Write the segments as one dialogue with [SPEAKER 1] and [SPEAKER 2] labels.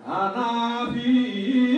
[SPEAKER 1] Hallelujah.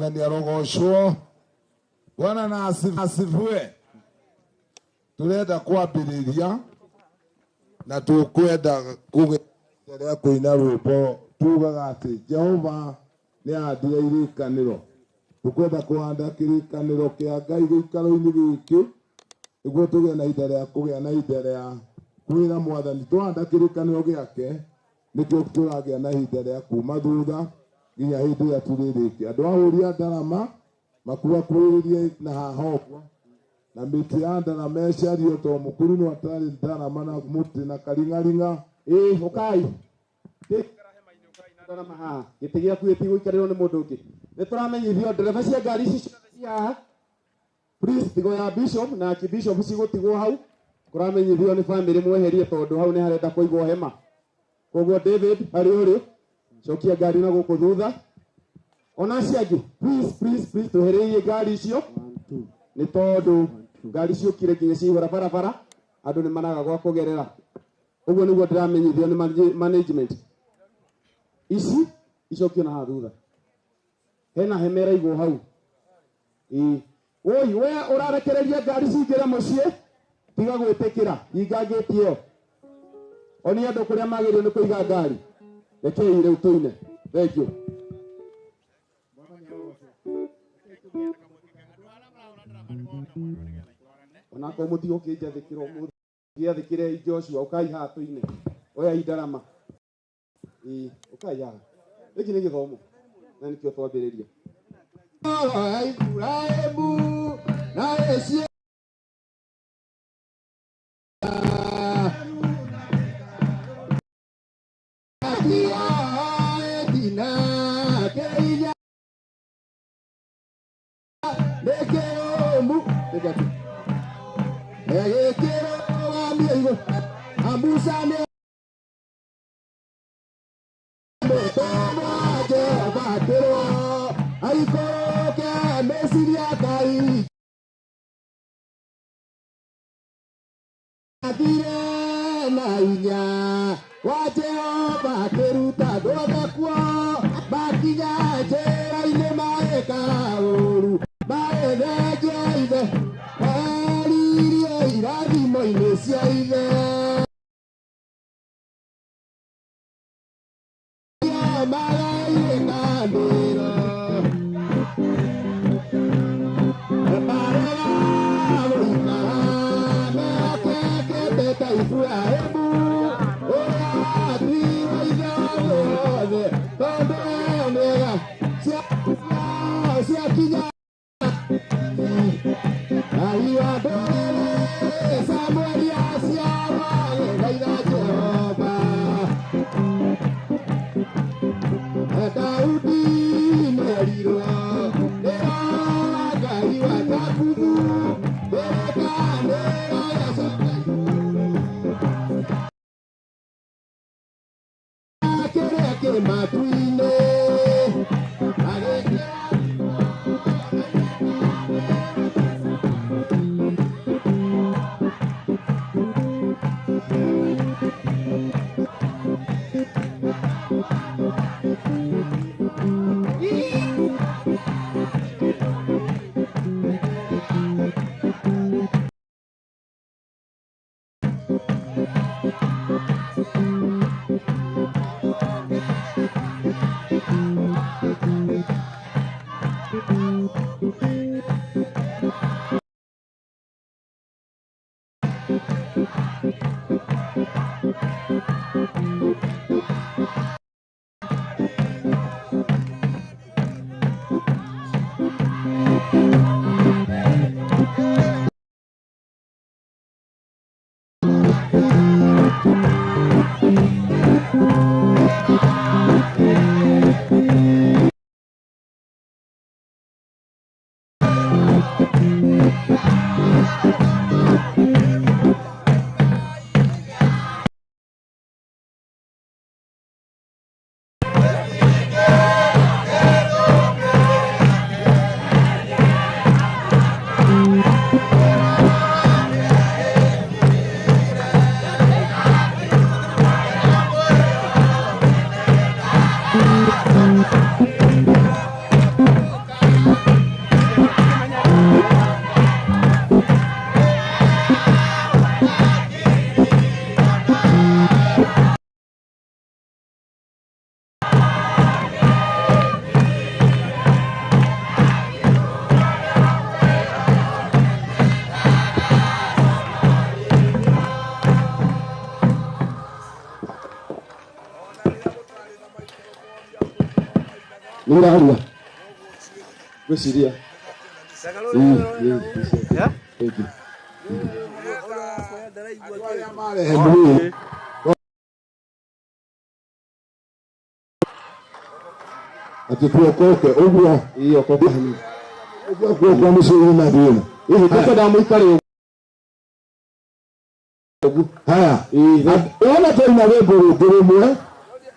[SPEAKER 1] Mwathani arogocwo. Bwana na asifiwe. Turenda kwambiriria na tukwenda kugeria kuina rwimbo tugaga ati Jehova ni andire irikaniro. Tukwenda kuhanda kirikaniro kia Ngai gikaro-ini giki niguo tugie na ihinda ria kugia na ihinda ria kwira Mwathani. Twahanda kirikaniro giake nikio turagia na ihinda ria kuma thutha nginya hindi ria turirikia. Andu ahuria ndarama makua kwiririe na hahogwo na miti ya ndarama ecario to mukuru no atari ndarama na muti na karingaringa
[SPEAKER 2] ukai ndarama ha gitigia kwiti guikarirwo ni mundu ungi ni turamenyithio ndereba cia ngari ici cia priest tigo ya bishop na kibishop cigutigwo hau kuramenyithio ni family mweherie tondu hau ni harenda kuigwo hema. Koguo David hari uri cokia ngari na guku thutha ona ciangi please tuhereirie ngari icio ni tondu ngari ciukire nginya ciihura barabara andu ni managa gwa kugerera. Uguo niguo ndiramenyithio ni management ici icokio na thutha hena hemera igwo hau. Oi we urarekereria ngari cingire mucii tiga gwitikira ingangitio oni andu kuria magirio ni kuiga ngari rekei riu tuine. Thank you. Ona ko muti ukinjathikirwo muthi giathikire Joshua ukai ha tuine oya indarama ukai ha iki ni githomo na nikio twambiriria ai kuraibu na esi Nĩũrarua. Gwĩciria. Thank you.
[SPEAKER 1] Atikuokoke uguo
[SPEAKER 2] Iyo kokoka ni.
[SPEAKER 1] uguo kwa msuri na dini.
[SPEAKER 2] Koko da muikare
[SPEAKER 1] Haya, ona tena wembo rumwe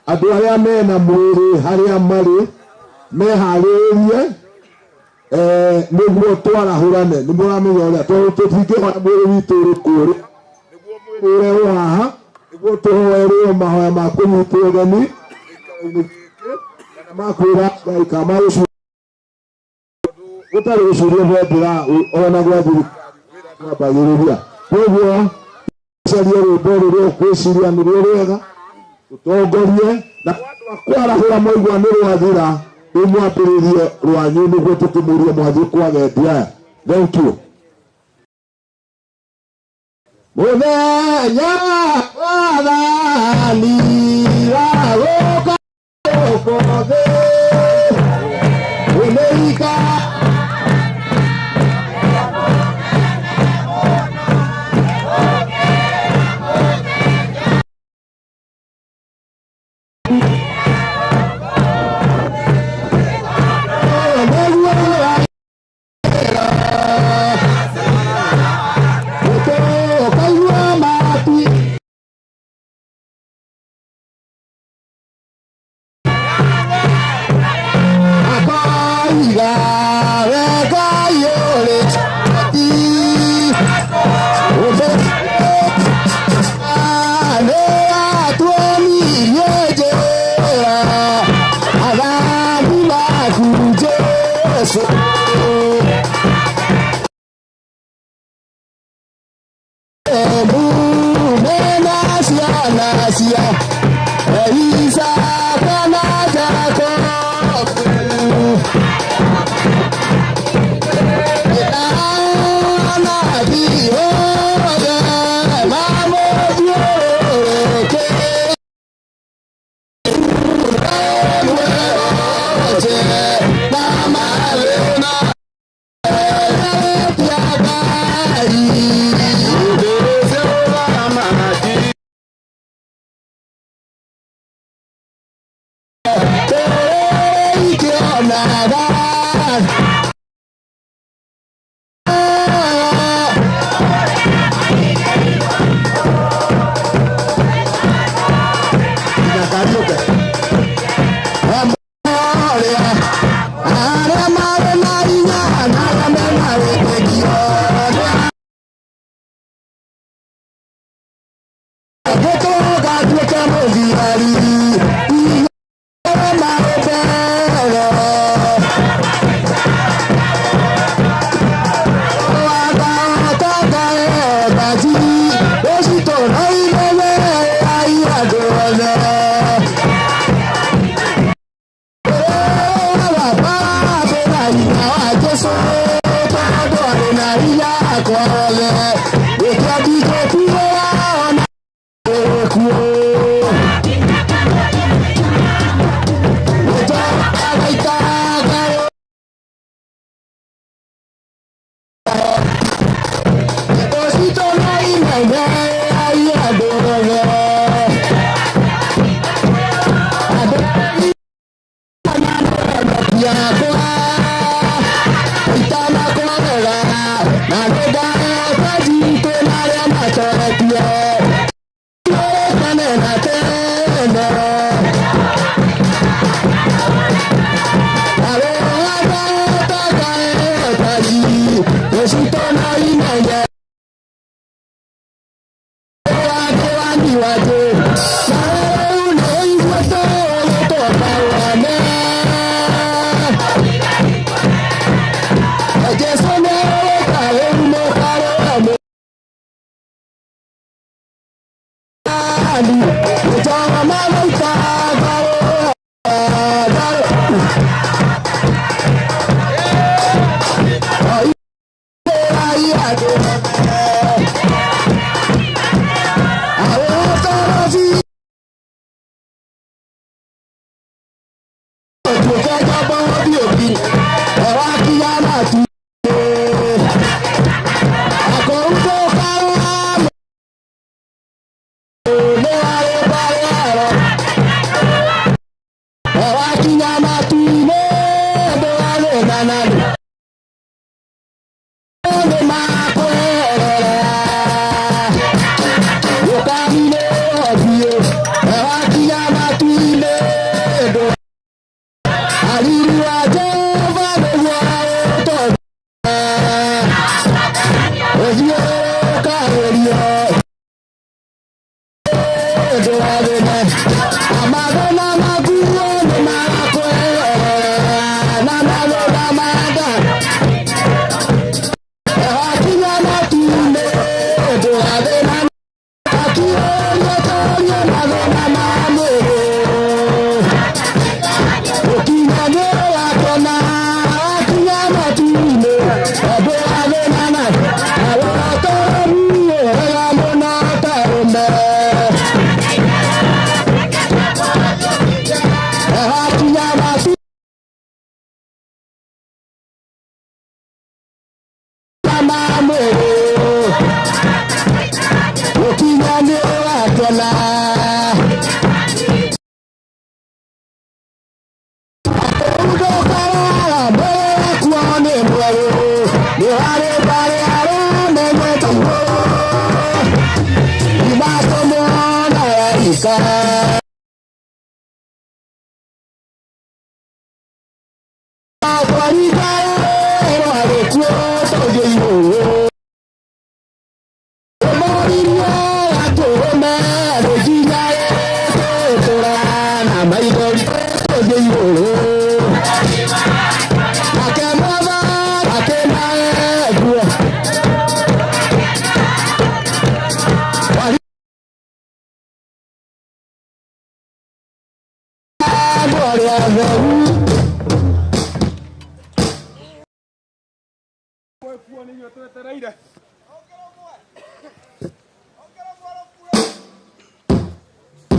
[SPEAKER 1] andu aria mena mwiri haria mari meharĩrie niguo twarahũrane. Nĩ mũramenya ũrĩa tũtingĩhoya mwĩrĩ witũ ũrĩ kũrĩ nĩguo mwĩrĩ waha nĩguo tũhoerwo mahoya ma kũnyitwo ũgeni kana makwĩra Ngai kama ũcio gũtarĩ ũcuria mbura ona gwa thirikari kwambagĩrĩria. Koguo caria rwĩmbo rũrĩa ũkwĩciria nĩruo rwega tũtongorie na kwarahũra moigua nĩ rwathira imwambĩrĩrie rwanyu nĩguo tũkĩmũria mwathi kwagendia. Thank you. Mũthenya wa thani wa gũka gũkũ thĩ ũmĩrika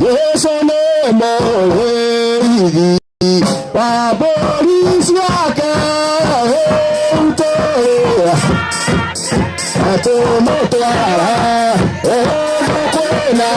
[SPEAKER 3] Yes, I know more. Paboris waka, ato motoara, kwena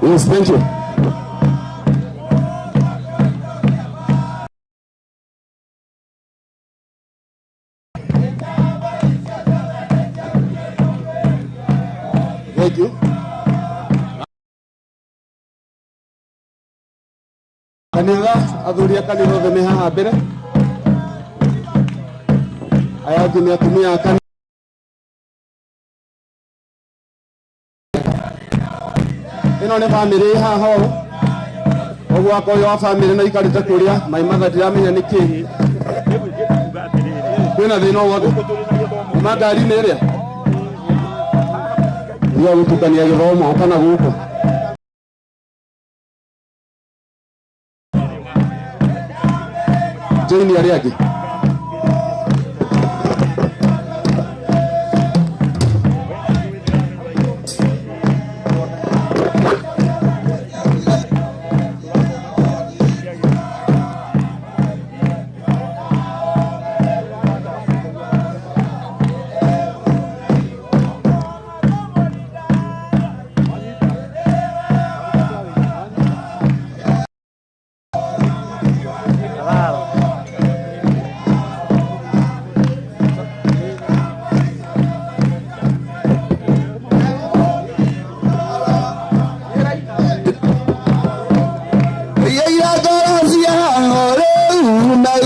[SPEAKER 3] Yes, thank you. Thank you. Kanitha athuria kanitha othe me haha mbere aya angĩ nĩ atumia a kanitha ĩno nĩ bamĩrĩ haha ũũ ũguo wako ũyũ wa bamĩrĩ na ikarĩte kũrĩa maimatha ndiramenya nĩ kĩ kwĩna thĩna o wothe uma ngari-inĩ ĩrĩa iga gũtukania gĩthomo kana gũkũ Jane arĩa angĩ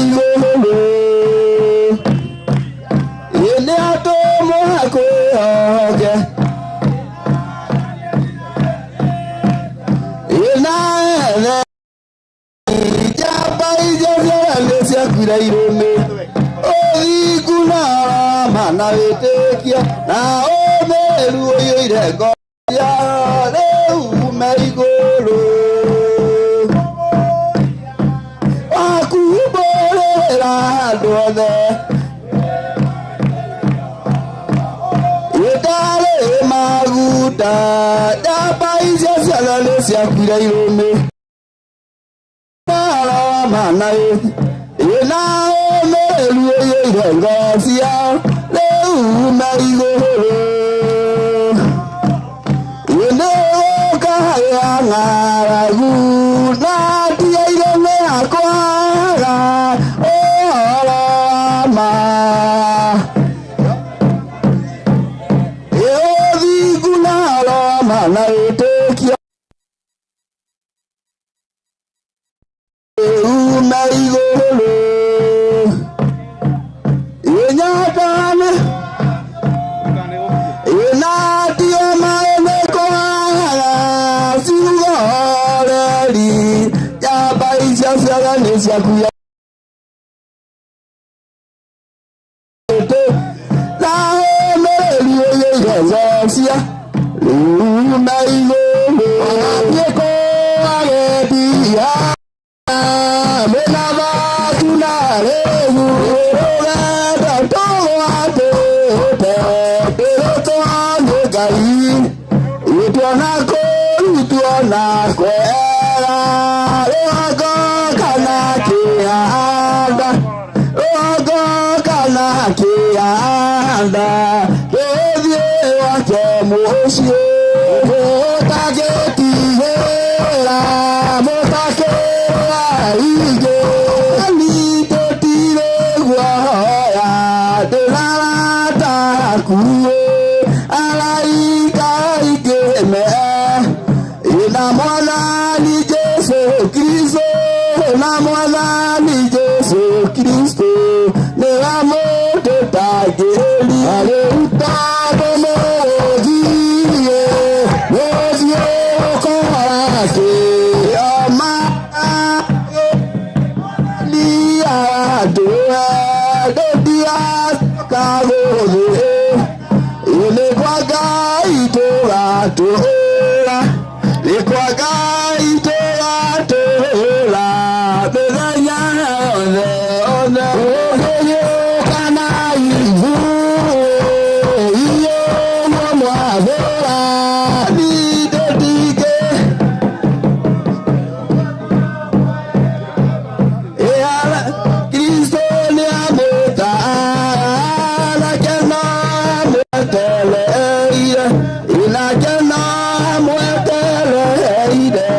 [SPEAKER 4] igulu ene atomo akoge ina jaba ijazera lesia kwira irome oiguna mana wetekia na omeru oyoire goya leu meigulu akuborera ndothe itare maguta jaba ijazera lesia kwira irome mana ina omeru oyoire goya leu meigulu ine okaya ngaragu na dia ireme akwara orama eodiguna rama na etekia umaigolo enyatane enatia maeneko singoreri yabaisha siaganisha kuya na omereri oyegezosia umaigolo anatieko agetia menava tunaregu rogada todo ate pero todo gai utuana kwera rogo kana kianda kedie wake moshie motageti hera motakera ige ani totire guaya denarata kuye alaika igeme ina mwana ni Yesu Kristo na mwana ni Yesu Kristo ne amote tageli ale utado mozie korake ama lia doa dodia kagole ile kwaga itora tora ikwaga itora tora bedanya one oyo kana ivu iyo mwa vera ni dodige ala Kristo ni amota ala kana motele ila kana motele ide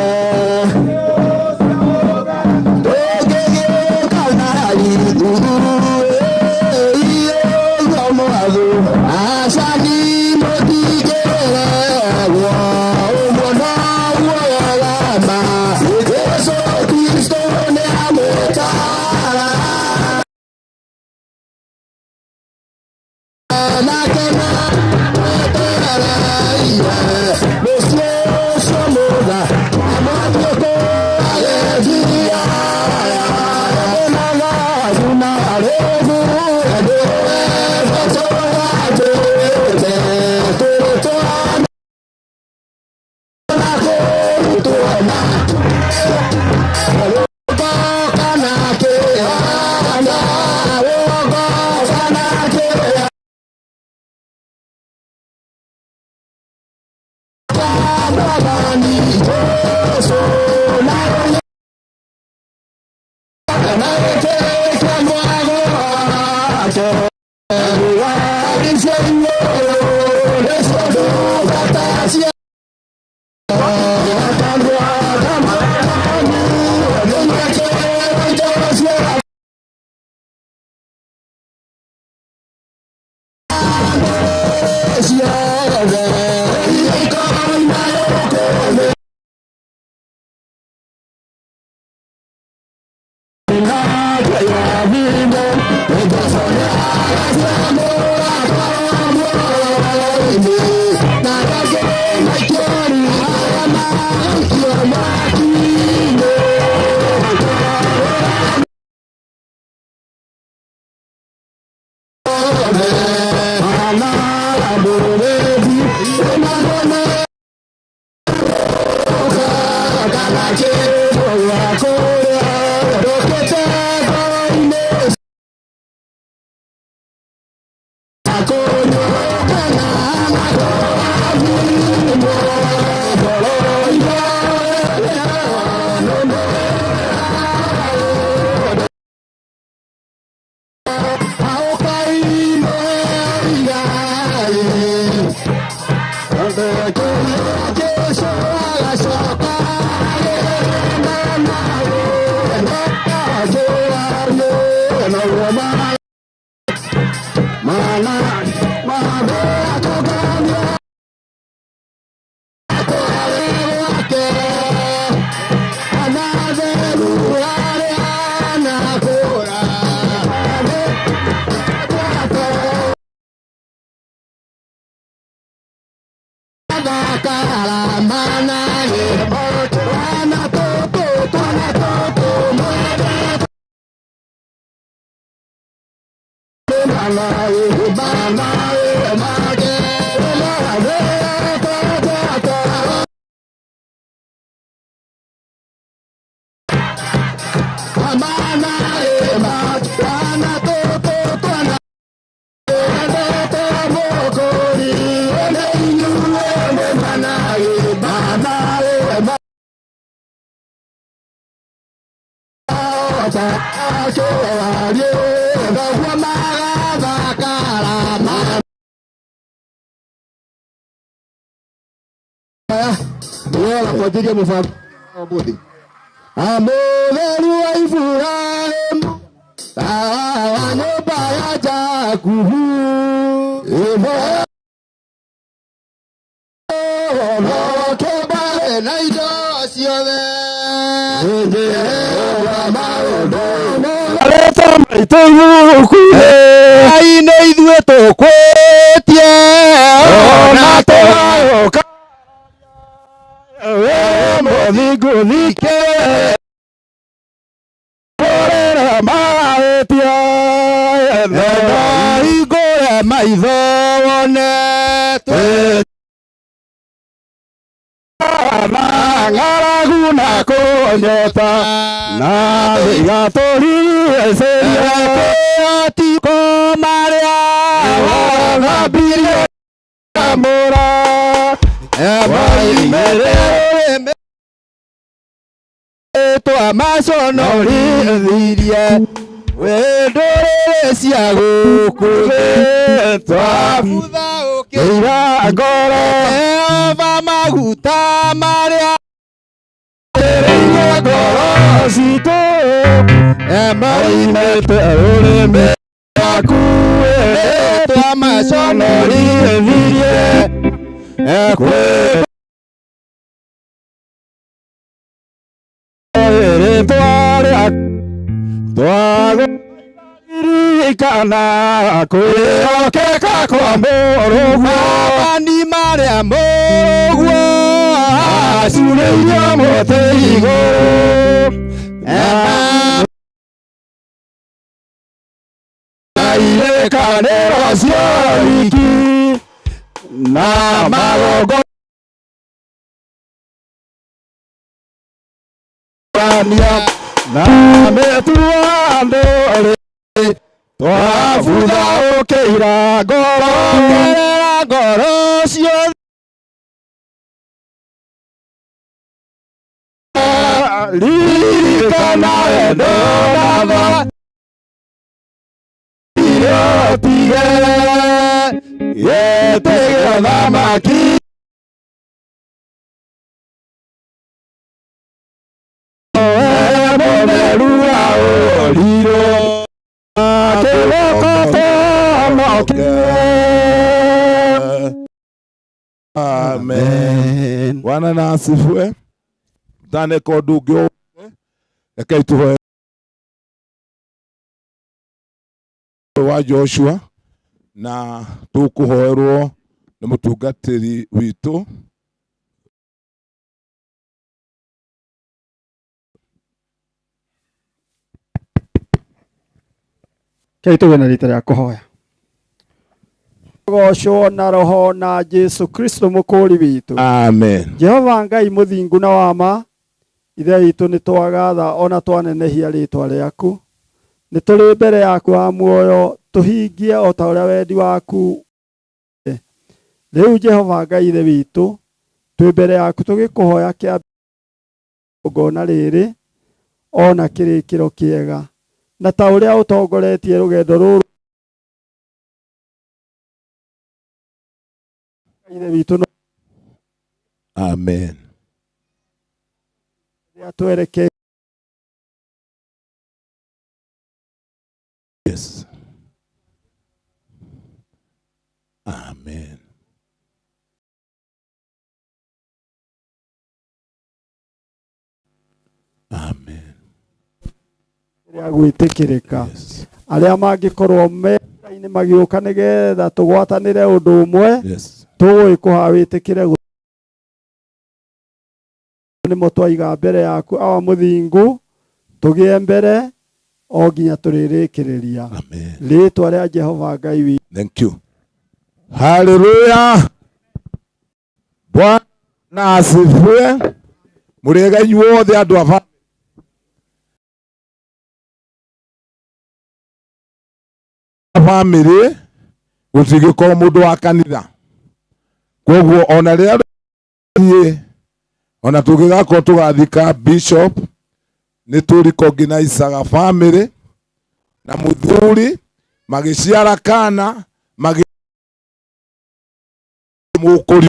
[SPEAKER 4] kwa ajili ya mfano mbudi amoleru wa Ibrahimu nyumba ya Jakubu imo kebale na ido siove aleta maituru kuhe aine idue tokwetie ona toka Gudike Porera Maetia Igore Maidone Garaguna Konyota Navigatori Seria Tico Maria Gabriel Amora Tua masonori viria wedore cia gukuge tua futha ukira ngoro eva maguta maria ngoro cito emaimete ureme aku tua masonori viria ekwe kana kwĩhokeka kwa mũrũguo ni marĩa mũrũguo acurĩirio mũtĩ igũrũ irĩkanĩro cia wiki na magongo na metua ndũrĩ twabutha ũkĩira ngoro kerera ngoro ciothe ririkana wendo na tha irotige gĩtĩgĩa thamaki
[SPEAKER 1] Amen. Bwana na asifiwe. Tane kodugyo ekaitu wa Joshua na tukuhoerwo ni mutungatiri witu
[SPEAKER 5] Kaito na rita ya kuhoya gocwo na roho na Jesu Kristo mukuri witu.
[SPEAKER 1] Amen.
[SPEAKER 5] Jehova Ngai muthingu na wama Ithe witũ nĩ twagatha ona twanenehia rĩĩtwa rĩaku. Nĩ tũrĩ mbere yaku wa muoyo tũhingie o ta ũrĩa wendi waku. Rĩu Jehova Ngai ithe witũ, twĩ mbere yaku tũgĩkũhoya kĩambĩrĩria rĩrĩ ona kĩrĩkĩro kĩega, na ta ũrĩa ũtongoretie rũgendo rũrũ ithe witũ.
[SPEAKER 1] Amen.
[SPEAKER 5] Tuelekee.
[SPEAKER 1] Yes. Amen. Amen.
[SPEAKER 5] Ya gwĩtĩkĩrĩka.
[SPEAKER 1] Yes.
[SPEAKER 5] Arĩa mangĩkorwo merainĩ magĩũka nĩgetha tũgwatanĩre ũndũ ũmwe.
[SPEAKER 1] Yes.
[SPEAKER 5] Tũgũĩkũha wĩtĩkĩre nĩmo twaiga mbere yaku awa mũthingu tũgĩe mbere o nginya tũrĩrĩkĩrĩria.
[SPEAKER 1] Amen.
[SPEAKER 5] Rĩĩtwa rĩa Jehova Ngai witũ.
[SPEAKER 1] Thank you. Hallelujah. Bwana asifiwe. Mũrĩgai wothe andũ a family gũtigĩkorwo mũndũ wa kanitha. Koguo ona rĩrĩa ona tũgĩgakorwo tũgathika bishop nĩ tũricognizaga family na mũthuri magĩciara kana mũkũri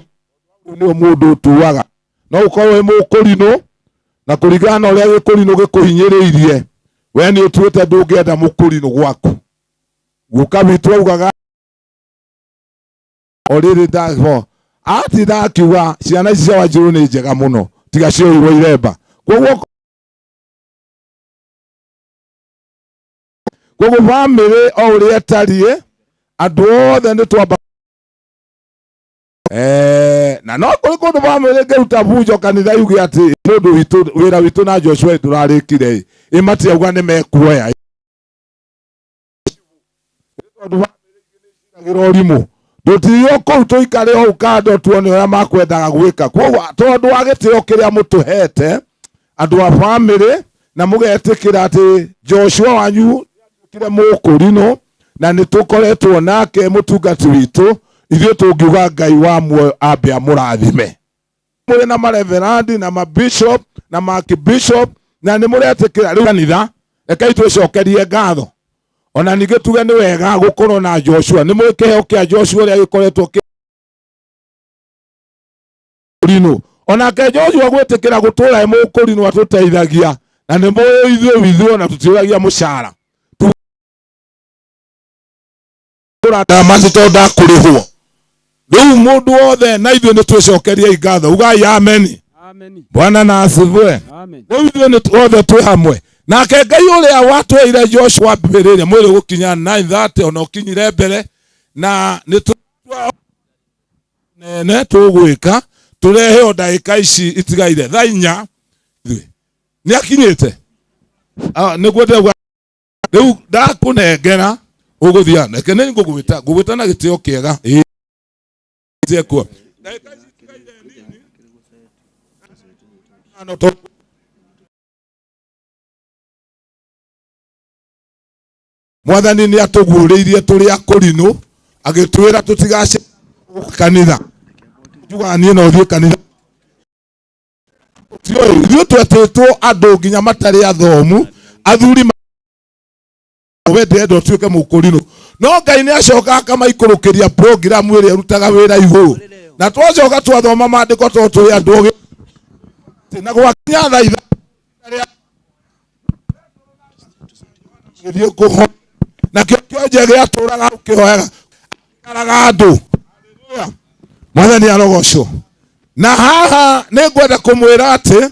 [SPEAKER 1] nĩ mũndũ ũtuaga. No ũkorwo wĩ mũkũrinũ na kũringana na ũrĩa gĩkũrinũ gĩkũhinyĩrĩirie we nĩ ũtuĩte ndũngĩenda mũkũrinũ gwaku. Guka witũ augaga orĩrĩ ndagwo ati ndakiuga ciana ici cia Wanjirũ nĩ njega mũno tiga cioirwo iremba. Koguo family o ũrĩa tariĩ andũ othe nĩ twamba na no kũrĩ kũndũ family ngĩruta bunjo kanitha yuge atĩ mũndũ witũ wĩra witũ na Joshua tũrarĩkire matiauga nĩ mekuoya gĩrorimũ ndũtirio kũu tũikare hau kando tuone ũrĩa makwendaga gwĩka. Koguo tondũ wa gĩtĩo kĩrĩa mũtũhete andũ a family na mũgetĩkĩra atĩ Joshua wanyu kire mũkũrinũ na nĩ tũkoretwo nake mũtungati witũ, ithuĩ tũngiuga Ngai wa muoyo ambe amũrathime. Mũrĩ na mareverandi na mabishop na makibishop na nĩ mũretĩkĩra rĩu kanitha rekei twĩcokerie ngatho. Ona ningĩ tuge nĩ wega gũkorwo na Joshua. Nĩ mũĩ kĩheo kĩa Joshua ũrĩa gĩkoretwo mũkũrinũ. Onake Joshua gwĩtĩkĩra gũtũũra mũkũrinũ atũteithagia na nĩ mũĩ ithuĩ withuĩ na tũtiũragia mũcara. Matitũnda kũrĩhwo. Rĩu mũndũ wothe na ithuĩ nĩ twĩcokerie ngatho. Ugai amen.
[SPEAKER 4] Amen.
[SPEAKER 1] Bwana na asifiwe.
[SPEAKER 4] Amen.
[SPEAKER 1] Rĩu ithuĩ nĩ wothe twĩ hamwe. Nake Ngai ũrĩa watwĩire Joshua mbĩrĩria mwĩrĩ gũkinya 9:30 ona ũkinyire mbere na nĩ nene tũgwĩka tũrehe o ndagĩka ici itigaire thaa 4 nĩ akinyĩte. Nĩguo ndauga rĩu ndakũnengera ũgũthia nake nĩ ngũgwĩta na gĩtĩo kĩega. Ndagĩka ici itigaire nini Mwathani nĩ atũguũrĩirie tũrĩ akũrinũ agĩtwĩra tũtigace kanitha. Njuga niĩ no thiĩ kanitha. Ithuĩ twetĩtwo andũ nginya matarĩ athomu athuri wendendo tuĩke mũkũrinũ. No Ngai nĩ acoka akamaikũrũkĩria program ĩrĩa ĩrutaga wĩra igũrũ. Na twacoka twathoma maandĩko tondũ tũrĩ andũ na gwakinya thaa ithatũ gĩthiĩ kũhoya na kĩonje gĩatũraga ũkĩhoyaga karaga andũ. Mwathani arogocwo. Na haha nĩ ngwenda kũmwĩra atĩ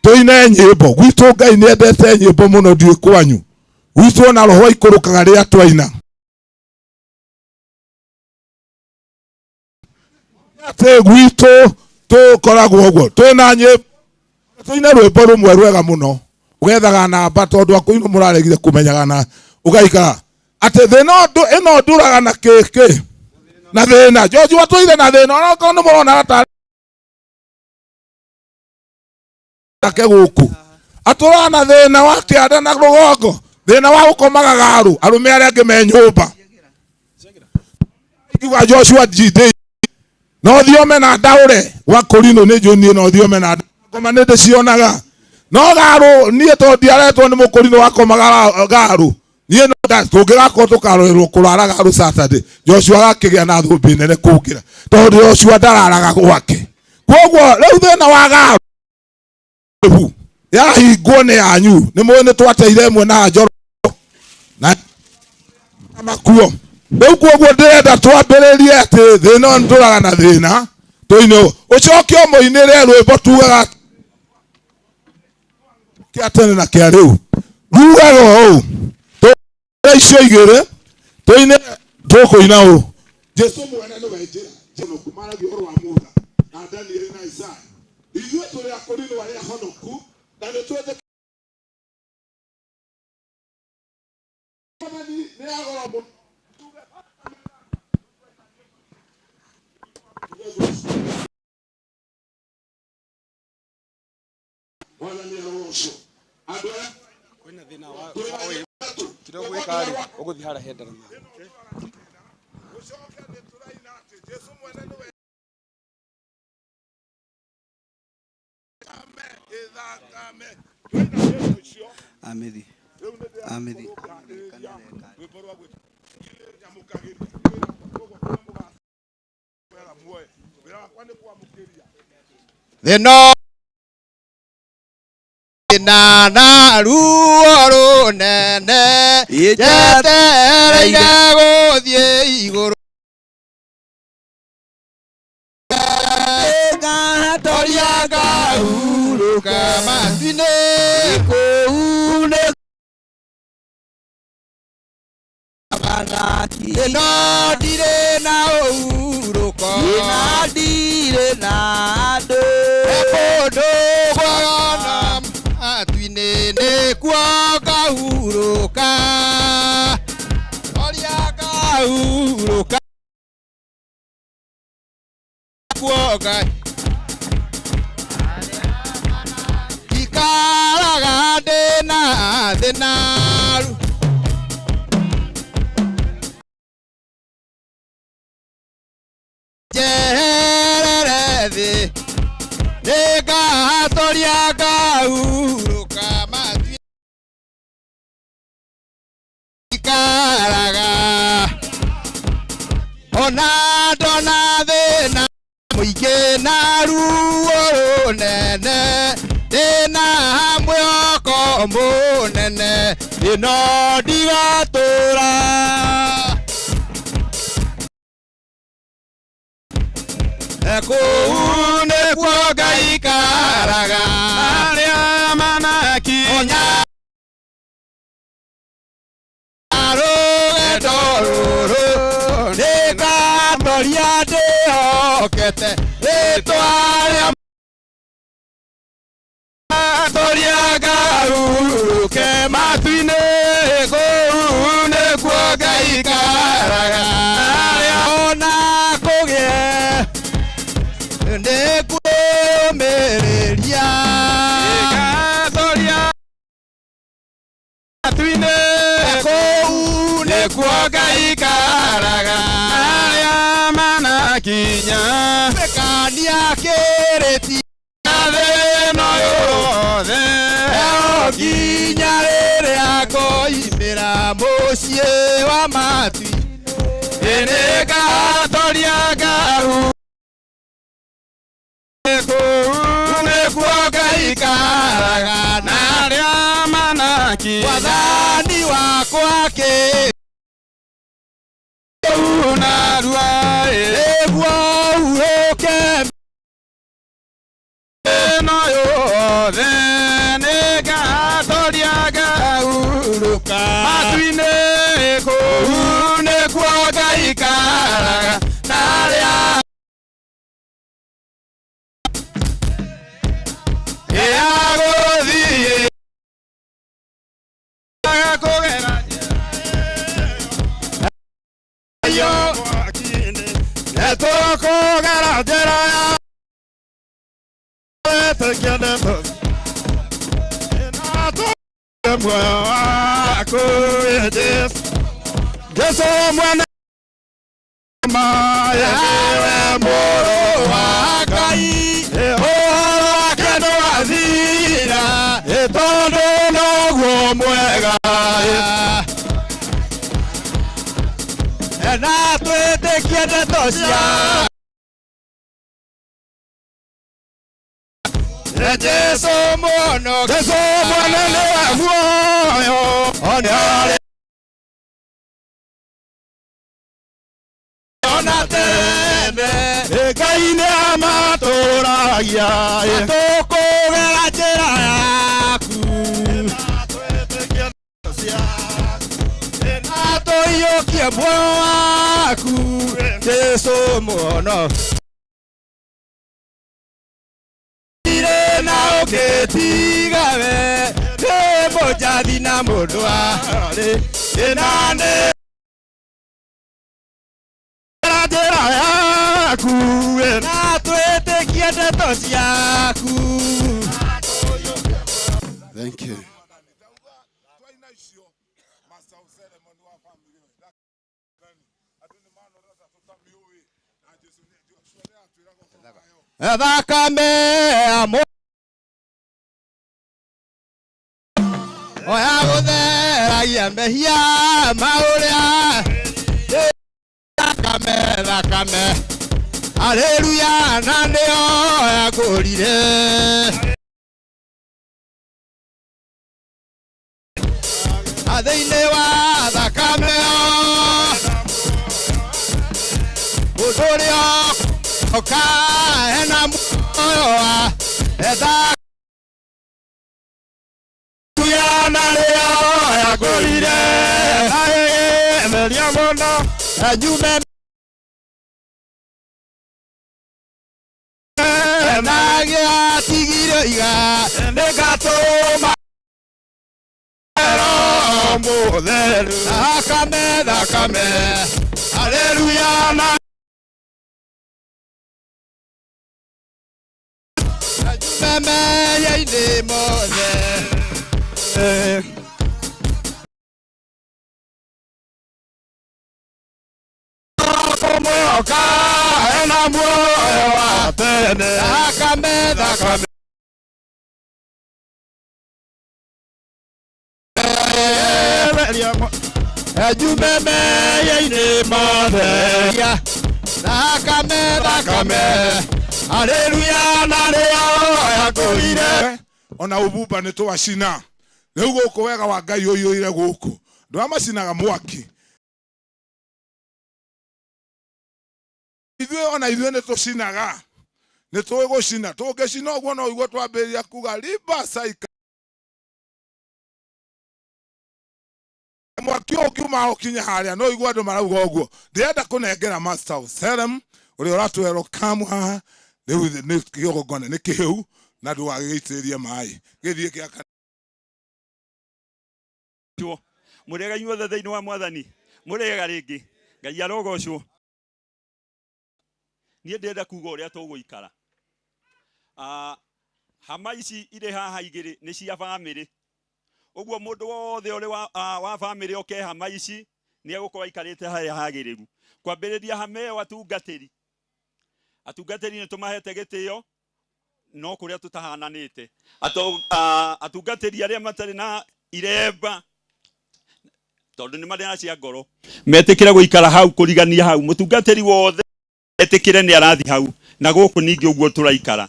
[SPEAKER 1] tũine nyĩmbo. Gwitũ Ngai nĩ endete nyĩmbo mũno ndiũ kwanyu. Gwitũ na roho ikũrũkaga rĩrĩa twaina. Atĩ gwitũ tũkoragwo ũguo. Twĩna nyĩmbo tũine rwĩmbo rũmwe rwega mũno. Ũgethaga namba tondũ akũinũ mũraregire kũmenyaga na ũgaikara. Atĩ thĩna ĩno nduraga na kĩkĩ. na thina Joshua tuire na thina ona ko no murona ta take guku atura na thina wa kianda na rugongo thina wa gukomaga garu arume aria angi me nyumba kiwa Joshua jide no thiome na ndaure wa kurino ni joni no thiome na ngoma ni ndicionaga no garu nie to ndiaretwo ni mukurino wa komaga garu nie no tungigakwo tukarorerwo kurara garu Saturday Joshua gakigia na thumbi nene kungira tondu Joshua ndararaga gwake koguo riu thina wa garu ya hingwo ni yanyu ni mwene twateire mwe na njoro na makuo riu koguo ndirenda twambiririe ati thina nduraga na thina toine ucokio moinire rwimbo tugaga kiatene na kia riu rugaga u icio igire toine tukuina u Jesu mwene ni wenjira jeno kumaragia oro wa mutha na Daniel na Isaya ithuĩ tũrĩ akũrinũ arĩa ahonoku na nĩ twende nĩ agora mũno wala nĩ arosho andũ aya kwĩna thĩna wa kidogo wĩkari ũgũthiĩ hara hendera na ũcoke nĩ tũraina atĩ Jesu mwene nĩ
[SPEAKER 6] Amedi. Amedi.
[SPEAKER 4] Thino na ruo runene jetereire guthie iguru toria gahuruka matu-inĩ kũu nĩ ĩno ndirĩ na ũhurũko na ndirĩ na andũ kũndũ gwagana matu-inĩ nĩkuo ngahurũka toria ngahurũka kuo Ngai ikaraga ndĩna thĩna njerere thĩ nĩngatoria ngahurũka matu ikaraga ona ndona thĩna mũingĩ na ruo rũnene ndĩna mwĩhoko mũnene ĩno ndigatũra kũu nĩkuo Ngai ikaraga arĩa manaki rũgendo rũrũ nĩngatoria ndĩhokete rĩtwa rĩa toria ngahurũke matu-inĩ kũu nĩkuo Ngai ikaraga arĩa ona kũgĩe nĩkũmĩrĩria toria matu-inĩ kũu nĩkuo Ngai ikaraga arĩa manakinya mekania kĩrĩti thĩno yothe nginya rĩrĩa ngoimĩra mũciĩ wa matu-inĩ nĩngatoria ngahu kũu nĩkuo Ngai ikaraga na arĩa manaki wathani wakwa narua nĩguo hurũke ĩno yothe nĩngatoria ngahurũka matu-inĩ kũu nĩkuo Ngai ikaraga na arĩa agũthiĩ kũgera yo Na tuete quiere tosia Jesu mono le avuoyo Onyale Onatene Ekaine amatoragia Atoko gela jera yaku Na tuete quiere tosia Atoyo kie mwaku Jesu mono na oketigawe Nebo jadi na modwa Enane Rajera yaku Na tuete kiete tosi yaku
[SPEAKER 6] Thank you.
[SPEAKER 4] Thakame amo Oya gutheragia mehia mauria Thakame Haleluya na nĩyo yakũrire Thĩinĩ wa thakame Mũndũ ũrĩa oka ena muoyo wa Haleluya na nĩyo yakũrire Meria mũno Jume Nagĩa tigire iga Nĩngatũma Mũtheru Thakame Haleluya na Memeya-inĩ mothe Mũmoka ena muoyo wa tene Thakame Memeya-inĩ mothe Thakame Haleluya na nĩyo yakũrire
[SPEAKER 1] Ona ubumba nĩ twacina rĩu gũkũ wega wa Ngai ũiyũire gũkũ ndwamacinaga mwaki ithuĩ ona ithuĩ nĩ tũcinaga nĩ tũĩ gũcina tũngĩcina ũguo no igua twambĩrĩria kuga riba saika mwaki ũkiuma ũkinya harĩa no igua andũ marauga ũguo ndĩrenda kũnengera Master of Salem ũrĩa ũratũhe kamu haha rĩu nĩ kĩgongona nĩ kĩhĩu na ndũgagĩitĩrĩrie maĩ gĩthiĩ kĩa
[SPEAKER 7] Mũrega inyuothe thĩinĩ wa Mwathani mũrega rĩngĩ Ngai arogocwo niĩ ndĩrenda kuga ũrĩa tũgũikara hama ici irĩ haha igĩrĩ nĩ cia bamĩrĩ ũguo mũndũ wothe ũrĩ wa bamĩrĩ oke hama ici nĩ egũkorwo aikarĩte harĩa hagĩrĩru kwambĩrĩria hama ĩyo atungatĩri nĩ tũmahete gĩtĩo no kũrĩa tũtahananĩte atungatĩri arĩa matarĩ na iremba tondũ nĩ marĩ na cia ngoro metĩkĩre gũikara hau kũrigania hau mũtungatĩri wothe etĩkĩre nĩ arathi hau na gũkũ ningĩ ũguo tũraikara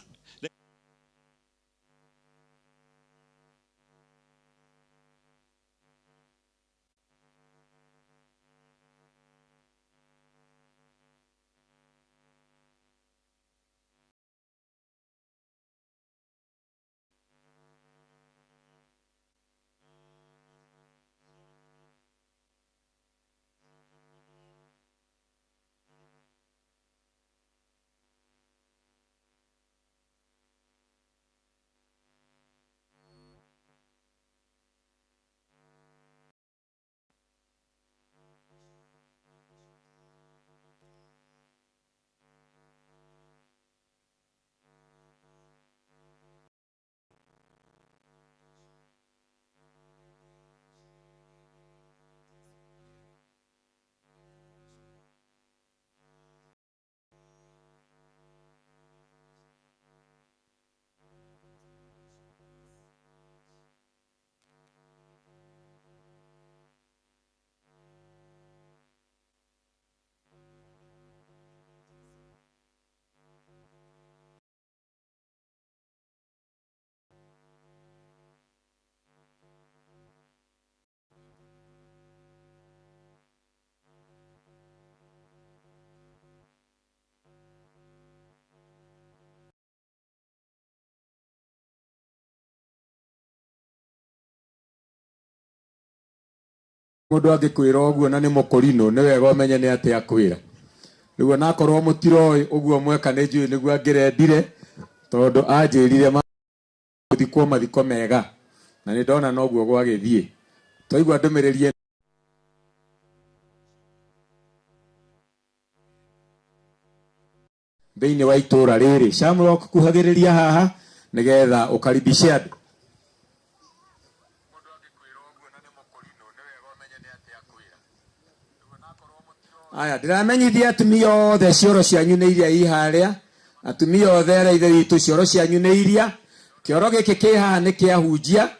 [SPEAKER 8] Mundu angikwira uguo na ni mukurino ni wega umenye ni ati akwira. Riu na korwo mutiroi uguo mweka ni njui niguo angirendire tondu anjirire mathikwo mathiko mega na ni ndona no guo gwagithie. Twaigua ndumiriri thĩinĩ wa itũra rĩrĩ. Shamrock kuhagĩrĩria haha nigetha ukaribishe andu. Aya ndiramenyithia atumia othe cioro cianyu nĩ iria i haria. Atumia othe arĩa ithe witũ cioro cianyu nĩ iria. Kĩoro gĩkĩ kĩ haha nĩ kĩa hunjia.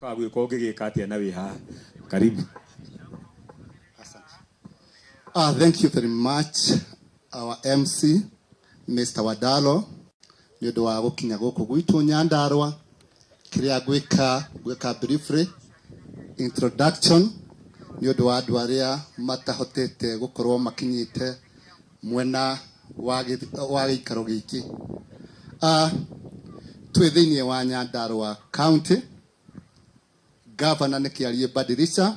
[SPEAKER 8] Kagwĩka ũngĩgĩka atĩa na wĩ haha. Karibu.
[SPEAKER 9] Thank you very much, our MC, Mr. Wadalo. Nĩ ũndũ wa gũkinya gũkũ gwitũ Nyandarua. Kĩrĩa gwĩka briefly introduction nĩ ũndũ wa andũ arĩa matahotete gũkorwo makinyĩte mwena wa gĩikaro gĩkĩ. Twĩ thĩinĩ wa Nyandarua County. Governor nĩ kĩarie badilisha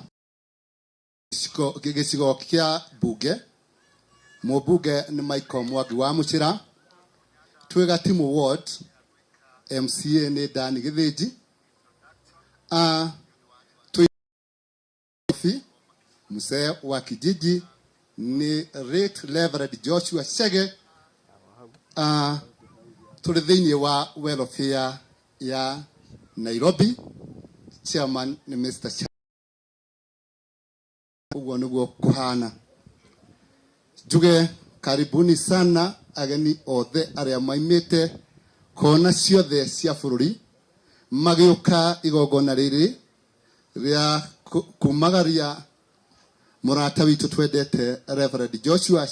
[SPEAKER 9] gĩcigo kĩa bunge. Mũbunge nĩ Michael Mwangi wa Mũchira. Twĩ Gatimu ward MCA nĩ Dani Gĩthĩnji. Mzee wa kijiji ni Right Reverend Joshua Chege. Tũrĩ thĩinĩ wa welfare ya Nairobi. Chairman ni Mr. Uguo niguo kuhana. Njuge karibuni sana ageni othe arĩa maimĩte kona ciothe cia bũrũri magĩũka igongona rĩrĩ rĩa kumagaria mũrata witũ twendete Reverend Joshua.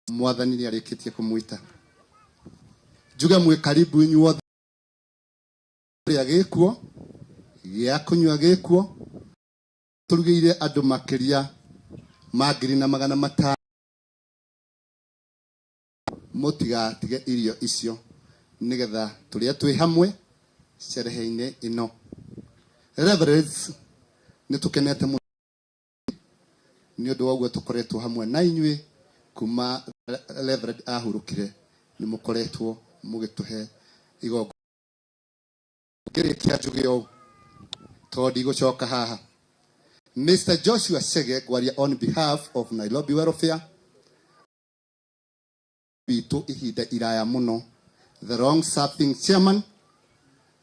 [SPEAKER 9] Mwathani nĩ arĩkĩtie kũmwĩta. Njuge mwĩ karibu inyuothe. Rĩa gĩkuo gĩa kũnyua gĩkuo tũrugĩire andũ makĩria ma 500 mũtigatige irio icio nigetha tũrĩa twĩ hamwe sherehe-inĩ ĩno. Reverends nĩ tũkenete mũno nĩ ũndũ wa ũguo tũkoretwo hamwe na inyuĩ kuma Reverend ahurũkire nĩ mũkoretwo mũgĩtũhe igongona. Ngĩrĩkia njuge ũũ tondũ ndigũcoka haha. Mr. Joshua Chege gwaria on behalf of Nairobi Welfare witũ ihinda iraya muno, the long serving chairman,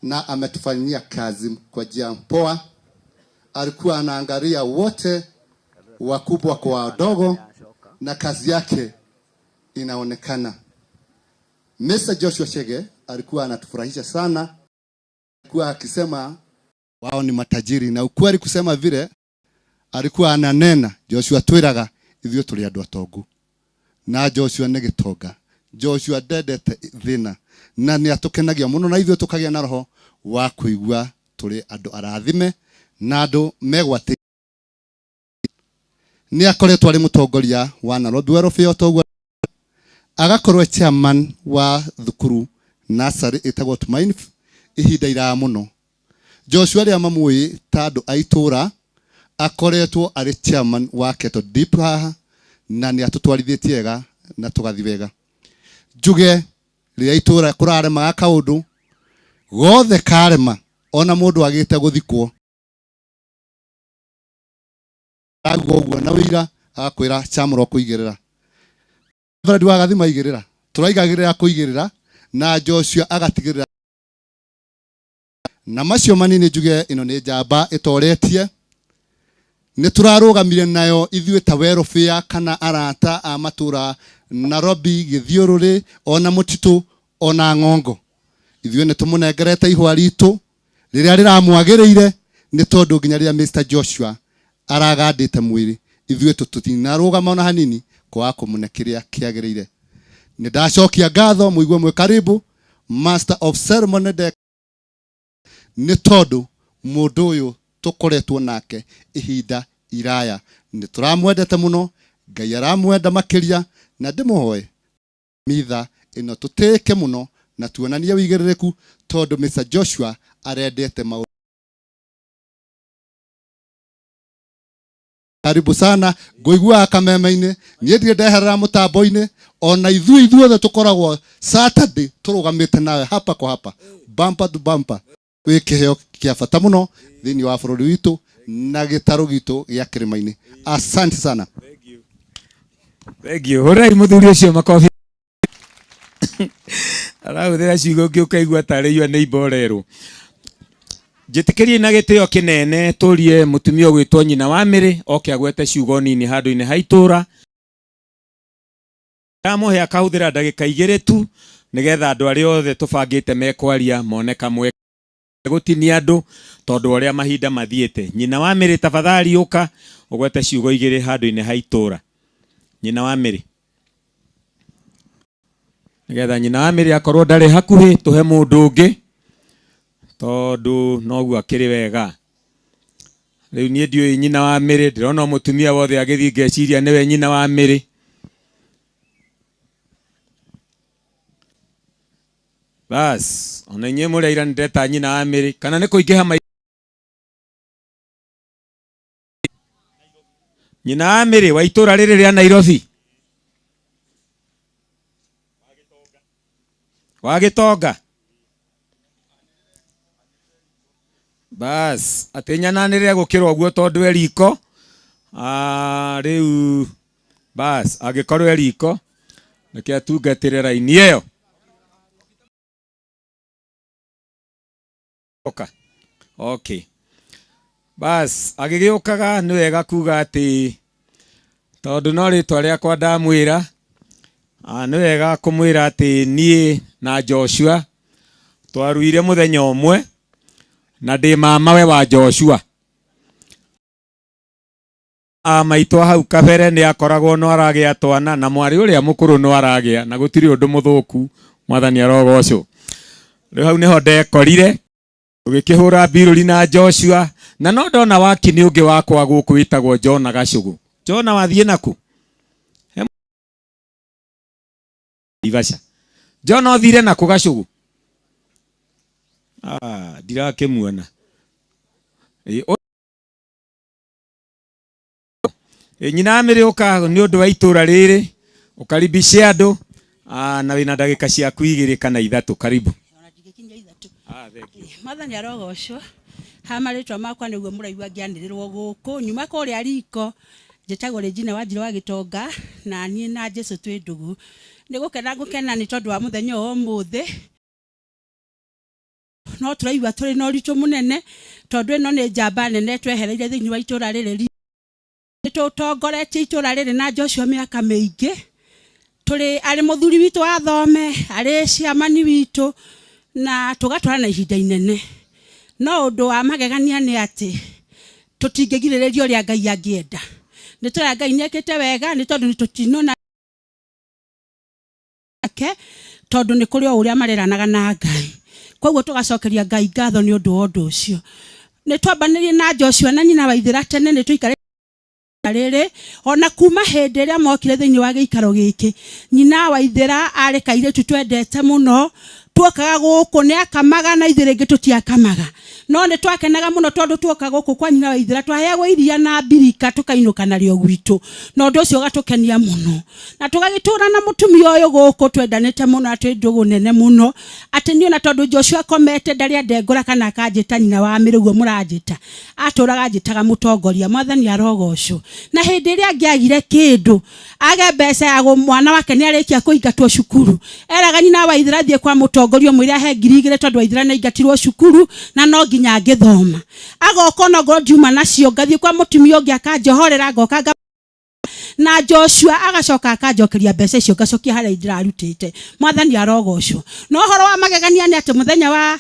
[SPEAKER 9] na ametufanyia kazi kwa njia poa. Alikuwa anaangalia wote wakubwa kwa wadogo na kazi yake inaonekana. Mr. Joshua Chege alikuwa anatufurahisha sana. Alikuwa akisema wao ni matajiri na ukweli kusema vile alikuwa ananena. Joshua twiraga ithuĩ tũrĩ andũ atongu na Joshua nĩ gĩtonga. Joshua ndendete thĩna na nĩ atũkenagia mũno na ithuĩ tũkagĩa na roho wa kũigua tũrĩ andũ arathime na andũ megwatĩ. Nĩ akoretwo arĩ mũtongoria wa Nairobi Welfare toguo agakorwo chairman wa thukuru nursery ĩtagwo Tumaini ihinda iraya mũno. Joshua rĩa mamũĩ ta andũ a itũra akoretwo arĩ chairman wa Keto Deep haha na nĩ atũtwarithĩtie wega na tũgathi wega. Njuge rĩa itũra kũraremaga kaũndũ gothe karema ona mũndũ agĩte gũthikwo agwo ũguo na wĩira agakwĩra Shamrock kũigĩrĩra. Reverend wa gathima igĩrĩra tũraigagĩrĩra kũigĩrĩra na Joshua agatigĩrĩra. Na macio manini njuge ĩno nĩ njamba ĩtoretie. Nĩ tũrarũgamire nayo ithuĩ ta welfare kana arata a matũra Nairobi Gĩthiũrũrĩ ona Mũtitũ ona Ng'ongo. Ithuĩ nĩ tũmũnengerete ihũa ritũ rĩrĩa rĩramwagĩrĩire nĩ tondũ nginya rĩrĩa Mr. Joshua aragandĩte mwĩrĩ ithuĩ tũtinarũgama ona hanini kwa kũmũne kĩrĩa kĩagĩrĩire. Nĩ ndacokia ngatho mũigua mwĩ karibu Master of Ceremony nĩ tondũ mũndũ ũyũ tukoretwo nake ihinda iraya. Nĩ tũramwendete mũno, Ngai aramwenda makĩria na ndĩmũhoe mitha ĩno tũtĩke mũno na tuonanie wĩigĩrĩrĩku tondu Mr. Joshua arendete maũndũ. Karibu sana ngoigua kameme-inĩ niĩ ndirĩ ndeherera mũtambo-inĩ ona ithuothe tukoragwo Saturday turugamite nawe hapa kwa hapa bumper to bumper kwĩ kĩheo kĩa bata mũno thĩinĩ wa bũrũri witũ na gĩtarũ gitũ gĩa kĩrĩma-inĩ. Asante sana.
[SPEAKER 8] Thank you. Horai mũthuri ũcio makobi. Arahũthĩra ciugo ngĩũkaigua tarĩ yua nĩ imborerwo. Njĩtĩkĩrie na gĩtĩo kĩnene tũrie mũtumia ũgwĩtwo nyina wa Mĩrĩ oke agwete ciugo nini handũ-inĩ ha itũũra. Ndamũhe akahũthĩra ndagĩka 2 tu nĩgetha andũ arĩa othe tũbangĩte mekwaria mone kamwe gũtinia andũ tondũ ũrĩa mahinda mathiĩte. Nyina wa Mĩrĩ tafadhali ũka ũgwete ciugo 2 handũ-inĩ ha itũũra. Nyina wa Mĩrĩ. Nĩgetha nyina wa Mĩrĩ akorwo ndarĩ hakuhĩ tũhe mũndũ ũngĩ tondu noguo akĩrĩ wega. Rĩu niĩ ndiũĩ nyina wa Mĩrĩ, ndĩrona mũtumia wothe agĩthiĩ ngeciria nĩwe nyina wa Mĩrĩ. Bas, ona inyuĩ mũraira nĩndeta nyina wa Mĩrĩ kana nĩ kũingĩha nyina wa Mĩrĩ wa itũũra rĩrĩ rĩa Nairobi. Wa Gĩtonga. Bas, atĩnyananĩrĩre gũkĩra ũguo tondũ eriko. Rĩu bas, agĩkorwo eriko nĩkĩ atungatĩre raini ĩyo. Okay. Bas, agĩgĩũkaga nĩ wega kuga atĩ tondũ no rĩtwa rĩakwa ndamwĩra, nĩ wega kũmwĩra atĩ niĩ na Joshua twaruire mũthenya ũmwe na ndĩ mamawe wa Joshua. Maitũ hau kabere nĩ akoragwo no aragĩa twana na mwarĩ ũrĩa mũkũrũ no aragĩa na gũtirĩ ũndũ mũthũku, Mwathani arogocwo. Rĩu hau nĩho ndekorire ũgĩkĩhũra mbirũri na Joshua na no ndona waki nĩ ũngĩ wakwa gũkũ wĩtagwo John Gacũgũ. John wathiĩ naku? Ivasha. John othire naku Gacũgũ? Ndirakĩmuona. Nyina Mĩrĩ ũka nĩ ũndũ wa itũũra rĩrĩ ũkaribishe andũ na wĩna ndagĩka ciaku 2 kana 3. Karibu.
[SPEAKER 10] Mwathani arogocwo. Hamarĩtwa makwa nĩguo mũraigua ngĩanĩrĩrwo gũkũ nyuma kũrĩa riko njĩtagwo Regina Wanjirũ wa Gĩtonga na niĩ na Jesũ twĩ ndũgũ. Nĩ gũkena nĩ tondũ wa mũthenya ũyũ ũmũthĩ. No tũraigua tũrĩ na ũritũ mũnene tondũ ĩno nĩ njamba nene twehereire thĩinĩ wa itũũra rĩrĩ. Nĩtũtongoretie itũũra rĩrĩ na Joshua mĩaka mĩingĩ. Tũrĩ arĩ mũthuri witũ wa thome, arĩ ciamani witũ na tũgatwara na ihinda inene. No ũndũ wa magegania nĩ atĩ tũtingĩgirĩrĩria ũrĩa Ngai angĩenda. Nĩ tũrĩa Ngai nĩekĩte wega nĩ tondũ nĩtũtinona tondũ nĩ kũrĩ o ũrĩa mareranaga na Ngai. Koguo tũgacokeria Ngai ngatho nĩ ũndũ wa ũndũ ũcio. Nĩ twambanĩrie na Joshua na nyina Waithĩra tene nĩ tũikarĩte rĩrĩ ona kuma hĩndĩ ĩrĩa mokire thĩinĩ wa gĩikaro gĩkĩ. Nyina Waithĩra arĩ kairĩtu twendete mũno. Tuokaga gũkũ nĩ akamaga na ithuĩ rĩngĩ tũtiakamaga. No nĩ twakenaga mũno tondũ tuoka gũkũ kwa nyina Waithĩra twaheagwo iria na mbirika tũkainũka narĩo gwitũ. Na ũndũ ũcio ũgatũkenia mũno. Na tũgagĩtũũra na mũtumia ũyũ gũkũ twendanĩte mũno atĩ ndũgũ nene mũno. Atĩ niĩ na tondũ Joshua komete ndarĩ andengũra kana akanjĩta nyina wa Mĩrĩ ũguo mũranjĩta. Atũũraga anjĩtaga mũtongoria. Mwathani arogocwo. Na hĩndĩ ĩrĩa angĩagire kĩndũ age mbeca ya mwana wake nĩ arĩkia kũingatwo cukuru. Eraga nyina Waithĩra thiĩ kwa mũtongoria mwĩra he 2,000 tondũ Waithĩra nĩ aingatirwo cukuru na no nginya angĩthoma. Agoka no ngo ndiuma nacio ngathiĩ kwa mũtumia ũngĩ akanjohorera ngoka na Joshua agacoka akanjokeria mbeca icio ngacokia harĩa ndirarutĩte. Mwathani arogocwo. No ũhoro wa magegania nĩ atĩ mũthenya wa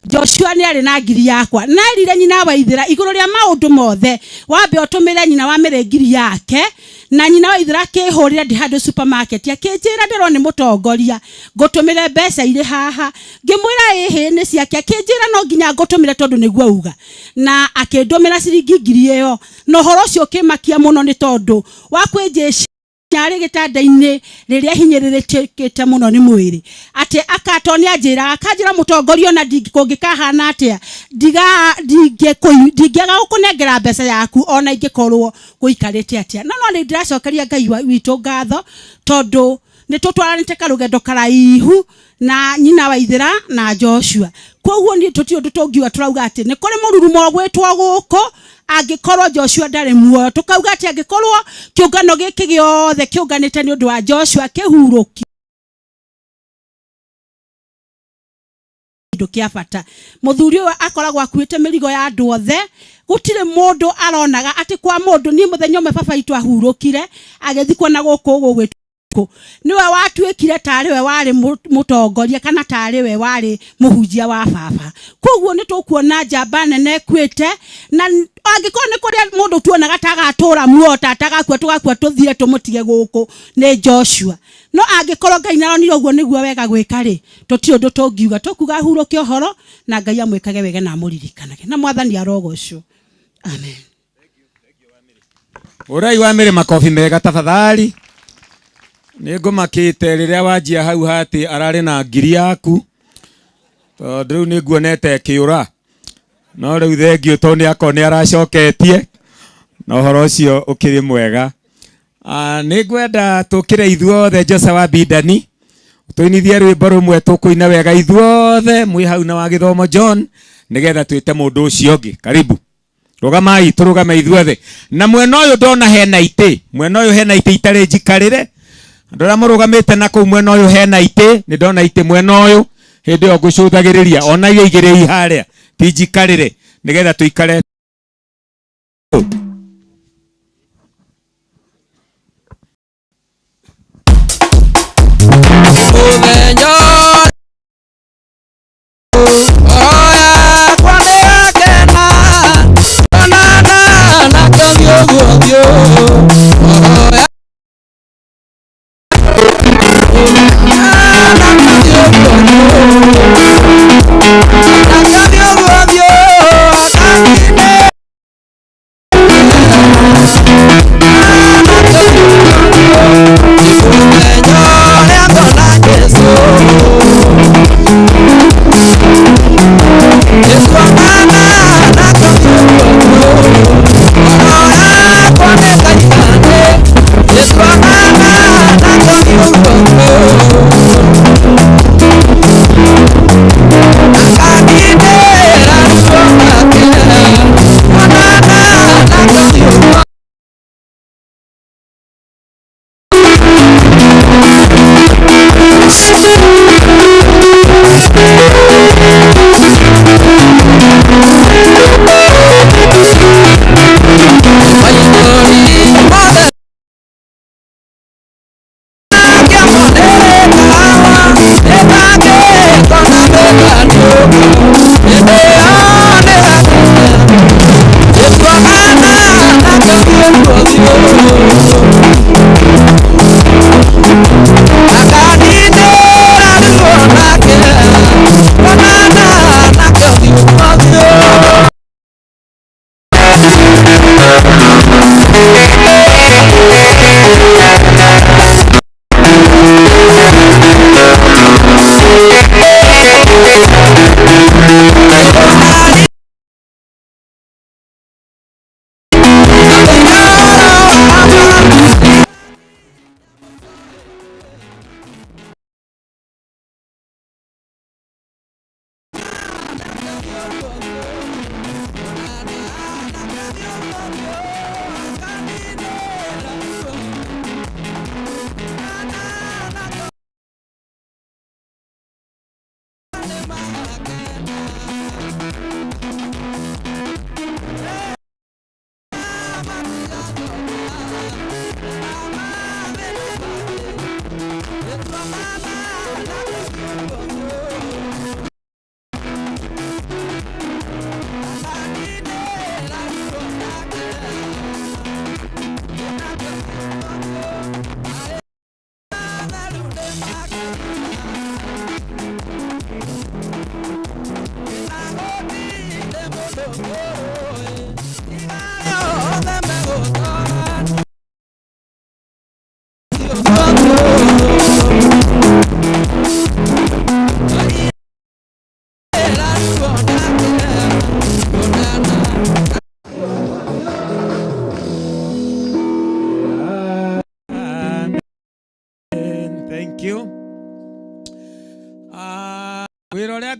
[SPEAKER 10] Joshua nĩ arĩ na ngiri yakwa. Na erire nyina Waithĩra igũrũ rĩa maũndũ mothe wambe ũtũmĩre nyina wa Mĩrĩ ngiri yake. Na nyina Waithĩra akĩhũrĩra ndĩ handũ supermarket akĩnjĩra ndĩrwo nĩ mũtongoria ngũtũmĩre mbeca irĩ haha. Ngĩmwĩra ĩhĩ nĩ ciake akĩnjĩra no nginya ngũtũmĩre tondũ nĩguo uga. Na akĩndũmĩra ciringi 1,000 ĩyo. Na ũhoro ũcio ũkĩmakia mũno nĩ tondũ wa kwĩnjĩcia nyarĩ gĩtanda-inĩ rĩrĩa hinyĩrĩrĩkĩte mũno nĩ mwĩrĩ atĩ akatonia njĩra akanjĩra mũtongoria na kũngĩkahana atĩa ndingĩaga gũkũnengera mbeca yaku ona ingĩkorwo gũikarĩte atĩa no nĩ ndĩracokeria Ngai witũ ngatho tondũ nĩ tũtwaranĩte karũgendo karaihu na nyina Waithĩra na Joshua koguo nĩ tũtio tũtongiwa turauga atĩ nĩ kũrĩ mũrurumo gwĩtwo gũkũ angĩkorwo Joshua ndarĩ muoyo tukauga atĩ angĩkorwo kĩũngano gĩkĩ gĩothe kĩũnganĩte nĩ ũndũ wa Joshua kĩhurũki kĩa bata mũthuri ũyũ akoragwo akuĩte mĩrigo ya andũ othe gũtirĩ mũndũ aronaga atĩ kwa mũndũ niĩ mũthenya ũmwe baba witũ ahurũkire agĩthikwo na gũkũ gwĩtwo niwe watuĩkire tarĩ we warĩ mũtongoria kana tarĩ we warĩ mũhunjia wa baba koguo nĩ tũkuona njamba nene ekuĩte na angĩkorwo nĩ kũrĩa mũndũ tuonaga tagatũra muoyo tatagakua tũgakua tũthire tũmũtige gũkũ nĩ Joshua no angĩkorwo Ngai naronire ũguo nĩguo wega gwĩka rĩ tũtirĩ ũndũ tũngiuga tũkuga hurũke ũhoro na Ngai amwĩkage wega na mũririkanage na mwathani arogocwo amen.
[SPEAKER 8] Ũrai wa mĩrĩ makobi mega tafadhali. Nĩngũmakĩte rĩrĩa wanjia hau hati ararĩ na ngiri yaku tondũ rĩu nĩnguonete kĩũra no rĩu thengio tondũ nĩakoo nĩaracoketie na ũhoro ũcio ũkĩrĩ mwega. Nĩngwenda tũkĩre ithuothe Joseph wa Bidani tũinithie rwĩmbo rũmwe tũkũina wega ithuothe mwĩ hau na wa gĩthomo John nĩgetha twĩte mũndũ ũcio ũngĩ. Karibu rũgamai tũrũgame ithuothe na mwena ũyũ ndona hena itĩ itarĩ njikarĩre ndora mũrũgamĩte na kũu mwena ũyũ hena itĩ nĩ ndona itĩ mwena ũyũ hĩndĩ ĩyo ngũcũthagĩrĩria ona iria igĩrĩ harĩa ti njikarĩre nĩgetha tũikare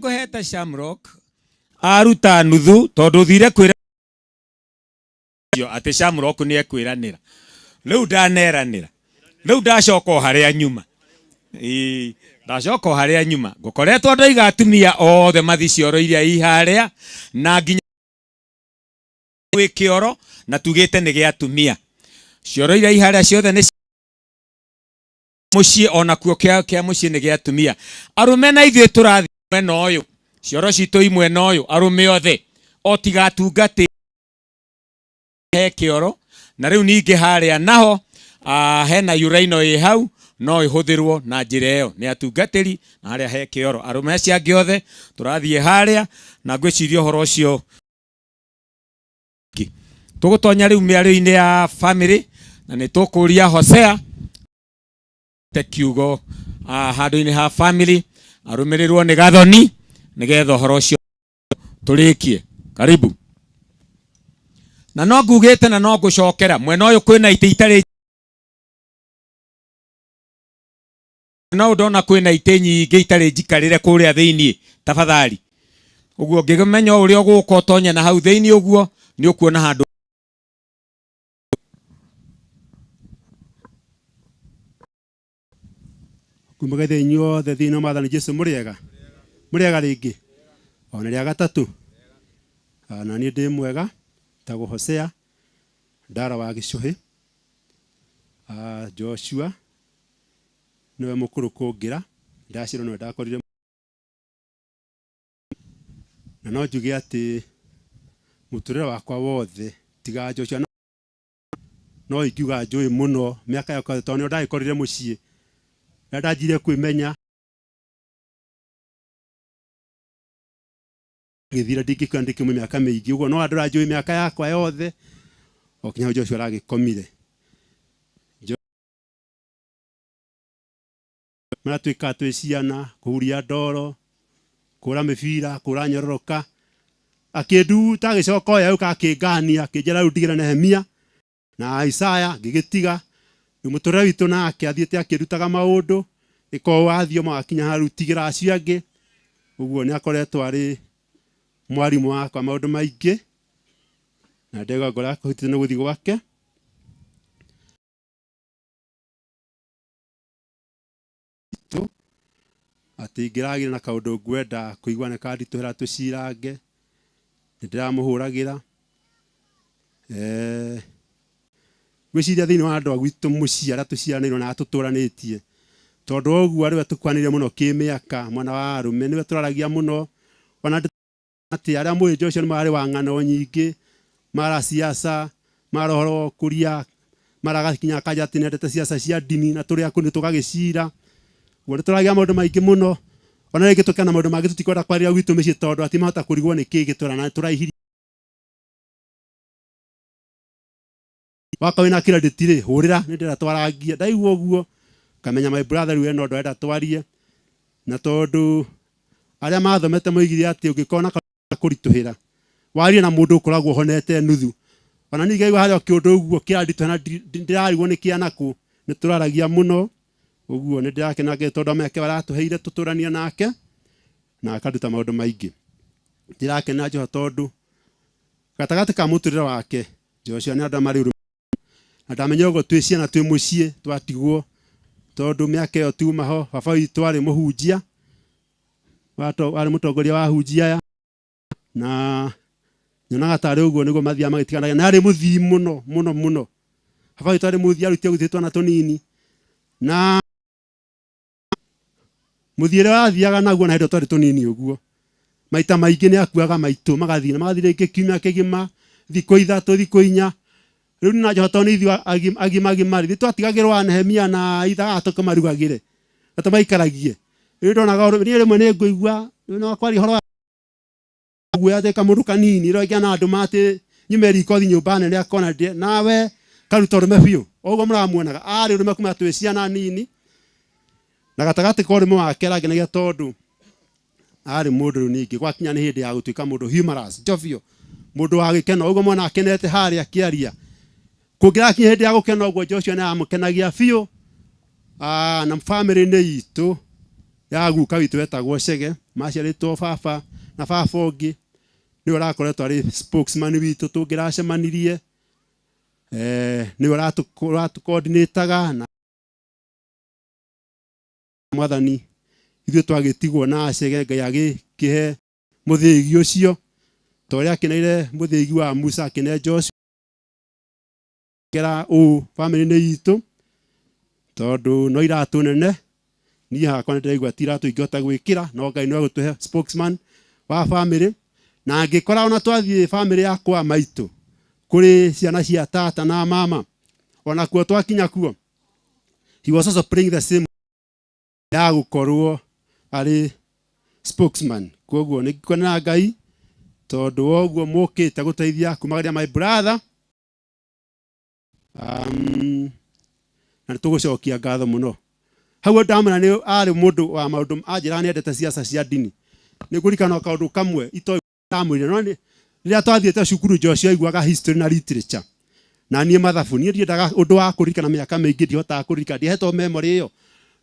[SPEAKER 8] nguheta Shamrock aruta nuthu tondu thire kwira ate Shamrock ni ekwiranira riu ndaneranira riu ndacoka haria nyuma ndacoka haria nyuma ngukoretwo ndoiga atumia othe mathi cioro iria iharia na nginya gwi kioro na tugite ni gia atumia cioro iria iharia ciothe ni mucie ona kuo kia mucie ni gia atumia arume na ithuĩ turathi mwena ũyũ cioro citũ imwena ũyũ arume othe otigatungati he kioro na riu ningi haria naho hena uraino ĩ hau no ihũthĩrwo na njĩra ĩyo nĩ atungatĩri na haria he kioro arume acio angĩ othe tũrathiĩ haria na ngwĩciria ũhoro ũcio tũgũtonya rĩu mĩario-inĩ ya family na nĩ tũkũria Hosea te kiugo handũ-inĩ ha family arũmĩrĩrwo nĩ Gathoni nĩgetha ũhoro ũcio tũrĩkie. Karibu. Na no ngugĩte na no ngũcokera mwena ũyũ kwĩna itĩ itarĩ no ndona kwĩna itĩ nyingĩ itarĩ njikarĩre kũrĩa thĩiniĩ tafadhali. Ũguo ngĩmenya ũrĩa ũgũka ũtonye na hau thĩiniĩ ũguo nĩ ũkuona handũ
[SPEAKER 11] kumagaitha inyuothe thĩinĩ wa Mwathani Jesũ mũrĩega rĩngĩ ona rĩa gatatũ na niĩ ndĩ mwega tagwo Hosea ndara wa Gĩcũhĩ. Joshua niwe mũkũrũ kũngira ndacirwo niwe ndakorire na no njuge atĩ mũtũrĩre wakwa wothe tiga Joshua no ingiuga njũĩ mũno mĩaka yakwa tondũ nĩyo ndagĩkorire mũciĩ na ndanjire kwĩmenya gĩthira ndingĩkĩra ndĩkĩmwe mĩaka mĩingĩ ũguo no andũ ranjũĩ mĩaka yakwa yothe okinya Joshua aragĩkomire maratuĩka twĩ ciana kũhuria ndoro kũra mĩbira kũra nyororoka akĩnduta agĩcoka oya ũka akĩngania akĩnjĩra rĩu ndigĩra Nehemia na Isaya ngĩgĩtiga rĩu mũtũrĩre witũ nake athiĩte akĩrutaga maũndũ ĩko wathio magakinya haru tigĩra acio angĩ ũguo nĩ akoretwo arĩ mwarimũ wakwa maũndũ maingĩ na ndegwa ngora kũhutĩte nĩ gũthiĩ gwake atĩ ingĩragire na kaũndũ ngwenda kũigua nĩ kanditũhĩra tũcirange nĩ ndĩramũhũragĩra gwĩciria thĩinĩ wa andũ a gwitũ mũciĩ arĩa tũciaranĩirwo na tũtũranĩtie tondũ ũguo arĩwe tũkwanĩire mũno kĩmĩaka mwana wa arũme nĩwe tũraragia mũno ona atĩ arĩa mũĩ Joshua nĩ marĩ wa ng'ano nyingĩ mara siasa mara ũhoro kũria maragakinya kanja atĩ nĩendete siasa cia ndini na tũrĩa kũnĩ tũgagĩcira ũguo nĩ tũragia maũndũ maingĩ mũno ona rĩngĩ tũkena maũndũ mangĩ tũtikwenda kwarĩra gwitũ mĩciĩ tondũ atĩ mahota kũrigwo nĩ kĩĩ gĩtũra na tũraihiria waka wĩna credit rĩ hũrĩra nĩ ndĩra twaragia ndaigua ũguo kamenya my brother rĩu eno ndwenda twarie na tondũ arĩa mathomete moigire atĩ ũngĩkona kũritũhĩra warie na mũndũ ũkoragwo honete nuthu ona ningĩ igua harĩa kĩũndũ ũguo kĩanditũ na ndĩrarigwo nĩ kĩa nakũ nĩ tũraragia mũno ũguo nĩ ndĩrakenagĩra tondũ ameke baratũheire tũtũranie nake na akaruta maũndũ maingĩ ndĩrakena Jehova tondũ gatagatĩ ka mũtũrĩre wake Joshua nĩ andũ marĩ na ndamenya ũguo twĩ ciana twĩ mũciĩ twatigwo tondũ mĩaka ĩyo tiuma ho baba witũ arĩ mũhunjia arĩ mũtongoria wa hunjia aya na nyonaga tarĩ ũguo nĩguo mathiaga magĩtiganagia na arĩ mũthii mũno mũno mũno baba witũ arĩ mũthii arutia gũthiĩ twana tũnini na mũthiĩre wathiaga naguo na hĩndĩ twarĩ tũnini ũguo maita maingĩ nĩ akuaga maitũ magathiĩ rĩngĩ kiumia kĩgima thikũ ithatũ thikũ inya rĩu na Jehova tondũ nĩ ithuĩ agima rĩ twatigagĩrwo Nehemia na ithaga tũkĩmarugagĩre na tũmaikaragie rĩu ndonaga niĩ rĩmwe nĩ ngũigua no kwari horo guoya theka mũndũ kanini rĩgĩa na andũ matĩ nyume riko thi nyũmba nene akona nawe karuta ũrũme biũ ũguo mũramuonaga arĩ ũrũme kuma twĩ ciana nini na gatagatĩ ka ũrũme wake arangenagia tondũ arĩ mũndũ rĩu ningĩ gwakinya nĩ hĩndĩ ya gũtuĩka mũndũ humorous njofio mũndũ wa gĩkeno ũguo mwana akenete harĩa akĩaria kũngĩrakinya hĩndĩ ya gũkena ũguo Joshua nĩ amũkenagia biũ na family-inĩ itũ ya guka witũ wetagwo Chege maciarĩtwo baba na baba ũngĩ nĩ ũrakoretwo arĩ spokesman witũ tũngĩracemanirie nĩ ũratũ-coordinateaga na mwathani ithuĩ twagĩtigwo na acege Ngai agĩkĩhe mũthĩgi ũcio ta ũrĩa akĩneire mũthĩgi wa Musa akĩne Joshua kera family-inĩ itũ tondũ no iratũ nene niĩ hakwa nĩ ndĩraigua ti iratũ ingĩhota gwĩkĩra no Ngai no agũtũhe spokesman wa family na angĩkora ona twathiĩ family yakwa maitũ kũrĩ ciana cia tata na mama ona kuo twakinya kuo he was also playing the same ya gũkorwo arĩ spokesman koguo nĩ ngĩkena Ngai tondũ woguo mũkĩte gũteithia kumagaria my brother na tũgũcokia ngatho mũno hau ndamena nĩ arĩ mũndũ wa maũndũ anjĩra nĩ endete siasa cia ndini nĩ kũrikana kaũndũ kamwe itoĩ tamwĩre no rĩrĩa twathiĩte cukuru Joshua aiguaga history na literature na niĩ mathabu niĩ ndiendaga ũndũ wa kũririkana mĩaka mĩingĩ ndihotaga kũririkana ndiahetwo memory ĩyo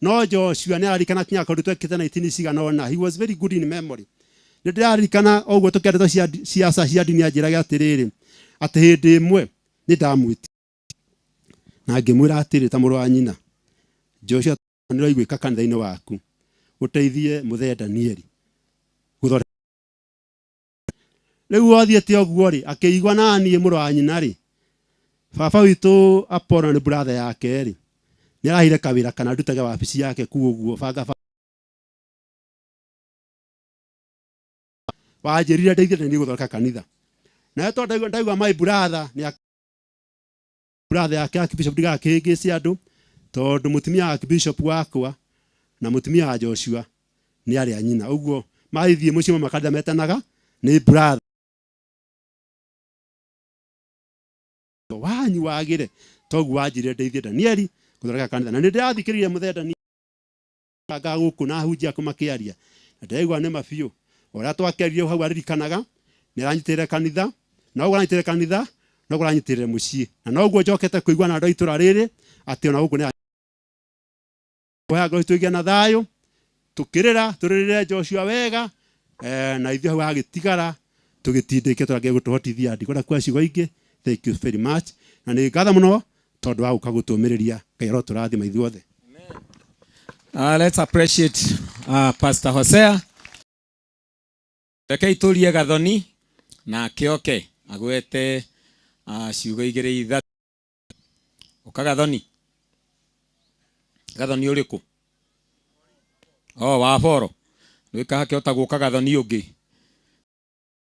[SPEAKER 11] no Joshua nĩ ararikana kinya kaũndũ twekĩte 19 cigana ona he was very good in memory nĩ ndĩrarikana ũguo tũkĩandĩtwo siasa cia ndini anjĩraga atĩrĩrĩ atĩ hĩndĩ ĩmwe nĩ ndamwĩti na ngĩmwĩra atĩrĩ ta mũrũ wa nyina Joshua nĩ ũraiguĩka kanitha-inĩ waku ũteithie mũthee Danieli gũthondeka rĩu wathiĩte ũguo rĩ akĩigua na niĩ mũrũ wa nyina rĩ baba witũ Apollo nĩ brother yake rĩ nĩ arahire kawĩra kana ndutage wabici yake kuo ũguo banga wanjĩrire ndeithie nĩ gũthondeka kanitha na tondũ ndaigua my brother nĩ brother yake Archbishop ndigakĩhĩngĩce andũ tondũ mũtumia wa Archbishop wakwa na mũtumia wa Joshua nĩ arĩ a nyina ũguo mathiĩ mũciĩ makanitha metanaga nĩ brother wanyu wagĩre toguo wanjĩrire ndeithie Danieli gũthondeka kanitha na nĩ ndĩrathikĩrĩria mũthee Danieli gũkũ na hunjia kũmakĩaria na ndaigua nĩ mabiũ ũrĩa twakĩaririe hau aririkanaga nĩ aranyitĩrĩre kanitha na ũguo aranyitĩrĩre kanitha no ũranyitĩrĩre mũciĩ na noguo njokete kũigua na andũ a itũra rĩrĩ atĩ ona gũkũ nĩ Ngai tũgĩe na thayũ tũkĩrĩra tũrĩrĩre Joshua wega na ithuĩ hau agĩtigara tũgĩtindĩke tũrangĩe gũtũhotithia ndikora kwa ciugo ingĩ thank you very much na nĩ ngatho mũno tondũ wa gũka gũtũmĩrĩria Ngai arotũrathima ithuothe.
[SPEAKER 8] Let's appreciate Pastor Hosea. Reke itũrie Gathoni na kĩoke agwete ciugo igĩrĩ ithatũ. Ũka Gathoni. Gathoni ũrĩkũ? Wa Boro. Nĩwĩka hake ũtagũka Gathoni ũngĩ.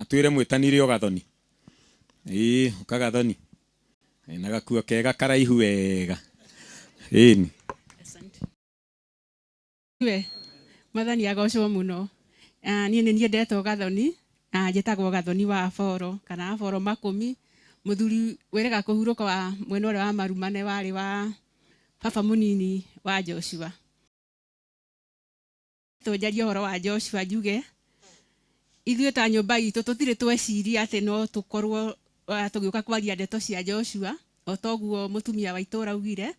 [SPEAKER 8] Atwĩre mwĩtanire o Gathoni. Ũka Gathoni. Na gakuo kega karaihu wega. Ĩni.
[SPEAKER 10] Mwathani agocwo mũno. Niĩ nĩ nyendetwo Gathoni, njĩtagwo Gathoni wa Boro kana Boro Makũmi. Mũthuri wĩrĩga kũhurũka wa mwena ũrĩa wa Marumane warĩ wa baba mũnini wa Joshua. Tũnjarie ũhoro wa Joshua njuge ithuĩ ta nyũmba itũ tũtirĩ tweciria atĩ no tũkorwo tũgĩũka kwaria ndeto cia Joshua o toguo mũtumia wa itũra augire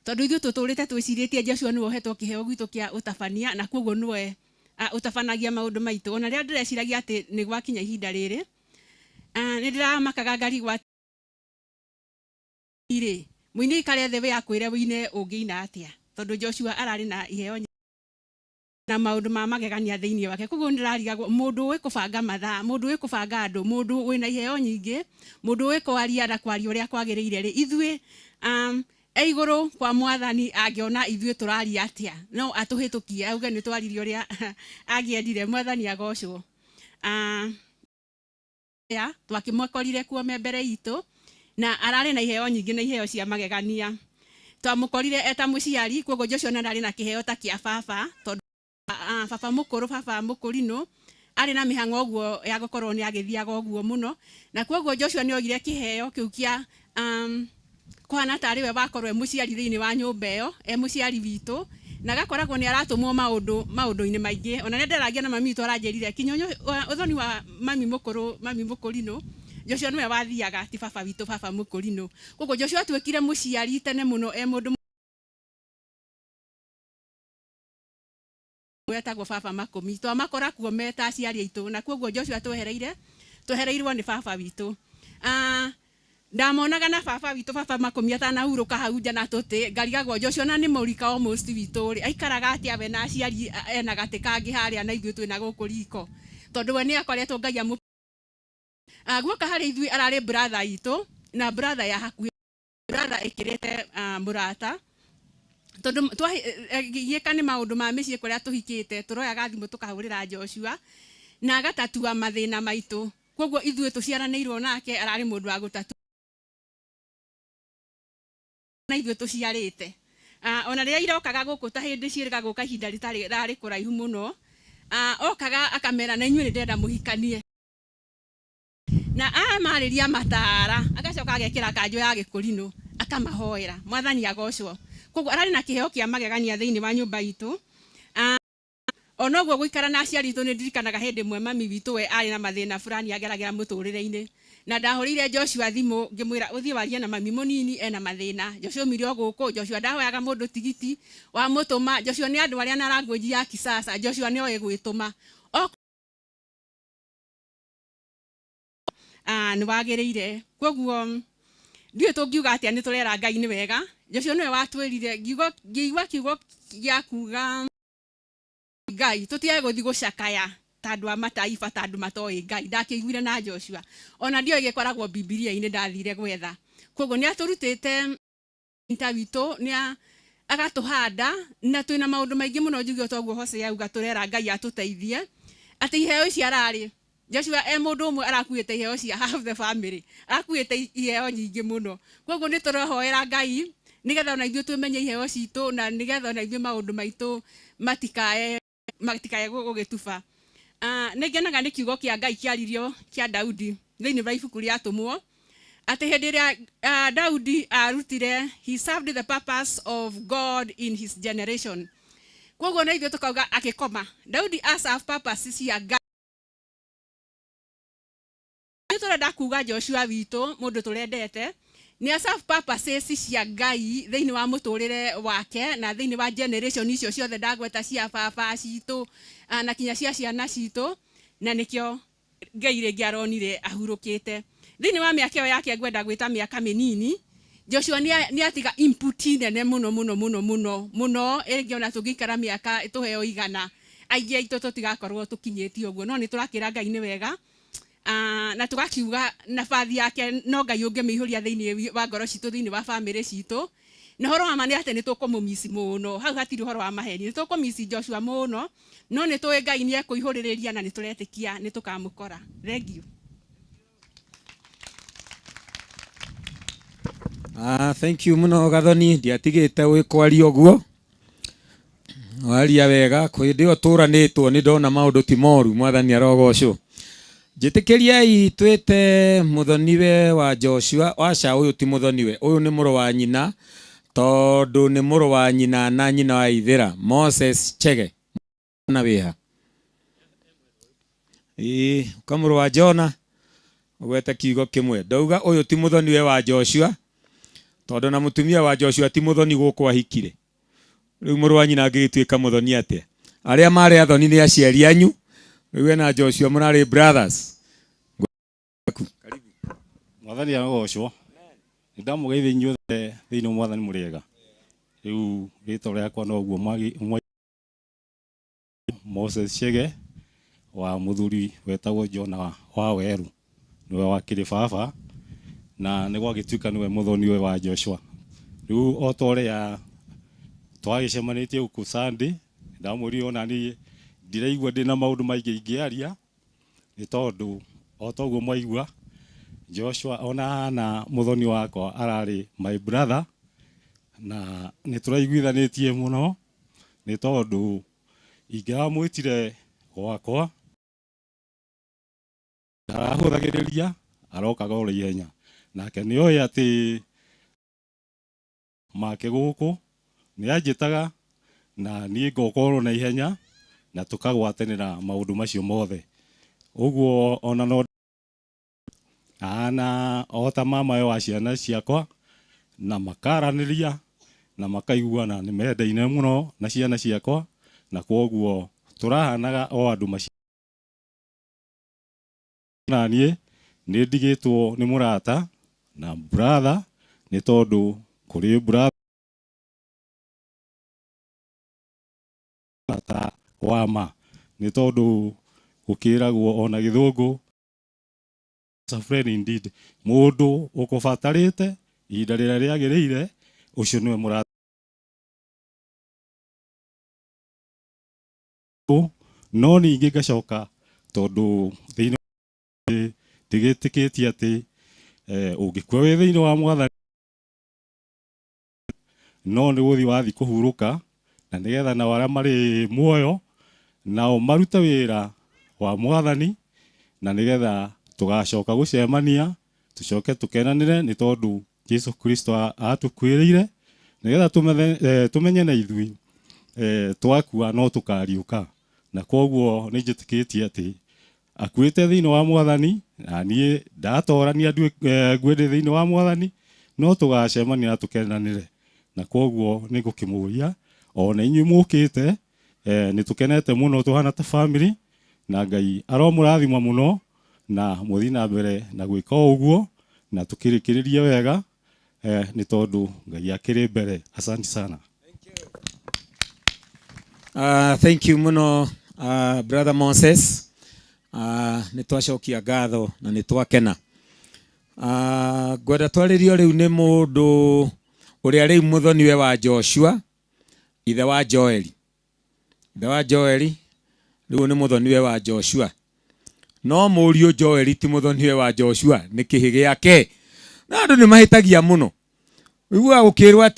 [SPEAKER 10] tondũ ithuĩ tũtũrĩte twĩcirĩtie Joshua nĩwe ũhetwo kĩheo gwitũ kĩa ũtabania na koguo nĩwe ũtabanagia maũndũ maitũ ona rĩrĩa ndĩreciragia atĩ nĩ gwakinya ihinda rĩrĩ nĩ ndĩramakaga ngari gwa irĩ mũini ikare thĩ ya kwĩre wĩine ũngĩina atĩa tondũ Joshua ararĩ na iheo na maũndũ ma magegania thĩinĩ wake koguo ndĩrarigagwo mũndũ ũĩ kũbanga mathaa mũndũ ũĩ kũbanga andũ mũndũ wĩna iheo nyingĩ mũndũ ũĩ kwaria na kwaria ũrĩa kwagĩrĩire rĩ ithuĩ igũrũ kwa mwathani angĩona ithuĩ tũraria atĩa no atũhĩtũkie auge nĩ twaririe ũrĩa angĩendire mwathani agocwo twakĩmũkorire kuo mbere itũ na ararĩ na iheo nyingĩ na iheo cia magegania twamũkorire eta mũciari koguo Joshua ararĩ na kĩheo ta kĩa baba tondũ baba mũkũrũ baba mũkũrinũ arĩ na mĩhang'o ũguo ya gũkorwo nĩ agĩthiaga ũguo mũno na koguo Joshua nĩ ogire kĩheo kĩu kĩa kwana tarĩ we wakorwo mũciari thĩinĩ wa nyũmba ĩyo mũciari witũ na gakoragwo nĩ aratũmwo maũndũ-inĩ maingĩ ona nĩ ndaragia na mami witũ aranjĩrire kinyonyo ũthoni wa mami mũkũrinũ Joshua nĩwe wathiaga ti baba witũ baba mũkũrinũ koguo Joshua twĩkire mũciari tene mũno mũndũ wetagwo baba Makũmi twamakora kuo meta aciari aitũ na koguo Joshua twehereirwo nĩ baba witũ. Ndamonaga na baba witũ baba Makũmi atanahurũka hau nja na tũtĩ ngarigagwo Joshua na nĩ mũrika almost witũ rĩ aikaraga atĩa we na aciari ena gatĩ kangĩ harĩa na ithuĩ twĩna gũkũ riko tondũ we nĩ akoretwo Ngai guoka harĩ ithuĩ ararĩ brother witũ na brother ya hakuhĩ brother ĩkĩrĩte mũrata tondu gĩka nĩ maũndũ ma mĩciĩ kũrĩa tũhikĩte tũroyaga thimũ tũkahũrĩra Joshua na agatatua mathĩna maitũ koguo ithuĩ tũciaranĩirwo nake ararĩ mũndũ wa gũtatua na ithuĩ tũciarĩte. Ona rĩrĩa irokaga gũkũ ta hĩndĩ ciĩrĩga gũka ihinda rĩtarĩ kũraihu mũno okaga akamera na inyuĩ nĩndenda mũhikanie na amarĩria matara agacoka agekĩra kanjũ ya gĩkũrinũ akamahoera Mwathani agocwo. Koguo ararĩ na kĩheo kĩa magegania thĩinĩ wa nyũmba itũ. Ona ũguo gũikara na aciari itũ nĩ ndirikanaga hĩndĩ ĩmwe mami witũ we arĩ na mathĩna fulani ageragĩra mũtũrĩre-inĩ na ndahũrĩire Joshua thimũ ngĩmwĩra ũthiĩ warie na mami mũnini ena mathĩna. Joshua umire o gũkũ Joshua ndahoyaga mũndũ tigiti wa mũtũma Joshua nĩ andũ arĩa na language ya kisasa Joshua nĩ oĩ gwĩtũma nĩ wagĩrĩire. Koguo ndiũĩ tũngiuga atĩa nĩ tũrera Ngai nĩ wega. Joshua nĩwe watwĩrire ngĩigua kiugo gĩa kuga Ngai tũtiage gũthiĩ gũcakaya ta andũ a mataifa ta andũ matoĩ Ngai. Ndakĩiguire na Joshua ona ndiũĩ gĩkoragwo Bibilia-inĩ ndathire gwetha. Koguo nĩ atũrutĩte nta witũ nĩ agatũhanda na twĩna maũndũ maingĩ mũno njugio toguo Hosea auga tũrera Ngai atũteithie atĩ iheo ici ararĩ Joshua mũndũ ũmwe arakuĩte iheo cia half the family arakuĩte iheo nyingĩ mũno. Koguo nĩ tũrohoera Ngai nigetha ona ithuĩ twĩmenye iheo citũ na nigetha ona ithuĩ maũndũ maitũ matikae gũgĩtuba. Nĩ ngenaga nĩ kiugo kĩa Ngai kĩaririo kĩa Daudi thĩinĩ wa ibuku rĩa Atũmwo atĩ hĩndĩ ĩrĩa Daudi arutire he served the purpose of God in his generation. Koguo na ithuĩ tukauga agĩkoma Daudi serve purpose cia Ngai. Nĩ tũrenda kuga Joshua witũ mũndũ tũrendete nĩ serve purposes cia Ngai thĩinĩ wa mũtũrĩre wake na thĩinĩ wa generation icio ciothe ndagweta cia baba citũ na kinya cia ciana citũ na nĩkĩo Ngai rĩngĩ aronire ahurũkĩte thĩinĩ wa mĩaka ĩyo yake ngwenda gwĩta mĩaka mĩnini. Joshua nĩ atiga input nene mũno ĩngĩ ona tũngĩikara mĩaka tũheo igana aingĩ aitũ tũtigakorwo tũkinyĩtie ũguo no nĩ tũrakĩra Ngai nĩ wega. Na tugakiuga nabathi yake no Ngai ũngĩmĩihũria thĩinĩ wa ngoro citũ thĩinĩ wa family citũ. Na horo wa ma nĩ atĩ nĩ tũkũmũmiss mũno hau hatirĩ horo wa maheni nĩ tũkũmiss Joshua mũno no nĩ tũĩ Ngai nĩ ekũihũrĩrĩria na nĩ tũretĩkia nĩ tũkamũkora. Thank you.
[SPEAKER 8] Thank you muno Gathoni ndiatigĩte gwĩkwaria ũguo waria wega hĩndĩ ĩyo tũranĩtwo nĩ ndona maũndũ ti moru Mwathani arogocwo. Njĩtĩkĩriai twĩte mũthoniwe wa Joshua waca ũyũ ti mũthoniwe ũyũ nĩ mũrũ wa nyina tondũ nĩ mũrũ wa nyina na nyina wa Ithĩra Moses Chege na wĩha kamũrũ wa Jona ũgwete kiugo kĩmwe ndauga ũyũ ti mũthoniwe wa Joshua tondũ na mũtumia wa Joshua ti mũthoni gũkũ ahikire. Rĩu mũrũ wa nyina angĩgĩtuĩka mũthoni atĩa? Arĩa marĩ athoni nĩ aciari anyu rĩu na Joshua mũrarĩ brothers.
[SPEAKER 12] Mwathani arogocwo nĩ ndamũgeithia inyuothe thĩinĩ Mwathani mũrĩega. Rĩu rĩtwa rĩakwa no guo Moses Chege wa mũthuri wetagwo Jona wa Weru niwe wakĩrĩ baba na nĩ gwagĩtuĩka niwe mũthoni wa Joshua. Rĩu o ta ũrĩa twagĩcemanĩtie gũkũ Sunday ndamũria ona niĩ ndiraigua ndĩna maũndũ maingĩ ingĩaria nĩ tondũ o ta ũguo mwaigua Joshua ona na mũthoni wakwa ararĩ my brother na nĩ tũraiguithanĩtie mũno nĩ tondũ ingĩamwĩtire gwakwa arahũthagĩrĩria arokaga o ihenya nake nĩ oĩ atĩ make gũkũ nĩ anjĩtaga na niĩ ngokorwo na ihenya na tũkagwatanĩra maũndũ macio mothe. Ũguo ona no ana o ta mama wa ciana ciakwa na makaranĩria na makaiguana nĩ mendaine mũno na ciana ciakwa na kwoguo turahanaga o andu maci na niĩ nĩ ndigĩtwo nĩ mũrata na brother nĩ tondũ kũrĩ brother wa ma nĩ tondũ gũkĩragwo ona gĩthũngũ a friend indeed mũndũ ũkũbatarĩte ihinda rĩrĩa rĩagĩrĩire ũcio nĩwe mũrata no ningĩ ngacoka tondũ thĩinĩ tigĩtĩkĩtie atĩ ũngĩkua wĩ thĩinĩ wa Mwathani no nĩ gũthiĩ wathi kũhurũka na nĩgetha nao arĩa marĩ muoyo nao marute wĩra wa Mwathani na nĩgetha tugacoka gũcemania tucoke tukenanĩre nĩ tondũ Jesu Kristo atũkuĩrĩire nĩgetha tumenye na ithuĩ twakua no tukariũka na koguo nĩ njĩtĩkĩtie atĩ akuĩte thĩinĩ wa Mwathani na niĩ ndatorania ngwende thĩinĩ wa Mwathani no tugacemania na tukenanĩre na koguo nĩ ngũkĩmũria ona inyuĩ mũkĩte nĩ tukenete mũno tuhana ta family na Ngai aromũrathima mũno na mũthi na mbere na gwĩka ũguo na tukĩrĩkĩrĩrie wega nĩ tondũ Ngai akĩrĩ mbere. Asante sana.
[SPEAKER 13] Thank you muno brother Moses. Nĩ twacokia ngatho na nĩ twakena. Ngwenda twarĩrio rĩu nĩ mũndũ ũrĩa rĩu mũthoniwe wa Joshua, ithe wa Joeli. Ithe wa Joeli rĩu nĩ mũthoniwe wa Joshua. No mũriũ Joeli ti mũthoniwe wa Joshua, nĩ kĩhĩ gĩake. Na andũ nĩ mahĩtagia mũno. Wĩiguaga gũkĩrwo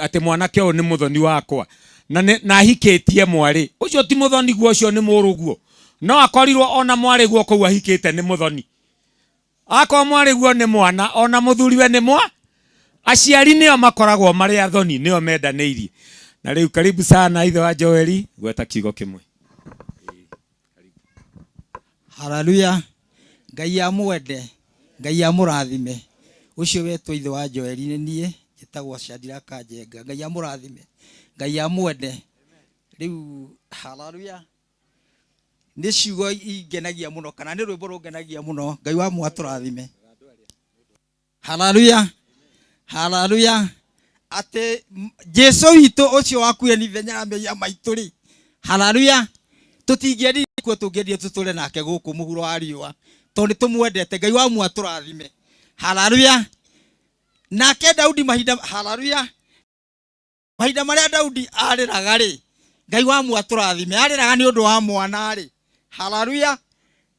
[SPEAKER 13] atĩ mwanake ũyũ nĩ mũthoni wakwa na ahikĩtie mwarĩ. Ũcio ti mũthoni guo, ũcio nĩ mũrũguo. No akorirwo ona mwarĩ guo kũu ahikĩte nĩ mũthoni. Akwa mwarĩ guo nĩ mwana, ona mũthuriwe nĩ mwa. Aciari nĩo makoragwo marĩ athoni, nĩo mendanĩirie. Na rĩu karibu sana ithe wa Joeli, gweta kiugo kĩmwe.
[SPEAKER 14] Haleluya. Ngai amwende, Ngai amũrathime. Ucio wetwo ithe wa Joeli nĩ niĩ, njĩtagwo Shadraka Njenga. Ngai amũrathime, Ngai amwende. Rĩu haleluya. Nĩ ciugo ingenagia mũno kana nĩ rwĩmbo rũngenagia mũno. Ngai wa mwatũrathime. Haleluya. Haleluya. Ate Jesu witũ ũcio wakuire nĩ ithenya rĩa maitũ rĩ. Haleluya. Tũtingĩendire kuo, tũngĩendire tũtũre nake gũkũ mũhuro wa riũa tondũ tũmwendete. Ngai wa mwatũrathime. Haleluya. Nake Daudi mahinda, haleluya, mahinda marĩa Daudi arĩraga rĩ, Ngai wa mwatũrathime arĩraga nĩ ũndũ wa mwana rĩ. Haleluya.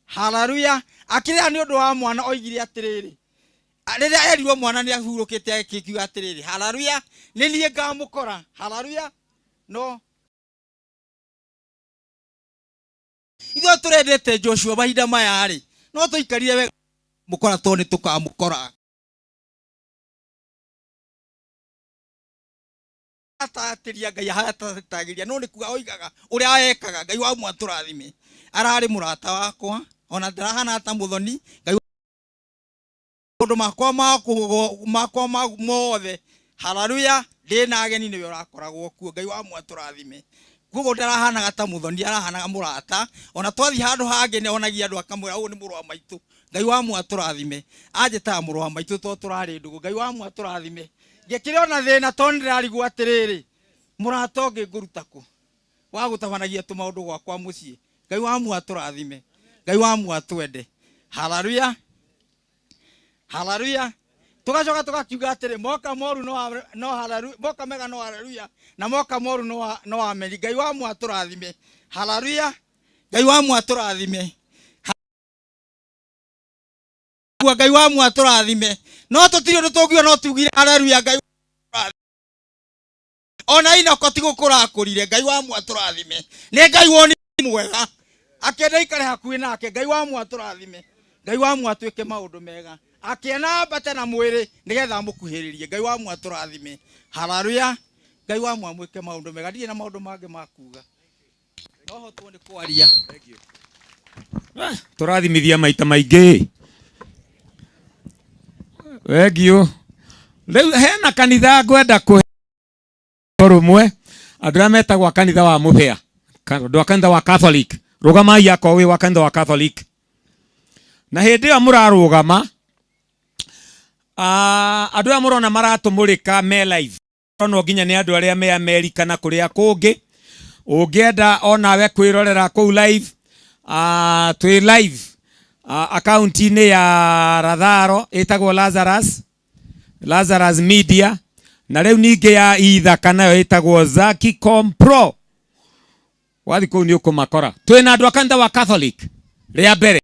[SPEAKER 14] Haleluya. Akĩrĩra nĩ ũndũ wa mwana oigire atĩrĩrĩ, rĩrĩa erirwo mwana nĩ ahurũkĩte agĩkiuga atĩrĩrĩ, haleluya, nĩ niĩ ngamũkora. Haleluya. No ithuĩ tũrendete Joshua mahinda maya rĩ, no tũikarire wega mũkora tondũ nĩ tũkamũkora. Atatĩria Ngai atatagĩria, no nĩ kuga oigaga ũrĩa ekaga. Ngai wa mwatũrathime. Ararĩ mũrata wakwa, ona ndarahana ta mũthoni. Ngai maũndũ makwa mothe. Haleluya. Ndĩna ageni nĩwe ũrakoragwo kuo. Ngai wa mwatũrathime. Kuoguo ndarahanaga ta mũthoni, arahanaga mũrata. Ona twathi handũ hangĩ nĩ onagia andũ akamwĩra ũyũ nĩ mũrũ wa maitũ. Ngai wa mwatũrathime. Anjĩtaga mũrũ wa maitũ tondũ tũrarĩ ndũgũ. Ngai wa mwatũrathime. Ngĩkĩrĩ ona thĩna tondũ ndĩrarigwo atĩrĩrĩ, mũrata ũngĩ ngũruta kũ wa gũtabanagia tũmaũndũ gwakwa mũciĩ. Ngai wa mwatũrathime. Ngai wa mwatwende. Haleluya. Haleluya. Tugacoka tugakiuga atĩrĩ, moka moru no haleluya, moka mega no haleluya, na moka moru no amen. Ngai wa mwatũrathime. Haleluya. Ngai wa mwatũrathime. Ngai wa mwatũrathime. No tũtirĩ ũndũ tũngiuga no tugire haleluya. Ngai ona Inoko ti gũkũrakũrire. Ngai wa mwatũrathime. Nĩ Ngai woni mwega, akĩenda ikare hakuhĩ nake. Ngai wa mwatũrathime. Ngai wa mwatwĩke maũndũ mega, akĩena mbate na mwĩrĩ nĩgetha mũkuhĩrĩrie. Ngai wa mwatũrathime. Haleluya. Ngai wa mwamwĩke maũndũ mega. Ndirĩ na maũndũ mangĩ ma kuga, noho tuone kwaria.
[SPEAKER 13] Tũrathimithia maita maingĩ. Wegio. Rĩu hena kanitha ngwenda kũhe rũmwe, andũ arĩa metagwo kanitha wa Mũhĩa. Andũ a kanitha wa Catholic, rũgamai yako wĩ wa kanitha wa Catholic. Na hĩndĩ ĩyo mũrarũgama, andũ aya mũrona maratũmũrĩka me live. No nginya nĩ andũ arĩa me America na kũrĩa kũngĩ. Ũngĩenda onawe kwĩrorera kũu live, twĩ live account-inĩ ya Ratharo ĩtagwo Lazarus Media, na rĩu ningĩ ya Ithaka nayo ĩtagwo Zakicom Pro. Wathi kũu nĩ ũkũmakora. Twĩna andũ a kanitha wa Catholic rĩa mbere.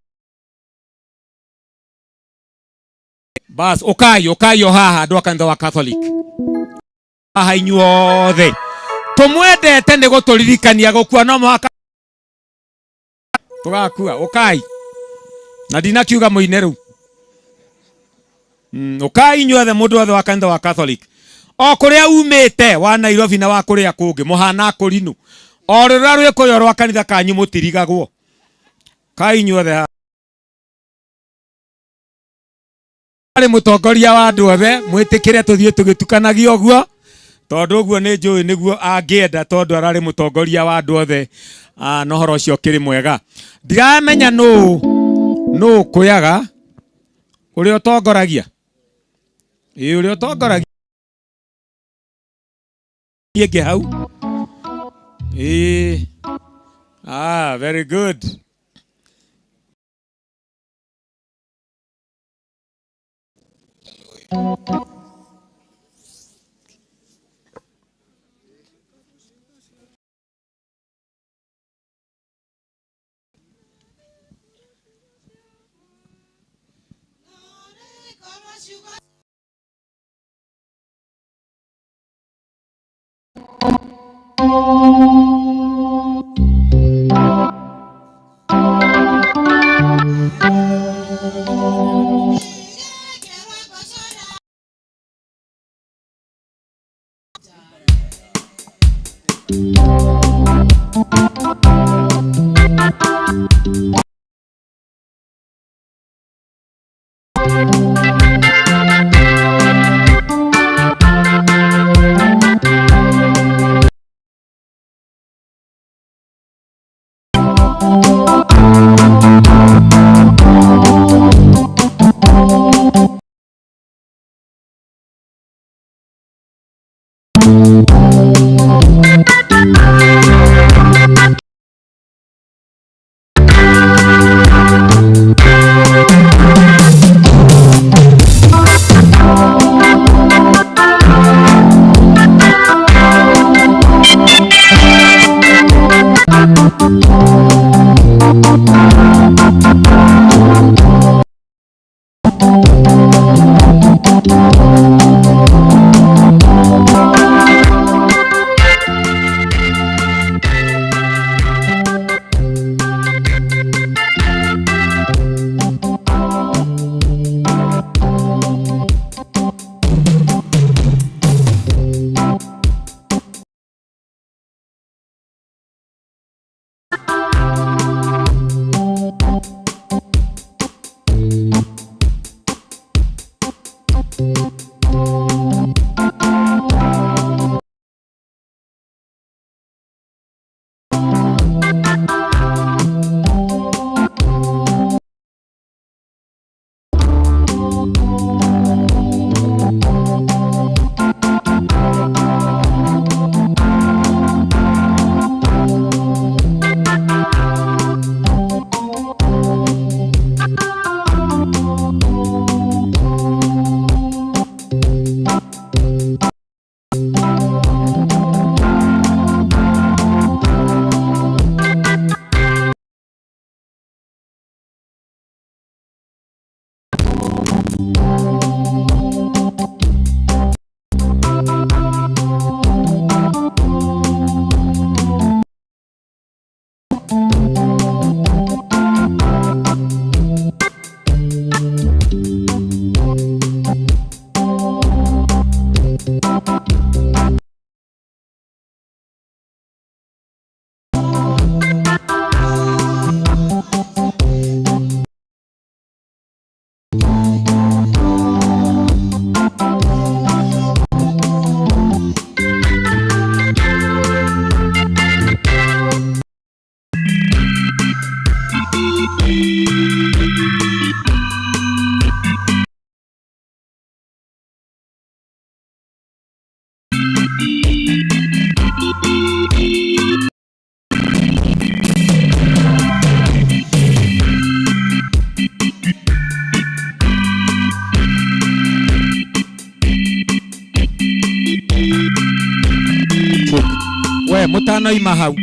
[SPEAKER 13] Bas, ũkayo haha andũ a kanitha wa Catholic. Haha inyuothe. Tũmwendete nĩ gũtũririkania gũkua no mũhaka tũgakua. Ũkai. Na ndinakiuga mũine rĩu. Ũkai inyuothe mũndũ wothe wa kanitha wa Catholic. O kũrĩa umĩte wa Nairobi na wa kũrĩa kũngĩ mũhana kũrinu. O rũrĩa rwĩkũyũ rwa kanitha kanyu mũtirigagwo. Kai inyuothe haha. Arĩ mũtongoria wa andũ othe mwĩtĩkĩre tũthiĩ tũgĩtukanagia ũguo, tondũ ũguo nĩ njũĩ nĩguo angĩenda, tondũ ararĩ mũtongoria wa andũ othe. Na ũhoro ũcio kĩrĩ mwega. Ndiramenya nũ kũyaga ũrĩa ũtongoragia. Ũrĩa ũtongoragia yenge hau. Very good. we mutano ima hau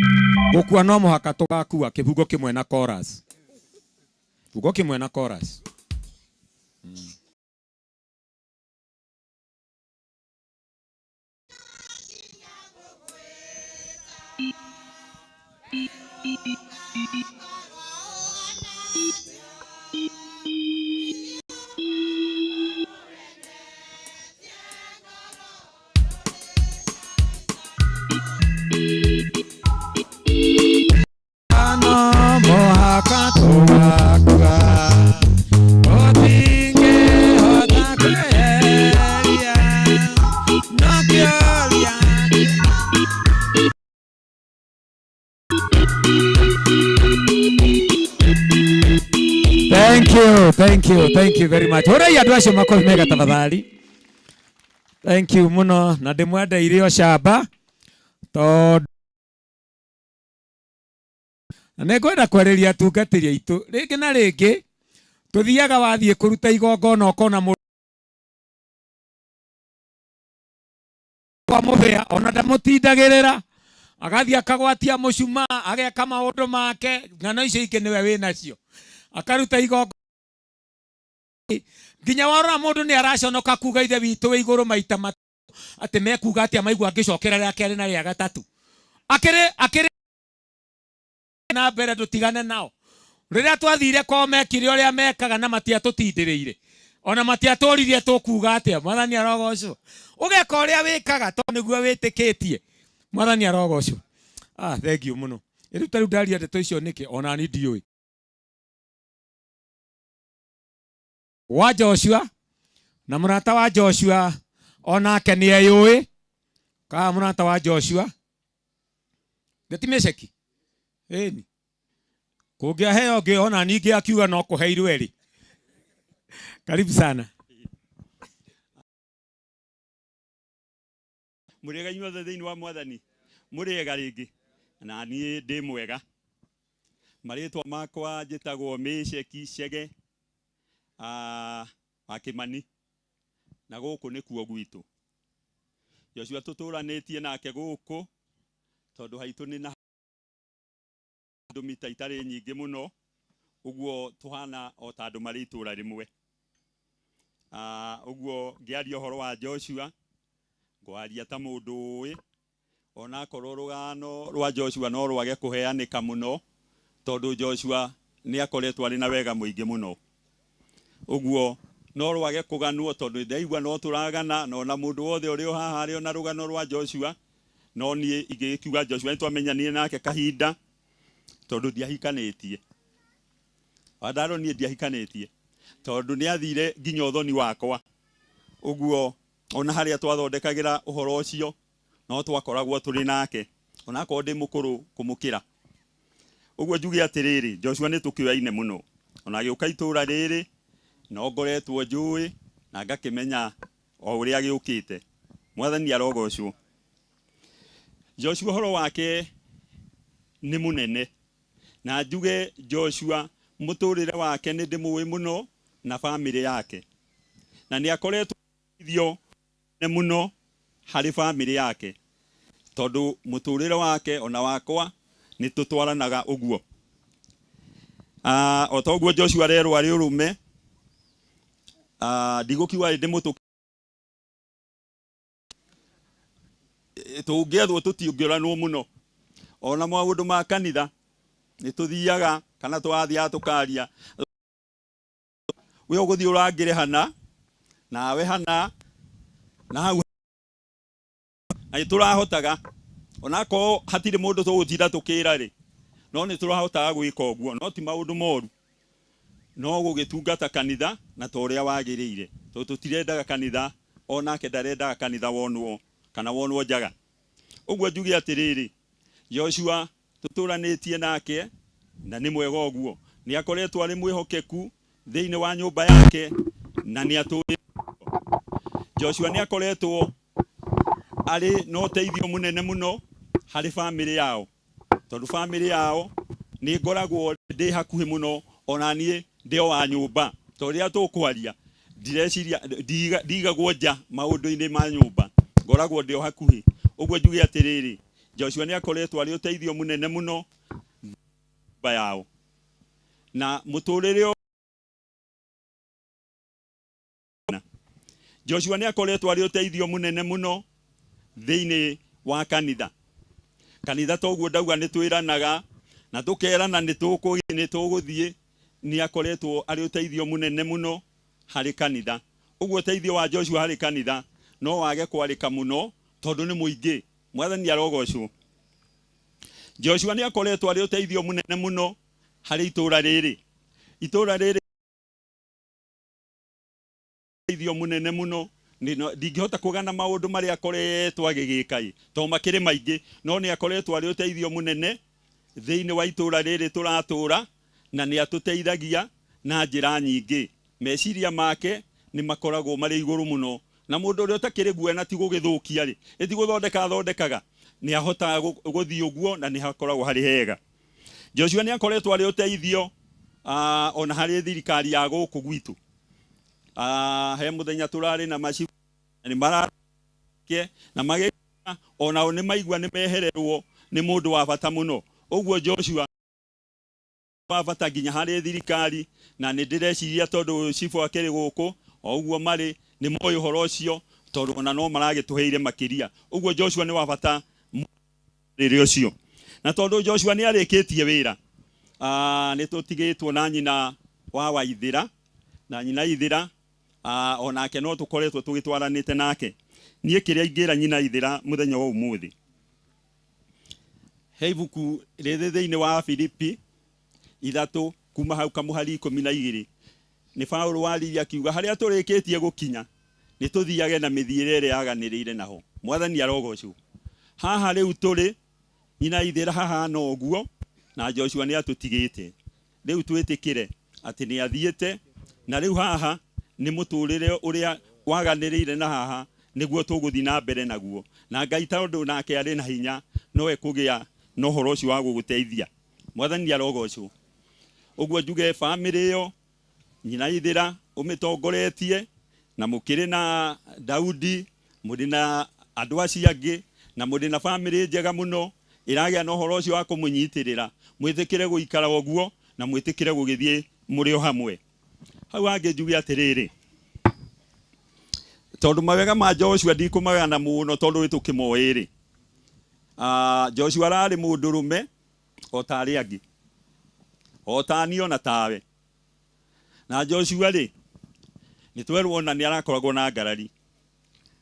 [SPEAKER 13] gukua no muhaka tugakua kibugo kimwe na chorus. Kibugo kimwe na chorus. Thank you very much. Hora ya dwasho makofi mega tafadhali. Thank you muno na ndimwenda irio shamba to negwenda kwereria atungatiria itu ringi na ringi tuthiaga wathie kuruta igongona ukona mu kwa muthia ona ndamutindagirira agathia akagwatia mucuma ageka maundu make ng'ano icio ingĩ niwe winacio akaruta igongona nginya warora mundu ni araconoka kuga ithe witu we iguru maita ati mekuga ati amaigua ngicokera ria keri na ria gatatu akiri na mbere tutigane nao riria twathire ko mekire uria mekaga na matia tutindirire ona matia turirie tukuga ati mwathani arogocwo ugeka uria wikaga to niguo witikitie mwathani arogocwo. Thank you muno iruta ru ndaria ndeto icio niki ona ni ndiui wa Joshua na murata wa Joshua onake ni eyui ka murata wa Joshua Getimesheki eni kugia heo ge ona ningi akiuga no kuheirwe ri karibu sana
[SPEAKER 7] murega inyuothe thiini wa mwathani murega ringi na nie ndi mwega maritwa makwa njitagwo Mesheki Chege Akimani na guku ni kuo gwitu Joshua tuturanetie nake guku tondu haitu ni na mita itari nyingi muno uguo tuhana o tandu mari itura rimwe uguo ngiaria horo wa Joshua ngwaria ta mundu wi ona korwo rugano rwa Joshua no rwage kuheanika muno tondu Joshua ni akoretwo ari na wega muingi muno uguo no rwage kuganwo tondu ndaigua no turagana no na mundu wothe uri o haha ari ona rugano rwa Joshua no nie igikiuga Joshua nitwamenyanie nake kahinda tondu ndiahikanitie adaro nie ndiahikanitie tondu ni athire nginya uthoni wakwa uguo ona haria twathondekagira uhoro ucio no twakoragwo turi nake ona ko ndi mukuru kumukira uguo njugi atiriri Joshua ni tukiwaine muno ona agiuka itura riri no ngoretwo njui na ngakimenya o uria agiukite mwathani arogocwo. Joshua horo wake ni munene na njuge Joshua muturire wake ni ndimuwi muno na family yake na ni akoretwo ithio ne muno hari family yake tondu muturire wake ona wakwa ni tutwaranaga uguo otoguo Joshua rero ari urume ndigukiwa ndi mutu tungethwo tutiungioranwo muno ona maundu ma kanitha ni tuthiaga kana twathia tukaria we uguthi urangire hana nawe hana na hau ai turahotaga ona ko hatire mundu tugutinda tukira ri no ni turahotaga gwika uguo no ti maundu moru no gugitungata kanitha na toria wagirire tutirendaga kanitha ona ke ndarendaga kanitha wonwo kana wonwo njaga uguo njugi atiriri Joshua tuturanetie nake na ni mwega uguo ni akoretwo ari mwihokeku thiini wa nyumba yake na ni aturi Joshua ni akoretwo ari no teithio munene muno hari family yao tondu family yao ni ngoragwo ndi hakuhi muno ona nie ndio wa nyumba toria tukwaria direciria digagwo nja maundu-ini ma nyumba ngoragwo ndio hakuhi uguo njugi atiriri Joshua nĩ akoretwo arĩ ũteithio mũnene mũno nyũmba yao, na mũtũrĩre Joshua nĩ akoretwo arĩ ũteithio mũnene mũno thĩinĩ wa kanitha. Kanitha toguo ndauga nĩ twĩranaga na tũkerana nĩ tũgũthiĩ, nĩ akoretwo arĩ ũteithio mũnene mũno harĩ kanitha. Ũguo ũteithio wa Joshua harĩ kanitha no wage kwarĩka mũno tondũ nĩ mũingĩ. Mwathani arogocwo. Joshua nĩ akoretwo arĩ ũteithio mũnene mũno harĩ itũũra rĩrĩ. Itũũra rĩrĩ ũteithio mũnene mũno, ndingĩhota kũgana maũndũ marĩa akoretwo agĩgĩka to makĩrĩ maingĩ, no nĩ akoretwo arĩ ũteithio mũnene thĩinĩ wa itũũra rĩrĩ tũratũũra, na nĩ atũteithagia na njĩra nyingĩ. Meciria make nĩ makoragwo marĩ igũrũ mũno, na mũndũ ũrĩa ũtakĩrĩ guoya ti gũgĩthũkia rĩ, ĩti gũthondekaga, nĩ ahotaga gũthiĩ ũguo na nĩ hakoragwo harĩ hega. Joshua nĩ akoretwo arĩ ũteithio ona harĩ thirikari ya gũkũ gwitũ. He mũthenya tũrarĩ na macibu nĩ marake na magĩka onao nĩ maigua nĩ mehererwo nĩ mũndũ wa bata mũno. Ũguo Joshua wa bata nginya harĩ thirikari, na nĩ ndĩreciria tondũ cibu akĩrĩ gũkũ o ũguo marĩ nĩ moĩ ũhoro ũcio tondũ ona no maragĩtũheire makĩria. Ũguo Joshua nĩ wa bata rĩrĩ ũcio, na tondũ Joshua nĩ arĩkĩtie wĩra, nĩ tũtigĩtwo na nyina wa Waithĩra, na nyina Ithĩra onake no tũkoretwo tũgĩtwaranĩte nake. Niĩ kĩrĩa ingĩra nyina Ithĩra mũthenya wa ũmũthĩ, he ibuku rĩrĩ thĩinĩ wa Filipi 3 kuma hau kamũhari 12 nĩ Paulo waririe akiuga harĩa tũrĩkĩtie gũkinya nĩ tũthiage na mĩthiĩre ĩrĩa yaganĩrĩire naho. Mwathani arogocwo. Haha rĩu tũrĩ nyina Ithĩra hahana ũguo na Joshua nĩ atũtigĩte. Rĩu twĩtĩkĩre atĩ nĩ athiĩte, na rĩu haha nĩ mũtũrĩre ũrĩa waganĩrĩire na haha nĩguo tũgũthiĩ na mbere naguo, na Ngai tondũ nake arĩ na hinya nowe kũgĩa na ũhoro ũcio wa gũgũteithia. Mwathani arogocwo. Ũguo njuge bamĩrĩ ĩyo nyina Ithĩra ũmĩtongoretie, na mũkĩrĩ na Daudi, mũrĩ na andũ acio angĩ, na mũrĩ na bamĩrĩ njega mũno ĩragĩa na ũhoro ũcio wa kũmũnyitĩrĩra. Mwĩtĩkĩre gũikara ũguo na mwĩtĩkĩre gũgĩthiĩ mũrĩ o hamwe. Hau hangĩ njuge atĩrĩrĩ, tondũ mawega ma Joshua ndikũmagana mũno tondũ tũkĩmoĩ-rĩ, Joshua ararĩ mũndũrũme o ta arĩa angĩ, o ta niĩ ona tawe. Na Joshua-rĩ, nĩ twerwo na nĩ arakoragwo na ngarari,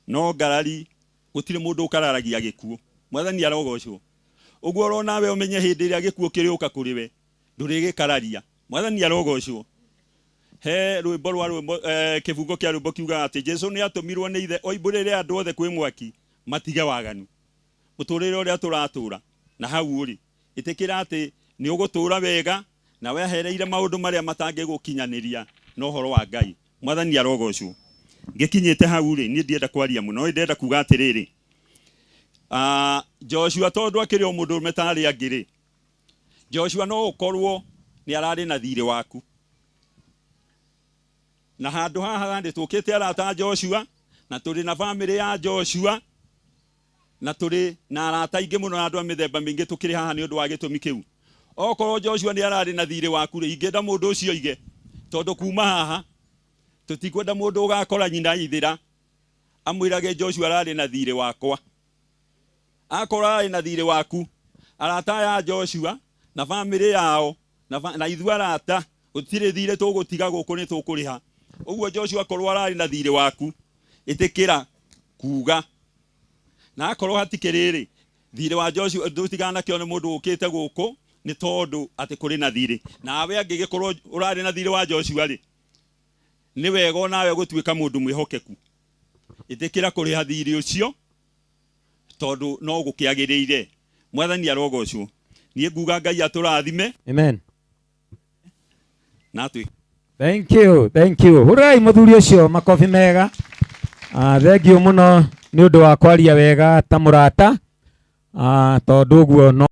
[SPEAKER 7] no ngarari gũtirĩ mũndũ ũkararagia gĩkuũ. Mwathani arogocwo. Ũguo oro nawe ũmenye hĩndĩ ĩrĩa gĩkuũ kĩrĩũka kũrĩ we ndũrĩgĩkararia. Mwathani arogocwo. He rwĩmbo rwa kĩbungo kĩa rwĩmbo kiuga atĩ Jesũ nĩ atũmirwo nĩ ithe oimbũrĩre andũ othe kwĩ mwaki matige waganu. Mũtũrĩre ũrĩa tũratũra na hau-rĩ, ĩtĩkĩra atĩ nĩ ũgũtũra wega na wehereire maũndũ marĩa matangĩgũkinyanĩria na ũhoro wa Ngai. Mwathani arogocwo. Ngĩkinyĩte hau-rĩ, niĩ ndienda kwaria mũno, no ndenda kuga atĩrĩrĩ, Joshua tondũ akĩrĩ o mũndũrũme ta arĩa angĩ-rĩ, Joshua no ũkorwo nĩ ararĩ na thirĩ waku. Na handũ haha ndĩ tũkĩte arata Joshua, na tũrĩ na bamĩrĩ ya Joshua, na tũrĩ na arata aingĩ mũno na andũ a mĩthemba mĩingĩ tũkĩrĩ haha nĩ ũndũ wa gĩtũmi kĩu. Okorwo Joshua nĩ ararĩ na thirĩ waku-rĩ, ingĩenda mũndũ ũcio oige, tondũ kuma haha tũtikwenda mũndũ ũgakora nyina Ithĩra amwĩrage Joshua ararĩ na thirĩ wakwa. Akorwo ararĩ na thirĩ waku, arata ya Joshua na bamĩrĩ yao na ithuĩ arata gũtirĩ thirĩ tũgũtiga gũkũ nĩ tũkũrĩha. Ũguo Joshua akorwo ararĩ na thirĩ waku, ĩtĩkĩra kuga. Na akorwo hatikĩrĩ-rĩ, thirĩ wa Joshua ndũtiganakĩone mũndũ ũkĩte gũkũ nĩ tondũ atĩ kũrĩ na thirĩ. Nawe angĩgĩkorwo ũrarĩ na thirĩ wa Joshua-rĩ, nĩ wega onawe gũtuĩka mũndũ mwĩhokeku. Ĩtĩkĩra kũrĩha thirĩ ũcio tondũ no gũkĩagĩrĩire. Mwathani arogocwo. Niĩ nguga Ngai atũrathime.
[SPEAKER 13] Amen.
[SPEAKER 7] Na
[SPEAKER 13] thank you, thank you. Hurai mũthuri ũcio makobi mega. Thank you mũno nĩ ũndũ wa kwaria wega ta mũrata. Tondũ ũguo no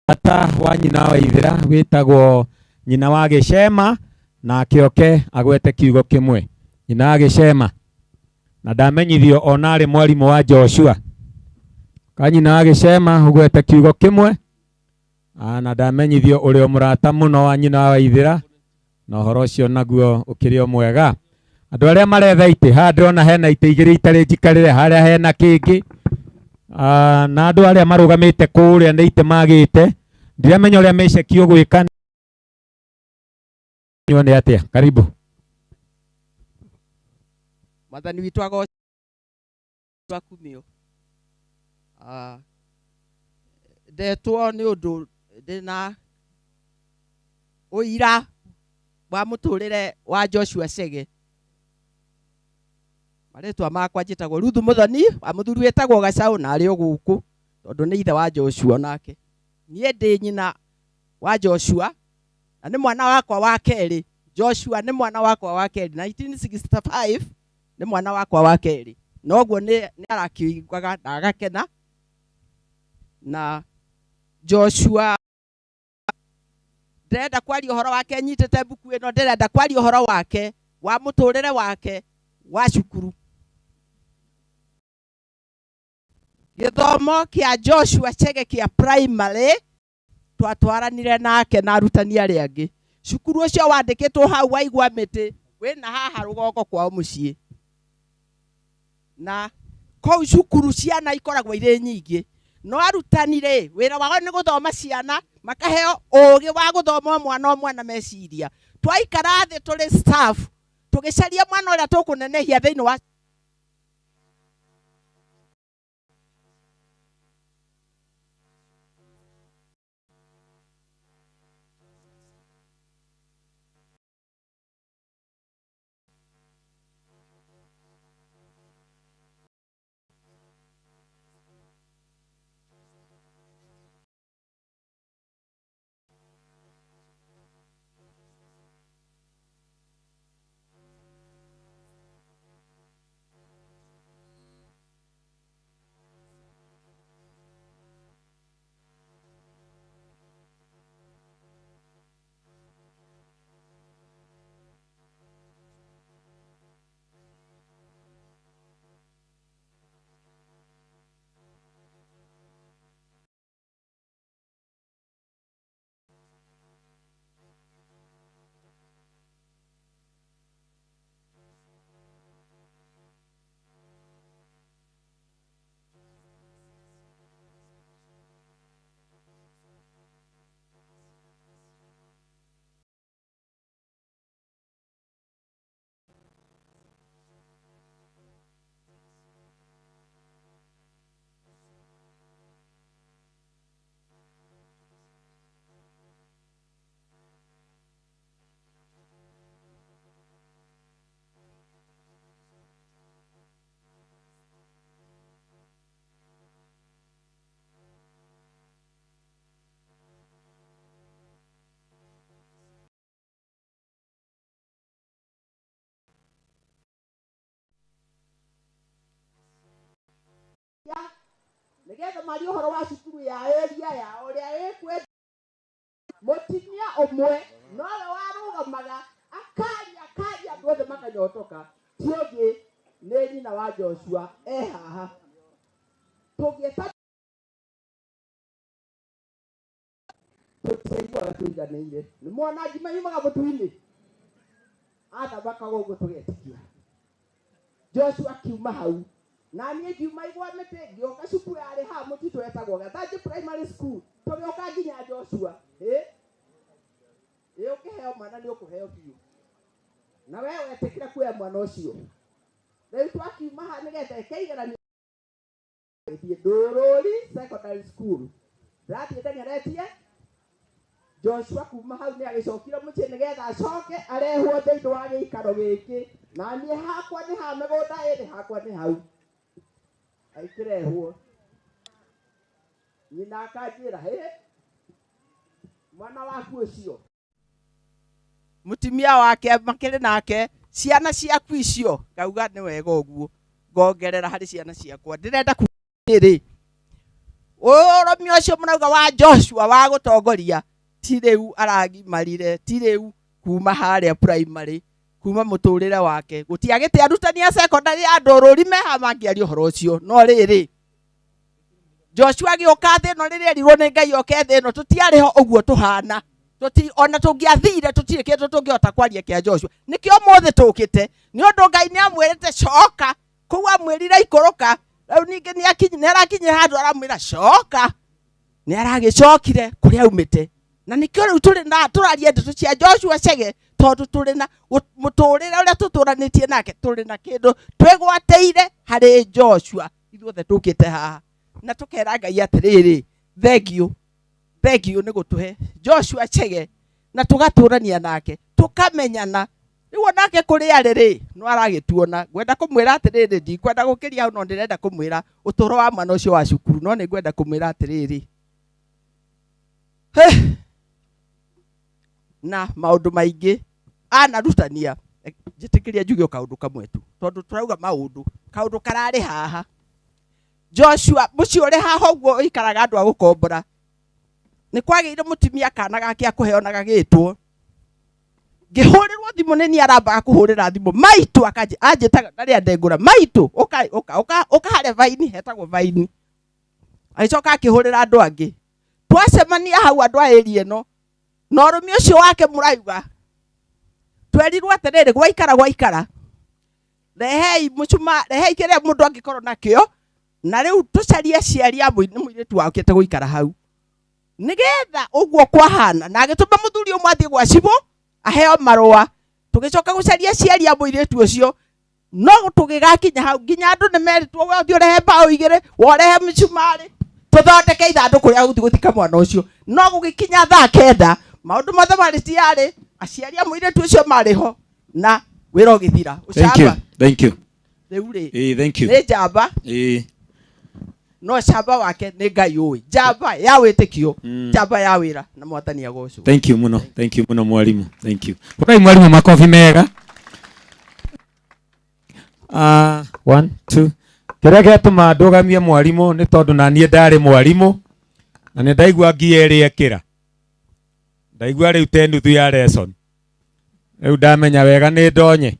[SPEAKER 13] ata wa nyina wa Ithĩra wĩtagwo nyina wa Gĩcema, na akĩoke agwete kiugo kĩmwe. Nyina wa Gĩcema. na ndamenyithio ona arĩ mwarimu wa Joshua. Kanyina agĩcema ũgwete kiugo kĩmwe, na ndamenyithio ũrĩ o mũrata mũno wa nyina wa Waithĩra, na ũhoro ũcio naguo ũkĩrĩ o mwega. Andũ arĩa maretha itĩ, haha ndĩrona hena itĩ igĩrĩ itarĩ njikarĩre, harĩa hena kĩngĩ, na andũ arĩa marũgamĩte kũrĩa nĩ itĩ magĩte, ndiramenya ũrĩa mecekio gwĩka nĩ atĩa. Karibu.
[SPEAKER 15] Mathani witũ agocwo akumio. Ndetwo nĩ ũndũ ndĩna ũira wa mũtũrĩre wa Joshua Chege. Marĩtwa makwa njĩtagwo Ruth Muthoni, wa mũthuri wĩtagwo Gacaũ, na arĩ o gũkũ tondũ nĩ ithe wa Joshua nake. Niĩ ndĩ nyina wa Joshua na nĩ mwana wakwa wa kerĩ. Joshua nĩ mwana wakwa wa kerĩ. 1965 nĩ mwana wakwa wa kerĩ. Noguo nĩ arakĩiguaga na agakena. Na Joshua ndĩrenda kwaria ũhoro wake, nyitĩte mbuku ĩno, ndĩrenda kwaria ũhoro wake wa mũtũrĩre wake wa cukuru. Gĩthomo kĩa Joshua Chege kĩa primary twatwaranire nake na arutani arĩa angĩ. Cukuru ũcio wandĩkĩtwo hau Waigua Mĩtĩ, wĩna haha rũgongo kwao mũciĩ. Na kũu cukuru ciana ikoragwo irĩ nyingĩ. No arutani rĩ, wĩra wao nĩ gũthoma ciana, makaheo ũũgĩ wa gũthoma mwana ũmwe na meciria. Twaikara thĩ tũrĩ staff, tũgĩcaria mwana ũrĩa tũkũnenehia thĩinĩ wa nigetha mari ũhoro wa cukuru ya area ya ũrĩa ĩkwenda mũtumia ũmwe nowe warũgamaga akaria andũ othe makanyotoka. Ti ũngĩ nĩ nyina wa Joshua haha. Tũngĩta tũtĩiguaga tũiganĩire. Nĩ mwana ngima yumaga mũtu-inĩ, athamakaga ũguo tũgetĩkia. Joshua kiuma hau na niĩ ngiuma Igwa Mĩtĩ, ngĩoka cukuru yarĩ haha mũtitũ wetagwo Gathanjĩ Primary School, tũgĩũka nginya Joshua. Ũkĩheo mwana nĩ ũkũheo biũ, na we wetĩkĩra kuoya mwana ũcio. Rĩu twakiuma haha nĩgetha ĩkĩigeranio Ndũrũri Secondary School, ndĩrathiĩ ndeng'eretie. Joshua kuma hau nĩ agĩcokire mũciĩ nĩgetha acoke arehwo thĩinĩ wa gĩikaro gĩkĩ, na niĩ hakwa nĩ ha mĩgũnda ĩrĩ hakwa nĩ hau aikĩrehwo. Nyina akanjĩra mwana waku ũcio mũtumia wake makĩrĩ nake, ciana ciaku icio. Ngauga nĩ wega ũguo, ngongerera harĩ ciana ciakwa. Ndĩrenda kuuga ũrũmio ũcio mũrauga wa Joshua wa gũtongoria ti rĩu aragimarire, ti rĩu kuma harĩa primary, kuma muturire wake gutiagite arutani a secondary andururi meha mangiario horo ucio no riri Joshua gioka thi no riri erirwo ni Ngai oke thi no tutiari ho uguo tuhana tuti ona tungiathire tutire kindu tungihota kwaria kia Joshua nikio mothe tukite ni undu Ngai ni amwirite coka kou amwirire ikuruka riu ningi ni arakinye handu aramwira coka ni aragicokire kuria umite na nikio riu turaria ndeto cia Joshua Chege tondu turi na muturire uria tuturanitie nake turi na kindu twigwateire hari Joshua ithuothe tukite haha na tukera Ngai atiriri thank you ni gutuhe Joshua Chege na tugaturania nake tukamenyana riu nake kuri ariri no aragituona gwenda kumwira atiriri ndi kwenda gukiria no ndirenda kumwira uturo wa mwana ucio wa cukuru no ni gwenda kumwira atiriri na maundu maingi anarutania njitikiria njugio kaundu kamwe tu tondu turauga kaundu karari haha Joshua muci uri haha uguo ikaraga andu agukombora ni kwagiire mutimia kana gake akuheona gagitwo ngihurirwo thimu ni aramba kuhurira thimu maitu akaje anjitaga ndari andengura maitu uka hare vaini hetagwo vaini aicoka akihurira andu angi twacemania hau andu aerie no no rumi ucio wake muraiga twerirwo atiriri gwaikara rehei mucuma rehei kiria mundu angikorwo nakio na riu tucarie aciari a muiritu wakete guikara hau nigetha uguo kwahana na agituma muthuri umwe athie gwa cibo aheo marua tugicoka gucaria aciari a muiritu ucio no tugigakinya hau nginya andu nimeritwo we uthie rehe bao igire worehe micumari tuthondeke ithanduku ria guthika mwana ucio no gugikinya thaa 9 maundu mothe mari tiari aciari a muiritu ucio mariho na wira ugithira
[SPEAKER 13] ucamba thank you
[SPEAKER 15] riu
[SPEAKER 13] thank you
[SPEAKER 15] ni jamba no camba wake ni Ngai ui jamba ya witikio jamba ya wira na mwathani agocwo
[SPEAKER 13] thank you muno mwalimu thank you kurai mwalimu makofi mega 1 2 kiria giatuma ndugamie mwalimu ni tondu na nie ndari mwalimu na ni ndaigua ngieri ekira ndaigua riu te nuthu ya lesson riu ndamenya wega ni ndonye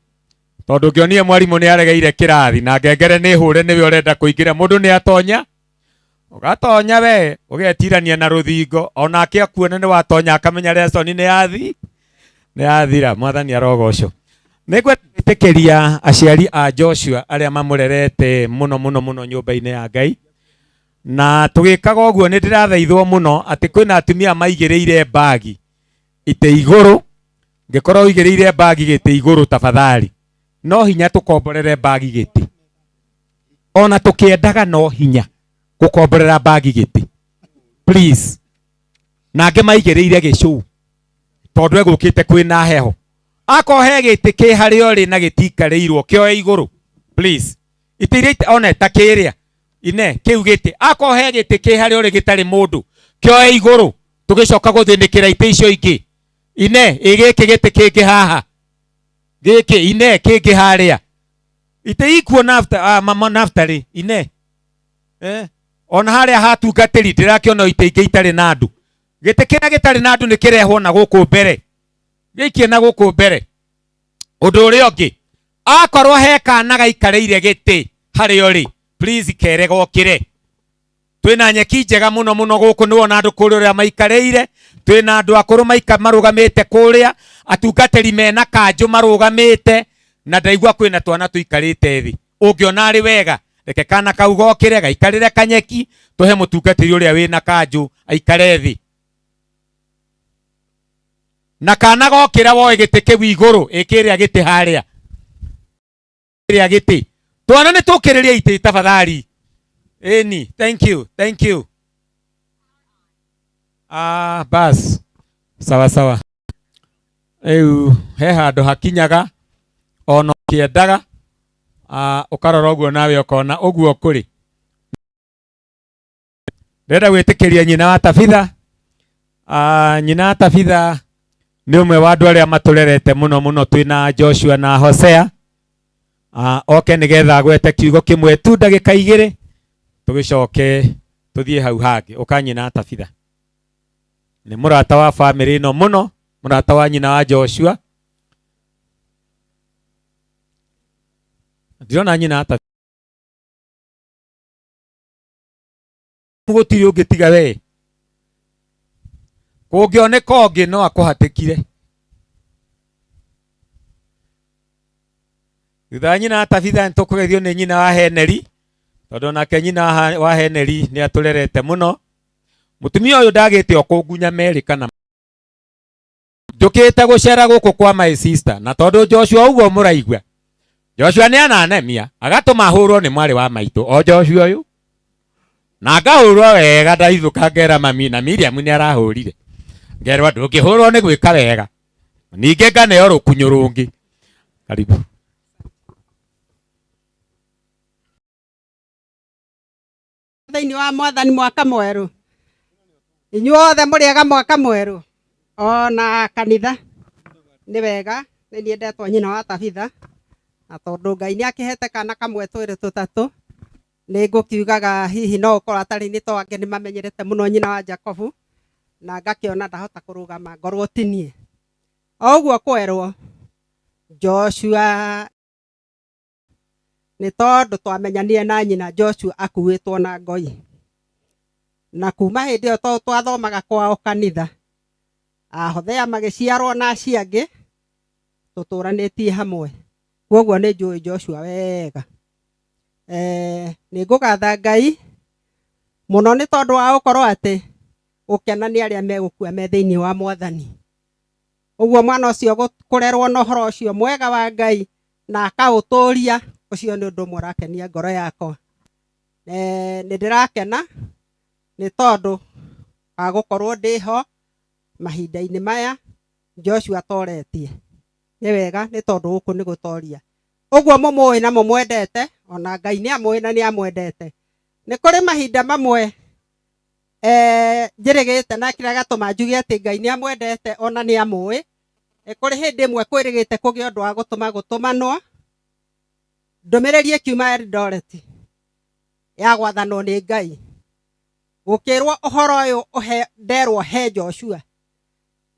[SPEAKER 13] tondu ngionie mwalimu ni aregeire kirathi na ngengere ni hure niwe urenda kuingira mundu ni atonya ugatonya we ugetirania na ruthingo onake akuona ni watonya akamenya lesson ni yathira mwathani arogocwo nigwetikiria aciari a Joshua aria mamurerete muno nyumba-ini ya Ngai na tugikaga uguo ni ndirathaithwo muno ati kwina atumia maigireire bagi ite iguru ngikorwo igireire bagi gite iguru tafadhali no hinya tukomborere bagi giti ona tukiendaga no hinya gukomborera bagi giti please nange maigireire gicu tondu egukite kwina heho akohe giti ki hari ori na gitikareirwo kioe iguru please itirite ona takiria ine kiu giti akohe giti ki hari ori gitari mundu kioe iguru tugicoka guthindikira ite icio ingi ine igiki giti kingi haha giki ine kingi haria ite ikuo nafta mama naftari ine ona haria hatungatiri ndirakiona ite ingi itari na andu giti kina gitari na andu ni kirehwo na guku mbere giki na guku mbere undu uri ongi akorwo he kana gaikareire giti hari ori please kere gokire twina nyeki njega muno guku ni wona andu kuri uria maikareire twina andu akuru marugamite kuria atungatiri mena kanju marugamite na ndaigua kwina twana tuikarite thi ungiona ari wega reke kana kau gokire gaikarire kanyeki tuhe mutungatiri uria wina kanju aikare thi na kana gokira woe giti kiu iguru ikiria giti haria ikiria giti twana ni tukiriria ite tafadhali eni thank you bas sawa he handu hakinyaga ono kiendaga ukarora uguo nawe ukona uguo kuri ndenda gwitikiria nyina wa Tabitha nyina wa Tabitha ni umwe wa andu aria maturerete muno twina Joshua na Hosea oke nigetha gwete kiugo kimwe tu ndagika igiri tugicoke tuthie hau hangi ukanyina wa Tabitha ni murata wa family no muno murata wa nyina wa Joshua ndirona nyina ata gutiri ungitiga we kungioneka ongi no akuhatikire thutha nyina Tabitha ntukugethio ni nyina wa Heneri tondu nake nyina wa Heneri ni aturerete muno mutumia uyu ndagite okungunya Amerika na njukite gucera guku kwa my sister na tondu Joshua uguo muraigua Joshua ni ananemia agatuma hurwo ni mwari wa maitu o Joshua uyu na ngahurwo wega ndaithuka ngera mami na Miriam ni arahurire ngerwa ndungihurwo ni gwika wega ninge nganeo rukunyu rungi karibu
[SPEAKER 10] thiini wa Mwathani mwaka mweru inyuothe muriega mwaka mweru ona kanitha ni wega ni niendetwo nyina wa Tabitha na tondu Ngai ni akihete kana kamwe twiri tutatu ni ngukiugaga hihi no ukorwo atari ni to ange ni mamenyerete muno nyina wa Jacobu na ngakiona ndahota kurugama ngorwo tinie oguo kwerwo Joshua ni tondu twamenyanire na nyina Joshua akuitwo na ngoi na kuma hindi iyo twathomaga kwao kanitha Ahothea magiciarwo na aciangi tuturanitie hamwe koguo ni njui Joshua wega ni ngugatha Ngai muno ni tondu wa ukorwo ati ukena ni aria megukua me thiini wa Mwathani uguo mwana ucio kurerwo no horo ucio mwega wa Ngai na akauturia ucio ni undu mwe rakenia ngoro yakwa ni ndirakena ni tondu agukorwo ndiho mahinda-ini maya Joshua toretie ni wega ni tondu guku ni gutoria uguo mumui na mumwendete ona Ngai ni amui na ni amwendete ni kuri mahinda mamwe njirigite na kira gatuma njuge ati Ngai ni amwendete ona ni amui ni kuri hindi imwe kwirigite kugia undu wa gutuma gutumanwa ndumiriri kiuma Eldoret ya gwathanwo ni Ngai gukirwo uhoro uyu nderwo he Joshua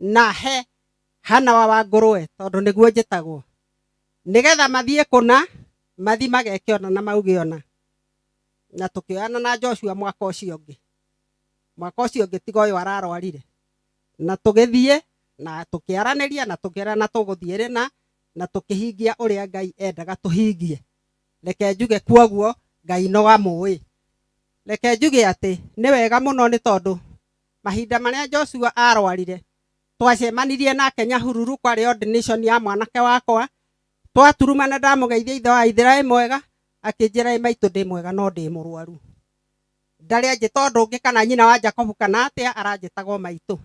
[SPEAKER 10] na he Hana wa Ngurwe tondu niguo njitagwo nigetha mathie kuna mathi magekiona na maugiona na tukioana na Joshua mwaka ucio ungi tiga uyu ararwarire na tugithie na tukiaraniria na tukirana tuguthie na tukihingia uria Ngai endaga tuhingie reke njuge kwoguo Ngai no amui reke njuge ati ni wega muno ni tondu mahinda maria Joshua arwarire twacemanirie nake Nyahururu kwari ordination ya mwanake wakwa twaturumana ndamugeithia ithe wa Ithiraeli mwega akinjira maitu ndi mwega no ndi murwaru ndari anje tondu ungi kana nyina wa Jacobu kana atia aranjitagwo maitu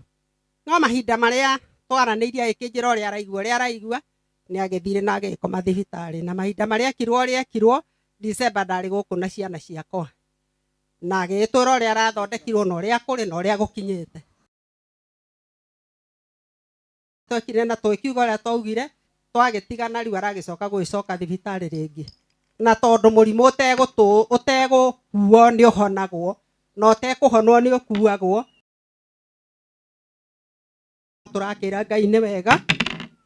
[SPEAKER 10] no mahinda maria twaranirie akinjira uria araigua ni agithire na agikoma thibitari na mahinda maria ekirwo December ndari guku na ciana ciakwa na agitura uria arathondekirwo na uria kuri na uria gukinyite twekire na twikiuga uria twaugire twagitigana riu aragicoka gwicoka thibitari ringi na tondu murimu utegukuo ni uhonagwo na utekuhonwo ni ukuagwo turakira Ngai ni wega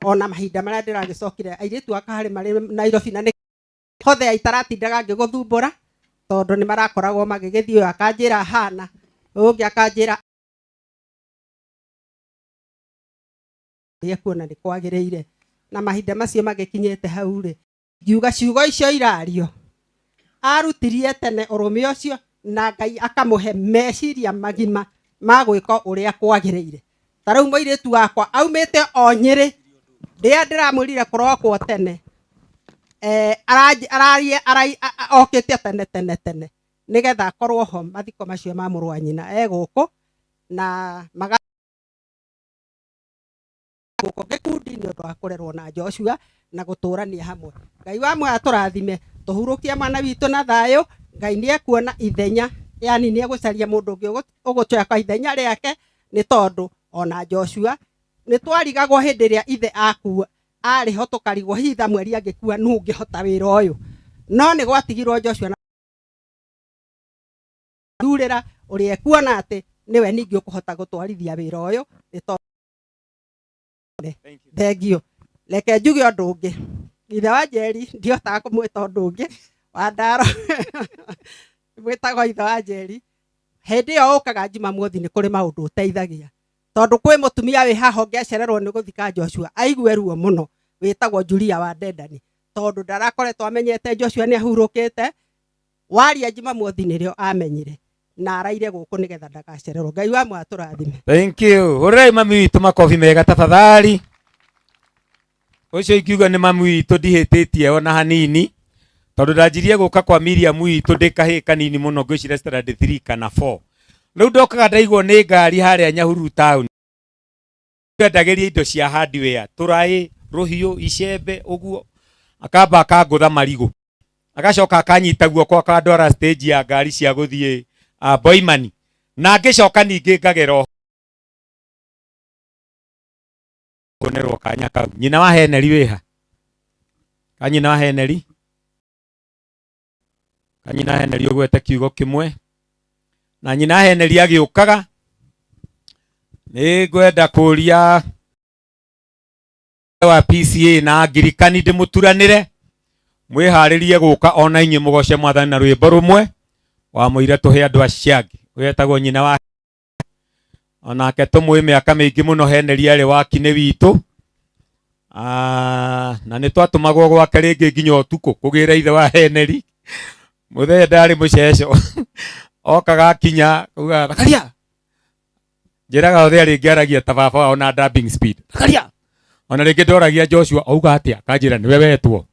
[SPEAKER 10] ona mahinda maria ndiragicokire airitu akahari mari Nairobi na ni Hothea itaratindaga ngiguthumbura tondu ni marakoragwo magigithio akanjira Hana ungi akanjira kuona ni kwagiriire na mahinda macio magikinyete hau ri ngiuga ciugo icio irario arutirie tene urume ucio na Ngai akamuhe meciria magima magwika uria kwagiriire tarau moiritu wakwa aumite o Nyeri ndia ndiramwirire kurokwo tene okite tene nigetha akorwo ho mathiko macio ma muru wa nyina guku na guko gikundi ni undu wa kurerwo na Joshua na guturania hamwe Ngai wa mwe aturathime tuhurukie mwana witu na thayo Ngai ni ekuona ithenya yani ni egucaria mundu ungi ugucoka ithenya riake ni tondu ona Joshua ni twarigagwo hindi ria ithe akua ari ho tukarigwo hitha mweri angikua nu ngihota wira uyu no ni gwatigirwo Joshua na durira uria ekuona ati niwe ningi ukuhota gutwarithia wira uyu ni tondu thengio reke njuge undu ungi
[SPEAKER 15] ithe wa Njeri ndiotaga kumwita undu ungi wa Ndaro mwitagwo ithe wa Njeri hindi yo ukaga Jumamothi ni kuri maundu uteithagia tondu kwi mutumia wi haho ngecererwo ni guthika Joshua aigue ruo muno witagwo Julia wa Ndendani tondu ndarakoretwo amenyete Joshua ni ahurukite waria Jumamothi nirio amenyire na araire guku nigetha ndagacererwo. Ngai wa mwaturathime.
[SPEAKER 13] Thank you. Hurrai mami witu makofi mega tafadhali. Ucio ikiuga ni mami witu ndihititie ona hanini tondu ndanjirie guka kwa Miriam witu ndikahi kanini muno ngwicire standard 3 kana 4. Riu ndokaga ndaigwo ni ngari haria Nyahururu town ndageria indo cia hardware turai ruhiu icembe uguo akamba akangutha marigo agacoka akanyita guoko akandwara stage ya ngari cia guthie Boimani na ngicoka ningi ngagero kunerwo kanya kau nyina wa Heneri wiha kanyina wa Heneri kanyina Heneri ugwete kiugo kimwe na nyina Heneri agiukaga ni gwenda kuria wa PCA na ngirikani ndimuturanire mwiharirie guka ona inye mugoce mwathani na rwimbo rumwe wa muire tuhe andu aciangi wetagwo nyina wa onake tumwi miaka mingi muno Heneri ari wakine witu na ni twatumagwo gwake ringi nginya utuku kugira ithe wa Heneri muthee ndari muceco okaga kinya uga Rakaria njiraga othe ringi aragia ta baba wao na dubbing speed Rakaria ona ringi ndoragia Joshua auga atia kanjira niwe wetwo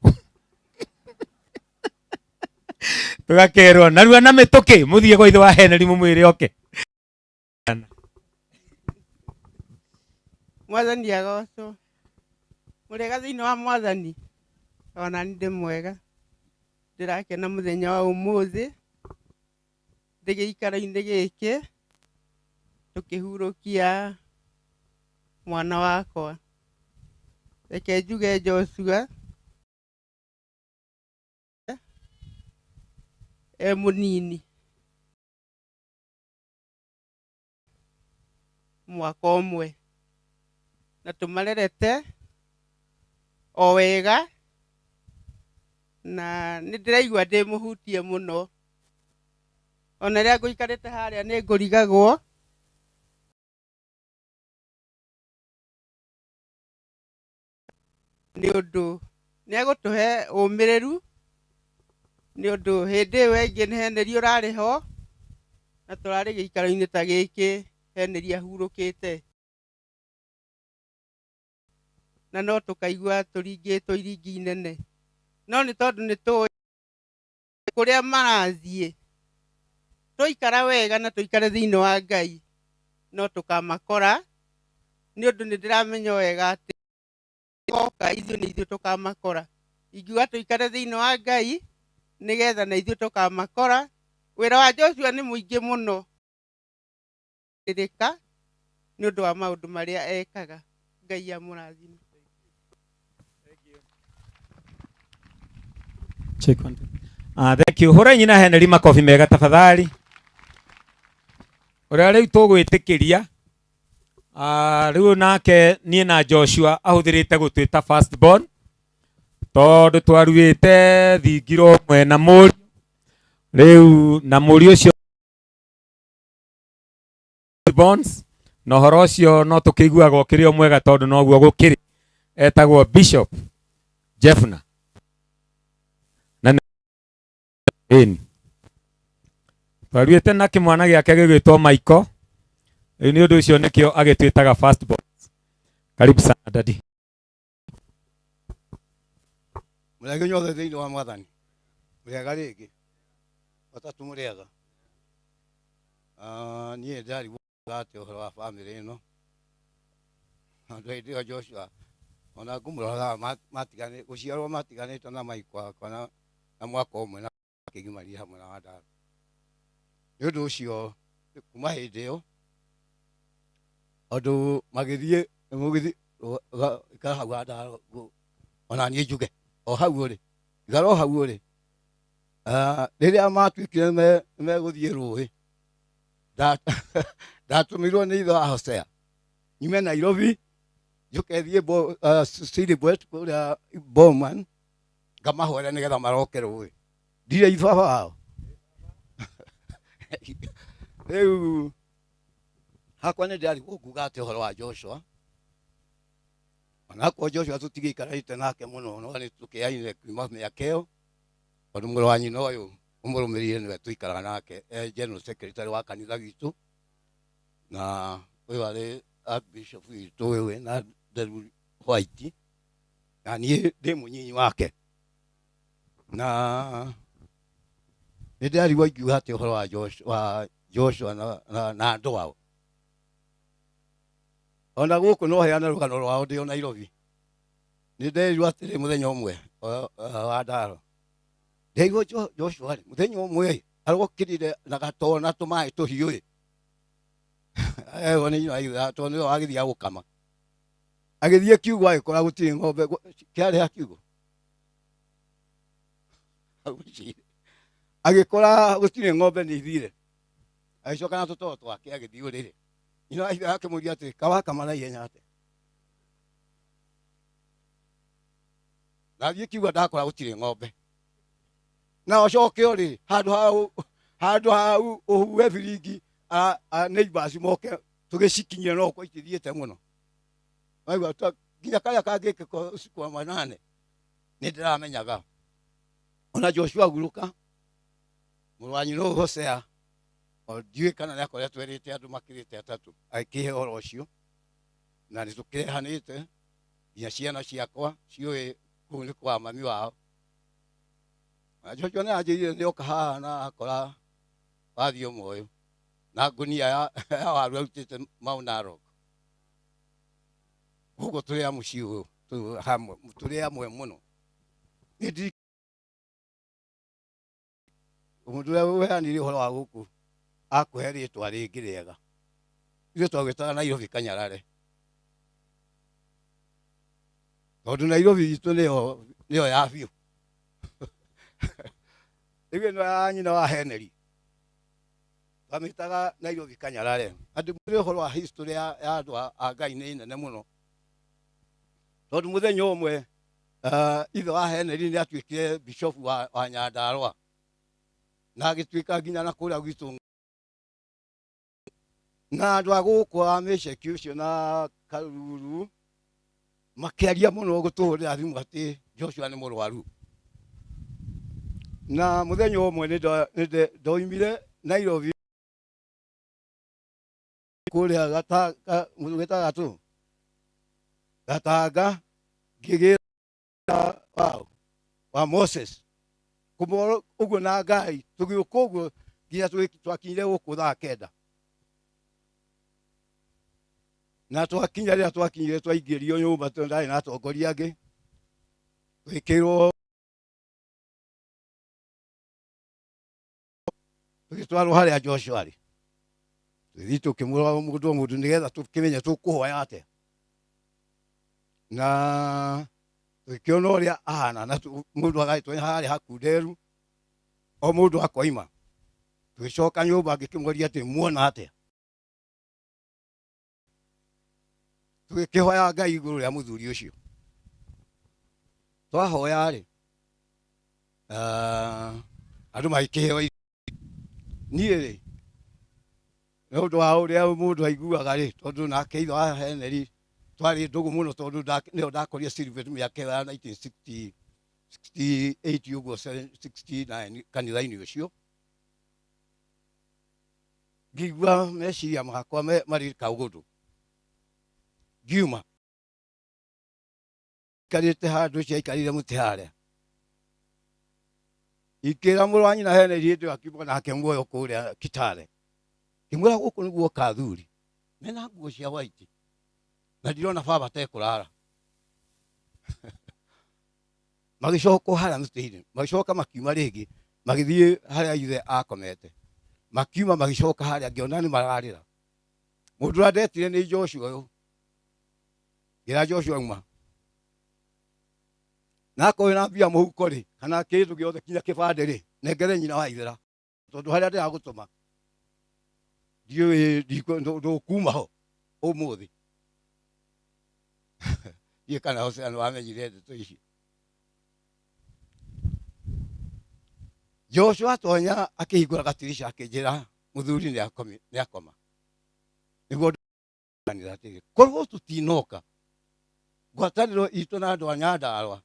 [SPEAKER 13] tugakerwo narua na mituki muthie gwa ithe wa Heneri mumwire oke
[SPEAKER 16] mwathani agocwo murega thiini wa mwathani ona ni ndi mwega ndirakena muthenya wa umuthi ndigiikara-ini giki tukihurukia mwana wakwa reke njuge Joshua munini mwaka umwe na tumarerete o wega na nindiraigua ndi muhutie muno ona ria nguikarite haria ni ngurigagwo ni undu ni agutuhe umiriru ni undu hindi wengi ni Heneri urari ho na turari giikaro-ini ta giki Heneri ahurukite na no tukaigua turingitwo iringi inene no ni tondu ni tu kuria marathie tuikara wega na tuikare thiini wa Ngai no tukamakora ni undu ni ndiramenya wega ati oka ithu ni ithu tukamakora ingiuga tuikare thiini wa Ngai nigetha na ithu tukamakora wira wa Joshua ni muingi muno irika ni undu wa maundu maria ekaga. Ngai amurathime.
[SPEAKER 13] Check one. Thank you. Hura nyina Heneri makofi mega tafadhali. Uria riu tugwitikiria riu nake nie na Joshua ahuthirite gutwita first born tondu twaruite thingiro mwe na muri riu na muri ucio bonds no horo ucio no tukiguaga ukirio mwega tondu noguo gukiri etagwo Bishop Jeffna twaruite na kimwana giake gigwitwo Michael ni undu ucio nikio agitwitaga first born. Karibu sana daddy.
[SPEAKER 17] Murege nyothe thiini wa mwathani murega ringi watatu murega nie ndari gate uhoro wa family ino andu aidi a Joshua ona ngumurora matigane guciarwo matiganite na Michael kana na mwaka umwe na kigimaria hamwe na Wandara ni undu ucio kuma hindi iyo andu magithie mugithi ikara hau Wandara ona nie njuge o hau uri igaro hau uri riria matwikire me guthie rui ndatumirwo ni ithe wa Hosea nyume Nairobi njuke thie City West kuria Bowman ngamahwera nigetha maroke rũĩ ndirĩ ibaba wao rĩu hakwa nĩ ndĩrarigwo kuga atĩ ũhoro wa Joshua onakorwo Joshua tũtigĩikarĩte nake mũno no nĩ tũkĩainire kuma mĩaka ĩyo tondũ mũrũ wa nyina ũyũ ũmũrũmĩrĩire nĩwe tũikaraga nake general secretary wa kanitha witũ na ũyũ arĩ archbishop witũ ũyũ na Nderu White na niĩ ndĩ mũnyinyi wake na nĩ ndĩrarigwo ingiuga atĩ ũhoro wa Joshua na andũ ao ona gũkũ no heana rũgano rwao ndĩ o Nairobi nĩ nderirwo atĩrĩ mũthenya ũmwe wa ndaro nderirwo Joshua rĩ mũthenya ũmwe arokĩrire na gatoo na tũmaĩ tũhiũ nĩ nyina tondũ nĩwe wagĩthiĩ gũkama agĩthiĩ kiugũ agĩkora gũtirĩ ng'ombe kĩarĩ ha kiugũ agĩkora gũtirĩ ng'ombe nĩ ithire agĩcoka na tũtoo twake agĩthiĩ ũrĩrĩ nyina akĩmũria atĩ kawakama na ihenya atĩa nathiĩ kiuga ndakora gũtirĩ ng'ombe na ũcoke ũrĩ handũ hau ũhue biringi neighbors moke tũgĩcikinyia no kwa itithiĩte mũno waigua nginya karĩa kangĩkĩka usiku wa manane nĩ ndĩramenyaga ona Joshua agurũka mũrũ wa nyina Hosea ndiũĩ kana nĩ akoretwo erĩte andũ makĩrĩte atatũ agĩkĩhe ũhoro ũcio na nĩ tũkĩrehanĩte nginya ciana ciakwa ciũĩ kũu nĩ kwa mami wao na Joshua nĩ anjĩrire nĩ oka haha na akora wathiĩ ũmwe ũyũ na ngũnia ya waru arutĩte Mount Narok ũguo tũrĩ a mũciĩ ũyũ tũrĩ amwe mũno mũndũ ũrĩa ũheanire ũhoro wa gũkũ akũhe rĩtwa rĩngĩ rĩega ithuĩ twagwĩtaga Nairobi Kanyarare tondũ Nairobi itũ nĩyo ya biũ rĩu ĩno ya nyina wa Henry twamĩtaga Nairobi Kanyarare andũ mũrĩ ũhoro wa history ya andũ a Ngai nĩ nene mũno tondũ mũthenya ũmwe ithe wa Henry nĩ atuĩkire bishop wa Nyandarua na agĩtuĩka nginya na kũrĩa gwitũ na andũ a gũkũ a Mĩceki ũcio na Karuru makĩaria mũno gũtũhũrĩra thimũ atĩ Joshua nĩ mũrwaru na mũthenya ũmwe nĩ ndoimire Nairobi kũrĩa Gatanga ngĩgĩra wa Moses kumoro uguo na ngari tũgĩũka ũguo nginya twakinyire gũkũ thaa 9 na twakinya rĩrĩa twakinyire twaingĩrio nyũmba tondũ ndarĩ na atongoria angĩ twĩkĩrwo tũgĩtwarwo harĩa Joshua arĩ tũthiĩ tũkĩmũrora mũndũ nĩgetha tũkĩmenye tũkũhoya atĩa na tũkĩona ũrĩa ahana na mũndũ agagĩtwonya harĩ hakunderu o mũndũ akoima tũgĩcoka nyũmba ngĩkĩmũria atĩ muona atĩa tũgĩkĩhoya Ngai igũrũ rĩa mũthuri ũcio twahoya rĩ andũ magĩkĩheo niĩ rĩ nĩ ũndũ wa ũrĩa mũndũ aiguaga rĩ tondũ nake ithe wa Henry twarĩ ndũgũ mũno tondũ nĩyo ndakorire Silvet mĩaka ya 1968 ũguo 69 kanitha-inĩ ũcio ngĩigua meciria makwa marĩ kaũgũndũ ngiuma ikarĩte handũ ũcio aikarire mũtĩ harĩa ikĩra mũrũ wa nyina Henry hĩndĩ ĩyo akiuma nake muoyo kũrĩa Kitale ngĩmwĩra gũkũ nĩguo oka athuri mena nguo cia white na ndirona baba tekũrara magĩcoka harĩa mũtĩ-inĩ magĩcoka makiuma rĩngĩ magĩthiĩ harĩa ithe akomete makiuma magĩcoka harĩa ngĩona nĩ mararĩra mũndũ ũrĩa ndetire nĩ Joshua ũyũ ngĩra Joshua uma nakorwo na mbia mũhuko rĩ kana kĩndũ gĩothe kinya kĩbandĩ rĩ nengere nyina wa ithera tondũ harĩa ndĩragũtũma ndiũĩ ndũkuma ho ũmũthĩ ndiĩ kana Hosea nĩ wamenyire ndeto ici Joshua atonya akihingura gatirisha akinjira muthuri ni akoma niguo ndanira atiri korwo tutinoka ngwataniro itu na andu a Nyandarua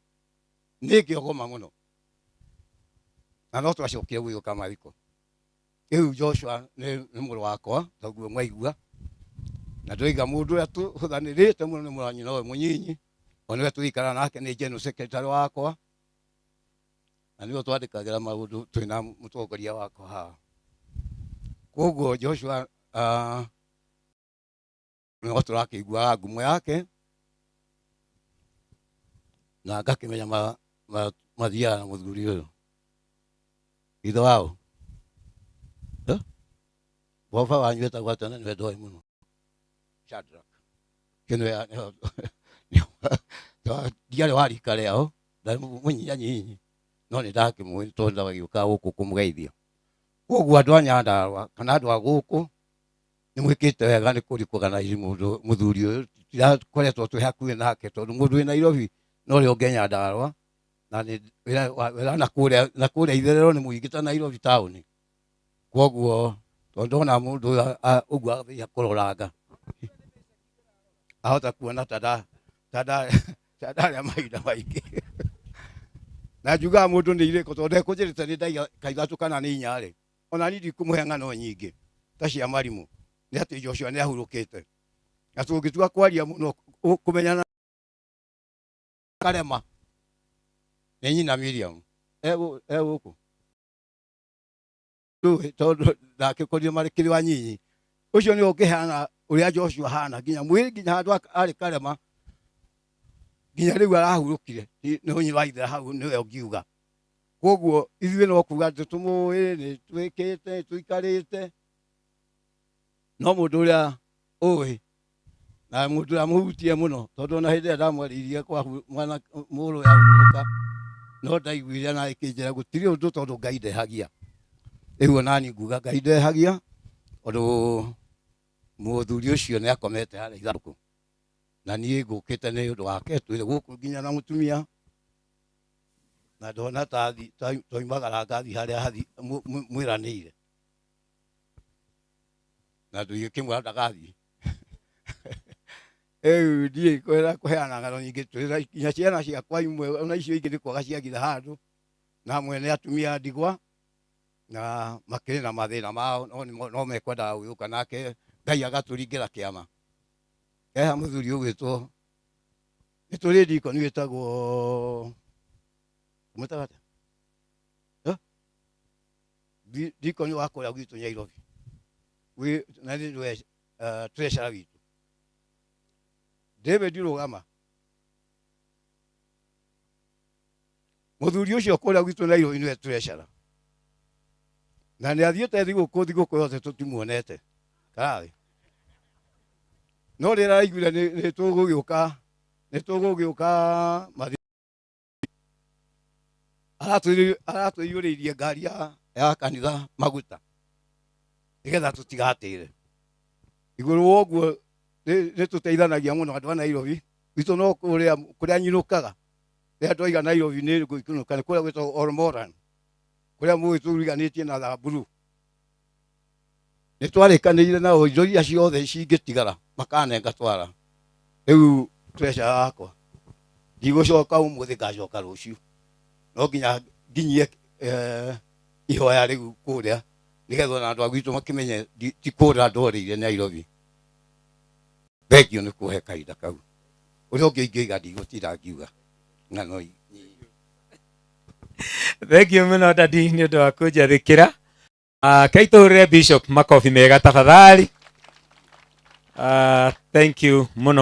[SPEAKER 17] ni ngiogoma muno na no twacokire gwiuka mathiko riu Joshua ni muru wakwa taguo mwaigua na ndoiga mundu uria tuhuthanirite muno ni muranyina we munyinyi oniwe tuikara nake ni general secretary wakwa na niwe twandikagira maundu twina mutongoria wakwa haha koguo Joshua no turakigua ngumo yake na ngakimenya mathia na muthuri uyu ithe wao baba wanyu etagwo atana niwe ndoi muno Shadrach kino ya diale warika leo na munyanyi no ni ndakimwe tonda wagiuka guku kumugeithia koguo andu a Nyandarua kana andu a guku ni mwikite wega ni kurikugana mundu muthuri uyu tirakoretwo twi hakuhi nake tondu mundu wi Nairobi no ri onge Nyandarua na ni wira na kuria itherero ni muingita Nairobi town koguo tondu na mundu uguo athia kuroranga ahota kuona tada ya maida maiki na juga mundu ni ile ko tondu ekujirite ni ndai kaithatu kana ni inyare ona ni ndikumuhe ng'ano nyingi ta cia marimu ni ati Joshua ni ahurukite na tungitua kwaria muno kumenyana Karema ni nyina Miriam guku tondu ndake korio marikiri wa nyinyi ucio ni ukihana uria Joshua hana nginya mwiri nginya handu ari Karema nginya riu arahurukire ni unyi wa ithe hau niwe ungiuga koguo ithuĩ no kuga tũtũmũĩ nĩ twĩkĩte tũikarĩte no mũndũ ũrĩa ũĩ na mũndũ ũrĩa mũhutie mũno tondũ ona hĩndĩ ĩrĩa ndamwarĩirie kwa mwana mũrũ yahurũka no ndaiguire na ĩkĩnjĩra gũtirĩ ũndũ tondũ Ngai ndehagia rĩu onani nguga Ngai ndehagia tondũ mũthuri ũcio nĩ akomete harĩa ithandũkũ na niĩ ngũkĩte nĩ ũndũ wake twĩrĩ gũkũ nginya na mũtumia na ndona tathi toimagara ngathi harĩa mwiranĩire na ndũigĩkĩmwĩra ndagathiĩ rĩu ndiĩ kwenda kũheana ng'ano nyingĩ twĩra nginya ciana ciakwa imwe ona icio ingĩ nĩ kwaga ciagire handũ na mwene atumia ndigwa na makĩrĩ na mathĩna mao no mekwendaga gũgĩũka nake Ngai agatũringĩra kĩama eha mũthuri ũgwĩtwo nĩ tũrĩ ndikoni wĩtagwo umutawata ndikoni wa kũrĩa gwitũ Nairobi na nĩwe treasurer witũ David Rũgama mũthuri ũcio kũrĩa gwitũ Nairobi nĩwe treasurer na nĩ athiĩte thigũkũ yothe tũtimuonete karawe no rĩrĩa aiguire nĩ tũgũgĩũka mathi aratũiyũrĩirie ngari ya kanitha maguta nĩgetha tũtigatĩre igũrũ wa ũguo nĩ tũteithanagia mũno andũ a Nairobi witũ no kũrĩa nyinũkaga rĩrĩa twoiga Nairobi nĩ gũikũnũka nĩ kũrĩa gwĩtagwo Olmoran kũrĩa mũĩ tũriganĩtie na Thamburu nĩ twarĩkanĩire nao indo iria ciothe cingĩtigara makanenga twara rĩu treasurer wakwa ndigũcoka ũmũthĩ ngacoka rũciũ no nginya nginyie ihoya rĩu kũrĩa nĩgetha na andũ a gwitũ makĩmenye ti kũrĩa ndorĩire Nairobi thengio nĩ kũhe kahinda kau ũrĩa ũngĩ ingĩiga ndigũtinda ngiuga ng'ano
[SPEAKER 13] thengio mũno dadi nĩ ũndũ wa kũnjathĩkĩra kei tũhũrĩre Bishop makobi mega tafadhali thank you mũno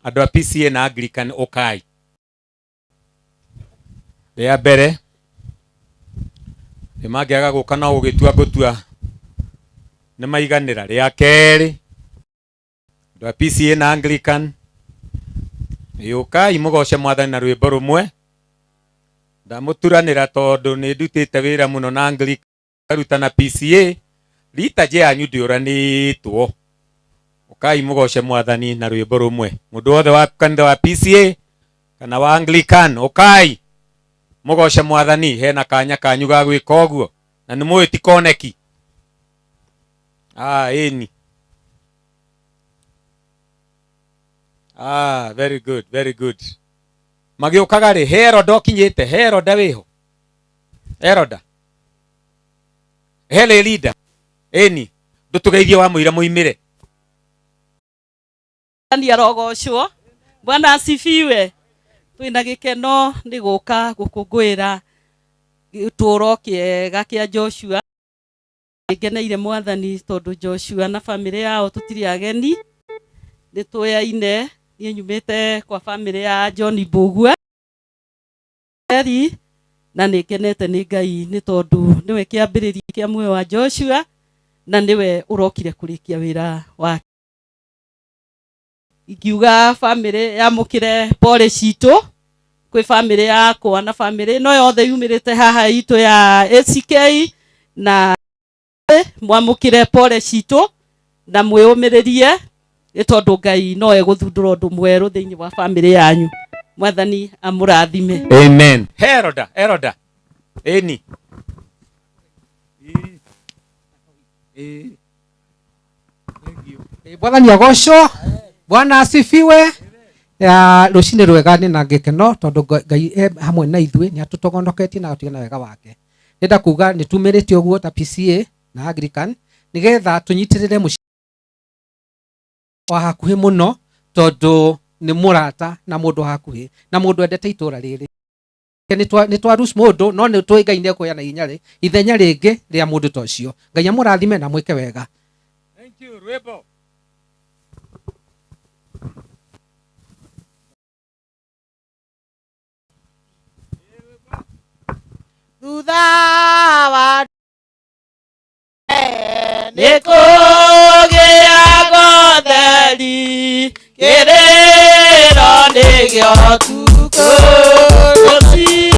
[SPEAKER 13] andũ a PCA na Anglican ũkai rĩa mbere nĩ mangĩaga gũka na ũgĩtua ngũtua nĩ maiganĩra rĩa kerĩ andũ a PCA na Anglican ũkai mũgoce Mwathani na rwĩmbo rũmwe ndamũturanĩra tondũ nĩ ndutĩte wĩra mũno na Anglican karuta na PCA rita je yanyu ndĩũranĩtwo ũkai mũgoce Mwathani na rwĩmbo rũmwe mũndũ wothe wa kanitha wa PCA kana wa Anglican ũkai mugoce mwathani hena kanya kanyu ga gwika oguo na nĩ mũĩ ti koneki. Ĩni. Very good, very good. Magĩũkaga rĩ, Heroda okinyĩte, Heroda wĩho, Heroda, hele leader, ĩni, ndũtũgeithie wa mũira mũimĩre.
[SPEAKER 18] Ni arogocwo. Bwana asifiwe. Twina gikeno ni guka gukungwira gituro kiega kia Joshua. Ngeneire mwathani tondu Joshua na family yao tutiri ageni. Ni twayaine ni nyumite kwa family ya John Bugua. Na nikenete ni Ngai ni tondu niwe kiambiriria kia muoyo wa Joshua na niwe urokire kurikia wira wake. Ikiuga family ya mukire pole cito kwi family yakwa na family no yothe yumirite haha itu ya ACK na mwamukire pole cito na mwiyumiririe itondu Ngai no eguthundura undu mweru thiini wa family yanyu. Mwathani amurathime.
[SPEAKER 13] Amen. Heroda eni
[SPEAKER 19] Mwathani agocwo. Bwana asifiwe. Rucini rwega ni na gikeno tondu Ngai hamwe na ithuĩ ni atutogonoketie na atigana wega wake. Nenda kuga ni tumirite oguo ta PCA na Anglican nigetha tunyitirire wa hakuhi muno tondu ni murata na mundu hakuhi na mundu endete itura riri. Ni twarus mundu no ni twi Ngai ni ekoya ithenya ringi ria mundu tocio. Ngai amurathime na mwike wega.
[SPEAKER 13] Thank you, Rwebo.
[SPEAKER 18] Thutha wa nĩkũgĩa gotheri kĩrĩro nĩgĩo tukũ gũci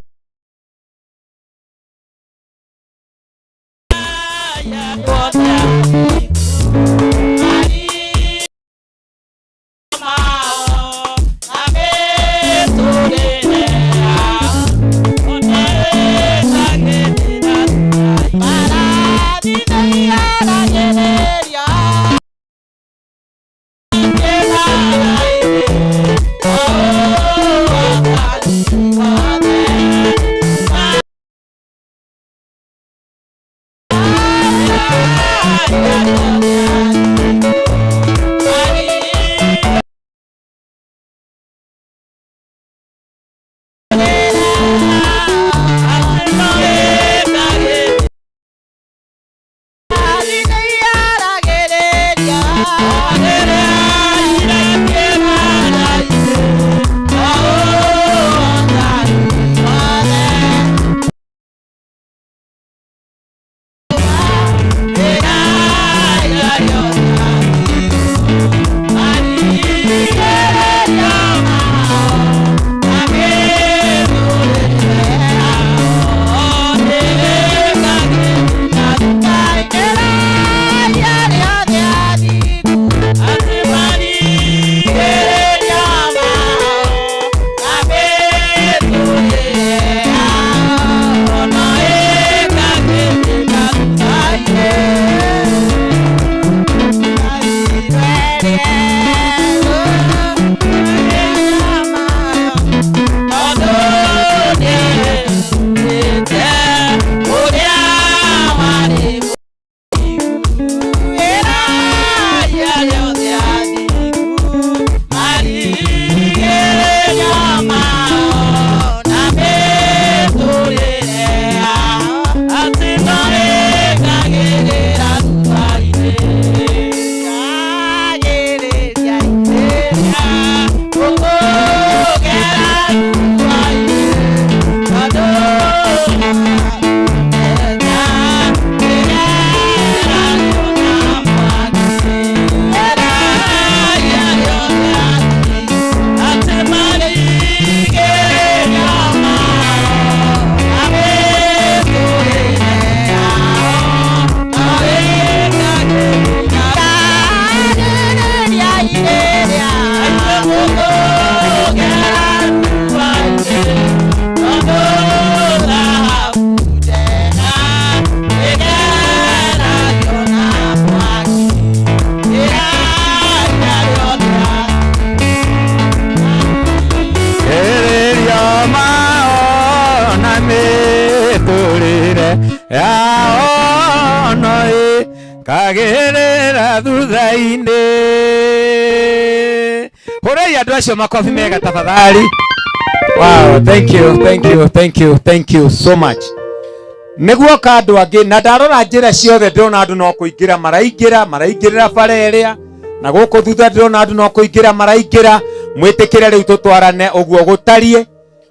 [SPEAKER 13] yaono kagerera thutha-inĩ. Hũrei andũ acio makobi mega tafadhali. Wow, thank you so much. Nĩguo kandũ angĩ na ndarora njĩra ciothe ndĩrona andũ no kũingĩra maraingĩrĩra bara ĩrĩa, na gũkũ thutha ndĩrona andũ no kũingĩra maraingĩra. Mwĩtĩkĩre rĩu tũtwarane ũguo gũtariĩ.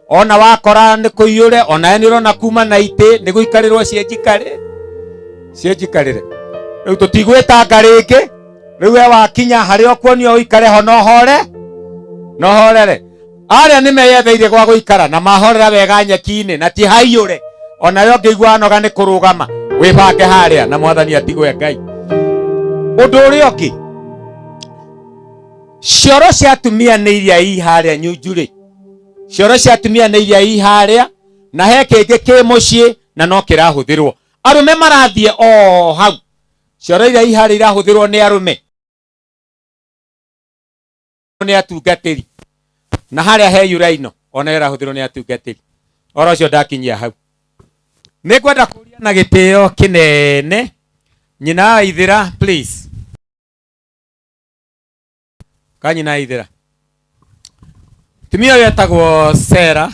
[SPEAKER 13] Ona wakora nĩ kũiyũre, ona nĩ ũrona kuma na itĩ nĩ gũikarĩrwo cienjikarĩre. Rĩu tũtigwĩtanga rĩngĩ. Rĩu we wakinya harĩa ũkuonio ũikare ho no horere. Arĩa nĩ meyetheire gwa gũikara na mahorera wega nyeki-inĩ na ti haiyũre. Ona yo ngĩigua noga nĩ kũrũgama wĩbange harĩa na Mwathani atigwe Ngai. Ũndũ ũrĩa ũngĩ, cioro cia atumia nĩ iria i harĩa Nyunjurĩ. Cioro cia atumia nĩ iria i harĩa, na he kĩngĩ kĩ mũciĩ na no kĩrahũthĩrwo. Arũme marathiĩ o hau. Cioro iria i harĩa irahũthĩrwo nĩ arũme, nĩ atungatĩri. Na harĩa he uraino ona irahũthĩrwo nĩ atungatĩri. Oro ũcio ndakinyia hau. Nĩ ngwenda kũria na gĩtĩo kĩnene nyina wa Ithĩra, please. Kanyina Ithĩra. Tumia wetagwo Sera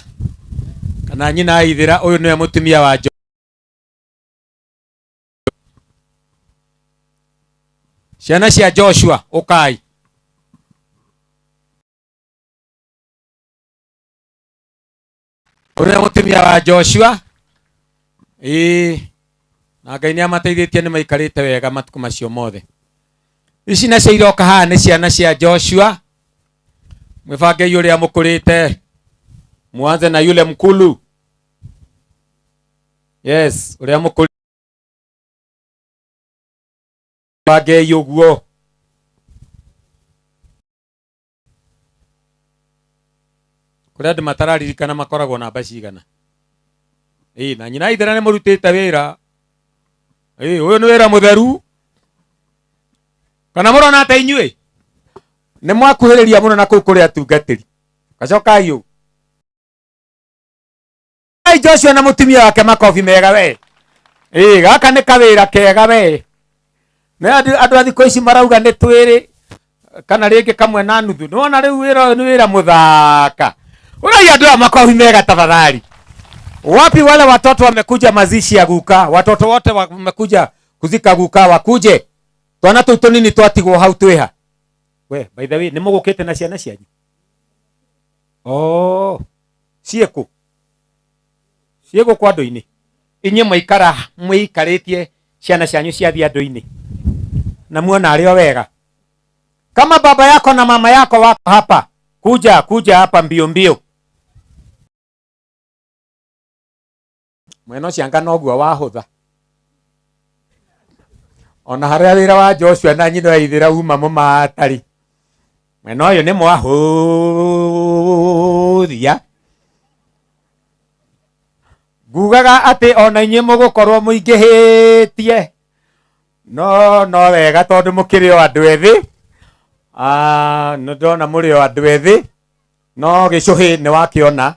[SPEAKER 13] kana nyina wa Ithĩra, ũyũ nĩwe mũtumia wa ciana cia Joshua. Ũkai. Ũrĩa mũtumia wa Joshua. Na Ngai nĩ amateithĩtie nĩ maikarĩte wega matukũ macio mothe. Ici nacio iroka haha nĩ ciana cia Joshua. Mwibange yule amũkũrĩte. Mwanze na yule mkulu. Yes, ule amũkũrĩte. Mwibange yuguo. Kũrĩa andũ matararirikana makoragwo na mbaci igana. Na nyina Ithĩra nĩ mũrutĩte wĩra. Ũyũ nĩ wĩra mũtheru. Kana mũrona ta inyuĩ nĩ mwakuhĩrĩria mũno na kũu kũrĩa atungatĩri. Gacokai ũũ. Joshua na mũtumia wake makobi mega we. Gaka nĩ kawĩra kega we. Nĩ andũ a thikũ ici marauga nĩ twĩrĩ kana rĩngĩ kamwe na nuthu. Nĩwona rĩu wĩra ũyũ nĩ wĩra mũthaka. Ũrĩa andũ a makobi mega tafadhali. Wapi wale watoto wamekuja mazishi ya guka? Watoto wote wamekuja kuzika guka, wakuje. Twana tũu tũnini twatigwo hau twĩha. We, by the way, nĩ mũgũkĩte na ciana cianyu? Ciĩkũ? Ciĩkũ kwa andũ-inĩ? Inyuĩ mwĩikarĩtie ciana cianyu ciathiĩ andũ-inĩ. Na muona arĩo wega. Kama baba yako na mama yako wako hapa, kuja hapa mbio mbio. Mwena ũcio anga noguo wahũtha. Ona harĩa wĩra wa Joshua na nyina wa Ithĩra uma mũmatari. Mwena ũyũ nĩ mwahũthia. Ngugaga atĩ ona inyuĩ mũgũkorwo mũingĩhĩtie. No wega tondũ mũkĩrĩ o andũ ethĩ. Nĩ ndona mũrĩ o andũ ethĩ. No gĩcũhĩ nĩ wakĩona.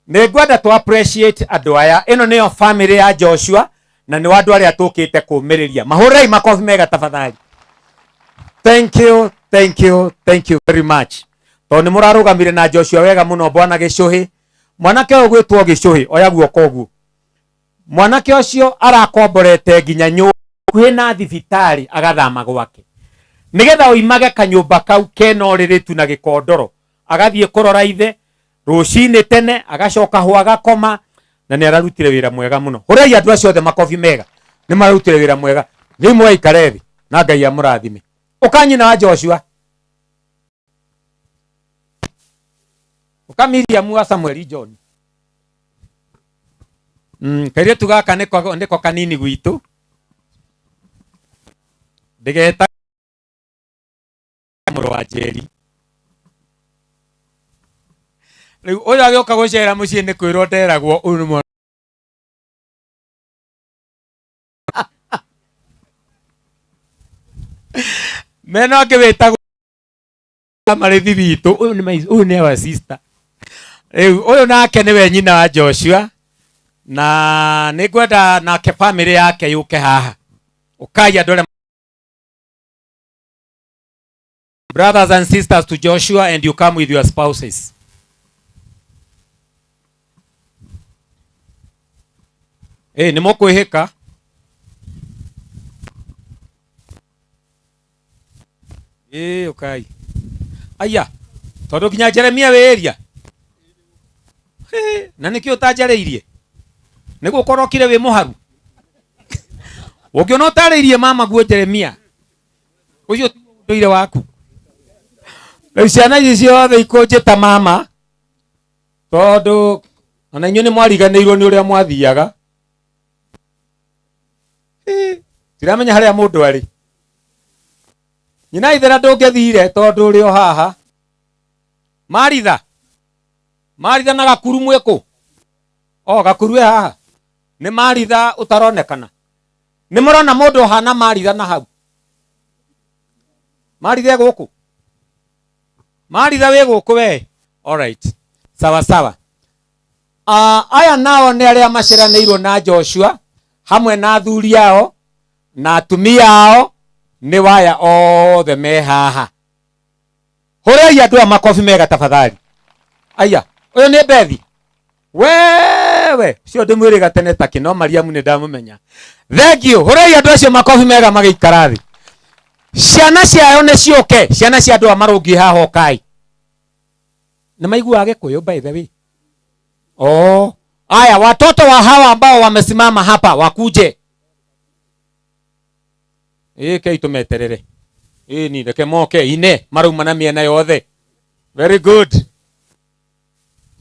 [SPEAKER 13] Nĩ ngwenda to appreciate andũ aya. Ĩno nĩyo family ya Joshua na nĩ andũ arĩa tũkĩte kũmĩrĩria. Mahũrei makobi mega tafadhali. Thank you very much. Tondũ nĩ mũrarũgamire na Joshua wega mũno bwana gĩcũhĩ. Mwanake ũyũ gwĩtwo gĩcũhĩ, oya guoko ũguo. Mwanake ũcio arakomborete nginya nyũmba na thibitarĩ agathama gwake. Nĩgetha oimage kanyũmba kau kena ũrĩrĩtu na gĩkondoro. Agathiĩ kũrora ithe. Rũcinĩ tene agacoka ho agakoma na nĩ ararutire wĩra mwega mũno. Hũrei andũ acio othe makobi mega. Nĩ mararutire wĩra mwega. Nĩ mwaikare thĩ na Ngai amũrathime. Ũkanyina wa Joshua. Ũkamiriamu wa Samuel John. Kairĩtu gaka nĩko kanini gwitũ. Ndĩgeta mũrũ wa Njeri. Rĩu ũyũ agĩũka gũcera mũciĩ nĩ kwĩrwo nderagwo ũyũ nĩ mwana. Mena ngĩwĩtagwo marĩthi witũ. Ũyũ nĩ our sister. Rĩu ũyũ nake nĩwe nyina wa Joshua na nĩngwenda nake family yake yuke haha ukaya ndore. Brothers and sisters to Joshua, and you come with your spouses. Nĩ mũkwĩhĩka. Okay. Aya, tondũ nginya Jeremia wĩria. Na nĩkĩo ũtanjarĩirie. Nĩgũkorokire wĩ mũharu. Ũngĩona ũtarĩirie mama guo Jeremia. Ũcio ti ndũire waku. Na ciana ici ciothe ikũnjĩta mama. Tondũ ona inyuĩ nĩ mwariganĩirwo nĩ ũrĩa mwathiaga. Tiramenya harĩa mũndũ arĩ. Nyina ithera ndũngĩthire tondũ ũrĩ o haha. Maritha. Maritha na Gakuru mwĩkũ? Gakuru e haha. Nĩ Maritha ũtaronekana. Nĩ mũrona mũndũ hana Maritha na hau. Maritha gũkũ. Maritha wĩ gũkũ we. All right. Sawa sawa. Aya nao nĩ arĩa maceranĩirwo na Joshua hamwe na athuri ao na atumia ao, nĩ waya othe me haha. Hũrei andũ a makobi mega tafadhali. Aya, ũyũ nĩ Bethi. Wewe, cio ndĩmwĩrĩga tene ta kĩno Mariamu nĩ ndamũmenya. Thank you. Hũrei andũ acio makobi mega magĩikara thĩ. Ciana ciao nĩ ciũke, ciana cia andũ a marũngi haha okai. Nĩ maiguaga Gĩkũyũ by the way. Aya, watoto wa hawa ambao wamesimama hapa wakuje. Kei tumeterere. Ni reke moke ine marauma na miena yothe. Very good.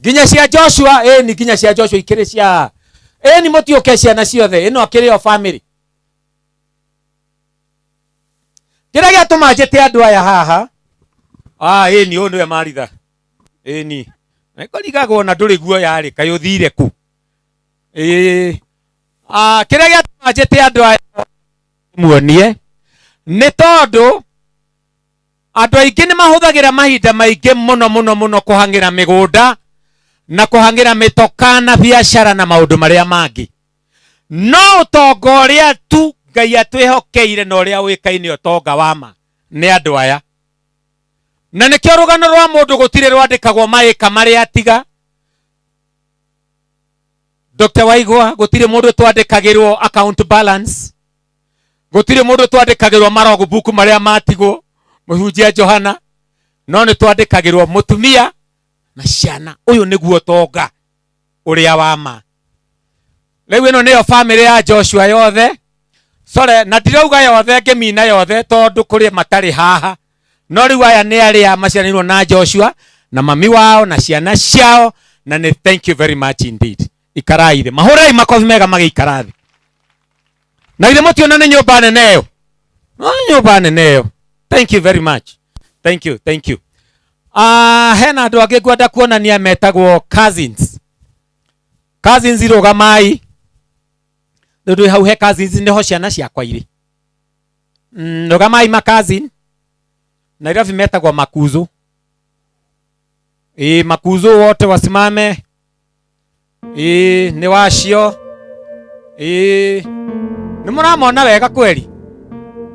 [SPEAKER 13] Ginya cia Joshua, ni ginya cia Joshua ikire cia. Ni mutioke ciana ciothe, ino akire o family. Kira gĩatũma njĩte andũ aya haha. Ni ũyũ nĩwe Maritha. Ni. Nĩkũrigagwo na ndũrĩ guoya rĩ, kaĩ ũthire ku. Kĩrĩa gĩatũma njĩte andũ aya muonie nĩ tondũ andũ aingĩ nĩ mahũthagĩra mahinda maingĩ mũno kũhang'ĩra mĩgũnda na kũhang'ĩra mĩtoka na biacara na maũndũ marĩa mangĩ. No ũtonga ũrĩa tu Ngai atwĩhokeire na ũrĩa ũĩkaine ũtonga wa ma nĩ andũ aya. Na nĩkĩo rũgano rwa mũndũ gũtirĩ rwandĩkagwo maĩka marĩa atiga. Dr. Waigwa, gũtirĩ mũndũ twandĩkagĩrwo account balance. Gũtirĩ mũndũ twandĩkagĩrwo marogo book marĩa matigwo. Mũhunjia Johana. No nĩ twandĩkagĩrwo mũtumia na ciana. Ũyũ nĩguo ũtonga ũrĩa wa ma. Rĩu ĩno nĩyo family ya Joshua yothe. Sore, na ndirauga yothe ngĩmina yothe tondũ kũrĩ matarĩ haha. No rĩu aya nĩ arĩa maciaranĩirwo na Joshua na mami wao na ciana ciao, na nĩ thank you very much indeed. Ikarai thĩ. Mahũrei makobi mega magĩikara thĩ. Na ithe mũtiona nĩ nyũmba nene ĩyo. No nyũmba nene ĩyo. Thank you very much. Thank you, thank you. Hena andũ angĩ ngwenda kuonania metagwo cousins. Cousins rũgamai. Ndũ hau he cousins nĩho ciana ciakwa irĩ. Rũgamai ma cousin. Nairobi metagwo makuzo. Makuzo wote wasimame. Ni wacio. Nĩ mũramona wega kweli.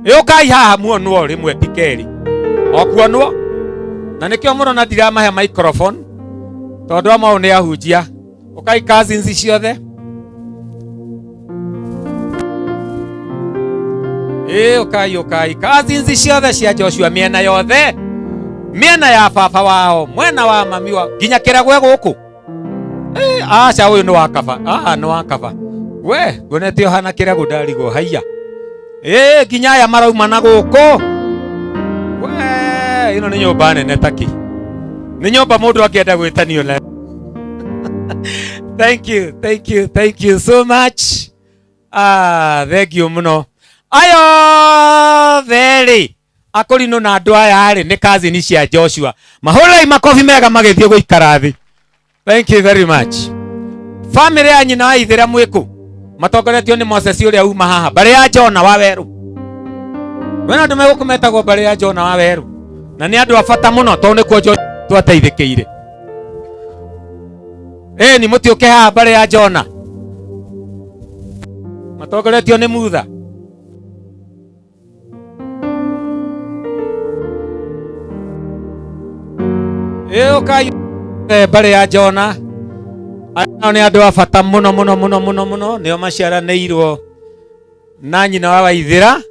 [SPEAKER 13] Ũkai haha muonwo rĩmwe tikeri. Okuonwo. Na nĩkĩo mũrona ndiramahe microphone. Tondũ amwe nĩ ahunjia. Ũkai cousins ciothe. Okay. Cousins ciothe cia Joshua miena yothe. Miena ya baba wao, mwena wa mami wao. Nginya kĩragwe gũkũ. Aca ũyũ nĩ wa kaba. Nĩ wa kaba. We, ngonete hana kĩragũ ndarigwo haiya. Nginya aya marauma na gũkũ. We, ĩno nĩ nyũmba nene taki. Nĩ nyũmba mũndũ angĩenda gwĩtanio na. Thank you so much. Thank you mũno. Ayo theri akũrinũ na andũ aya rĩ nĩ cousin cia Joshua. Mahũrei makobi mega magĩthiĩ gũikara thĩ. Thank you very much. Family ya nyina wa ithera mwĩkũ matongoretio nĩ Moses ũrĩa uma haha mbere ya Jona wa werũ. Wena andũ megũkũmetagwo mbere ya Jona wa werũ. Na nĩ andũ a bata mũno tondũ nĩkuo twateithĩkĩire. Nĩ mũtiũke haha mbere ya Jona. Matongoretio nĩ mutha. Ũkai mbarĩ ya Jona. Aya nĩ andũ a bata mũno mũno mũno mũno mũno, nĩo maciaranĩirwo na nyina wa Waithĩra.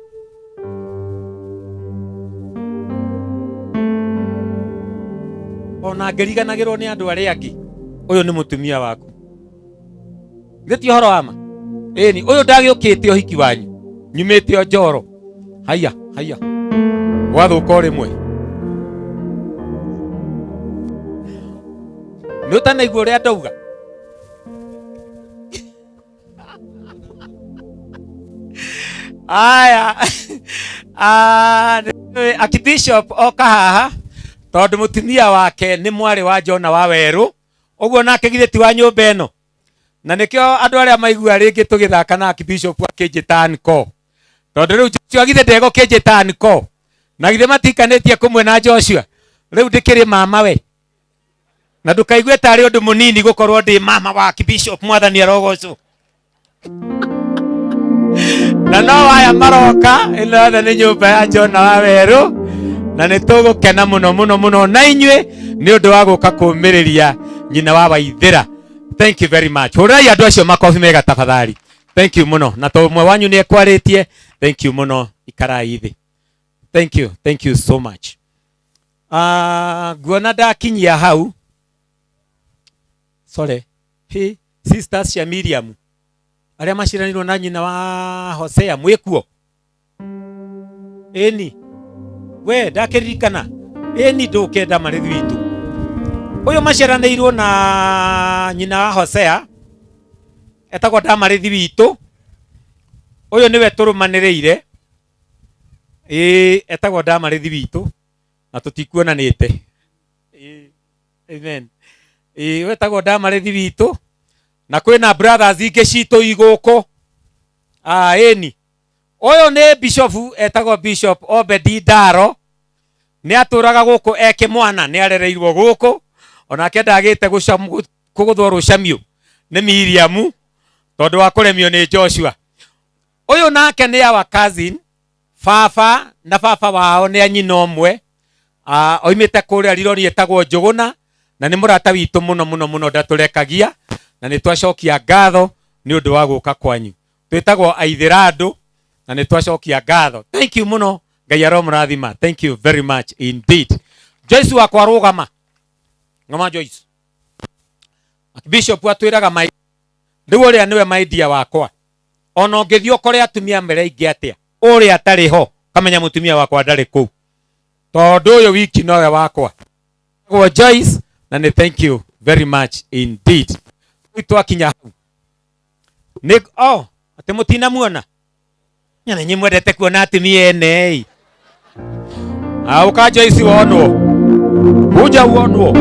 [SPEAKER 13] Ona ngĩriganagĩrwo nĩ andũ arĩa angĩ, ũyũ nĩ mũtumia waku. Githĩ ti ũhoro wa ma? Ĩni, ũyũ ndagĩũkĩte ũhiki wanyu, nyumĩte o Njoro. Haiya, haiya, gwathũka o rĩmwe. Nĩ ũtanaigua ũrĩa ndauga? Aya, Archbishop oka haha tondũ mũtumia wake nĩ mwarĩ wa Jona wa Werũ, ũguo nake githĩ ti wa nyũmba ĩno. Na nĩkĩo andũ arĩa maigua rĩngĩ tũgĩthaka na Archbishop akĩnjĩta anko, tondũ rĩu Joshua githĩ ndego kĩnjĩta anko, na githĩ matikanĩtie kũmwe na Joshua. Rĩu ndĩkĩrĩ mama we, na ndũkaigue tarĩ ũndũ mũnini gũkorwo ndĩ mama wa Archbishop, mwathani arogocwo. Na no aya maroka, ĩno othe nĩ nyũmba ya Jona wa Werũ, na nĩ tũgũkena mũno mũno mũno na inyuĩ nĩ ũndũ wa gũka kũũmĩrĩria nyina wa Waithĩra. Thank you very much. Hũrai andũ acio makobi mega tafadhali. Thank you mũno. Na to ũmwe wanyu nĩ ekwarĩtie. Thank you mũno. Ikarai thĩ. Thank you so much. Nguona ndakinyia hau. Sorry. Hey, sisters cia Miriam. Arĩa maciranirwo na nyina wa Hosea mwĩkuo. Ĩni. We ndakĩririkana. Ĩni ndũkenda marĩthi witũ. Ũyũ maciranĩirwo na nyina wa Hosea etagwo Damarĩthi witũ. Ũyũ nĩwe tũrũmanĩrĩire. Etagwo Damarĩthi witũ na tũtikuonanĩte. Amen. Etagwo Damarĩthi witũ na kwĩna brothers ingĩ citũ igũkũ. Ĩni. Ũyũ nĩ bishop etagwo Bishop Obedi Ndaro. Nĩ atũraga gũkũ ekĩmwana, nĩ arereirwo gũkũ. Onake ndagĩte kũgũthwo rũcamio nĩ Miriam tondũ wa kũremio nĩ Joshua. Ũyũ nake nĩ our cousin, baba na baba wao nĩ anyina ũmwe. Oimĩte kũrĩa Rironi etagwo Njũgũna na nĩ mũrata witũ mũno mũno mũno, ndatũrekagia na nĩ twacokia ngatho nĩ ũndũ wa gũka kwanyu. Twĩtagwo Aithĩra andũ na nĩ twacokia ngatho. Thank you mũno, Ngai aromũrathima. Thank you very much indeed. Joyce wakwa rũgama. Ngoma Joyce. Archbishop atwĩraga mai rĩu ũrĩa nĩwe maidia wakwa. Ona ũngĩthiĩ ũkore atumia mbere ingĩ atĩa, ũrĩa atarĩ ho kamenya mũtumia wakwa ndarĩ kũu. Tondũ ũyũ wiki nowe wakwa. Ngoma Joyce na nĩ thank you very much indeed. Twakinya hau. Atĩ mũtinamuona. Nyana nyĩ mwendete kuona atumia ene. Ũka Joyce wonwo. Uja wonwo.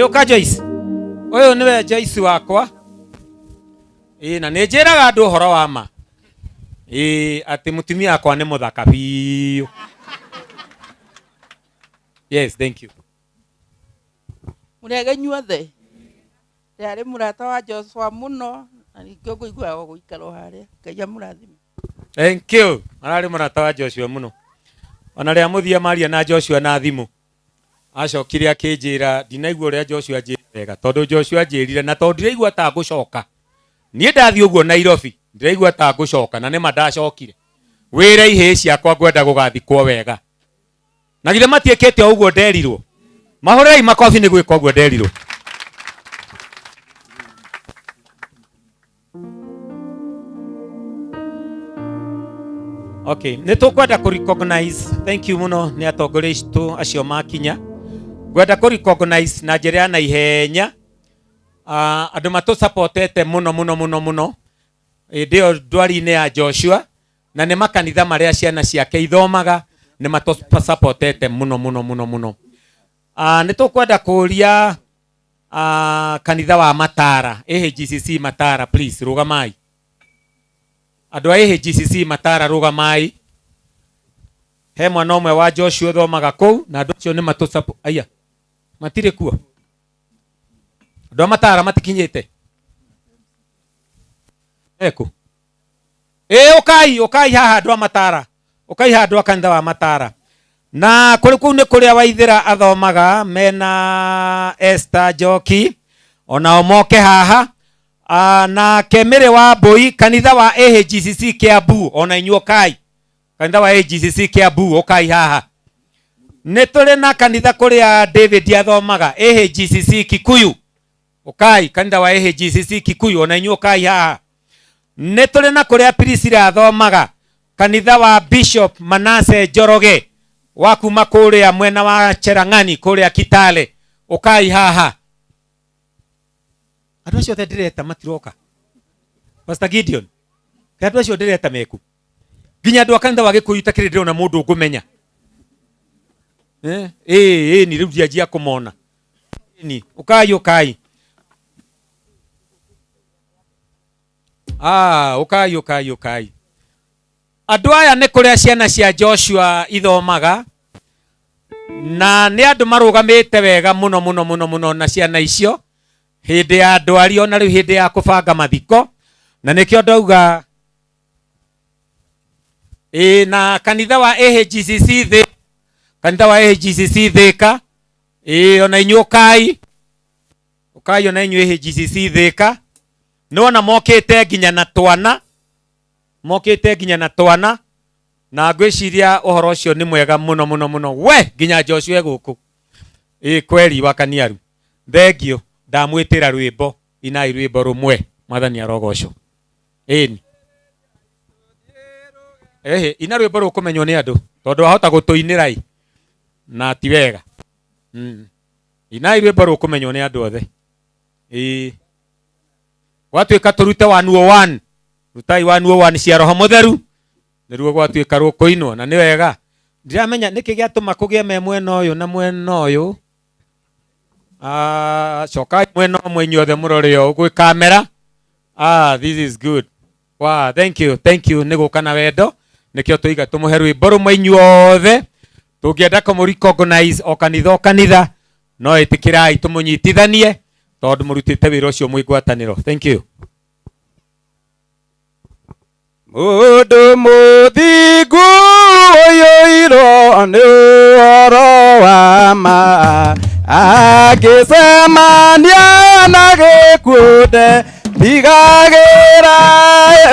[SPEAKER 13] Ũka Joyce. Ũyũ nĩwe Joyce wakwa. Na nĩ njĩraga andũ ũhoro wa ma. Atĩ mũtumia wakwa nĩ mũthaka biũ. Yes, thank you.
[SPEAKER 20] Mũrege nyuothe. Ndĩarĩ mũrata wa Joshua mũno na nĩkĩo ngũiguaga gũikara harĩa. Ngai amũrathime.
[SPEAKER 13] Thank you. Ararĩ mũrata wa Joshua mũno. Ona rĩa mũthia maria na Joshua na thimũ. Acokire akĩnjĩra ndinaigua ũrĩa Joshua njĩra wega tondũ Joshua njĩrire na tondũ ndiraigua ta ngũcoka. Niĩ ndathiĩ ũguo Nairobi ndiraigua ta ngũcoka na nĩma ndacokire. Wĩra ihĩ ciakwa ngwenda gũgathikwo wega. Na githĩ matiĩkĩte o ũguo nderirwo. Mahũrei makobi nĩ gwĩka ũguo nderirwo. Okay, nĩ tũkwenda kũ recognize. Thank you mũno nĩ atongoria aitũ acio makinya. Ngwenda kũ recognize na njĩra ya naihenya. Andũ matũ supportete mũno mũno mũno mũno. Ndio ndwari-inĩ ya Joshua na nĩ makanitha marĩa ciana ciake ithomaga nĩ matũ supportete mũno mũno mũno mũno. Nĩ tũkwenda kũria kanitha wa Matara, AHGCC Matara, please rugamai. Andũ a AHGCC Matara rugamai. He mwana ũmwe wa Joshua thomaga kũu na andũ acio nĩ matũcapu. Aya, matirĩ kuo. Andũ a Matara matikinyĩte. Eko. Ũkai haha andũ a Matara. Ũkai haha andũ a kanitha wa Matara. Na kũrĩ kũu nĩ kũrĩa Waithĩra athomaga mena Esther Njoki. Onao moke haha. Na Kemere wa Mbũi, kanitha wa AHGCC Kiambu, ona inyuĩ ũkai. Kanitha wa AHGCC Kiambu, ũkai haha. Nĩ tũrĩ na kanitha kũrĩa David athomaga, AHGCC Kikuyu. Ũkai, kanitha wa AHGCC Kikuyu, ona inyuĩ ũkai haha. Nĩ tũrĩ na kũrĩa Priscilla athomaga, kanitha wa Bishop Manase Njoroge, wa kuma kũrĩa mwena wa Cherang'ani, kũrĩa Kitale. Ũkai haha. Andũ acio othe ndĩreta matiroka. Pastor Gideon, andũ acio ndĩreta meku. Nginya andũ a kanitha wa Gĩkũyũ itakĩrĩ ndĩrona mũndũ ũngũmenya. Ni rĩu ndianjia kũmona. Ni ũkai. Ũkai. Andũ aya nĩ kũrĩa ciana cia Joshua ithomaga. Na nĩ andũ marũgamĩte wega mũno na ciana icio. Hĩndĩ ya ndwari ona rĩu hĩndĩ ya kũbanga mathiko. Na nĩkĩo ndauga na kanitha wa AHGCC Thika. Kanitha wa AHGCC Thika. Ona inyuĩ ũkai. Ũkai ona inyuĩ AHGCC Thika. Nona mokĩte nginya na twana. Na ngwĩciria ũhoro ũcio nĩ mwega mũno. We nginya Joshua gũkũ. Kweli wakaniaru. Thengio. Ndamwĩtĩra rwĩmbo. Inai rwĩmbo rũmwe. Mwathani arogocwo. Ina rwĩmbo rũkũmenywo nĩ andũ. Tondũ wahota gũtũinĩra na ti wega. Inai rwĩmbo rũkũmenywo nĩ andũ othe. Gwatuĩka tũrute 101. Rutai 101 cia Roho Mũtheru. Nĩruo gwatuĩka rũkũinwo na nĩ wega. Ndiramenya nĩkĩ gĩatũma kũgĩe me mwena ũyũ na mwena ũyũ. Cokai mwena ũmwe inyuothe mũrore o gwĩ kamera. This is good. Wow, thank you. Nĩ gũka na wendo. Nĩkĩo tũiga tũmũhe rwĩmbo rũmwe inyuothe. Tũngĩenda kũmũrecognize o kanitha. No ĩtĩkĩrai tũmũnyitithanie. Tondũ mũrutĩte wĩra ũcio mwĩ ngwatanĩro. Thank you.
[SPEAKER 4] Mũndũ mũthingu ũyũ iro nĩ ũhoro wa ma. Agĩcemania na gĩkuũ ndigagĩra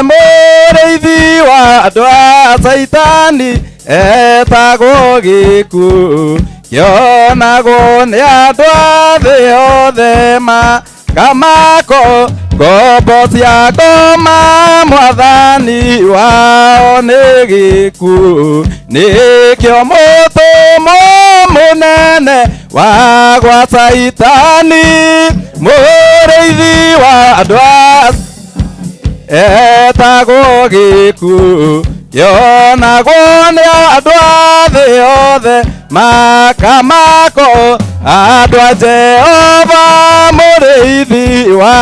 [SPEAKER 4] mũrĩithi wa andũ a Saitani etagwo gĩkuũ. Kĩonagwo nĩ andũ a thĩ yothe makamako ngombo cia ngoma mwathani wao nĩ gĩkuũ. Nĩkĩo mũtũmwo mũnene wa gwa Saitani mũrĩithi wa andũ a etagwo gĩkuũ. Kĩonagwo nĩ andũ a thĩ yothe makamako andũ a Jehova mũrĩithi wa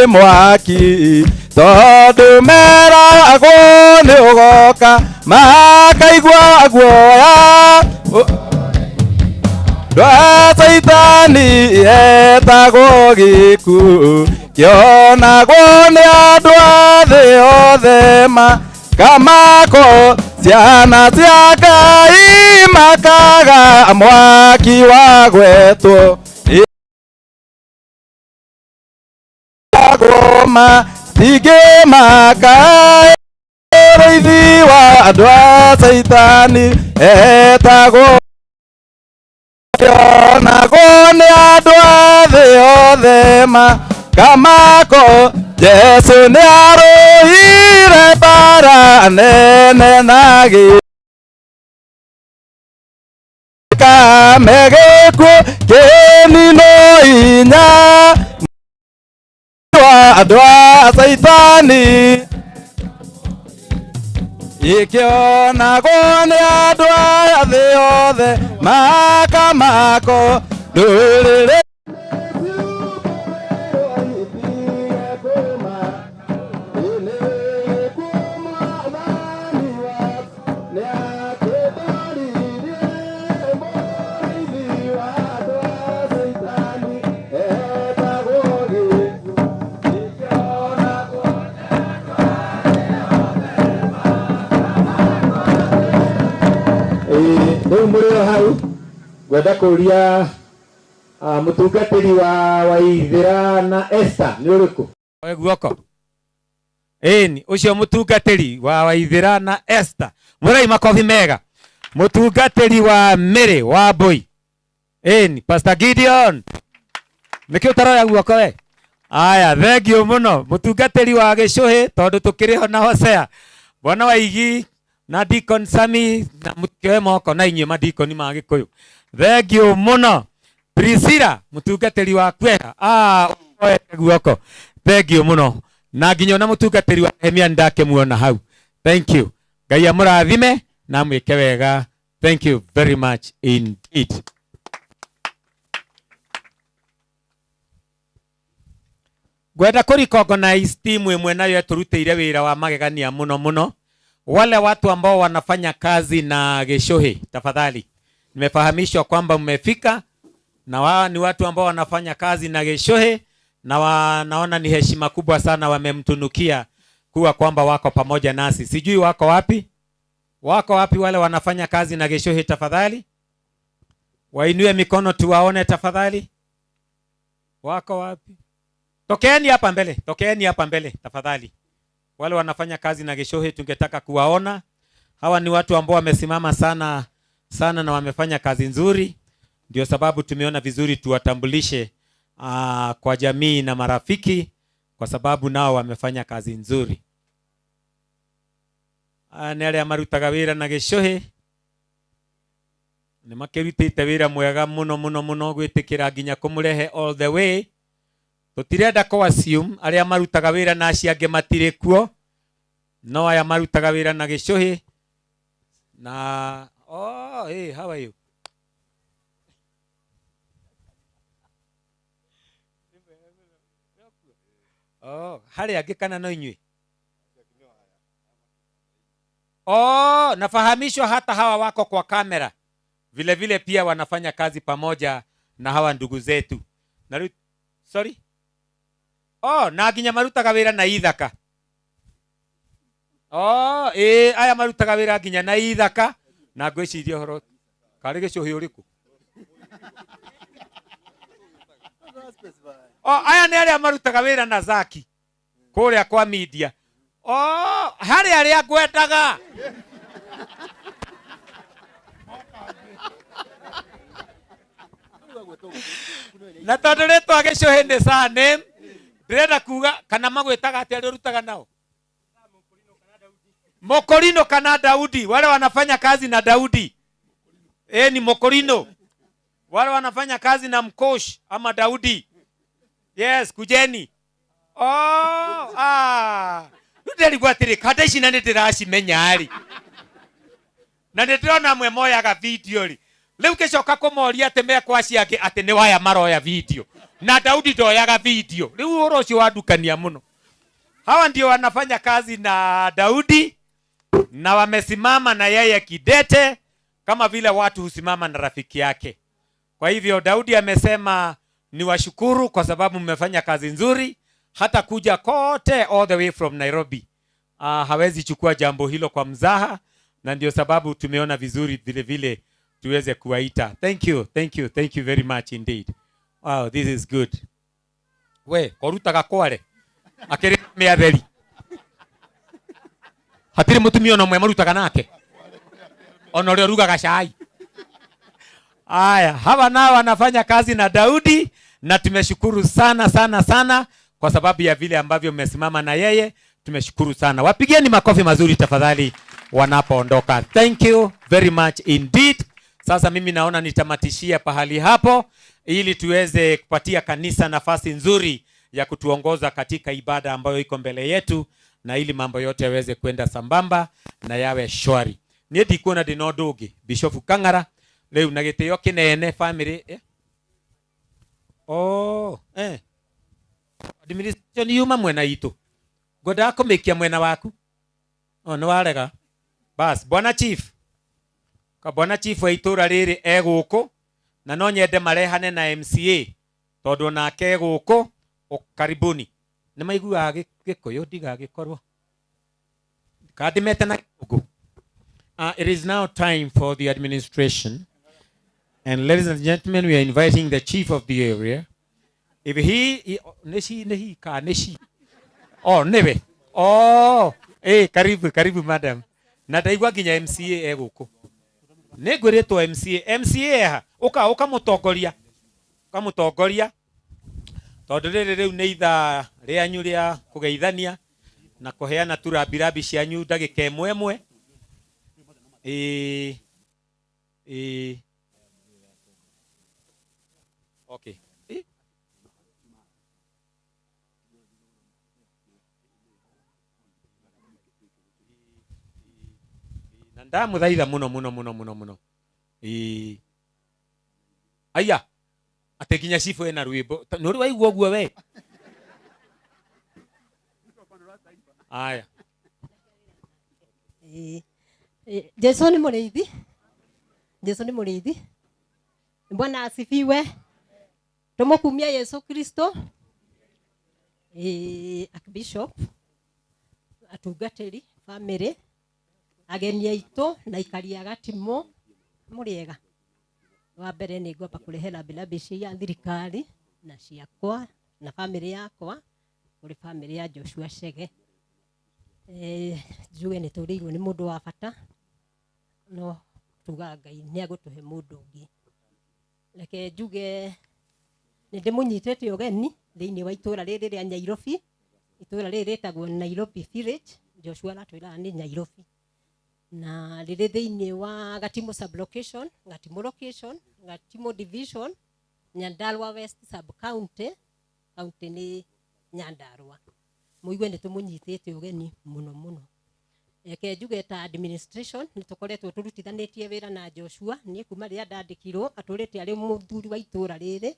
[SPEAKER 4] mwaki. Tondũ meragwo nĩ ũgoka makaigua guoya. Ndwa Saitani etagwo gĩkuũ. Kĩonagwo nĩ andũ a thĩ yothe makamako ciana cia Ngai makaga mwaki wa gwetwo. Goma tingĩmaka mũrĩithi wa andũ a Saitani etagwo. Kĩonagwo nĩ andũ a thĩ yothe makamako. Jesu nĩ arũire mbara nene na gĩkame gĩkuũ kĩninwo hinya wa andũ a Saitani. Ikĩonagwo nĩ andũ a thĩ yothe makamako ndũrĩrĩ
[SPEAKER 13] riu muri hau gwenda kuria mutungatiri wa Waithira na Esther ni uriku oe guoko eni ucio mutungatiri wa Waithira na Esther murai makofi mega mutungatiri wa Mary wa Boy eni Pastor Gideon nikio taroya guoko we aya thengio muno mutungatiri wa Gicuhi tondu tukiriho na Hosea Bwana Waigi na Deacon Sami na mutwe moko na inyi madikoni ma Gikuyu thengio muno Priscilla mutungatiri wa Kwega oe guoko thengio muno na nginya na mutungatiri wa Emia ndake muona hau thank you Ngai amurathime na mwike wega thank you very much indeed. Gwenda kuricognize timu imwe nayo turutire wira wa magegania muno muno wale watu ambao wanafanya kazi na Gicuhi tafadhali nimefahamishwa kwamba mmefika na wao ni watu ambao wanafanya kazi na Gicuhi na wanaona ni heshima kubwa sana wamemtunukia kuwa kwamba wako pamoja nasi. Sijui wako wapi? Wako wapi wale wanafanya kazi na Gicuhi tafadhali? Wainue mikono tuwaone tafadhali. Wako wapi? Tokeeni hapa mbele, tokeeni hapa mbele tafadhali. Wale wanafanya kazi na Gicuhi tungetaka kuwaona. Hawa ni watu ambao wamesimama sana sana na wamefanya kazi nzuri. Ndio sababu tumeona vizuri tuwatambulishe kwa jamii na marafiki kwa sababu nao wamefanya kazi nzuri. Nere amarutaga wira na Gicuhi ni makirutite wira mwega muno muno muno gwitikira nginya kumurehe all the way. Tutirenda ko assume aria marutaga wira na aciange matire kuo no aya marutaga wira na Gicuhi na hey how are you? Hali yake kana no inywe. Nafahamishwa hata hawa wako kwa kamera. Vile vile pia wanafanya kazi pamoja na hawa ndugu zetu. Sorry? Na nginya marutaga wira na Ithaka. Aya marutaga wira nginya na Ithaka na ngwiciria horo. Kari Gicuhi uriku? Aya ni aria marutaga wira na Zaki kuria kwa media. Hari aria ngwendaga na tondu ritwa Gicuhi ni surname ndirenda kuga kana magwitaga ati aria rutaga nao Mokorino kana Daudi wale wanafanya kazi na Daudi ni Mokorino wale wanafanya kazi na Mkosh ama Daudi. Yes, kujeni. Nderi gwatiri kada ici na ndiraci menyari. Na ndirona mwe moyaga video ri. Riu gicoka kumoria ati mekwa ciake ati ni waya maroya video. Na Daudi ndoyaga video. Riu uro cio wadukania muno. Hawa ndio wanafanya kazi na Daudi na wamesimama na yeye kidete kama vile watu husimama na rafiki yake. Kwa hivyo Daudi amesema ni washukuru kwa sababu mmefanya kazi nzuri hata kuja kote all the way from Nairobi. Hawezi chukua jambo hilo kwa mzaha na ndio sababu tumeona vizuri vile vile tuweze kuwaita. Thank you very much indeed. Wow, this is good. We, korutaga kware. Akiri meatheri. Hatiri mutumio no mwe marutaga nake. Ono rio rugaga cai. Hawa nao wanafanya kazi na Daudi na tumeshukuru sana sana sana kwa sababu ya vile ambavyo mmesimama na yeye. Tumeshukuru sana. Wapigieni makofi mazuri tafadhali wanapoondoka. Thank you very much indeed. Sasa mimi naona nitamatishia pahali hapo ili tuweze kupatia kanisa nafasi nzuri ya kutuongoza katika ibada ambayo iko mbele yetu na ili mambo yote yaweze kwenda sambamba na yawe shwari. Niĩ ndikuona ndĩ na ũndũ ũngĩ. Bishop Kang'ara rĩu na gĩtĩo kĩnene family administration yuma mwena itũ. Ngwendaga kũmĩkia mwena waku. Nĩ warega. Bas, Bwana Chief. Bwana Chief wa itũra rĩrĩ gũkũ na no nyende marehane na MCA tondũ nake gũkũ karibuni. Nĩ maiguaga Gĩkũyũ ndigagĩkorwo. Kandimete na Gĩkũngũ. It is now time for the administration. And ladies and gentlemen, we are inviting the chief of the area. If he oh, nebe. Oh, karibu madam. Nataigwa kinya MCA eguko. Negoreto MCA oka mutongoria. Kamutongoria. Tondu rĩu nĩ ithaa rĩanyu rĩa kũgeithania na kũheana turambirabi cianyu ndagĩka ĩmwe. Okay. Na ndamũthaitha mũno. Aya. Ate kinya cifu ena rwimbo. Nuri waigua guo we. Aya.
[SPEAKER 21] Jesu ni mũrĩithi. Jesu ni mũrĩithi. Bwana asifiwe. Tumukumia Yesu Kristo. Archbishop. Atungatĩri family. Ageni aitũ na ikari a Gatimo mũrĩega. Wa mbere nĩ ngwamba kũrehera bilabi cia thirikari na ciakwa na family yakwa kũrĩ family ya Joshua Chege. Njuge nĩ tũrĩirwo nĩ mũndũ wa bata no tuga Ngai nĩ agũtũhe mũndũ ũngĩ. Reke njuge nĩ ndĩmũnyitĩte ũgeni thĩinĩ wa itũũra rĩrĩ rĩa Nyairobi. Itũũra rĩrĩ rĩtagwo Nairobi Village. Joshua aratwĩra nĩ Nyairobi. Na rĩrĩ thĩinĩ wa Gatimo sublocation, Gatimo location, Gatimo division, Nyandarua West sub county, county nĩ Nyandarua. Mũigue nĩ tũmũnyitĩte ũgeni mũno. Reke njuge ta administration nĩ tũkoretwo tũrutithanĩtie wĩra na Joshua niĩ kuma rĩrĩa ndandĩkirwo atũrĩte arĩ mũthuri wa itũũra rĩrĩ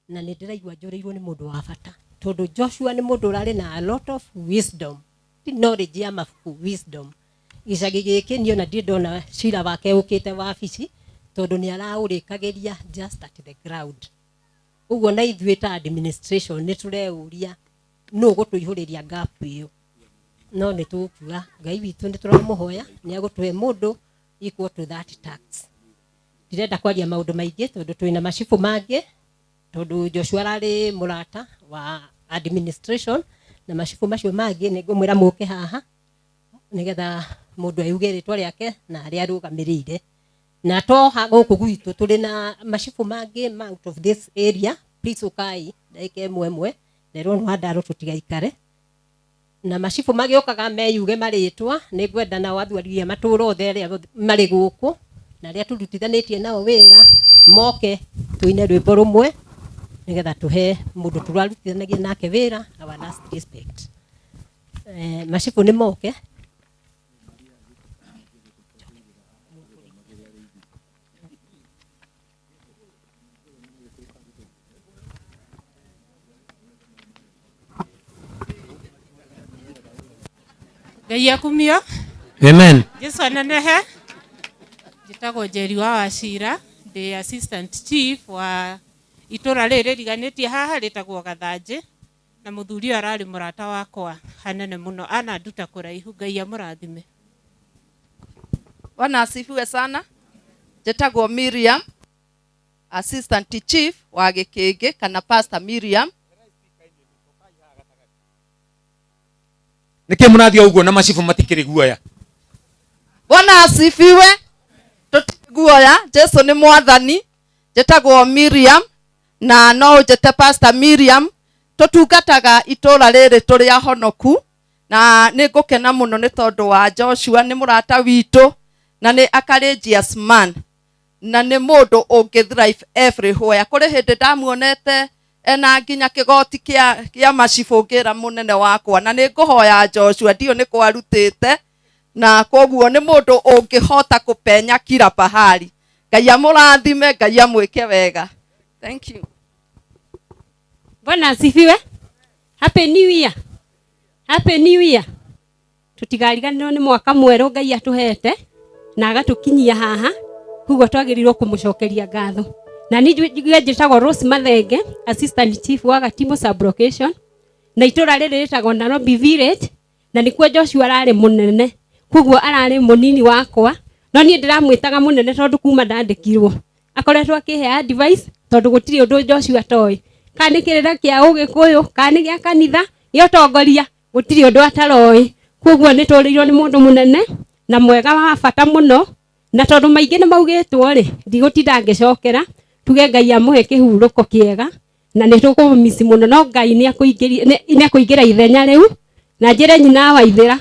[SPEAKER 21] na nĩ ndĩraigua njũrĩirwo nĩ mũndũ wa bata tondũ Joshua nĩ mũndũ ũrarĩ na a lot of wisdom, knowledge ya mabuku, wisdom. Gĩcagi gĩkĩ niĩ ona ndirĩ ndona cira wake ũkĩte wabici tondũ nĩ araũrĩkagĩria just at the ground. Ũguo na ithuĩ ta administration nĩ tũreũria nũ gũtũihũrĩria gap ĩyo. No nĩ tũkuga Ngai witũ nĩ tũramũhoya nĩ agũtũhe mũndũ equal to that tax. Ndirenda kwaria maũndũ maingĩ tondũ twĩna macibũ mangĩ tondũ Joshua ararĩ mũrata wa administration na macibũ macio mangĩ nĩ ngũmwĩra mũke haha nĩgetha mũndũ ayuge rĩtwa rĩake na arĩa arũgamĩrĩire. Na to gũkũ gwitũ tũrĩ na macibũ mangĩ out of this area. Please ukai ndagĩka ĩmwe nderwo nĩ Nyandarua tũtigaikare. Na macibũ magĩũkaga meyuge marĩtwa nĩ ngwenda nao athwarithia matũũra othe arĩa marĩ gũkũ na arĩa tũrutithanĩtie nao wĩra moke tũine rwĩmbo rũmwe nĩgetha tũhe mũndũ tũrarutithanagia nake wĩra our last respect. Macibũ nĩ moke.
[SPEAKER 22] Ngai akumio.
[SPEAKER 13] Amen.
[SPEAKER 22] Jesu anenehe. Njĩtagwo Njeri wa Wachira, ndĩ assistant chief wa itũũra rĩrĩ riganĩtie haha rĩtagwo Gathanjĩ na mũthuri ũyũ ararĩ mũrata wakwa hanene mũno ananduta kũraihu. Ngai amũrathime.
[SPEAKER 20] Bwana asifiwe sana. Njĩtagwo Miriam, assistant chief wa Gĩkĩngĩ kana Pastor Miriam.
[SPEAKER 13] Nĩkĩ mũrathia ũguo na macibũ matikĩrĩ guoya?
[SPEAKER 20] Bwana asifiwe. Tutiguoya, Jesu nĩ mwathani. Njĩtagwo Miriam na no njĩte Pastor Miriam. Tutungataga itũũra rĩrĩ tũrĩ ahonoku na nĩ ngũkena mũno nĩ tondũ wa Joshua nĩ mũrata witũ na nĩ a courageous man na nĩ mũndũ ũngĩ thrive everywhere. Kũrĩ hĩndĩ ndamuonete ena nginya kĩgoti kĩa macibũ ngĩra mũnene wakwa na nĩ ngũhoya Joshua ndio nĩ kwarutĩte na koguo nĩ mũndũ ũngĩhota kũpenya kila pahali. Ngai amũrathime, Ngai amwĩke wega. Thank you.
[SPEAKER 21] Bwana asifiwe. Happy New Year. Happy New Year. Tutigariganĩrwo nĩ mwaka mwerũ Ngai atũhete na agatũkinyia haha. Kuguo twagĩrĩirwo kũmũcokeria ngatho. Na niĩ njĩtagwo Rose Mathenge, assistant chief wa Gatimo sublocation na itũũra rĩrĩ rĩtagwo Nairobi Village na nĩkuo Joshua ararĩ mũnene. Kuguo ararĩ mũnini wakwa no nie ndiramwitaga munene tondu kuma ndandikirwo akoretwo akihe advice tondu gutiri undu Joshua toy kana kirira kia ugikuyu kana gia kanitha yo tongoria gutiri undu ataroi koguo ni turirwo ni mundu munene na mwega wa bata muno na tondu maingi ni maugitwo ri ndigutinda ngicokera tuge Ngai amuhe kihuruko kiega na ni tukumisi muno no Ngai ni akuingira ithenya riu na njire nyina wa ithira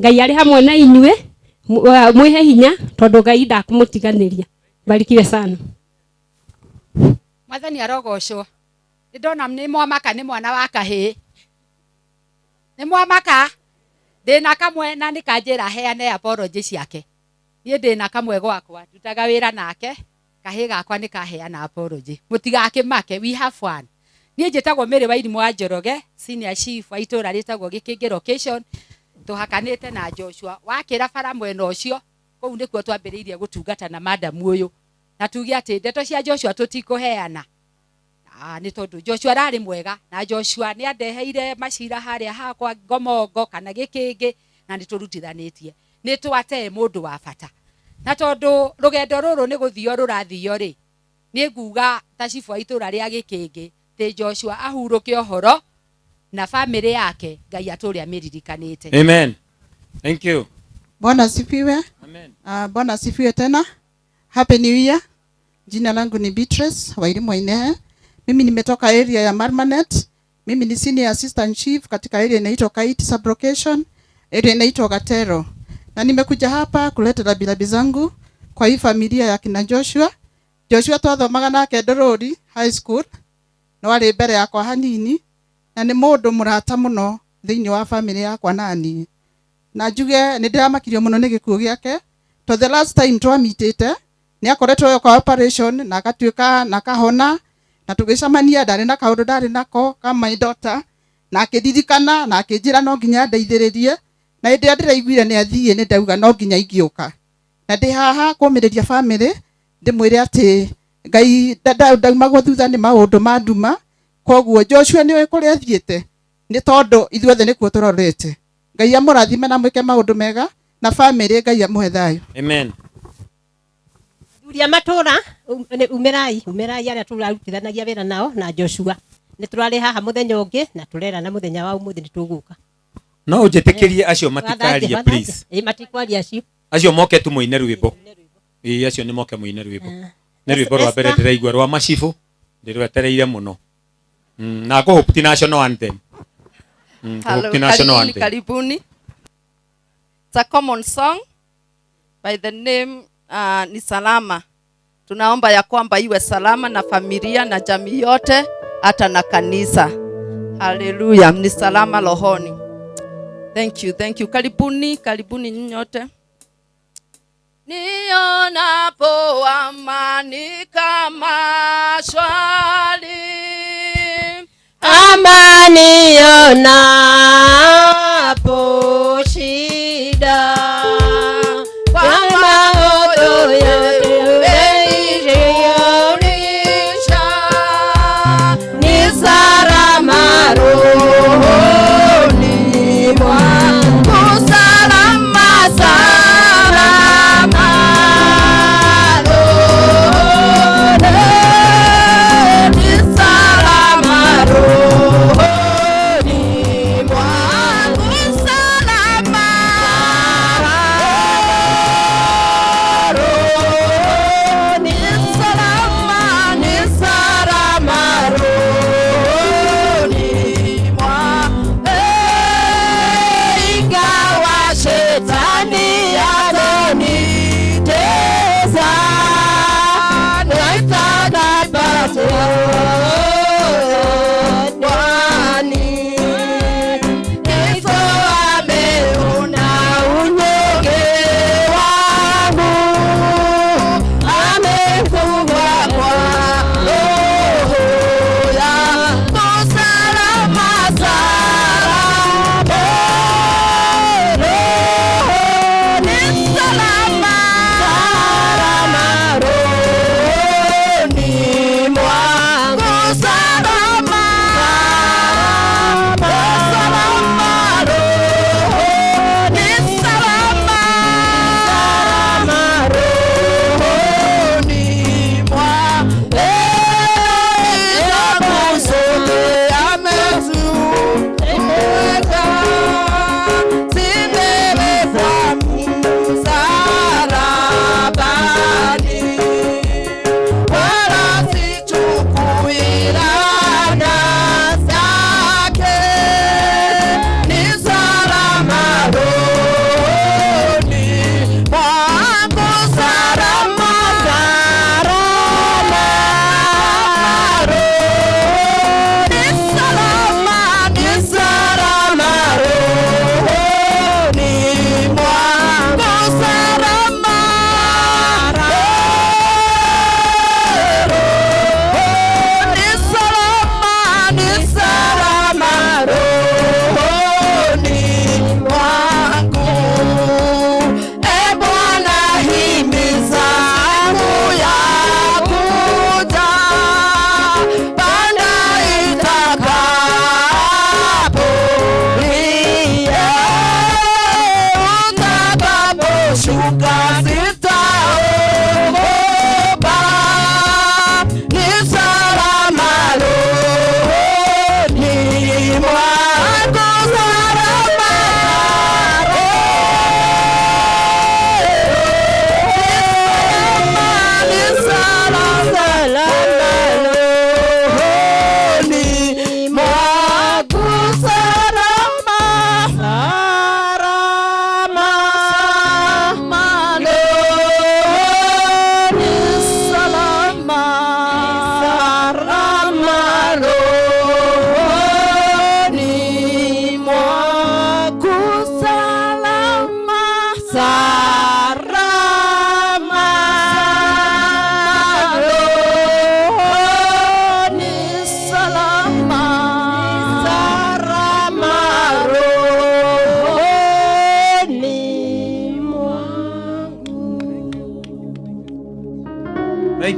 [SPEAKER 21] Ngai ari hamwe na inyue mwihe hinya tondu Ngai ndakumutiganiria barikiwe sana.
[SPEAKER 2] Mwathani arogocwo ndona ni mwamaka ni mwana wa kahii ni mwamaka ndina kamwe na nikanjira heane apology ciake nie ndina kamwe gwakwa ndutaga wira nake kahii gakwa nikaheana apology mutigakimake we have fun nie njitagwo Mary Wairimu wa Njoroge senior chief wa itura ritagwo Gikingi location tuhakanite na Joshua wakira bara mwena ucio kou nikuo twambiriirie gutungata na madam uyu na tugi ati ndeto cia Joshua tutikuheana ni tondu Joshua rari mwega na Joshua ni andeheire macira haria hakwa Ngomongo kana Gikingi na niturutithanitie ni twate mundu wa bata na tondu rugendo ruru ni guthio rurathio ri ni nguga ta chifu wa itura ria Gikingi te Joshua ahuruke ohoro na family yake Ngai aturi amiririkanite.
[SPEAKER 13] Amen. Thank you.
[SPEAKER 3] Bwana asifiwe.
[SPEAKER 13] Amen.
[SPEAKER 3] Bwana asifiwe tena. Happy New Year. Jina langu ni Beatrice Wairimu Waine. Mimi nimetoka area ya Marmanet. Mimi ni senior assistant chief katika area inaitwa Kaiti sublocation, area inaitwa Gatero. Na nimekuja hapa kuleta rabilabi zangu kwa hii familia ya kina Joshua. Joshua twathomaga nake Dorori High School. No ari mbere yakwa hanini na ni mundu murata muno thiini wa family yakwa nani. Na njuge ni ndiramakirwo muno ni gikuo giake. To the last time twamitite ni akoretwo kwa operation na akatuika na kahona na tugicamania ndari na kaundu ndari nako kama my daughter na akiririkana na akijira no nginya ndeithiririe na indi ndiraiguire ni athie ni ndauga no nginya ingiuka na ndi haha kumiriria family ndimwire ati Ngai ndaumagwo thutha ni maundu ma nduma koguo Joshua ni we kuria athiete ni tondu ithuothe nikuo turorete Ngai amurathime na mwike maundu mega na family Ngai amuhe thayo.
[SPEAKER 13] Amen.
[SPEAKER 21] Turia matura umirai aria turarutithanagia wira nao na Joshua ni turari haha muthenya ungi na turera na muthenya wa umuthi ni tuguka
[SPEAKER 13] no ujetikirie acio matikaria please
[SPEAKER 21] matikwaria acio
[SPEAKER 13] acio moke tu muine rwimbo acio ni moke muine rwimbo ni rwimbo rwa mbere ndiraigua rwa macibu ndirwetereire muno na go hope national anthem hope national anthem.
[SPEAKER 20] Karibuni. It's a common song by the name ni salama. Tunaomba ya kwamba iwe salama na familia na jamii yote hata na kanisa. Hallelujah. Ni salama rohoni. Thank you. Karibuni nyote. Nionapo amani kama shwari,
[SPEAKER 21] amani yonapo shida, kama odo yatembeirisha, ni salama rohoni mwangu, salama rohoni, ni salama rohoni mwangu.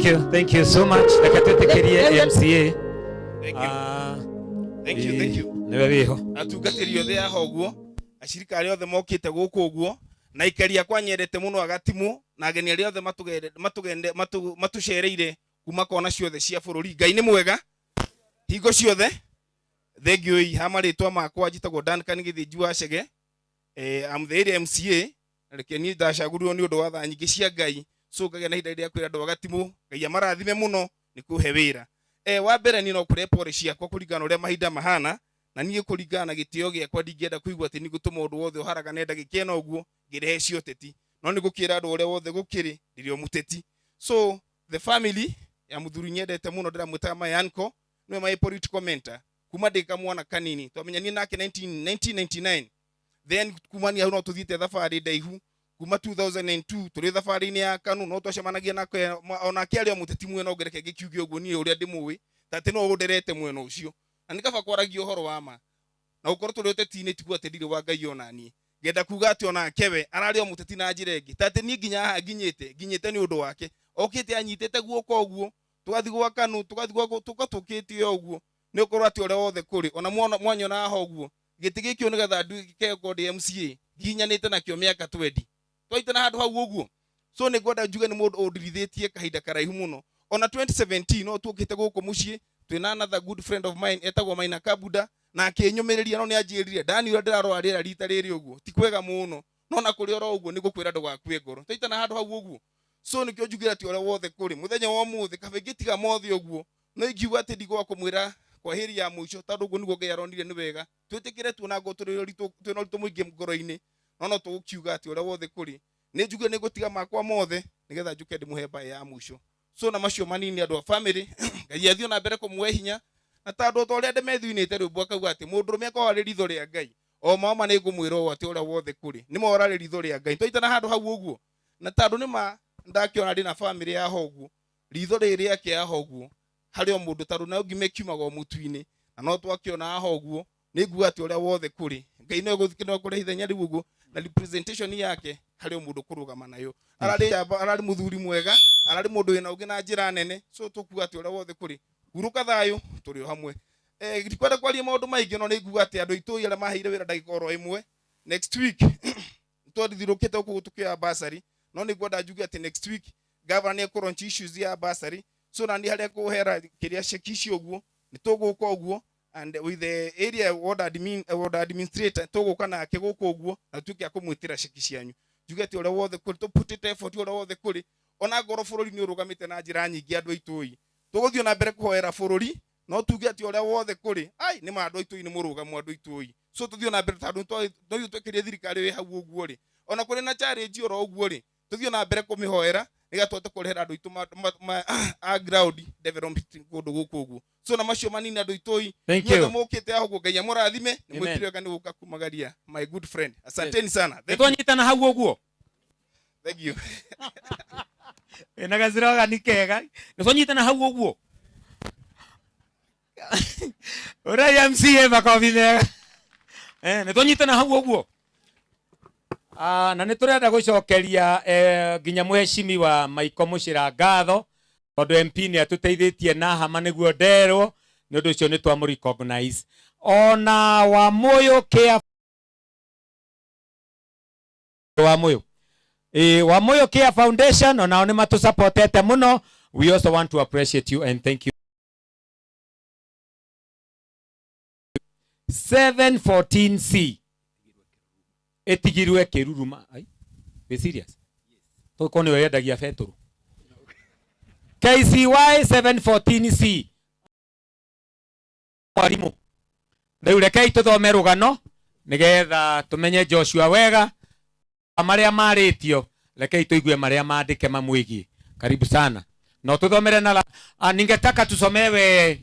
[SPEAKER 13] Thank you so much. Reke twetekerie MCA.
[SPEAKER 5] Thank you.
[SPEAKER 13] Niwe wiho.
[SPEAKER 5] Atungatĩri othe aho ũguo, acirikari othe mokĩte gũkũ ũguo, na ikaria kwa nyendete mũno agatimu, na ageni arĩa othe matucereire kuma kona ciothe cia bũrũri. Ngai nĩ mwega. Hingo ciothe. Thengio ii hamarĩtwa makwa njĩtagwo Duncan Gĩthĩnji wa Chege. I'm the area MCA. Reke niĩ ndacagũrirwo nĩ ũndũ wa tha nyingĩ cia Ngai. So ngagĩa na ihinda rĩa kwĩra andũ agatimu, Ngai amarathime mũno nĩ kũhe wĩra. Wa mbere niĩ no kũre pore ciakwa kũringana ũrĩa mahinda mahana, na niĩ kũringana na gĩtĩo gĩakwa ndingĩenda kũigua atĩ nĩ gũtũma ũndũ wothe ũharaga nenda gĩkena ũguo ngĩrehe cio ũteti. No nĩ gũkĩra andũ ũrĩa wothe gũkĩrĩ ndirĩ mũteti. So the family ya mũthuri nyendete mũno ndĩramwĩtaga Mayanko, nĩwe my political mentor. Kuma ndĩ kamwana kanini, twamenyanie nake 1999. Then kumania hau no tũthiĩte thabarĩ ndaihu. Kuma 2002 tũrĩ thabarĩ-inĩ ya Kanu, no twacemanagia nake onake arĩ mũteti mwena ũngereke gĩkiuge ũguo niĩ ũrĩa ndĩmũĩ, tatĩ no ũnderete mwena ũcio. Na nĩ kaba kwaragia ũhoro wa ma. Na gũkorwo tũrĩ ũteti-inĩ tiguo atĩ ndirĩ wa Ngai ona niĩ. Ngenda kuga atĩ onake we ararĩ o mũteti na njĩra ĩngĩ. Tatĩ niĩ nginya haha nginyĩte nĩ ũndũ wake. Okĩte anyitĩte guoko ũguo, tũgathiĩ gwa Kanu, tũgatũkĩte ũguo. Nĩ ũkorwo atĩ ũrĩa wothe kũrĩ, ona mwanya na haha ũguo. Gĩtĩ gĩkĩ nĩgetha nduĩke ngodi MCA, nginyanĩte nakĩo mĩaka 20. Twaitana handũ hau ũguo. So nĩ ngwenda njuge nĩ mũndũ ũndirithĩtie kahinda karaihu mũno. Ona 2017 no tuokĩte gũkũ mũciĩ, twĩna another good friend of mine etagwo Maina Kabuda, na akĩnyũmĩrĩria no nĩ anjĩrire Dani ũrĩa ndĩrarora rĩera rita rĩrĩ ũguo ti kwega mũno, no na kũrĩ oro ũguo nĩ gũkwĩra ndũgakue ngoro. Twaitana handũ hau ũguo. So nĩkĩo njugĩra atĩ ũrĩa wothe kũrĩ mũthenya wa ũmũthĩ kaba ingĩtiga mothe ũguo, no ingiuga atĩ ndigwa kũmwĩra kwa heri ya mũico tondũ ũguo nĩguo Ngai aronire nĩ wega. Twĩtĩkĩre tuonagwo twĩna ũritũ mũingĩ ngoro-inĩ, no tũgũkiuga atĩ ũrĩa wothe kũrĩ. Nĩ njuge nĩ gũtiga makwa mothe nĩgetha njuke ndĩmũhe mbae ya mũico. So na macio manini andũ a family, Ngai athiĩ na mbere kũmũhe hinya. Na tondũ ũrĩa ndĩmethuinĩte rĩu akauga atĩ mũndũ ũrũme akorwo arĩ ritho rĩa Ngai, o mama nĩ ngũmwĩra ũũ atĩ ũrĩa wothe kũrĩ nĩ mora arĩ ritho rĩa Ngai. Twaitana handũ hau ũguo, na tondũ nĩ ma ndakĩona ndĩ na family ya hoguo, ritho rĩrĩ yake ya hoguo harĩ o mũndũ tondũ na ũngime kiumaga o mũtu-inĩ, na no twakĩona hoguo nĩ nguga atĩ ũrĩa wothe kũrĩ Ngai no gũthikĩrĩria kũrĩa ithenya rĩu ũguo, na representation yake harĩ o mũndũ kũrũgama nayo. Ararĩ mũthuri mwega, ararĩ mũndũ wĩna ũngĩ na njĩra nene. So tũkuga atĩ ũrĩa wothe kũrĩ hurũka thayũ tũrĩ o hamwe. Ndikwenda kwaria maũndũ maingĩ, no nĩ nguga atĩ andũ aitũ arĩa maheire wĩra ndagĩka oro ĩmwe next week twathiũrũkĩte gũkũ tukĩoya bursary, no nĩ ngwenda njuge atĩ next week governor nĩ ekũronchi issues ya bursary. So na niĩ harĩa kũhera kĩrĩa cheki icio ũguo nĩ tũgũka ũguo, and with the area ward administrator tũgũka nake gũkũ ũguo na tuĩke a kũmwĩtĩra cheki cianyu. Njuge atĩ ũrĩa wothe kũrĩ tũputĩte effort ũrĩa wothe kũrĩ, ona ngoro bũrũri nĩ ũrũgamĩte na njĩra nyingĩ andũ aitũ ĩ. Tũgũthiĩ na mbere kũhoera bũrũri, no tuge atĩ ũrĩa wothe kũrĩ nĩ ma andũ aitũ nĩ mũrũgamu andũ aitũ ĩ. So tũthiĩ na mbere tondũ no twĩkĩrie thirikari wĩ hau ũguo rĩ, ona kũrĩ na challenge oro ũguo rĩ, tũthiĩ na mbere kũmĩhoera nĩgetha tũhote kũrehera andũ aitũ ground development kũndũ gũkũ ũguo. So na macio manini andũ aitũ ĩ mũkĩte aho ũguo, Ngai amũrathime, nĩ mwĩkire wega nĩ gũka kumagaria my good friend. Asanteni sana.
[SPEAKER 13] Twanyitana hau ũguo.
[SPEAKER 5] Thank you.
[SPEAKER 13] Na gacira ni kega. Nĩ twanyitana hau ũguo. Ũrĩa MCA makobi mega. Nĩ twanyitana hau ũguo. Na nĩ tũrenda gũcokeria nginya mũhecimi wa Maiko Mũcĩra ngatho tondũ MP nĩ atũteithĩtie na hama nĩguo nderwo, nĩ ũndũ ũcio nĩ twamũ recognize. Ona Wamũyũ Care Wamũyũ Care Foundation onao nĩ matũsupportete mũno. We also want to appreciate you and thank you. 714C etigirwe Kĩruruma. Be serious? Tũkũ nĩ wendagia betũrũ. KCY 714C mwarimũ. Rĩu rekei tũthome rũgano nĩgetha tũmenye Joshua wega. Marĩa marĩtio rekei tũigue marĩa maandĩke mamwĩgie. Karibu sana. No tuthomere na ningetaka tusomewe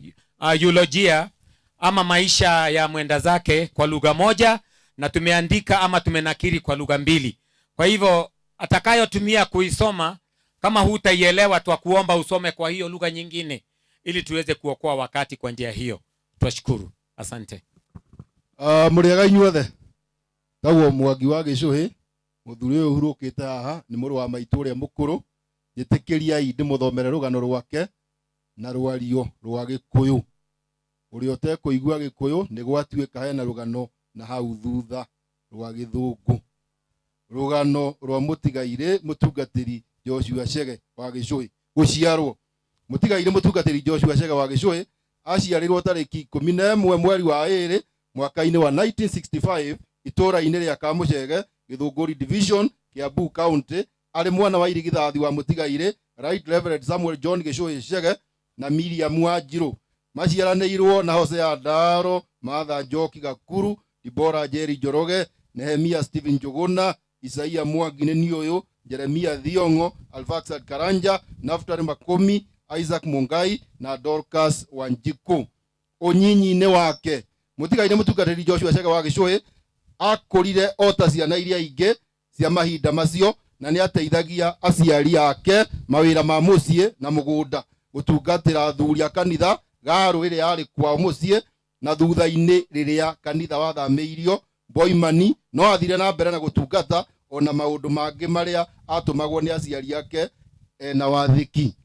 [SPEAKER 13] eulogia ama maisha ya mwenda zake kwa lugha moja, na tumeandika ama tumenakiri kwa lugha mbili. Kwa hivyo atakayotumia kuisoma, kama hutaielewa twakuomba usome kwa hiyo lugha nyingine ili tuweze kuokoa wakati kwa njia hiyo. Twashukuru. Asante.
[SPEAKER 6] Mũrĩega inyuothe. Tagwo Mwangi wa Gĩcũhĩ. Mũthuri ũyũ ũhurũkĩte haha nĩ mũrũ wa maitũ ũrĩa mũkũrũ, Njitikiriai ndimuthomere rugano rwake na rwario rwa Gikuyu. Uri utekuigua Gikuyu ni gwatuika hena rugano na hau thutha rwa Githungu. Rugano rwa mutigaire mutungatiri Joshua Chege wa Gicui guciarwo. Mutigaire mutungatiri Joshua Chege wa Gicui aciarirwo tariki 11 mweri wa 2 mwaka-ini wa 1965 itura-ini ria Kamuchege, Githunguri Division, Kiambu County. Ari mwana wa irigithathi wa mutigaire Right Reverend Samuel John Gicui Chege na Miriam Wanjiru. Maciaranĩirwo na Hosea Ndaro, Martha Njoki Gakuru, Dibora Jerry Njoroge, Nehemia Stephen Njuguna, Isaia Mwangi nĩ ũyũ, Jeremia Thiongo, Alfaxad Karanja, Naftali Makomi, Isaac Mungai na Dorcas Wanjiku. Ũnyinyi-inĩ wake mutigaire mutungatĩri Joshua Chege wa Gicui akũrire ota ciana iria ingĩ cia mahinda macio, na nĩ ateithagia aciari ake mawĩra ma mũciĩ na mũgũnda, gũtungatĩra athuri a kanitha Garu ĩrĩa yarĩ kwao mũciĩ, na thutha-inĩ rĩrĩa kanitha wathamĩirio Boimani no athire na mbere na gũtungata ona maũndũ mangĩ marĩa atũmagwo nĩ aciari ake na wathiki.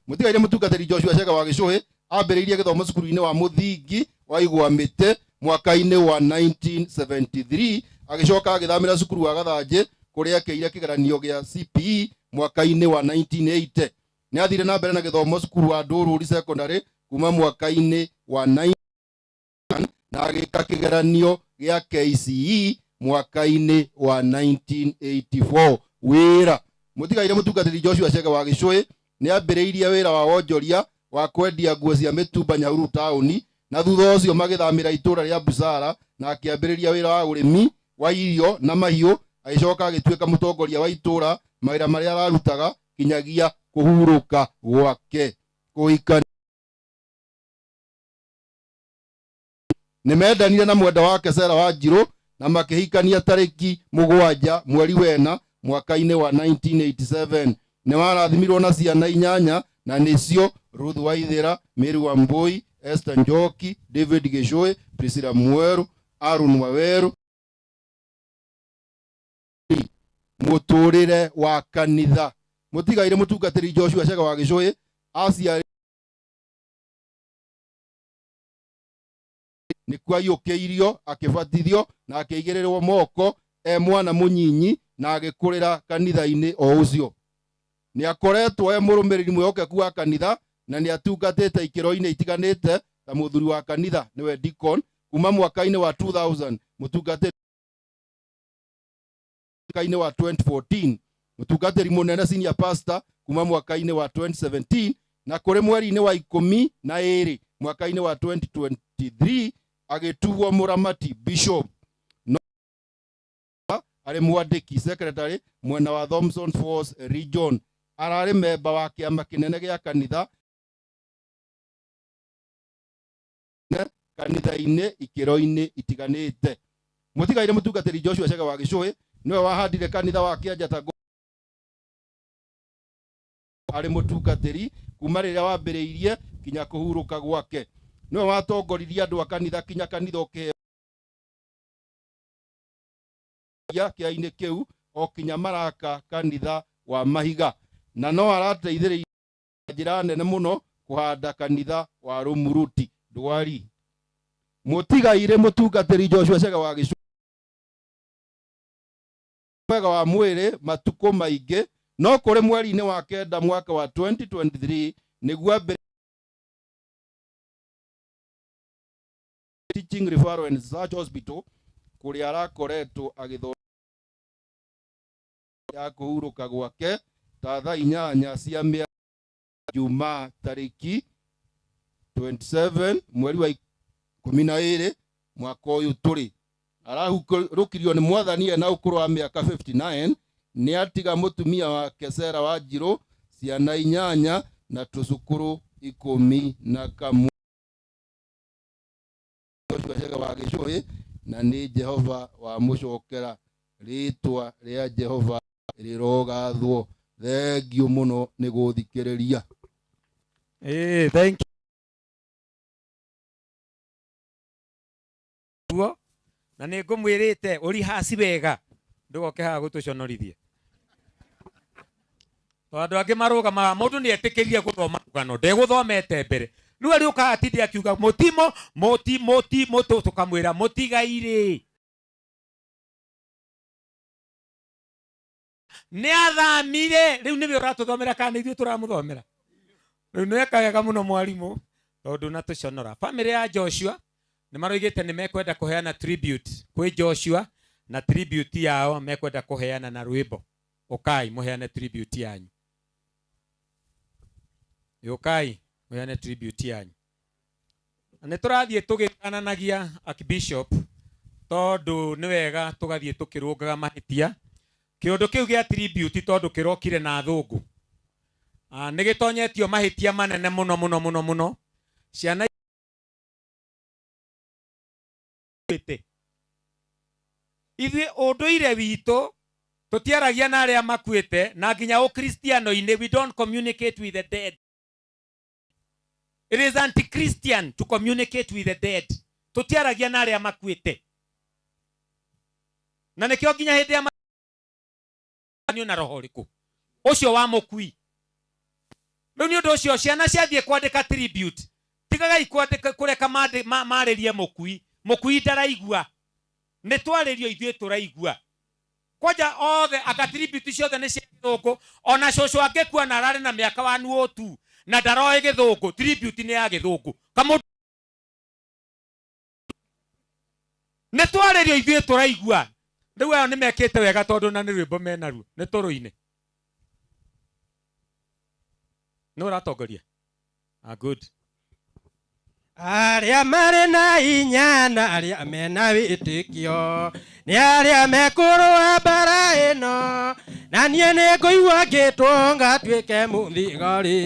[SPEAKER 6] Mutigaire mutungatĩri Joshua Chege wa Gicui ambĩrĩirie gĩthomo cukuru-inĩ wa mũthingi wa Igwamĩtĩ mwaka-inĩ wa 1973, agĩcoka agĩthamĩra cukuru wa Gathanjĩ kũrĩa ekĩire kĩgeranio gĩa CPE mwaka-inĩ wa 1980. Nĩ athire na mbere na gĩthomo cukuru wa Ndũrũri Secondary kuma mwaka-inĩ wa 19 na agĩka kĩgeranio gĩa KCE mwaka-inĩ wa 1984. Wĩra mutigaire mutungatĩri Joshua Chege wa Gicui nĩ ambĩrĩirie wĩra wa wonjoria wa kwendia nguo cia mĩtumba Nyahururu taũni, na thutha ũcio magĩthamĩra itũra rĩa Busara na akĩambĩrĩria wĩra wa ũrĩmi wa irio na mahiũ, agĩcoka agĩtuĩka mũtongoria wa itũra mawĩra marĩa ararutaga kinyagia kũhurũka gwake. Kũhikania nĩ mendanire na mwenda wake Sera Wanjiru na makĩhikania tariki 7 mweri wena mwaka-inĩ wa 1987. Nĩ marathimirwo na ciana 8 na nĩcio Ruth Waithera, Mary Wambui, Esther Njoki, David Gicui, Priscilla Mweru, Aaron Waweru. Mũtũrĩre wa kanitha mutigaire mutungatĩri Joshua Chege wa Gicui aciarĩ nĩ kwayũkĩirio akĩbatithio na akĩigĩrĩrwo moko mwana mũnyinyi na agĩkũrĩra kanitha-inĩ o ũcio. Nĩ akoretwo mũrũmĩrĩri mwĩhokeku wa kanitha na nĩ atungatĩte ikĩro-inĩ itiganĩte ta mũthuri wa kanitha nĩwe Deacon kuma mwaka-inĩ wa 2000, mutungatĩri mwaka-inĩ wa 2014, mutungatĩri mũnene senior pastor kuma mwaka-inĩ wa 2017, na kũrĩ mweri-inĩ wa 12 mwaka-inĩ wa 2023 agĩtuo mũramati bishop. Arĩ mwandĩki secretary mwena wa Thompson Falls region. Ararĩ memba wa kĩama kĩnene gĩa kanitha kanitha-inĩ ikĩro-inĩ itiganĩte. Mutigaire mutungatĩri Joshua Chege wa Gicui niwe wahandire kanitha wa Kĩanjata arĩ mutungatĩri kuma rĩrĩa wambĩrĩirie kinya kũhurũka gwake. Niwe watongoririe andũ a kanitha kinya kanitha ũkĩheo kĩainĩ kĩu o kinya maraka kanitha wa Mahiga, na no arateithĩrĩirie njĩra nene mũno kũhanda kanitha wa Rũmuruti Ndwari. Mutigaire mutungatĩri Joshua Chege wa Gicui mwega wa mwĩrĩ matukũ maingĩ, no kũrĩ mweri-inĩ wa 9 mwaka wa 2023 nĩguo Teaching Referral and Research Hospital kũrĩa arakoretwo agĩthoma ya kũhurũka gwake ta thaa 8 cia mĩaraho Jumaa tariki 27 mweri wa 12 mwaka ũyũ tũrĩ. Arahurũkirio nĩ mwathani na ũkũrũ wa mĩaka 59. Nĩ atiga mũtumia wake Sera Wanjiru, ciana 8 na tũcukũrũ 11. Joshua Chege wa Gicui na nĩ Jehova wa mũcokera. Rĩtwa rĩa Jehova rĩrogathwo. Thengiũ mũno nĩ gũthikĩrĩria.
[SPEAKER 13] Thank you. Na nĩ ngũmwĩrĩte ũri haci wega ndũgoke haha gũtũconorithia. Tondu angi marugama mundu ni etikirie guthoma rugano ndeguthomete mbere riu ari uka atindi akiuga moti tukamwira mutigaire ni athamire riu niwe uratuthomera kana ithuĩ turamuthomera riu ni ekagega muno mwarimu tondu natuconora family ya Joshua ni maroigite ni mekwenda kuheana tribute kwi Joshua na tribute yao mekwenda kuheana na rwimbo ukai muheane tribute yanyu ukai muheane tribute yanyu ni turathie tugikananagia Archbishop tondu ni wega tugathie tukirungaga mahitia kiundu kiu gia tribute tondu kirokire na thungu ni gitonyetio mahitia manene muno ciana ithuĩ ũndũire witũ tũtiaragia na arĩa makuĩte na nginya ũkristiano-inĩ we don't communicate with the dead. It is anti-Christian to communicate with the dead. Tũtiaragia na arĩa makuĩte na nĩkĩo nginya hĩndĩ ya nĩ na roho rĩkũ ũcio wa mũkui. Rĩu nĩ ũndũ ũcio ciana ciathiĩ kwandĩka tribute tigagai kwandĩka kũreka marĩrie mũkui ndaraigua nĩ twarĩrio ithuĩ tũraigua kwanja othe akatribute ciothe nĩ cia gĩthũngũ ona cũcũ angĩkua na ararĩ na mĩaka wa nuotu na ndaroĩ gĩthũngũ tribute nĩ ya gĩthũngũ nĩ twarĩrio ithuĩ tũraigua rĩu aya nĩ mekĩte wega tondũ na nĩ rwĩmbo menaruo nĩ tũrũine nĩ ũratongoria good.
[SPEAKER 1] Arĩa marĩ na hinya na arĩa mena wĩtĩkio nĩ arĩa mekũrũa mbara ĩno na niĩ nĩ ngũigua ngĩtwo ngatuĩke mũthigari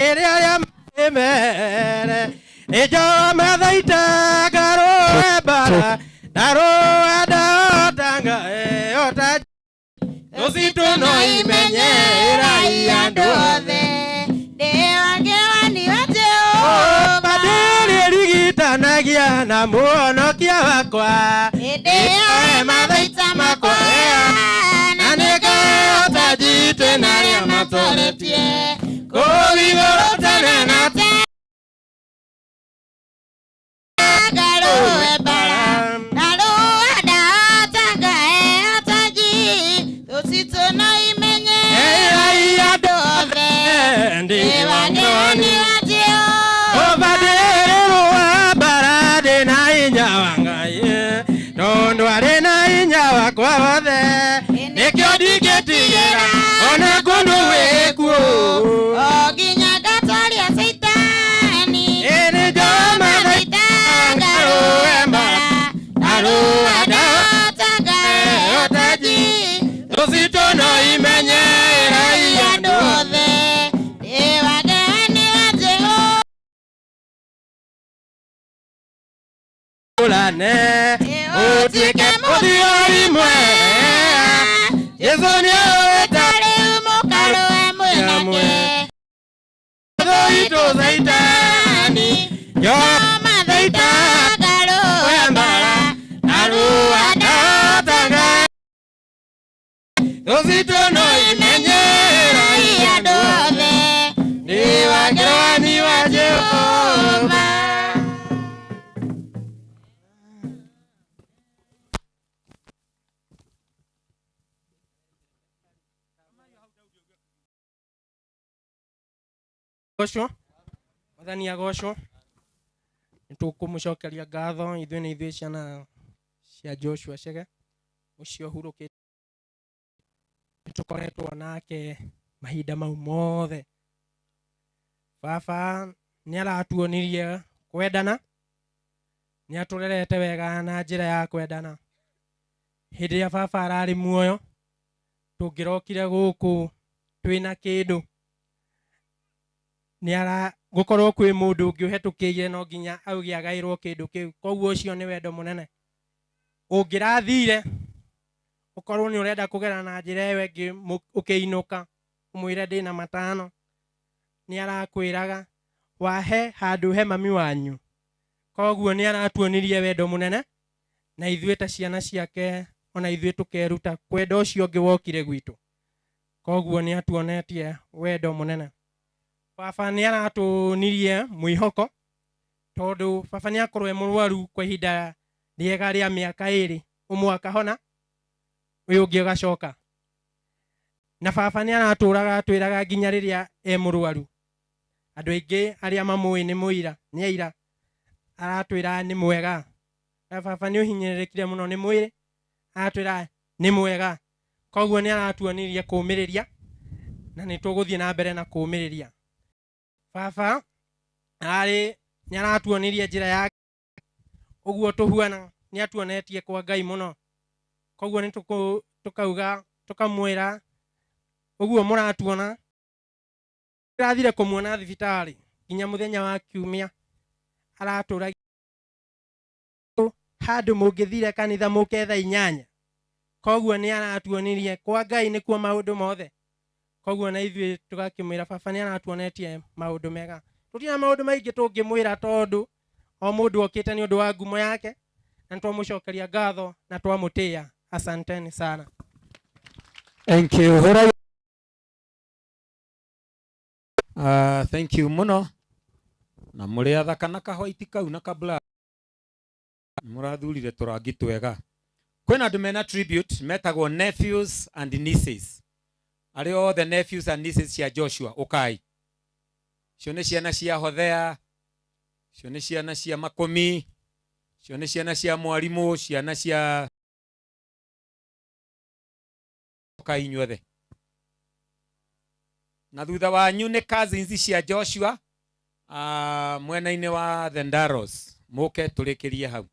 [SPEAKER 1] ĩrĩa arĩa marĩ mbere nĩ njoo mathaita ngarũe mbara ndarũa ndaotanga ĩota tũcitũ no imenyera andũ othe rigitanagia na muonokia wakwa ĩndĩ mathaita makwa na nĩngahota njitĩ na arĩa matũretie kũgigũrũ tene na tene ngarũe mbara ndarũa ndahotanga ĩhota nji tũcitũ no imenyera andũ othe ndĩ wagĩwani wa Jehova tondu arĩ na hinya wakwa wothe nĩkĩo ndingĩtigĩra ona kũndũ gwĩkuo o nginya ngatoria Saitani nĩ njoo mathaita ngarũe mbara ndarũa ndahotanga ĩhota nji tũcitũ no imenyera andũ othe ndĩ wagĩwani wa Jehova utuĩke mũthigari mwega Jesũ nĩũĩtarĩ mũkarũe mwĩnake thũ itũ Saitani njoo mathaita ngarũe mbara ndarũa ndahotanga tũcitũ no imenyera andũ othe ndĩ wagĩwani wa Jehova. Gocwo Mwathani agocwo nĩ tũkũmũcokeria ngatho ithuĩ nĩ ithuĩ ciana cia Joshua Chege ũcio ũhurũkĩte nĩ tũkoretwo nake mahinda mau mothe. Baba nĩ aratuonirie kwendana nĩ atũrerete wega na njĩra ya kwendana. Hĩndĩ ĩrĩa baba ararĩ muoyo tũngĩrokire gũkũ twĩna kĩndũ nĩara gũkorwo kwĩ mũndũ ũngĩ ũhetũkĩire no nginya auge agaĩrwo kĩndũ kĩu. Koguo ũcio nĩ wendo mũnene. Ũngĩrathire ũkorwo nĩ ũrenda kũgera na njĩra ĩyo ĩngĩ ũkĩinũka ũmwĩre ndĩna matano nĩ arakwĩraga wahe handũ he mami wanyu. Koguo nĩ aratuonirie wendo mũnene na ithuĩ ta ciana ciake ona ithuĩ tũkeruta kwenda ũcio ũngĩ wokire gwitũ. koguo nĩ atuonetie wendo mũnene. Baba nĩ aratũnirie mwĩhoko tondũ baba nĩ akorwo mũrwaru kwa ihinda rĩega rĩa mĩaka 2, ũmwe akahona ũyũ ũngĩ ũgacoka. Na baba nĩ aratũraga atwĩraga nginya rĩrĩa mũrwaru. Andũ aingĩ arĩa mamũĩ nĩ mũira, nĩ aira aratwĩra nĩ mwega. Na baba nĩ ũhinyĩrĩrĩkire mũno nĩ mwĩrĩ, aratwĩra nĩ mwega. Koguo nĩ aratuonirie kũũmĩrĩria na nĩ tũgũthiĩ na mbere na kũũmĩrĩria. Baba nĩ aratuonirie njĩra yake, ũguo tũhuana nĩ atuonetie kwa Ngai mũno. Koguo nĩ tũkauga tũkamwĩra ũguo mũratuona tũrathire kũmuona thibitarĩ nginya mũthenya wa Kiumia aratũragia handũ mũngĩthire kanitha mũketha 8. Koguo nĩ aratuonirie kwa Ngai nĩkuo maũndũ mothe. Koguo na ithuĩ tũgakĩmwĩra baba nĩ aratuonetie maũndũ mega. Tũtirĩ na maũndũ maingĩ tũngĩmwĩra tondũ o mũndũ okĩte nĩ ũndũ wa ngumo yake, na twamũcokeria ngatho na twamũtĩa. Asanteni sana.
[SPEAKER 13] Thank you. Thank you muno. Na mũrĩ athaka na kahwaiti kau na kabla mũrathurire tũrangi twega. Kwĩna andũ mena tribute metagwo nephews and nieces. Arĩ othe nephews and nieces cia Joshua ũkai. Cio nĩ ciana cia Hothea, cio nĩ ciana cia Makũmi, cio nĩ ciana cia mwarimũ, ciana cia ũkai inyuothe. Na thutha wanyu nĩ cousins cia Joshua mwena-inĩ wa the Ndaros. Mũke tũrĩkĩrie hau.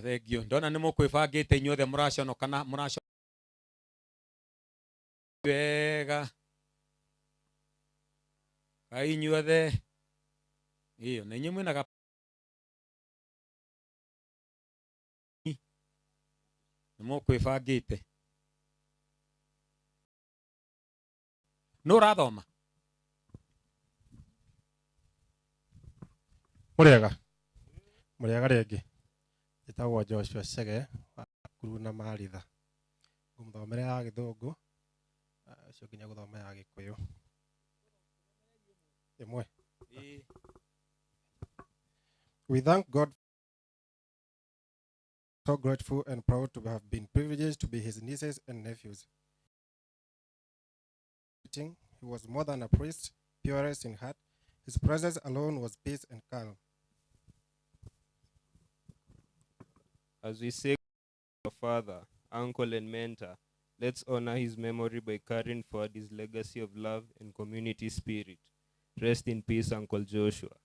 [SPEAKER 13] Thank you. Ndona nĩ mũkwĩbangĩte inyuothe mũraconokana mũracoka wega. Kai inyuothe. Iyo na inyuĩ mwĩnaga nĩ mũkwĩbangĩte. Nũ ũrathoma?
[SPEAKER 9] Mũrĩega rĩngĩ. Njĩtagwo Joshua Chege wa Kuru na Maritha. Ngũmũthomera ya Gĩthũngũ, ũcio nginya gũthoma ya Gĩkũyũ. Ĩmwe. We thank God, so grateful and proud to have been privileged to be his nieces and nephews. He was more than a priest, purest in heart. His presence alone was peace and calm.
[SPEAKER 11] As we say, our father, uncle, and mentor, let's honor his memory by carrying forward his legacy of love and community spirit. Rest in peace, Uncle Joshua.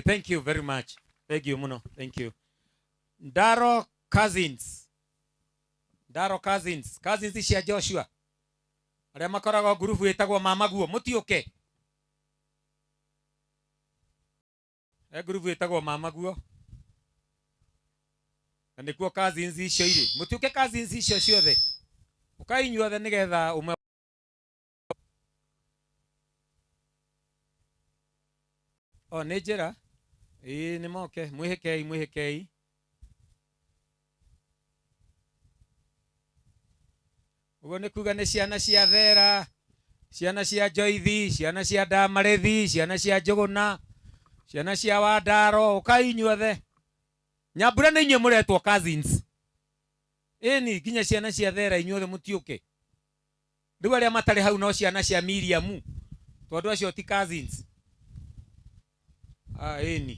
[SPEAKER 13] Thank you very much. Thank you, Muno. Thank you. Ndaro cousins. Cousins cia Joshua. Arĩa makoragwo ngurubu ĩtagwo Mamaguo, mũtiũke. Ngurubu ĩtagwo Mamaguo. Na nĩkuo cousins icio irĩ. Mũtiũke cousins icio ciothe. Ũkai inyuothe nĩgetha ũmwe. Nĩ njĩra. Nĩ moke. Mwĩhĩkei. Ugo nĩ kuga nĩ ciana cia Thera, ciana cia Joithi, ciana cia Ndamarethi, ciana cia Njũgũna, ciana cia Wandaro, ũkai inyuothe. Nyambura nĩ inyuĩ mũretwo cousins. Ĩni nginya ciana cia Thera inyuothe mũtiũke. Rĩu arĩa matarĩ hau no ciana cia Miriam, tondũ acio ti cousins. Ĩni.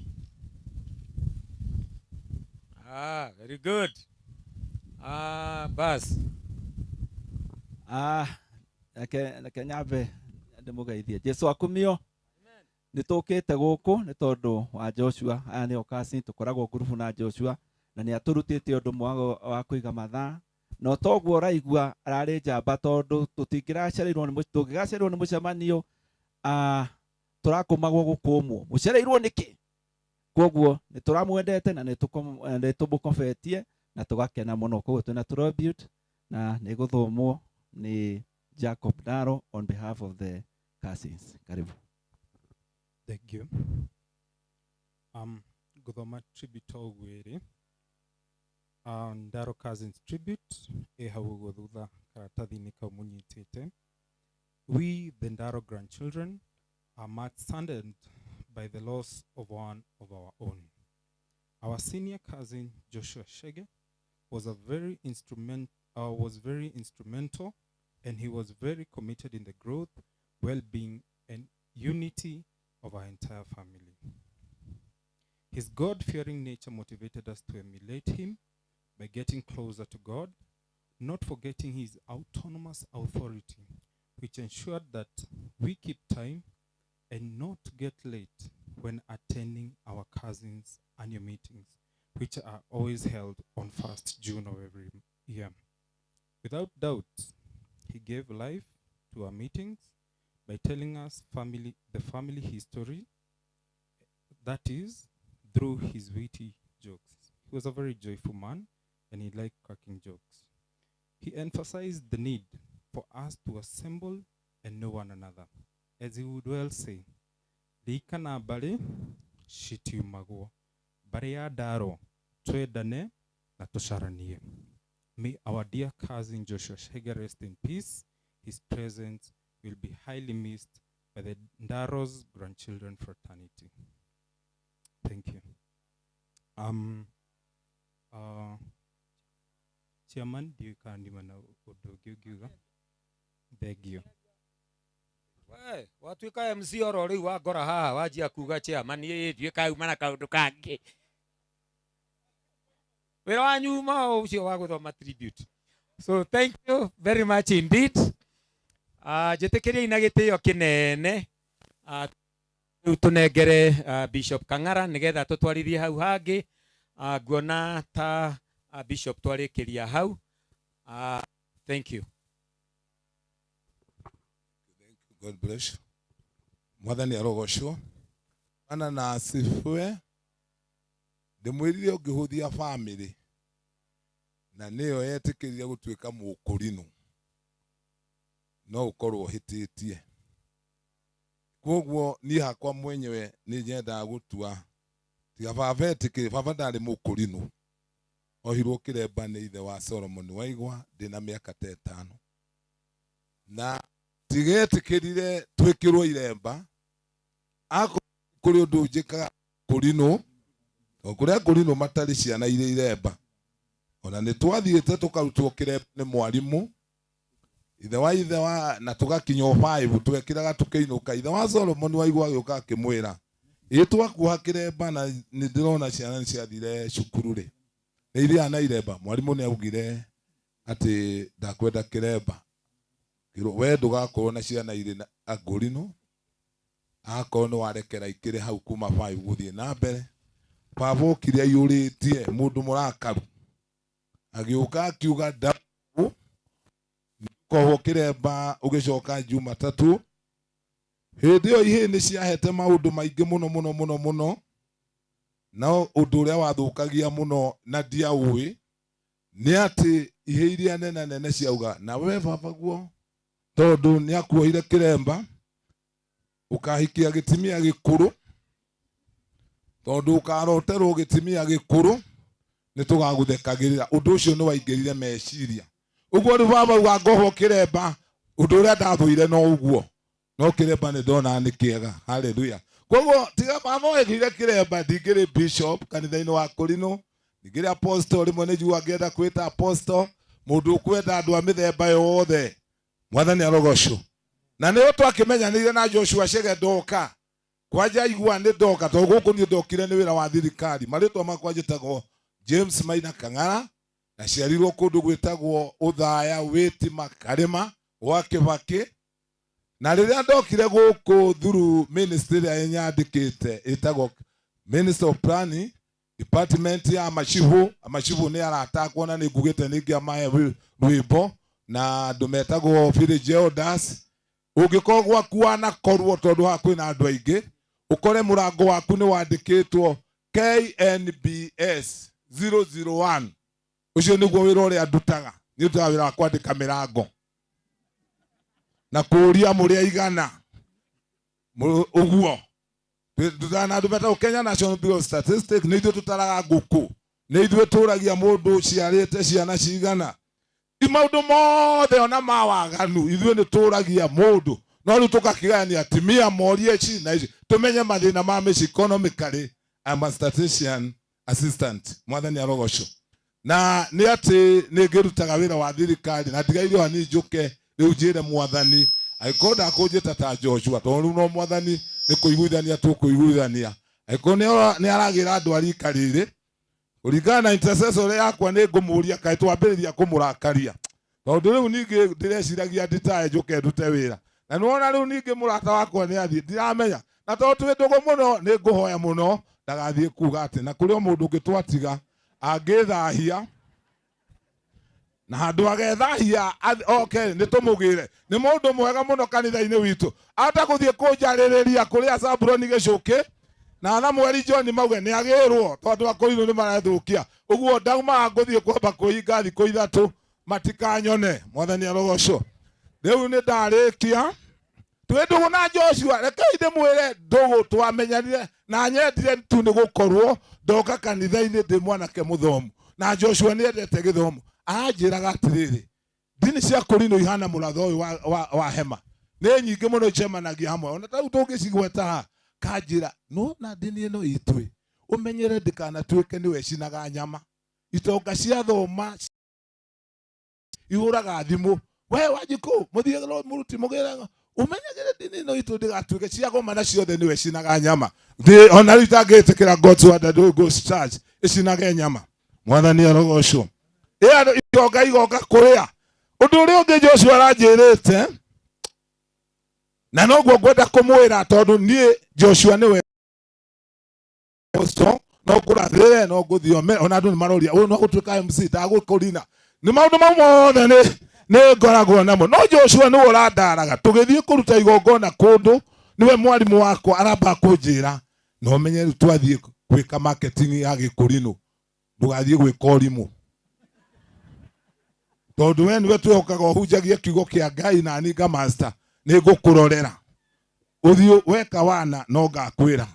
[SPEAKER 13] Very good. Bas.
[SPEAKER 23] Reke nyambe ndĩmũgeithie. Jesu akumio. Nĩ tũkĩte gũkũ nĩ tondũ wa Joshua. Aya nĩo cousin tũkoragwo ngurubu na Joshua na nĩ atũrutĩte ũndũ mwega wa kũiga mathaa. No toguo raigua ararĩ njamba tondũ tũngĩgacereirwo nĩ mũcemanio tũrakũmagwo gũkũmwo. Mũcereirwo nĩkĩ? Koguo nĩ tũramwendete na nĩ tũmũkobetie na tũgakena mũno. Koguo twĩna tribute na nĩ gũthomwo ni Jacob Ndaro on behalf of the cousins. Karibu.
[SPEAKER 9] Thank you. Guthoma tribute ogwiri. Ndaro Cousins tribute hau thutha karatathi-inĩ kau mũnyitĩte. We, the Ndaro grandchildren, are much saddened by the loss of one of our own. Our senior cousin Joshua Shege was very instrumental, and he was very committed in the growth, well-being, and unity of our entire family. His God-fearing nature motivated us to emulate him by getting closer to God, not forgetting his autonomous authority, which ensured that we keep time and not get late when attending our cousins' annual meetings, which are always held on 1st June of every year. Without doubt, he gave life to our meetings by telling us the family history, that is, through his witty jokes. He was a very joyful man, and he liked cracking jokes. He emphasized the need for us to assemble and know one another. As he would well say, Likana bale shitiumagwo, bare ya daro, twendane na tusharanie. May our dear cousin Joshua Shege rest in peace. His presence will be highly missed by the Ndaro's grandchildren fraternity. Thank you. Chairman, do you can even beg you?
[SPEAKER 13] We, watuika MC oro riu wangora haha wajia kuga chairman ndiye kauma na kaundu kangi. Wira wanyu ma ucio wa guthoma tribute. So thank you very much indeed. Jitekeria ina gitio kinene. Tunengere Bishop Kang'ara nigetha tutwarithie hau hangi. Nguona ta Bishop twarikiria hau. Thank you.
[SPEAKER 4] God bless you. Mwathani arogocwo. Ana na asifwe. Ndimwirire ungihuthia family. Na niyo yetikirire gutuika mukurino. No ukorwo hititie. Kwoguo ni hakwa mwenyewe ni nyenda gutua. Tiga baba etikire baba ndari mukurino. Ohirwo kiremba ni ithe wa Solomon Waigwa ndina miaka 5. Na tigetikirire twikirwo iremba kuri undu njikaga kurino kuria kurino matari ciana ire iremba ona ni twathiite tukarutwo kiremba ni mwarimu ithe wa na tugakinywo 5 twekiraga tukeinuka ithe wa Solomon Waigwa agioka akimwira itwakuha kiremba na ni ndirona ciana ni ciathire cukuru ri ni iria na iremba mwarimu ni augire ati ndakwenda kiremba we ndugakorwo na ciana ire na agurino akorwo ni warekera ikire hau kuma 5 guthie na mbere baba okire ayuritie mundu murakaru agiuka akiuga ndabu koho kiremba ugicoka Jumatatu hindi yo ihe ni ciahete maundu maingi muno na undu uria wathukagia muno na ndiaui ni ati ihe iria nene ciauga na we baba guo tondu ni akuohire kiremba ukahikia gitimia gikuru tondu ukaroterwo gitimia gikuru ni tugaguthekagirira undu ucio ni waingirire meciria uguo ri baba uga ngoho kiremba undu uria ndathuire no uguo no kiremba ni ndona ni kiega. Hallelujah. Koguo tiga baba wegire kiremba ndingiri bishop kanitha-ini wa Kurino ndingiri apostle rimwe ni njua ngenda kwita apostle mundu ukwenda andu a mithemba yothe. Mwathani arogocwo. Na niyo twakimenyanire na Joshua Shege ndoka kwaja igua ni ndoka to guku ni ndokire ni wira wa thirikari maritwa makwa njitagwo James Maina Kang'ara na ciarirwo kundu gwitagwo Uthaya Witima Karima wa Kibaki. Na riria ndokire guku through ministry ya nyandikite itagwo Minister of Planning Department ya amashivu ni aratakwo na ni ngugite ni ngia mahe rwimbo na ndumetagwo village elders ungikoo gwaku wanakorwo tondu hakuhi na andu aingi ukore murango waku ni wandikitwo KNBS 001 ucio niguo wira uria ndutaga ni ndutaga wira wa kwandika mirango na kuria muria igana uguo tutana dumeta Kenya National Bureau of Statistics nĩ ithuĩ tutaraga ngũkũ, nĩ ithuĩ tũragia mũndũ ciarĩte ciana cigana. Ti maũndũ mothe ona ma waganu, ithuĩ nĩ tũragia mũndũ. No rĩu tũgakĩgania atimia morie ici na ici tũmenye mathĩna ma mĩciĩ economically. I'm a statistician assistant, Mwathani Arogoco. Na nĩ atĩ nĩ ngĩrutaga wĩra wa thirikari na ndigaire wa niĩ njũke rĩu njĩre Mwathani angĩkorwo ndakũnjĩta ta Joshua, tondũ rĩu no Mwathani nĩ kũiguithania tũkũiguithania. Angĩkorwo nĩ aragĩra andũ a rika rĩrĩ kũringana na intercessor yakwa nĩ ngũmũria kaĩ twambĩrĩria kũmũrakaria, tondũ rĩu ningĩ ndĩreciragia nditae njũke ndute wĩra. Na nĩwona rĩu ningĩ mũrata wakwa nĩ athiĩ ndiramenya, na tondũ twĩ ndũgũ mũno nĩ ngũhoya mũno ndagathiĩ kuga atĩ na kũrĩ o mũndũ ũngĩ twatiga angĩthahia na handũ agethahia okay nĩ tũmũgĩre. Nĩ mũndũ mwega mũno kanitha-inĩ witũ ata gũthiĩ kũnjarĩrĩria kũrĩ Asabroni Gĩcũkĩ na na Mweri John mauge nĩ agĩrwo tondũ akũrinũ nĩ marathũkia. Ũguo ndauma ngũthiĩ kwamba kũhinga thikũ ithatũ matikanyone. Mwathani Arogoco. Rĩu nĩ ndarĩkia twĩ ndũgũ na Joshua, rekei ndĩmwĩre ndũgũ twamenyanire na nyendire tu nĩ gũkorwo ndoka kanitha-inĩ ndĩ mwanake mũthomu na Joshua nĩ endete gĩthomo. Anjĩraga atĩrĩrĩ, ndini cia kũrinũ ihana mũratho ũyũ wa hema nĩ nyingĩ mũno icemanagia hamwe, ona ta tũngĩcigweta kanjĩra no na ndini ĩno itwe ũmenyere ndikanatuĩke nĩwe cinaga nyama. Itonga cia thoma ihũraga thimũ, we Wanjikũ mũthiĩ mũruti mũgĩra umenyagĩre ndini ĩno itũ ndigatuĩke cia goma ciothe nĩwe cinaga nyama. Ona rĩu itangĩtĩkĩra God's Word and Ghost Church icinage nyama. Mwathani Arogoco. Itonga igoka kũrĩa ũndũ ũrĩa ũngĩ Joshua aranjĩrĩte na noguo ngwenda kũmwĩra tondũ niĩ Joshua nĩwe no kũrathĩre no gũthiome ona andũ nĩ maroria ũyũ no gũtuĩka MC ndagũkũrina. Nĩ maũndũ mau mothe nĩ ngoragwo namo, no Joshua nĩwe ũrandaraga tũgĩthiĩ kũruta igongona kũndũ niwe mwarimũ wakwa aramba kũnjĩra no menye rĩu twathiĩ gwĩka marketing ya Gĩkũrinũ ndũgathiĩ gwĩka ũrimũ, tondũ we nĩwe twĩhokaga ũhunjagie kiugo kĩa Ngai na ninga master nĩ ngũkũrorera ũthiĩ weka wana no ngakwĩra.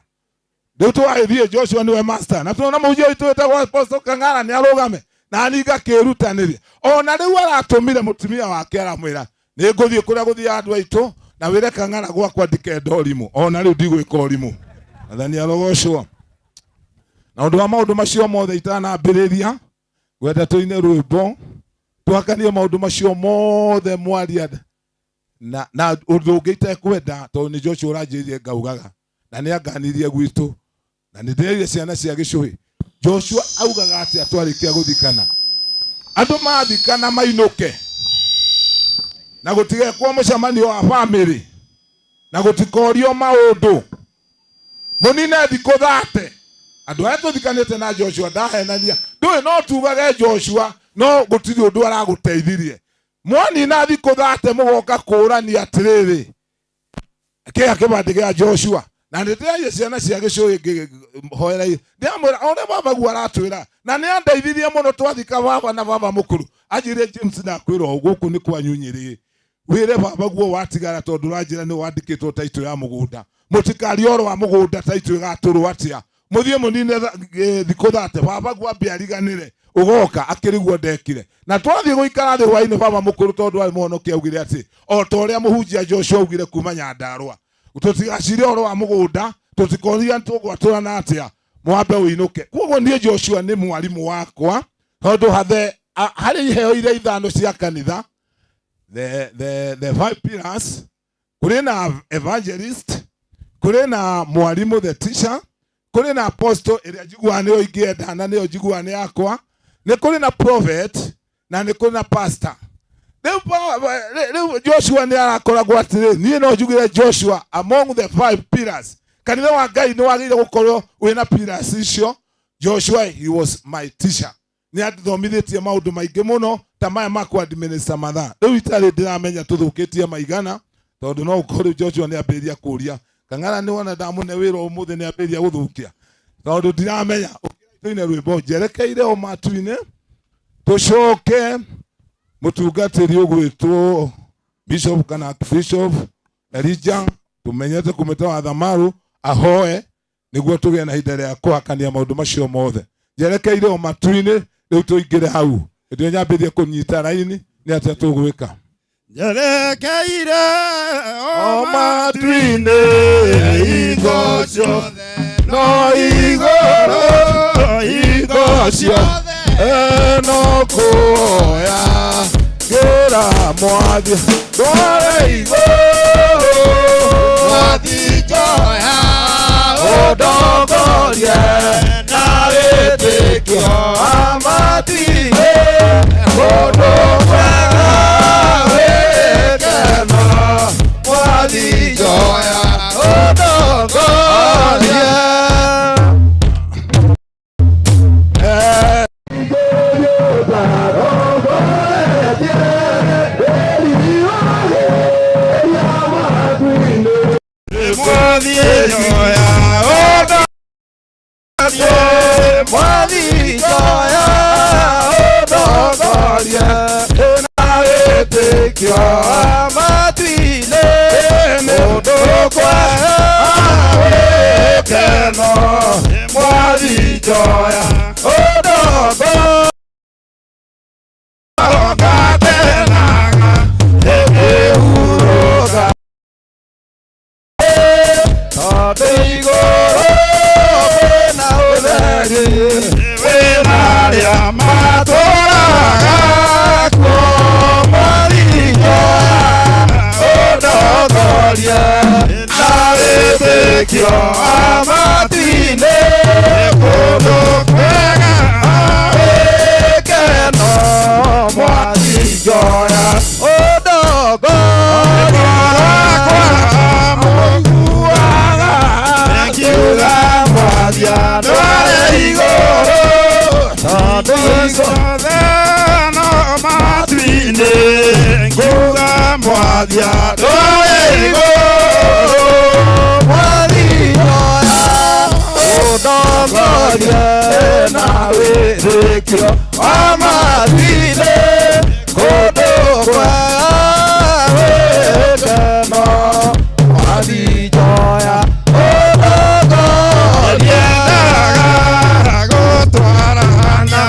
[SPEAKER 4] Rĩu twagĩthiĩ Joshua nĩwe master na tuona mũhunjia witũ wĩtagwo Apostle Kang'ara nĩ arũgame na ninga kĩrutanĩria. Ona rĩu aratũmire mũtumia wake aramwĩra nĩ ngũthiĩ kũrĩa gũthiĩ andũ aitũ na wĩre Kang'ara gwakwa ndikenda ũrimũ. Ona rĩu ndigwĩka ũrimũ. Mwathani Arogocwo. Na ũndũ wa maũndũ macio mothe itanambĩrĩria gwenda tũine rwĩmbo twakanie maũndũ macio mothe mwaria na ũndũ ũngĩ itekwenda tondũ nĩ Joshua ũranjĩrire ngaugaga na nĩ anganirie gwitũ na nĩ ndĩrĩire ciana cia Gĩcũhĩ. Joshua augaga atĩ atwarĩkia gũthikana andũ mathikana mainũke na gũtigekwo mũcemanio wa bamĩrĩ na gũtikorio maũndũ mũnine thikũ 30. Andũ aya tũthikanĩte na Joshua ndahenania ndũĩ no tugage Joshua no gũtirĩ ũndũ aragũteithirie. Mwanina thikũ 30 mũgoka kũrania atĩrĩrĩ kĩya kĩbandĩ gĩa Joshua na ndĩrĩire ciana cia Gĩcũhĩ ngĩhoera ndĩamwĩra ũrĩa babaguo aratwĩra na nĩ andeithirie mũno twathika baba na baba mũkũrũ. Anjĩrire James ndakwĩra gũkũ nĩ kwanyu Nyĩrĩ wĩre babaguo watigara tondũ ũranjĩra nĩ wandĩkĩtwo taitũ ya mũgũnda mũtikari oro wa mũgũnda taitũ ĩgatũrwo atĩa mũthiĩ mũnine thikũ 30 babaguo ambĩariganĩre ugoka akĩriguo ndekire na twathiĩ gũikara thĩ hwainĩ baba mũkũrũ tondũ arĩ mũhonokia augire atĩ o ta ũrĩa mũhunjia Joshua augire kuma Nyandarũa tũtigacire oro wa mũgũnda tũtikoria tũgwatũrana atĩa mwambe ũinũke. Koguo niĩ Joshua nĩ mwarimũ wakwa tondũ harĩ iheo iria ithano cia kanitha the 5 pillars kũrĩ na evangelist kũrĩ na mwarimũ the teacher kũrĩ na apostle ĩrĩa njiguaga nĩyo ingĩenda na nĩyo njiguaga nĩ yakwa nĩ kũrĩ na prophet na nĩ kũrĩ na pastor. Rĩu Joshua nĩ arakoragwo atĩrĩ niĩ no njugire Joshua among the 5 pillars. Kanitha wa Ngai nĩ wagĩrĩire gũkorwo wĩna pillars icio. Joshua he was my teacher. Nĩ athomithĩtie maũndũ maingĩ mũno ta maya ma kũ-administer mathaa. Rĩu itarĩ ndĩramenya tũthũkĩtie maigana tondũ no ũkorwo Joshua nĩ ambĩrĩria kũria Kang'ara nĩ wona ndamũne wĩra ũmũthĩ nĩ ambĩrĩria gũthũkia tondũ ndiramenya tũine rwĩmbo njerekeire o matu-inĩ tũcoke mũtungatĩri ũgwĩtwo Bishop kana Bishop Elijah tũmenyete kũmĩta wa Thamaru ahoe niguo tugie na ihinda rĩa kũhakania maũndũ macio mothe. Njerekeire o matu-inĩ rĩu tũingĩre hau. Hĩndĩ ĩyo nyambĩrĩrie kũnyita raini nĩ atĩa tũgwĩka.
[SPEAKER 8] Njerekeire o matu-inĩ hingo ciothe no igũrũ hingo ciothe no kuoya ngĩra mwathi ndware igũrũ mwathi njoya ũndongorie na wĩtĩkio amatu-inĩ kũndũ kwega wĩkeno mwathi njoya ũndongorie. Mwathi njoya ũndongorie mwathi njoya ũndongorie na wĩtĩkio amatu-inĩ kũndũ kwega wĩkeno mwathi njoya ũndongorie. Amatu-inĩ kũndũ kwega wĩkeno mwathi njoya ũndongorie. Mũiguaga ngiuga mwathi andware igũrũ tondũ igothe no matu-inĩ ngiuga mwathi andware igũrũ mwathi njoya ũndongorie na wĩtĩkio amatu-inĩ kũndũ kwega wĩkeno mwathi njoya ũndongorie. Ndaga gũtwarana na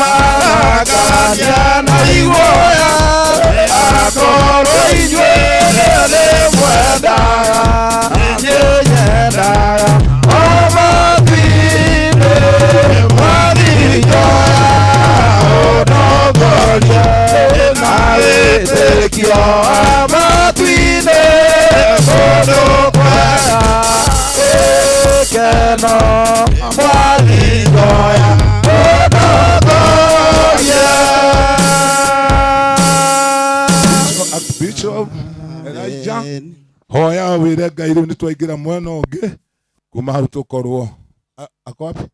[SPEAKER 8] marakania na iguoya akorwo inyuĩ nĩ mwendaga niĩ nyendaga amatu-inĩ mwathi njoya ũndongorie na wĩtĩkio amatu-inĩ kũndũ kwega wĩkeno mwathi njoya ũndongorie.
[SPEAKER 4] Bishop Elijah hoya wĩre Ngai rĩu nĩ twaingĩra mwena ũngĩ kuma hau tũkorwo ako wapi?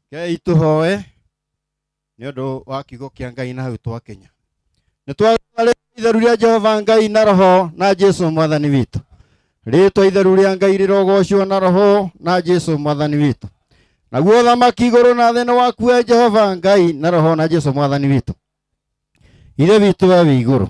[SPEAKER 8] Kei tũhoe nĩ ũndũ wa kiugo kĩa Ngai na hau twakinya. Nĩ twagĩrĩire itheru rĩa Jehova Ngai na roho na Jesu mwathani witũ. Rĩĩtwa itheru rĩa Ngai rĩrogocwo na roho na Jesu mwathani witũ. Naguo thamaki igũrũ na thĩ nĩ waku we Jehova Ngai na roho na Jesu mwathani witũ. Ithe witũ we wĩ igũrũ,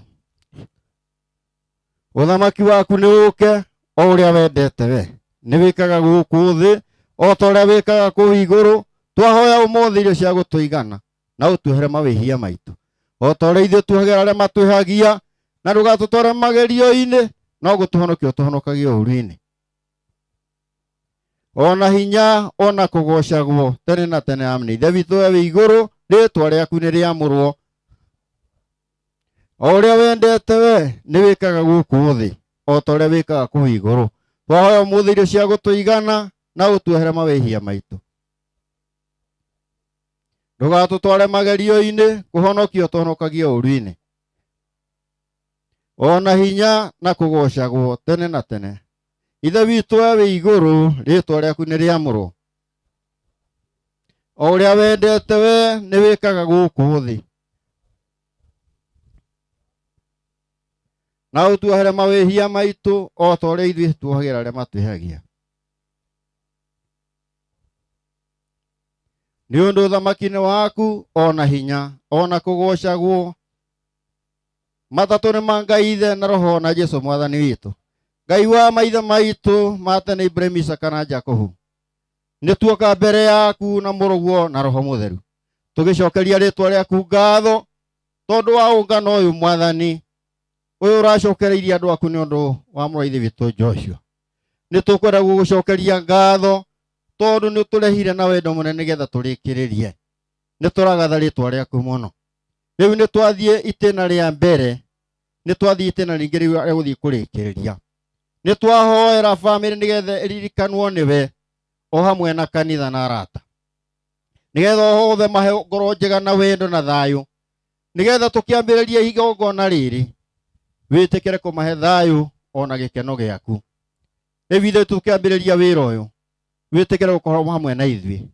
[SPEAKER 8] ũthamaki waku nĩ ũke o ũrĩa wendete we. Nĩ wĩkaga gũkũ thĩ o ta ũrĩa wĩkaga kũu igũrũ. Twahoya ũmũthĩ irio cia gũtũigana na ũtuohere mawĩhia maitũ o ta ũrĩa ithuĩ tuohagĩra arĩa matwĩhagia, na ndũgatũtware magerio-inĩ no gũtũhonokia ũtũhonokagia ũũru-inĩ. Ona hinya ona kũgocagwo tene na tene amina. Ithe witũ we wĩ igũrũ, rĩĩtwa rĩaku nĩ rĩamũrwo. O ũrĩa wendete we nĩ wĩkaga gũkũ thĩ o ta ũrĩa wĩkaga kũu igũrũ. Twahoya ũmũthĩ irio cia gũtũigana na ũtuohere mawĩhia maitũ. Ndũgatũtware magerio-inĩ, kũhonokia ũtũhonokagia ũũru-inĩ. Ona hinya na kũgocagwo tene na tene. Ithe witũ we wĩ igũrũ, rĩĩtwa rĩaku nĩ rĩamũrwo. O ũrĩa wendete we nĩ wĩkaga gũkũ thĩ na ũtuohere mawĩhia maitũ o ta ũrĩa ithuĩ tuohagĩra arĩa matwĩhagia. Nĩ ũndũ ũthamaki-inĩ waku ona hinya ona kũgocagwo Matatũ nĩ ma Ngai Ithe na Roho na Jesũ Mwathani witũ. Ngai wa maithe maitũ ma tene Ibrahimu, Isaka na Jakubu, nĩ tuoka mbere yaku na Mũrũguo na Roho Mũtheru, tũgĩcokeria rĩĩtwa rĩaku ngatho tondũ wa ũngano ũyũ Mwathani ũyũ ũracokereirie andũ aku nĩ ũndũ wa mũraithe witũ Joshua. Nĩ tũkwenda gũgũcokeria ngatho tondũ nĩ ũtũrehire na wendo mũnene nĩgetha tũrĩkĩrĩrie. Nĩ tũragatha rĩĩtwa rĩaku mũno. Rĩu nĩ twathiĩ itĩna rĩa mbere, nĩ twathiĩ itĩna rĩngĩ rĩu rĩa gũthiĩ kũrĩkĩrĩria. Nĩ twahoera bamĩrĩ nĩgetha ĩririkanwo nĩwe o hamwe na kanitha na arata, nĩgetha othe mahe ngoro njega na wendo na thayũ, nĩgetha tũkĩambĩrĩria igongona rĩrĩ wĩtĩkĩre kũmahe thayũ ona gĩkeno gĩaku. Rĩu ithuĩ tũkĩambĩrĩria wĩra ũyũ wĩtĩkĩre gũkorwo hamwe na ithuĩ,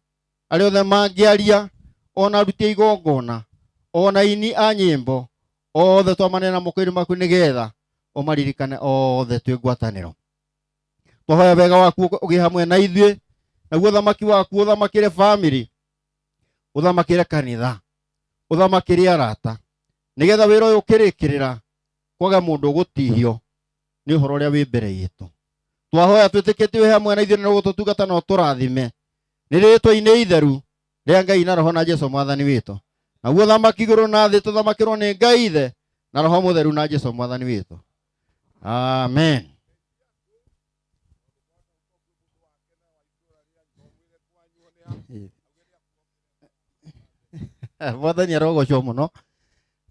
[SPEAKER 8] arĩa othe mangĩaria ona aruti a igongona ona aini a nyĩmbo othe twamanena moko-inĩ maku nĩgetha ũmaririkane othe twĩ ngwatanĩro. Twahoya wega waku ũgĩ hamwe na ithuĩ, naguo ũthamaki waku ũthamakĩre bamĩrĩ, ũthamakĩre kanitha, ũthamakĩre arata, nĩgetha wĩra ũyũ ũkĩrĩkĩrĩra kwaga mũndũ ũgũtihio nĩ ũhoro ũrĩa wĩ mbere yitũ. Twahoya twĩtĩkĩtie wĩ hamwe na ithuĩ na gũtũtungata na ũtũrathime, nĩ rĩĩtwa-inĩ itheru rĩa Ngai na Roho na Jesũ Mwathani witũ. Naguo ũthamaki igũrũ na thĩ tũthamakĩrwo nĩ Ngai Ithe na Roho Mũtheru na Jesũ Mwathani witũ. Amen. Mwathani arogocwo mũno.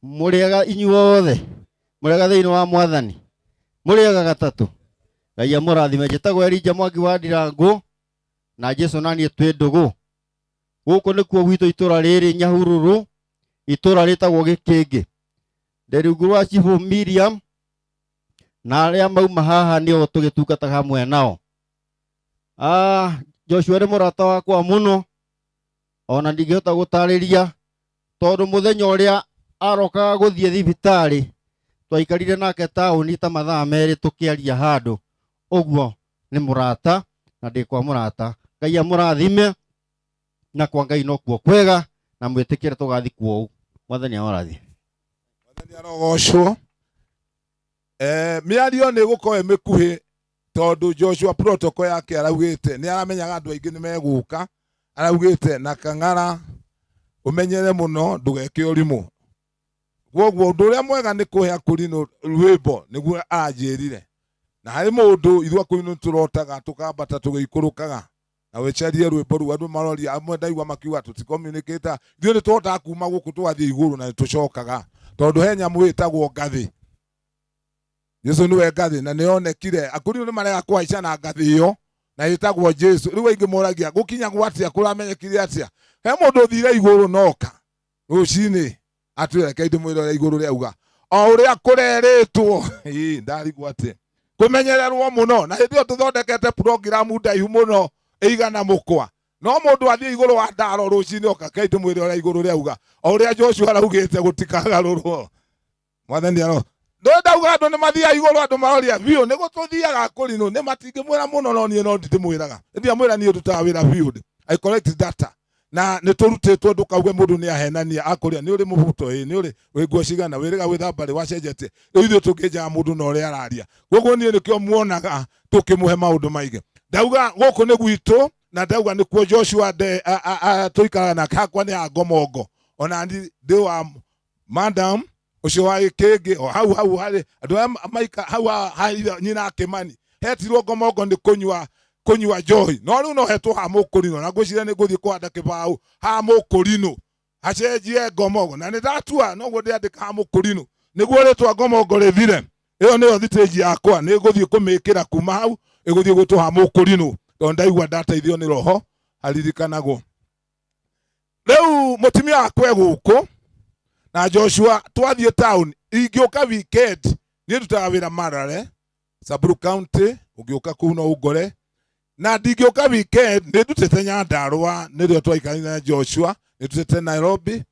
[SPEAKER 8] Mũrĩega inyuothe, mũrĩega thĩinĩ wa Mwathani, mũrĩega gatatũ. Ngai amũrathime. Njĩtagwo Elijah Mwangi wa Ndirangũ na Jesũ naniĩ twĩ ndũgũ. Gũkũ nĩkuo gwitũ itũra rĩrĩ Nyahururu, itũra rĩtagwo Gĩkĩngĩ. Ndĩ rungu rwa Chifu Miriam na arĩa mauma haha nĩo tũgĩtungataga hamwe nao. Joshua nĩ mũrata wakwa mũno, ona ndingĩhota gũtarĩria tondũ mũthenya ũrĩa arokaga gũthiĩ thibitarĩ twaikarire nake taũni ta mathaa merĩ tũkĩaria handũ. Ũguo nĩ mũrata na ndĩ kwa mũrata. Ngai amũrathime, na kwa Ngai no kuo kwega, na mwĩtĩkĩre tũgathi kuo. Mwathani amũrathime.
[SPEAKER 4] Mwathani arogocwo. Mĩario nĩ gũkorwo mĩkuhĩ tondũ Joshua protocol yake araugĩte nĩ aramenyaga andũ aingĩ nĩ megũka. Araugĩte na Kang'ara ũmenyere mũno ndũgeke ũrimũ. Koguo ũndũ ũrĩa mwega nĩ kũhe Akũrinũ rwĩmbo nĩguo anjĩrire. Na harĩ mũndũ ithuĩ Akũrinũ tũrotaga tũkambata tũgĩikũrũkaga na wĩcarie rwĩmbo rũu andũ maroria amwe ndaigua makiuga tũticommunicate. Ithuĩ nĩ tũhotaga kuma gũkũ tũgathiĩ igũrũ na nĩtũcokaga tondũ he nyamũ ĩtagwo ngathĩ. Jesũ nĩwe ngathĩ na nĩyonekire. Akũrinũ nĩ marega kũhaica na ngathĩ ĩyo na ĩtagwo Jesũ. Rĩu aingĩ moragia gũkinya gwatia kũramenyekire atĩa. He mũndũ ũthire igũrũ noka rũcinĩ atwĩre kaĩ ndĩmwĩre ũrĩa igũrũ rĩauga o ũrĩa kũrerĩtwo. Ndarigwo atĩ kũmenyererwo mũno, na hĩndĩ ĩyo tũthondekete programu ndaihu mũno ĩigana mũkwa. No mũndũ athiĩ igũrũ wa ndaro rũcinĩ oka kaĩ ndĩmwĩre ũrĩa igũrũ rĩauga o ũrĩa Joshua araugĩte gũtikagarũrwo. Mwathani aro ndauga andũ nĩ mathiaga igũrũ andũ maroria biũ nĩ gũtũthiaga Akũrinũ nĩ matingĩmwĩra mũno no niĩ no ndĩmwĩraga. Ndĩamwĩra niĩ tũtaga wĩra biũ. I collect data na nĩ tũrutĩtwo ndũkauge mũndũ nĩ ahenania akũria nĩ ũrĩ mũbuto nĩ ũrĩ wĩ nguo cigana wĩrĩga gwĩthamba rĩ wacenjetie. Rĩu ithuĩ tũkĩnjaga mũndũ na ũrĩa araria. Koguo niĩ nĩkĩo muonaga tũkĩmũhe maũndũ maingĩ. Ndauga gũkũ nĩ gwitũ na ndauga nĩkuo Joshua tũikaraga nake hakwa nĩ ha Ngomongo. Ona ndĩ wa Madam ũcio wa Gĩkĩngĩ o hau harĩ andũ aya maika hau nyina Kĩmani hetirwo Ngomongo nĩ kũnyua njohi. No rĩu no hetwo ha Mũkũrinũ na ngwĩciria nĩ ngũthiĩ kwanda kĩbaũ ha Mũkũrinũ hacenjie Ngomongo na nĩ ndatua noguo ndĩandĩka ha Mũkũrinũ nĩguo rĩtwa Ngomongo rĩthire. Ĩyo nĩyo thitĩnji yakwa nĩ ngũthiĩ kũmĩkĩra kuma hau ĩgũthiĩ gwĩtwo ha Mũkũrinũ tondũ ndaigua ndateithio nĩ Roho haririkanagwo. Rĩu mũtumia wakwa gũkũ na Joshua twathiĩ town ingĩũka weekend niĩ ndutaga wĩra Marare Samburu County. Ũngĩũka kũu no ũngore na ndingĩũka weekend nĩ ndutĩte Nyandarũa nĩrĩo twaikarire na Joshua, nĩ ndutĩte Nairobi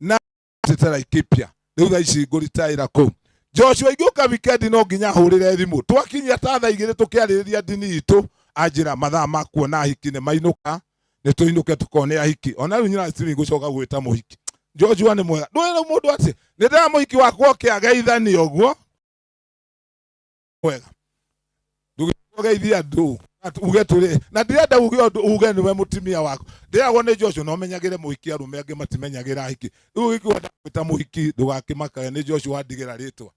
[SPEAKER 4] na ndutĩte Laikipia. Rĩu thaa ici ngũritaĩra kũu. Joshua ingĩũka weekend no nginya hũrĩre thimũ twakinyia ta thaa igĩrĩ tũkĩarĩrĩria ndini itũ anjĩra mathaa ma kuona ahiki nĩ mainũka nĩ tũinũke tũkone ahiki. Ona rĩu nyina ngũcoka gwĩta mũhiki Joshua nĩ mwega ndwĩra mũndũ atĩ nĩ ndĩra mũhiki wakwa ũkĩageithania ũguo mwega ndũgeithia andũ uge tũrĩ na ndirenda uge nĩwe mũtumia wako ndĩragwo nĩ Joshua no menyagĩre mũhiki arũme angĩ matimenyagĩra ahiki rĩu gĩkwenda gwĩta mũhiki ndũgakĩmakaga nĩ Joshua ndigĩra rĩtwa.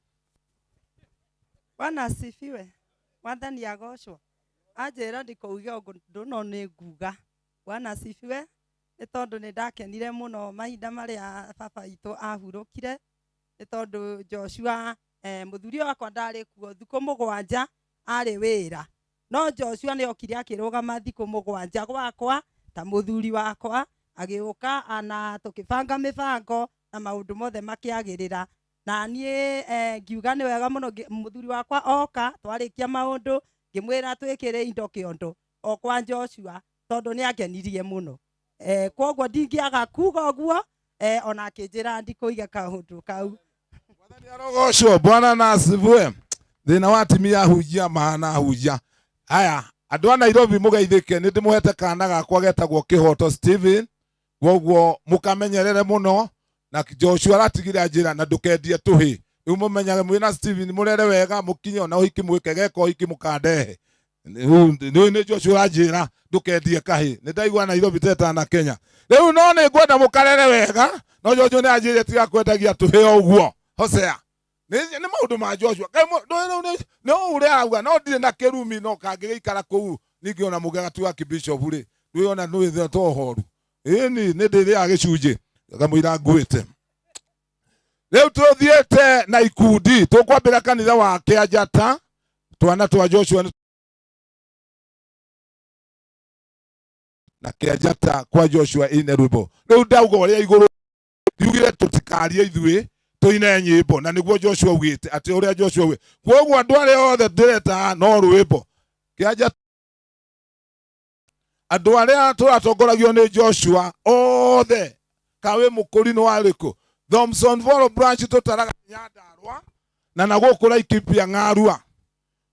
[SPEAKER 7] Bwana asifiwe. Mwathani agocwo. Anjĩra ndikauge ũndũ no nĩ nguga. Bwana asifiwe. Nĩ tondũ nĩ ndakenire mũno mahinda marĩa baba witũ ahurũkire nĩ tondũ Joshua mũthuri wakwa ndarĩ kuo thikũ mũgwanja arĩ wĩra no Joshua nĩ okire akĩrũgama thikũ mũgwanja gwakwa ta mũthuri wakwa agĩũka ana tũkĩbanga mĩbango na maũndũ mothe makĩagĩrĩra na niĩ ngiuga nĩ wega mũno mũthuri wakwa oka twarĩkia maũndũ ngĩmwĩra twĩkĩre indo kĩondo o kwa Joshua tondũ nĩ akenirie mũno kwoguo ndingĩaga kuga ũguo ona akĩnjĩra ndikũige kaũndũ kau.
[SPEAKER 4] Mwathani arogocwo. Bwana na asifiwe. Thĩna wa atimia ahunjia mahana ahunjia. Haya andũ a Nairobi mũgeithĩke nĩ ndĩmũhete kana gakwa getagwo Kĩhoto Steven kwoguo mũkamenyerere mũno na Joshua aratigire njĩra na ndũkendie tũhĩ rĩu mũmenyage mwĩna Steven mũrere wega mũkinye ona ũhiki mwĩke geka ũhiki mũkandehe nĩ Joshua njĩra ndũkendie kahĩ nĩ ndaigua Nairobi teta na Kenya rĩu no nĩ ngwenda mũkarere wega no Joshua nĩ anjĩrĩte tiga kwendagia tũhĩ ũguo Hosea nĩ maũndũ ma Joshua no ũrĩa arauga no ndirĩ na kĩrumi no kangĩgĩikara kũu ningĩ ona mũgega tu akibishop rĩ ndũĩona nĩ tohoru ĩni nĩ ndĩrĩa gĩcunjĩ kamũira ngwĩte rĩu tũthiĩte na ikundi tũkwambĩra kanitha wa Kĩanjata twana twa Joshua na Kĩanjata kwa Joshua ine rwĩmbo rĩu ndauga ũrĩa igũrũ yugire tũtikarie ithuĩ tũine nyĩmbo na nĩguo Joshua ugĩte atĩ ũrĩa Joshua we kwoguo andũ arĩa othe ndĩreta no rwĩmbo Kĩanjata andũ arĩa tũratongoragio nĩ Joshua othe kawe mũkũri nĩ warĩkũ Thomson Voro branch tũtaraga Nyandarua na nagũkũ Laikipia Ng'arua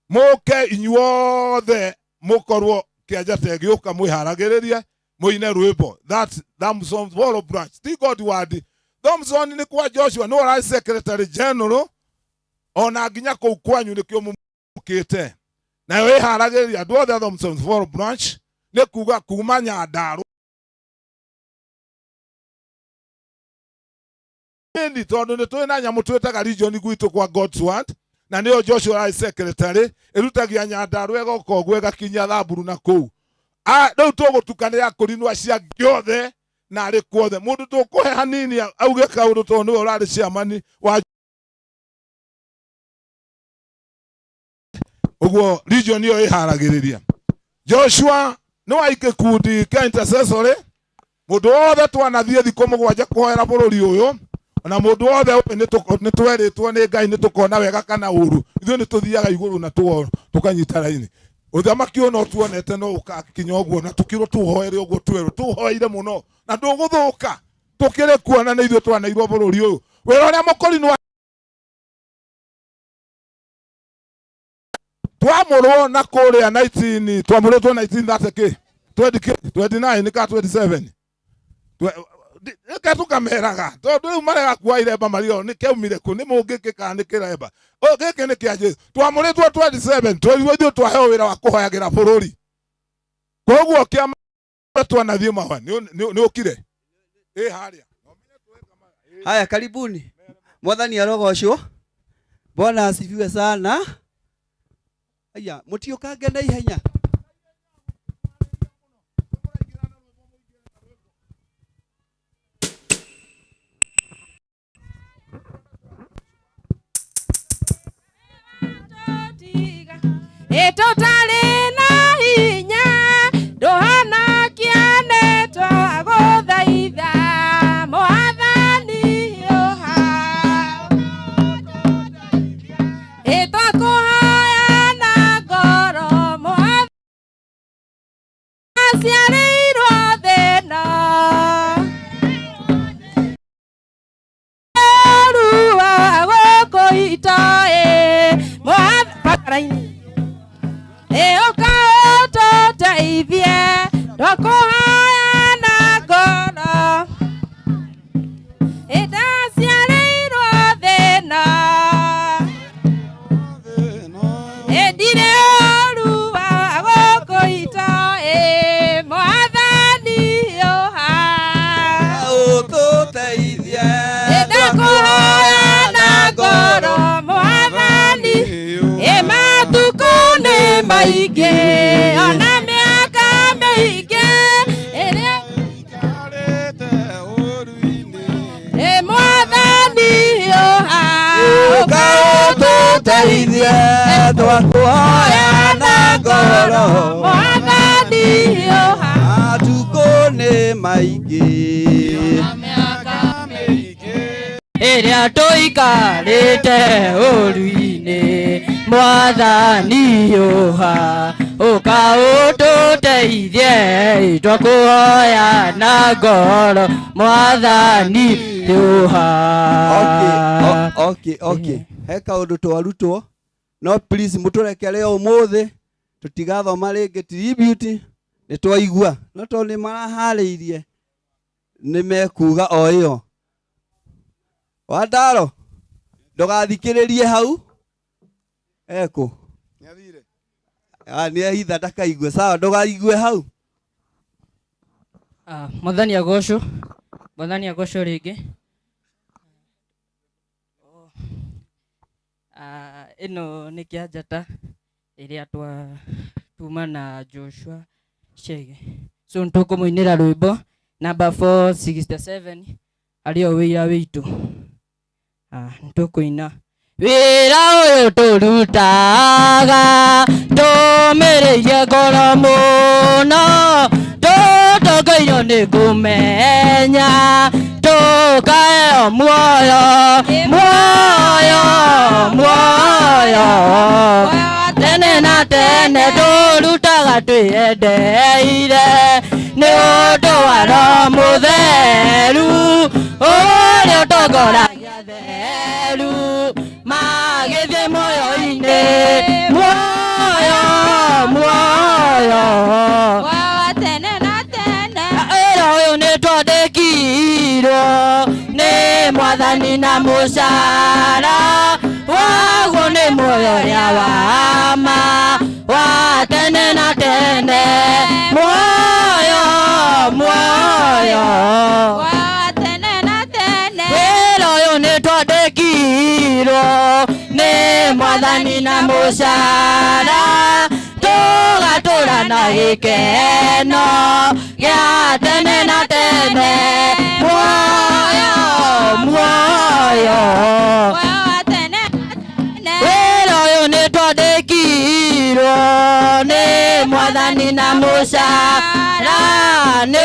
[SPEAKER 4] mũke inyuothe mũkorwo Kĩanjata gĩũka mwĩharagĩrĩrie mũine rwĩmbo that Thomson Voro branch ti God word Thomson nĩ kwa Joshua no ra secretary general ona nginya kũu kwanyu nĩkĩo mũkĩte na wĩharagĩrĩria andũ othe Thomson Voro branch nĩ kuga kuma Nyandarua ndi tondũ nĩ twĩ na nyamũ twĩtaga region gwitũ kwa God's word na nĩyo Joshua ra secretary ĩrutagia Nyandarua ĩgoka ũguo ĩgakinya Thamburu na kũu rĩu tũgũtukanĩra kũrinua cia gĩothe na arĩ kuothe mũndũ tũkũhe hanini auge kaũndũ tondũ nĩwe ũrarĩ ciamani wa ũguo region ĩyo ĩharagĩrĩria Joshua nĩ waike kundi ka intercessory mũndũ wothe twanathiĩ thikũ mũgwanja kũhoera bũrũri ũyũ ona mũndũ wothe nĩ twerĩtwo nĩ Ngai nĩ tũkona wega kana ũru ithuĩ nĩ tũthiaga igũrũ na tũkanyita raini ũthamaki ũno tuonete no ũkakinya ũguo na tũkirwo tũhoere ũguo twerũ tũhoeire mũno na ndũgũthũka tũkĩrĩ kuona nĩ ithuĩ twanairwo bũrũri ũyũ wĩra ũrĩa mũkũri nĩ twamũrwo na kũrĩa 19 twamũrĩtwo 1930 29 nĩ ka 27 reke tũkameraga tondũ rĩu marega kuoya iremba mario nĩ keumire kũ nĩ mũngĩkĩ kana nĩ kĩremba gĩkĩ nĩ kĩa Jesũ twamũrĩtwo 27 twĩrwo ithuĩ twaheo wĩra wa kũhoyagĩra bũrũri kwoguo kĩama twanathiĩ mahwa nĩ ũkire harĩa
[SPEAKER 12] haya karibuni Mwathani arogocwo Bwana asifiwe sana aya mũtiũkange na ihenya
[SPEAKER 14] tũtarĩ na hinya ndũhana kĩane twagũthaitha Mwathani ũha twakũhoya na ngoro Mwathani aciarĩirwo thĩ ĩno rua gũkũ itoĩ Mwathani mĩingĩ ona mĩaka mĩingĩ ĩrĩa mwathani ũha
[SPEAKER 12] ũkaũtũteithie twakũhoya na ngoro
[SPEAKER 14] mwathani ũha
[SPEAKER 12] matukũ nĩ maingĩ
[SPEAKER 14] ĩrĩa tũikarĩte ũru-inĩ mwathani ũha ũka ũtũteithie twakũhoya na ngoro mwathani ũha.
[SPEAKER 12] Okay. He kaũndũ twarutwo no please mũtũrekere ũmũthĩ tũtigathoma rĩngĩ tribute nĩ twaigua no tondũ nĩ maraharĩirie nĩ mekuga o ĩyo. Wandaro ndũgathikĩrĩrie hau eko nĩ ehitha ndakaigue sawa ndũgaigue hau.
[SPEAKER 10] Mwathani agocwo rĩngĩ. Ĩno nĩ kĩanjata ĩrĩa tuma na Joshua Chege, so nĩtũkũmũinĩra rwĩmbo number 467 arĩ o wĩira witũ. Nĩtũkũina.
[SPEAKER 14] Wĩra ũyũ tũrutaga tũmĩrĩirie ngoro mũno tũtongoirio nĩ kũmenya tũkaheo muoyo tene na tene tũrutaga twĩendeire nĩ ũndũ wa Roho Mũtheru ũrĩa ũtongoragia theru magĩthiĩ muoyo-inĩ muoyo tene na tene. Wĩra ũyũ nĩ twandĩkirwo nĩ Mwathani na mũcara waguo nĩ muoyo ũrĩa wa ma wa tene na tene muoyo tene na tene. Wĩra ũyũ nĩ twandĩkirwo nĩ Mwathani na mũcara tũgatũra na gĩkeno gĩa tene na tene muoyo tene na tene. Wĩra ũyũ nĩ twandĩkirwo nĩ Mwathani na mũcara nĩ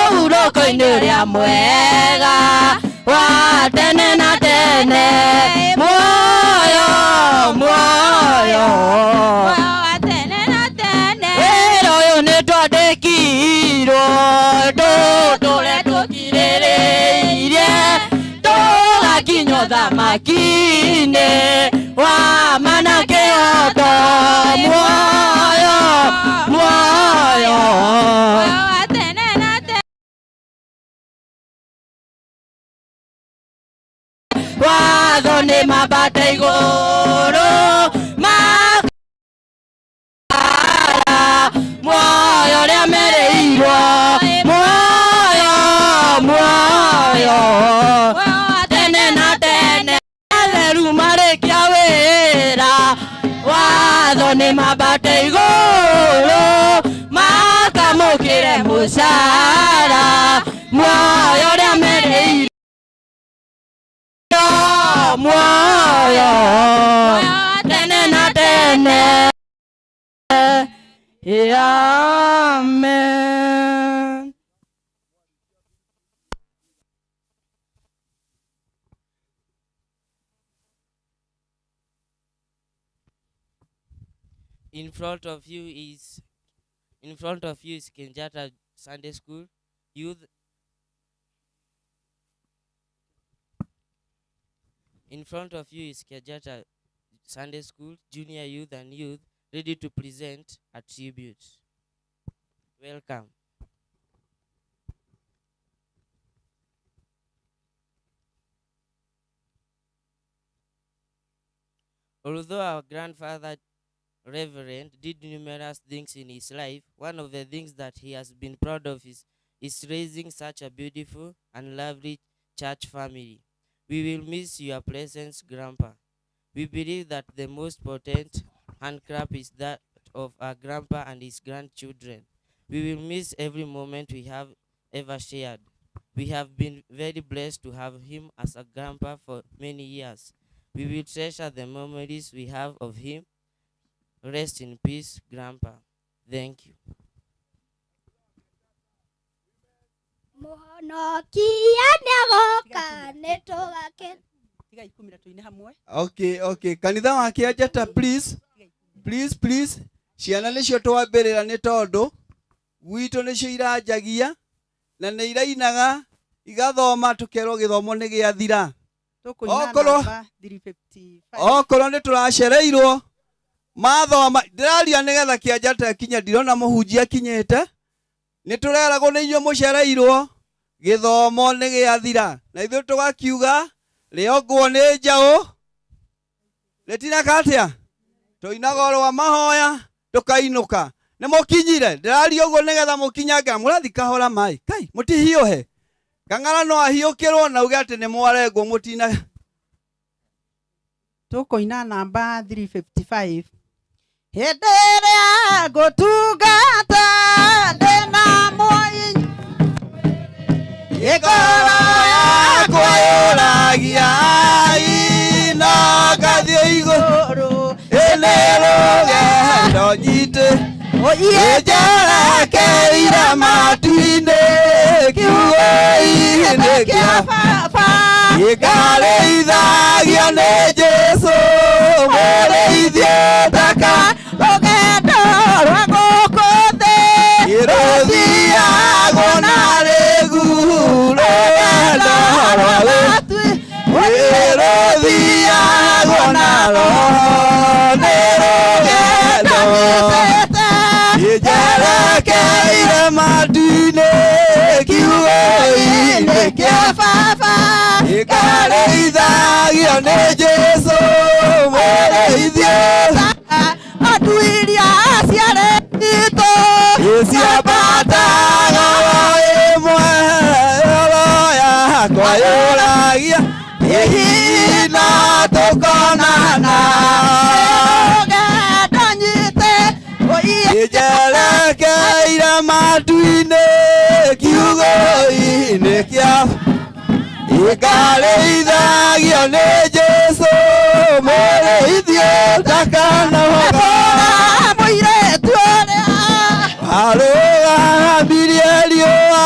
[SPEAKER 14] ũhurũko-inĩ ũrĩa mwega wa tene na tene muoyo tene na tene. Wĩra ũyũ nĩ twandĩkirwo tũtũre tũkirĩrĩirie tũgakinya ũthamaki-inĩ wa mana kĩhoto muoyo tene na tene. Watho nĩ mambate igũrũ muoyo ũrĩa merĩirwo muoyo tene na tene. Atheru marĩkia wĩra watho nĩ mambate igũrũ makamũkĩre mũcara muoyo ũrĩa merĩirwo muoyo tene na tene. Amen.
[SPEAKER 15] In front of you is Kenyatta Sunday School Youth. In front of you is Kenyatta Sunday School Junior Youth and Youth, ready to present a tribute. Welcome. Although our grandfather Reverend did numerous things in his life, one of the things that he has been proud of is raising such a beautiful and lovely church family. We will miss your presence, Grandpa. We believe that the most potent handcraft is that of our grandpa and his grandchildren. We will miss every moment we have ever shared. We have been very blessed to have him as a grandpa for many years. We will treasure the memories we have of him. Rest in peace, Grandpa. Thank you.
[SPEAKER 12] Okay. Kanitha wa Kianjata, please. Ciana nĩcio twambĩrĩra nĩ tondũ gwitũ nĩcio iranjagia na nĩ irainaga igathoma tũkerwo gĩthomo nĩ gĩathira. Okorwo nĩ tũracereirwo mathoma ndĩraria nĩgetha Kianjata kinya ndirona mũhunjia kinyĩte. Nĩ tũreragwo nĩ inyuĩ mũcereirwo gĩthomo nĩ gĩathira. Na ithuĩ tũgakiuga rĩongwo nĩ njaũ rĩtinaka atĩa tũinaga rwa mahoya tũkainũka. Nĩ mũkinyire ndĩraria ũguo nĩgetha mũkinyange mũrathi kahora mai kai mũtihiũhe. Kang'ara no ahiũkĩrwo na uge atĩ nĩ mwarengwo mũtina.
[SPEAKER 16] Tũkũina namba 355. Hĩndĩ ĩrĩa ngũtungata ndĩna muoyi
[SPEAKER 12] ngoro yakwa yũragia ina ngathiĩ igũrũ nĩ rũgendo nyitĩ njerekeire matu-inĩ kiugo-inĩ kĩa baba gĩkarĩithagio nĩ Jesũ mũrĩithie thaka rũgendo rwa gũkũ thĩ rũthiagwo na rĩgu rũgendo rwa rũthiagwo na roho nĩ rũgendo njerekeire matu-inĩ kiugo-inĩ kĩa baba gĩkarĩithagio nĩ Jesũ mũrĩithie matu iria ciarĩtwo ciambataga ĩmwe oro yakwa yũragia ihina tũkonana rũgendo nyite njerekeire matu-inĩ kiugo-inĩ kĩa gĩkarĩithagio nĩ Jesũ mũrĩithie ndakanoga mũirĩtu ũrĩa arũgamirie riũa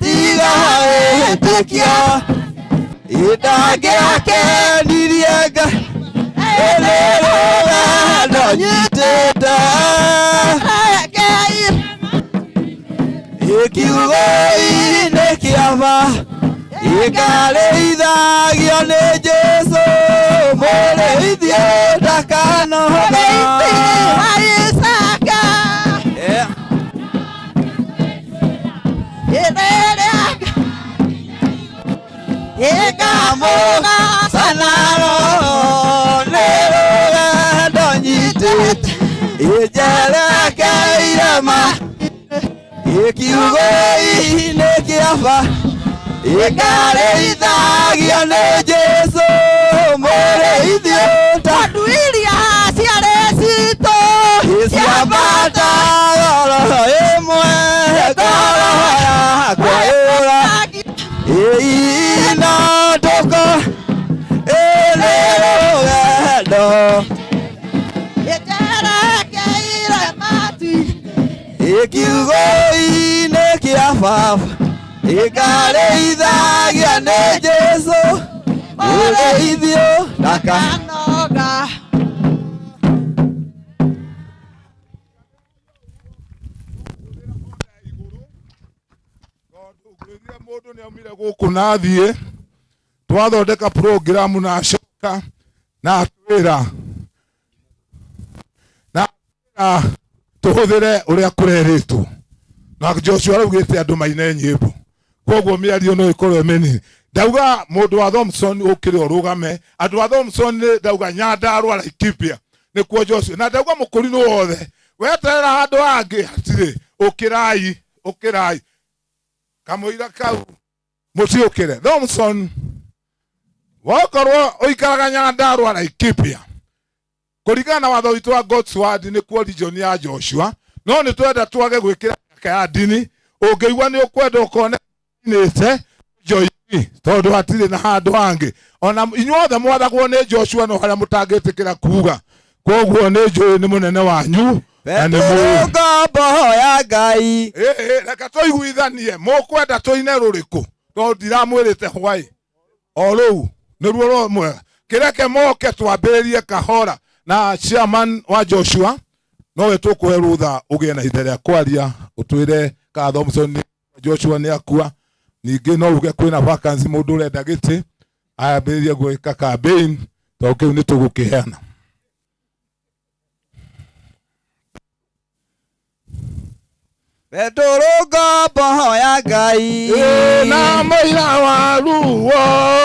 [SPEAKER 12] tiga wĩtĩkia ndangĩakenirie Ngai nĩ rũgendo nyitĩte kiugo-inĩ kĩa baba gĩkarĩithagio nĩ Jesũ mũrĩithie ndakanoga ĩkamũga sanaro nĩ rũgendo nyitĩte njerekeire kiugo-inĩ kĩa baba gĩkarĩithagio nĩ Jesũ mũrĩithie tondũ iria ciarĩ citũ ciambataga oro ĩmwe ngoro yakwa yũragia ina tũko nĩ rũgendo njerekeire matu-inĩ kiugo-inĩ kĩa baba gĩkarĩithagio nĩ Jesũ mũrĩithie ndakanoga.
[SPEAKER 4] Mũndũ nĩ aumire gũkũ na athiĩ twathondeka program na acoka na atwĩra tũhũthĩre ũrĩa kũrerĩtwo na Joshua araugĩte andũ maine nyĩmbo koguo mĩario no ĩkorwo mĩnini. Ndauga mũndũ wa Thompson ũkĩrĩ ũrũgame andũ wa Thompson ndauga Nyandarua Laikipia nĩkuo Joshua na ndauga mũkũrinũ wothe weterera handũ hangĩ hatirĩ ũkĩrai kamũira kau mũciũkĩre Thompson wokorwo ũikaraga Nyandarua Laikipia kuringana na watho witũ wa God's word nĩ kuo region ya Joshua, no nĩ twenda twage gwĩkĩra ya ndini. Ũngĩigua nĩ ũkwenda ũkone nĩte joini tondũ hatirĩ na handũ hangĩ. Ona inyuothe mwathagwo nĩ Joshua no harĩa mũtangĩtĩkĩra kuga. Koguo nĩ njũĩ nĩ mũnene wanyu na nĩ
[SPEAKER 12] ngombo ya Ngai.
[SPEAKER 4] Reka tũiguithanie, mũkwenda tũine rũrĩkũ tondũ ndiramwĩrĩte hwaĩ o rĩu nĩruo rwa mwega. Kĩreke moke twambĩrĩrie kahora na chairman wa Joshua nowe tũkũhe rũtha ũgĩe na ihinda rĩa kwaria ũtwĩre ka Thompson Joshua nĩ akua. Ningĩ no uge kwĩna vacancy mũndũ ũrenda gĩtĩ ayambĩrĩrie gwĩka campaign tondũ kĩu nĩ tũgũkĩheana.
[SPEAKER 12] Petoro ngombo ya Ngai
[SPEAKER 4] na mũira wa ruo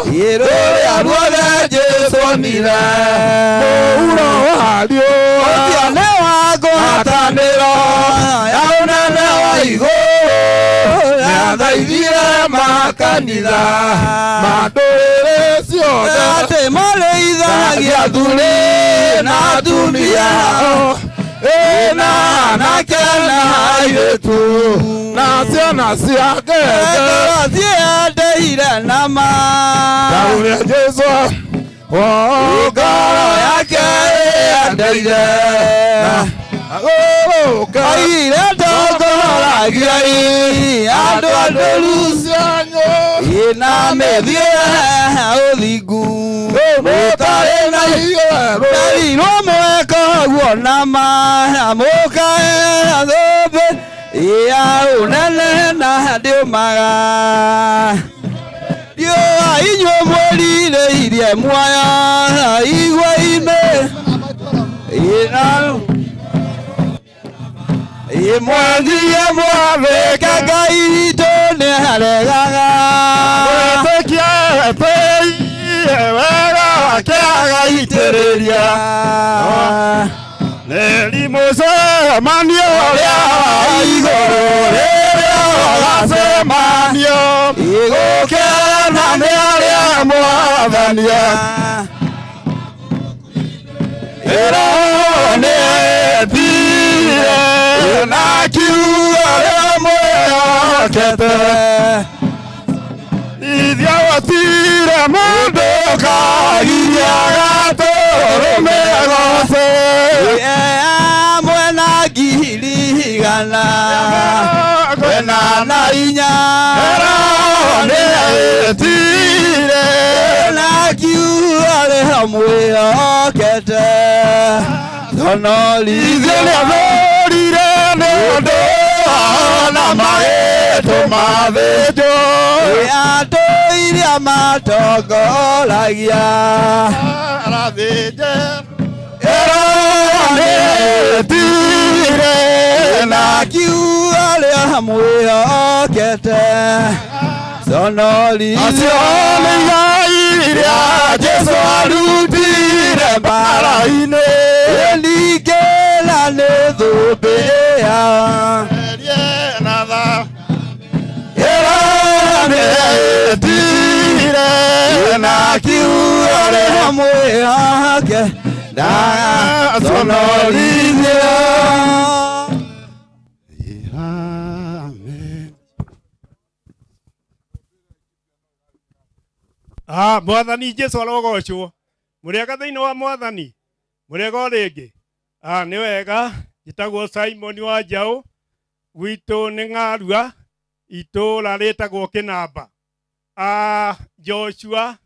[SPEAKER 12] rũrĩa ruothe Jesũ onire
[SPEAKER 4] mũhuro warĩo
[SPEAKER 12] ũthiane wa ngwatanĩro ya ũnene wa igũrũ nĩathaithire makanitha
[SPEAKER 4] mandũrĩrĩ ciothe
[SPEAKER 12] atĩ marĩithagia athuri na atumia na anake na airĩtu
[SPEAKER 4] na ciana ciake
[SPEAKER 12] ciendeire na ma
[SPEAKER 4] Daũrĩa Jesũ
[SPEAKER 12] ngoro yake yendeire aire ndongoragia andũ andũru cianyu na mĩthiĩre ũthingu mũtarĩ na irio mweka guo na ma mũkae thũmbĩ ya ũnene na ndĩũmaga ndiũa inyuĩ mwĩrirĩirie muoyo igwa-inĩ imwendie mwathĩka Ngai witũ nĩaregaga
[SPEAKER 4] gwĩtĩkia eteire wega wake agaitĩrĩria nĩ mũcemanio ũrĩa wa igũrũ rĩrĩa wagacemanio igũkena nĩ arĩa mwathania ĩroho nĩetire na kiugo rĩa mwĩhokete ithia gũtirĩ mũndũ kagiria gatũrũme goce
[SPEAKER 12] mwena ngiri igana kwena na inya
[SPEAKER 4] ĩroho nĩetire
[SPEAKER 12] na kiugo rĩa mwĩhokete
[SPEAKER 4] ithia nĩathũrire nĩ ũndũ na magĩtũ mathĩnjwo
[SPEAKER 12] andũ iria matongoragia
[SPEAKER 4] arathĩnje ĩroho nĩetire
[SPEAKER 12] na kiugo rĩa mwĩhokete
[SPEAKER 4] acio nĩ igai rĩa Jesũ arutire mbara-inĩ
[SPEAKER 12] ningĩ na nĩ thũmbĩ
[SPEAKER 4] na tha ĩroho nĩetire
[SPEAKER 12] na kiugo rĩa mwĩhokete na sonorithio.
[SPEAKER 17] Mwathani Jesũ arogocwo mũrĩega thĩinĩ wa Mwathani mũrĩega rĩngĩ nĩ wega njĩtagwo Simon wa Njaũ gwitũ nĩ Ng'arua itũũra rĩtagwo Kĩnamba. Joshua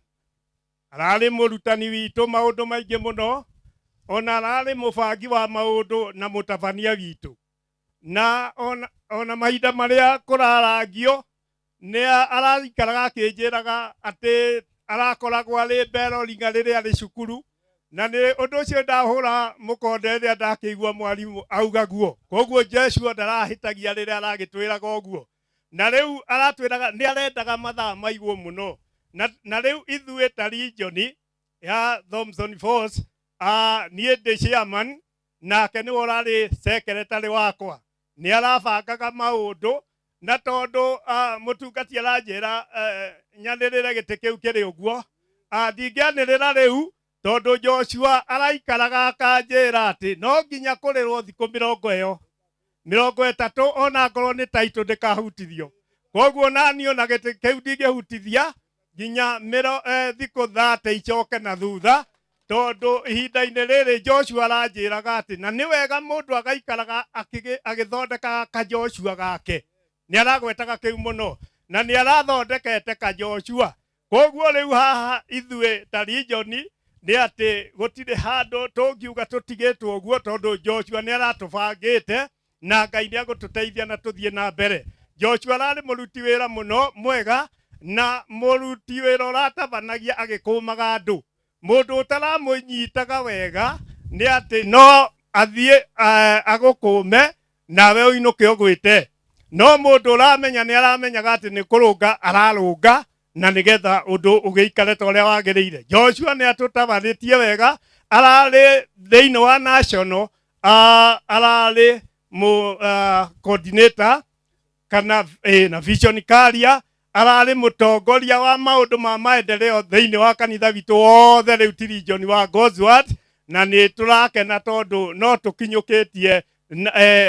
[SPEAKER 17] ararĩ mũrutani witũ maũndũ maingĩ mũno, ona ararĩ mũbangi wa maũndũ na mũtabania witũ, na ona mahinda marĩa kũrarangio nĩ ararikaraga akĩnjĩraga atĩ arakoragwo arĩ Beroringa rĩrĩa arĩ cukuru, na nĩ ũndũ ũcio ndahũra mũkonde rĩrĩa ndakĩigua mwarimũ auga guo. Koguo Joshua ndarahĩtagia rĩrĩa aragĩtwĩraga ũguo, na rĩu aratwĩraga nĩ arendaga mathaa maigwo mũno, na rĩu ithuĩ ta region ya Thompson Falls niĩ ndĩ chairman, nake nĩwe ũrarĩ secretary wakwa, nĩ arabangaga maũndũ, na tondũ mũtungati aranjĩra nyanĩrĩre gĩtĩ kĩu kĩrĩ ũguo, ndingĩanĩrĩra rĩu tondu Joshua araikaraga akanjĩra atĩ no nginya kũrĩrwo thikũ 20 30 ona ngorwo nĩ taitũ ndĩkahutithio. Koguo naniĩ ona gĩtĩ kĩu ndingĩhutithia nginya thikũ 30 icoke na thutha, tondu ihinda-inĩ rĩrĩ Joshua aranjĩraga atĩ na nĩ wega mũndũ agaikaraga agĩthondekaga ka Joshua gake. Nĩ aragwetaga kĩu mũno na nĩ arathondekete ka Joshua. Koguo rĩu haha ithuĩ ta region nĩ atĩ gũtirĩ handũ tũngiuga tũtigĩtwo ũguo, tondu Joshua nĩ aratũbangĩte na Ngai nĩ agũtũteithia na tũthiĩ na mbere. Joshua ararĩ mũruti wĩra mũno mwega na mũruti wĩra ũratabanagia agĩkũmaga andũ. Mũndũ ũtaramũnyitaga wega nĩ atĩ no athiĩ agũkũme nawe ũinũke ũgwĩte. No mũndũ ũramenya nĩ aramenyaga atĩ nĩ kũrũnga ararũnga na nĩgetha ũndũ ũgĩikare ta ũrĩa wagĩrĩire. Joshua nĩ atũtabanĩtie wega, ararĩ thĩinĩ wa national, ararĩ coordinator kana na vision carrier, ararĩ mũtongoria wa maũndũ ma maendeleo thĩinĩ wa kanitha witũ wothe rĩu ti region wa Gosward, na nĩ tũrakena tondu no tũkinyũkĩtie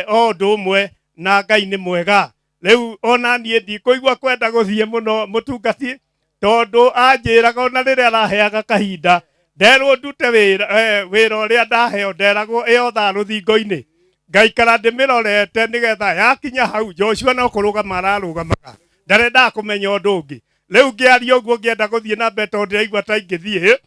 [SPEAKER 17] o ũndũ ũmwe na Ngai nĩ mwega. Rĩu ona niĩ ndikũigua kwenda gũthiĩ mũno mũtungati, tondu anjĩraga ona rĩrĩa araheaga kahinda nderwo ndute wĩra ũrĩa ndaheo, nderagwo ĩotha rũthingo-inĩ, ngaikara ndĩmĩrorete nĩgetha yakinya hau Joshua no kũrũgama ararũgamaga, ndarenda kũmenya ũndũ ũngĩ. Rĩu ngĩaria ũguo ngĩenda gũthiĩ na mbere tondu ndĩraigua ta ingĩthiĩ,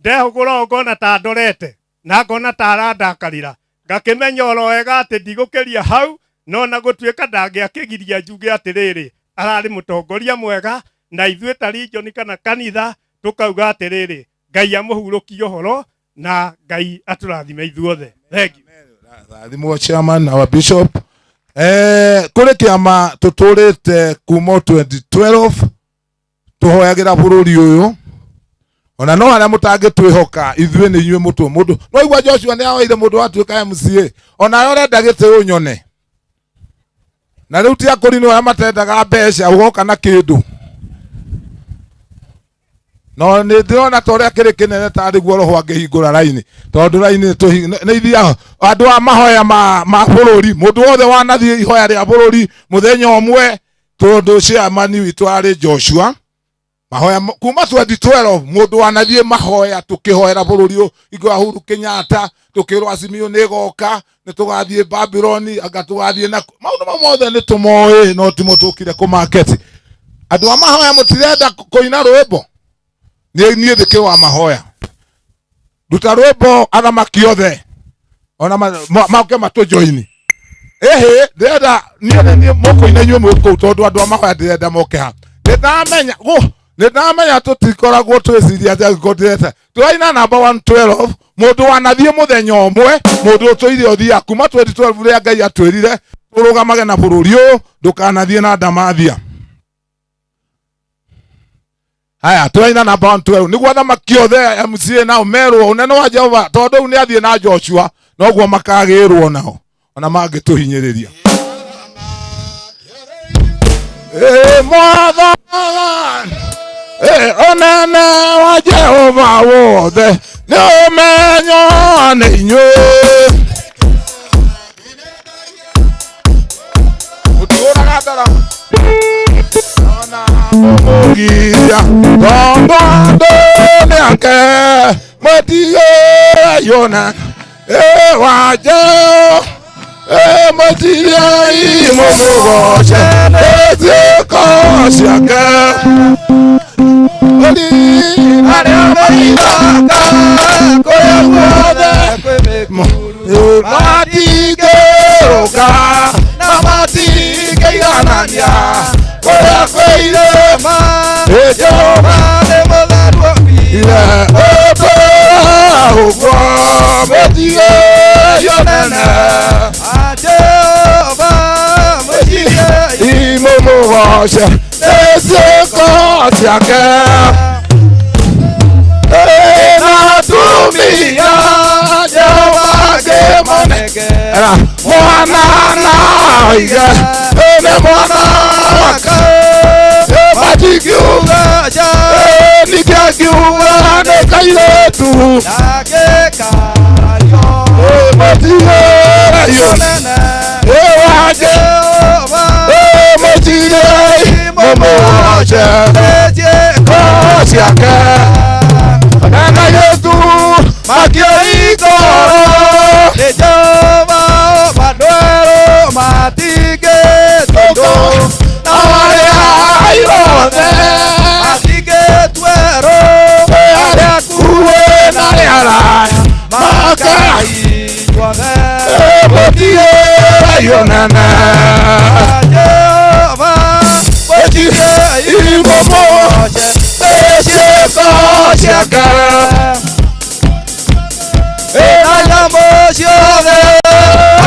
[SPEAKER 17] ndehũgũra ngona ta ndorete na ngona ta arandakarĩra, ngakĩmenya oro wega atĩ ndigũkĩria hau, no na gũtuĩka ndangĩakĩgiria njuge atĩrĩrĩ ararĩ mũtongoria mwega, na ithuĩ ta region kana kanitha tũkauga atĩrĩrĩ Ngai amũhurũkie ũhoro na Ngai atũrathime ithuothe. Thank you.
[SPEAKER 4] Rathimo chairman, our bishop. Kũrĩ kĩama tũtũrĩte kuma 2012 tũhoyagĩra bũrũri ũyũ, ona no arĩa mũtangĩtwĩhoka ithuĩ nĩ inyuĩ mũndũ no igua Joshua nĩ awaire mũndũ watuĩka MCA, ona arenda gĩtĩ ũnyone, na rĩu ti akũrinũ arĩa matendaga mbeca ũgoka na kĩndũ. No nĩ ndĩrona ta ũrĩa kĩrĩ kĩnene tarĩ guo roho angĩhingũra raini, tondũ raini nĩ ithiaga andũ a mahoya ma bũrũri, mũndũ wothe wanathiĩ ihoya rĩa bũrũri mũthenya ũmwe, tondũ chairman witũ arĩ Joshua. Mahoya kuma 2012 mũndũ wanathiĩ mahoya tũkĩhoera bũrũri ũyũ, igwa Uhuru Kenyatta tũkĩrwo Azimio nĩ goka, nĩ tũgathiĩ Babylon, anga tũgathiĩ na maũndũ mothe nĩ tũmoĩ, no timo tũkire ku market. Andũ a mahoya mũtirenda kũina rwĩmbo, niĩ thĩkĩ wa mahoya ruta rwĩmbo athamaki othe ona moke matũjoini. Ehe ndĩrenda niĩ mũkũina inyuĩ mũkũu, tondũ andũ a mahoya ndĩrenda moke ha. Nĩndamenya tũtikoragwo twĩciria atĩ angĩkorwo tũraina namba 112, mũndũ wanathiĩ mũthenya ũmwe, mũndũ ũtũire ũthia kuma 2012 rĩrĩa Ngai atwĩrire tũrũgamage na bũrũri ũyũ ndũkanathiĩ na ndamathia. Haya tũraina namba 112 nĩguo athamaki othe MCA nao merwo ũnene wa Jehova, tondũ rĩu nĩ athiĩ na Joshua noguo makagĩrwo nao ona mangĩtũhinyĩrĩria. Mwathani onene wa Jehova wothe nĩ ũmenyo nĩ inyuĩ ũtũraga ndarama ona mũgiria tondũ andũ nĩake mũtige yona wa Jehova mũtiria imũmũgoce ĩthĩko ciake arĩa maithaka kũrĩa guothe matingĩrũka na matingĩiganania kũrĩa kwĩ irĩma Jehova nĩ mũtheru ire ũtũra ũguo mũtige yonene Jehova mũtige imũmũgoce ĩthĩko ciake natumia Jehova ngĩmonekera mwana na oige nĩ mwana wake matingiuga nĩkĩangiuga nĩ kairĩtu yetu motige yonene wanje motige momoje kosiake nana yetu makioikoro lejova madwero matige todo nawale airothe matige twero kuwe nare haraya makai jwage motige yonene Jehova motige imomoje leje kosiake Enaya mosiode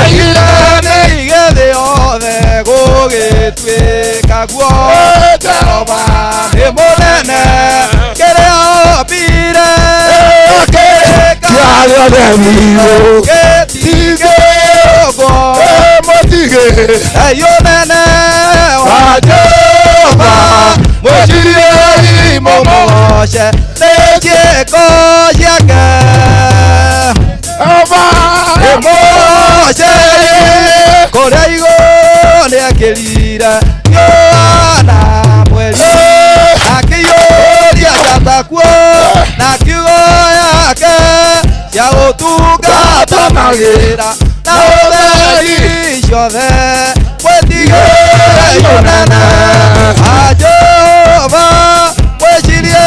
[SPEAKER 4] Airene igede ode goge tue kaguo Jehova Emonene Kere opire Kiario de mio Ketige ogo Motige Eyonene Wa Jehova Mochire imomoshe Leje kosiake Emoje Koreigo Neakirira Yoana Mweli Akiyoria Jatakuo Nakiugo yake Yaotuga Tamagira Naoderi Shove Mwetige Yonana Ajova Mwechirie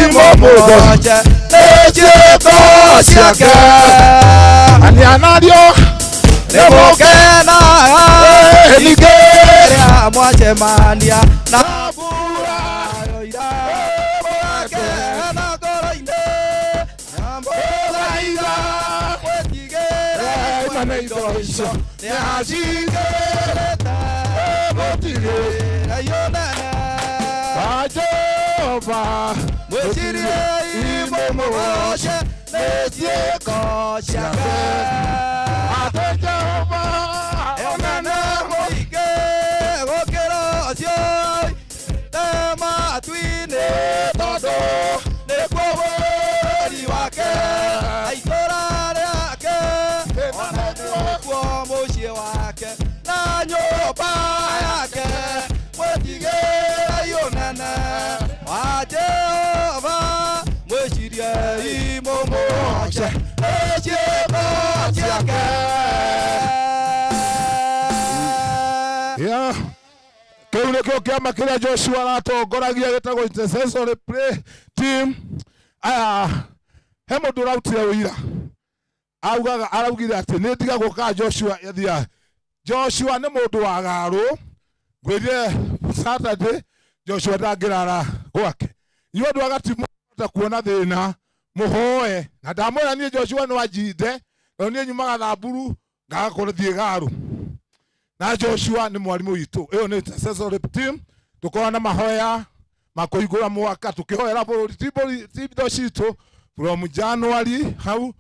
[SPEAKER 4] Imomoje Leje kosiake Ani anadio Nebokena Nigeria Mwachemania Nabura Yoida Mwakena Koroine Nambola Iga Mwetigere Maneidoisho Nehajigereta Mwetigere Yonana Bajova Mwechirie Imomoshe Leje kosiake Jehova Onana Moike Gokerosio Tema Twine Todo Nekwori wake Aitora yake Onekwo moshi wake Na nyoba yake Mwetige Yonana Wa Jehova Mwechirie Imomoje Leje kosiake Kau nikio kiama kiria Joshua aratongoragia gitagwo intercessory prayer team aya he mundu rautire wira araugire ati ni ndigagwo ka Joshua yathia Joshua ni mundu wa garu ngwire Saturday Joshua ndangirara gwake iwe ndu agatimu kuona thina muhoe na ndamwira ni Joshua no ajinde ni nyumaga thamburu ngagakorithie garu na Joshua ni mwalimu witu iyo ni intercessory team tukorana na mahoya makuigura mwaka tukihoera bururi tibo citu from January hau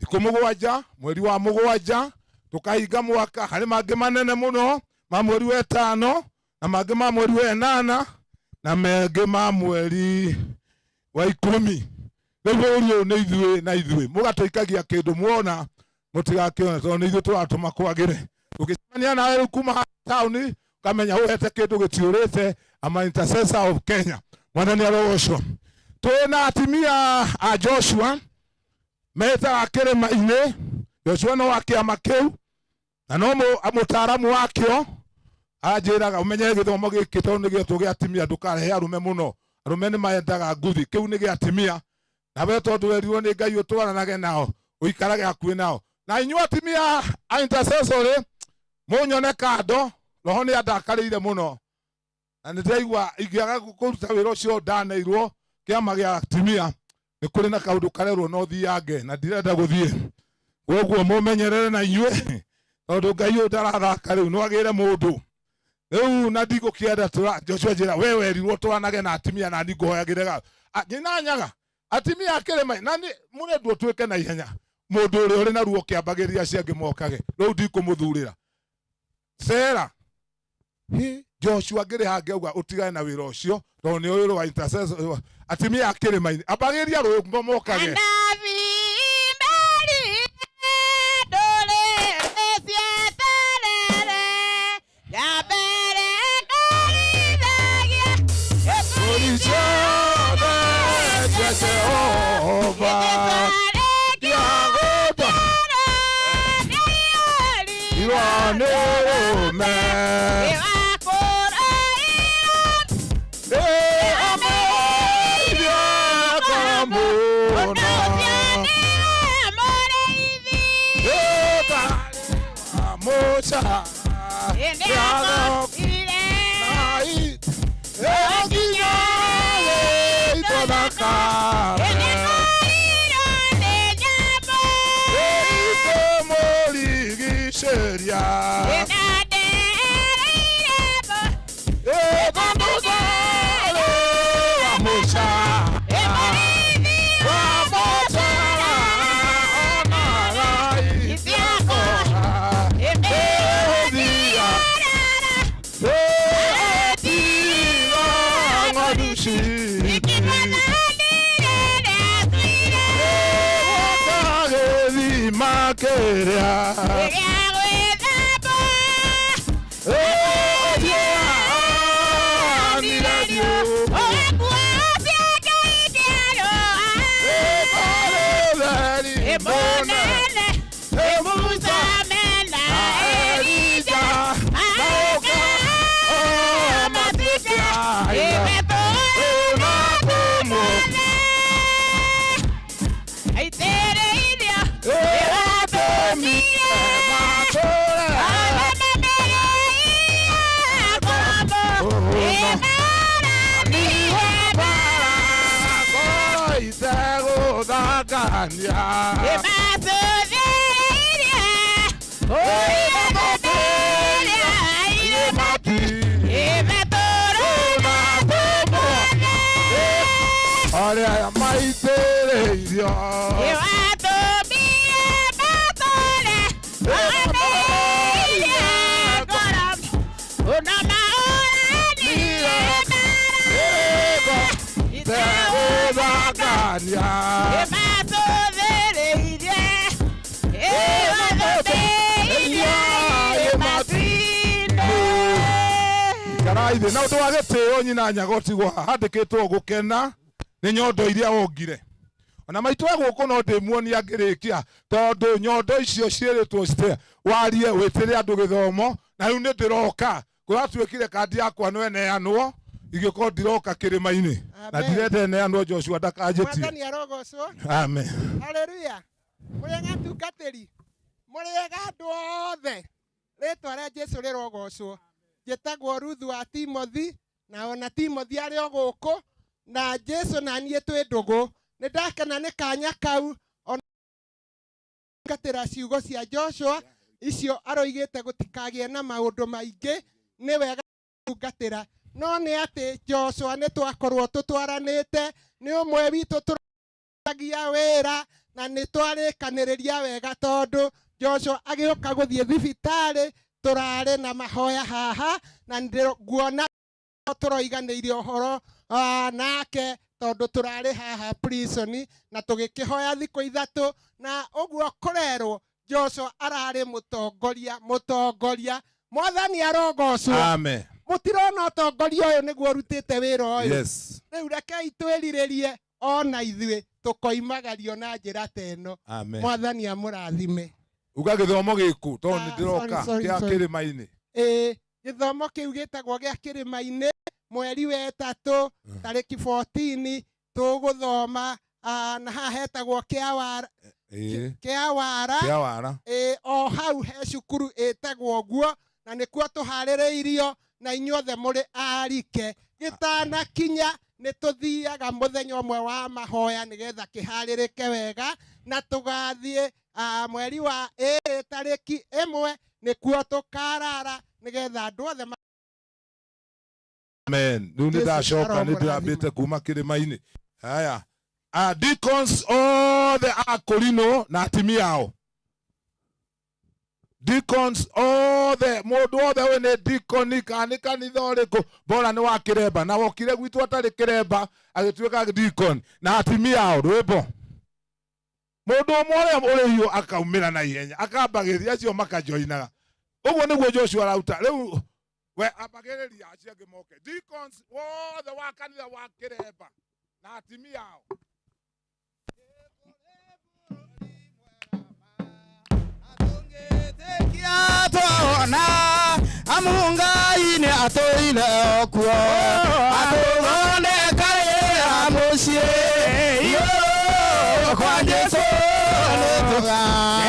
[SPEAKER 4] ikumugwaja mweri wa mugwaja tukahinga mwaka hari mangi manene muno ma mweri wa 5 na mangi ma mweri wa 8 na mangi ma mweri wa 10 Niguo ni ithuĩ na ithuĩ mugatoikagia kindu muona mutigakione tondu ithuĩ turatuma kwagire ukicemania nawe kuma town kamenya uhete kindu gitiurite ama intercessor of Kenya mwanani arogocwo twina atimia a Joshua meta akirima-ini Joshua no wakiama kiu na no mutaramu wakio ajiraga umenye githomo giki tondu nigio tugiatimia ndukarehe arume muno arume ni maendaga nguthi kiu ni giatimia na we tondu werirwo ni Ngai utwaranage nao uikarage hakuhi nao na inyu atimia a intercessory munyone kando roho ni andakarĩire muno na nĩndĩraigua ingĩaga kũruta wĩra ũcio ndaneirwo kĩama gĩa atimia nĩ kũrĩ na kaũndũ karerwo no thiange na ndirenda gũthiĩ koguo mũmenyerere na inyuĩ tondũ Ngai ũyũ ndarathaka rĩu no agĩre mũndũ rĩu na ndigũkĩenda Joshua njĩra we werirwo twanage na atimia na ningũhoyagĩre nyina nyaga atimia akĩrĩma na mũrendwo twĩke na ihenya mũndũ ũrĩa ũrĩ na ruo kĩambagĩrĩria ciangĩ mokage rĩu ndikũmũthurĩra Sera Joshua ngĩrĩ hangĩauga ũtigane na wĩra ũcio tondũ nĩ ũyũ wa intercessor atimia akĩrĩma-inĩ ambagĩrĩria rũĩ mokage Tonda. Yago. Nai. Eginya. Itonaka. Eitomori gisheria. Makeria. Karaithe na undu wa gitio nyina nyagotigwo handikitwo gukena ni nyondo iria wongire ona maitu aguko no ndimuonia ngirikia tondu nyondo icio ciiritwo cite warie witire andu githomo na riu ni ndiroka kuratuikire kandi yakwa no eneanwo igiko ndiroka kirima-ini na ndirete eneanwo Joshua ndakanjitie
[SPEAKER 18] Mwathani arogocwo
[SPEAKER 4] amen
[SPEAKER 18] haleluya murega tungatiri murega andu othe ritwa ria Jesu rirogocwo jetagwo Ruthu wa Timothy na ona Timothy ari oguku na Jesu na nie twi ndugu ni ndakena ni kanya kau ona ngatira ciugo cia Joshua icio aroigite gutikagie na maundu maingi ni wega ngatira no ni ati Joshua ni twakorwo tutwaranite ni umwe witu turagia wira na ni twarikaniriria wega tondu Joshua agioka guthie thibitari turare na mahoya haha na nguona turoiganiire uhoro nake tondu turare haha prison na tugikihoya thikũ ithatu na uguo kurerwo Joshua arare mutongoria Mwathani arogocwo
[SPEAKER 4] amen
[SPEAKER 18] mutirona utongoria uyu niguo rutite wira uyu
[SPEAKER 4] yes
[SPEAKER 18] riu rekei twiriririe ona ithuĩ tukoimagario na njĩra ta ĩno Mwathani amũrathime
[SPEAKER 4] uga githomo giku tondu ni ndiroka kia kirima-ini
[SPEAKER 18] githomo kiu gitagwo gia kirima-ini mweri wa 3 tariki 14 tuguthoma na haha hetagwo Kiawara o hau he cukuru itagwo guo na nikuo tuharĩrĩirio na inyuothe muri arike gitanakinya ni tuthiaga muthenya umwe wa mahoya nigetha kiharirike wega na tugathie mweri wa tariki 1 nikuo tukarara nigetha andu othe
[SPEAKER 4] amen riu ni ndacoka ni ndirambite kuma kirima-ini haya deacons all the akorino na atimia ao deacons all the mundu othe we ni deacon kana kanitha uriku bora ni wa kiremba na wokire gwitu atari kiremba agituika deacon na atimia ao rwimbo mundu umwe uri hiyo akaumira na ihenya akambagithia acio makajoinaga uguo niguo Joshua arauta riu we ambagiriria acio angi moke deacons wothe wa kanitha wa kiremba na atimia ao
[SPEAKER 14] Tona amungai ni atoile okuo atugone kare amucie yo kwa Jesu letuga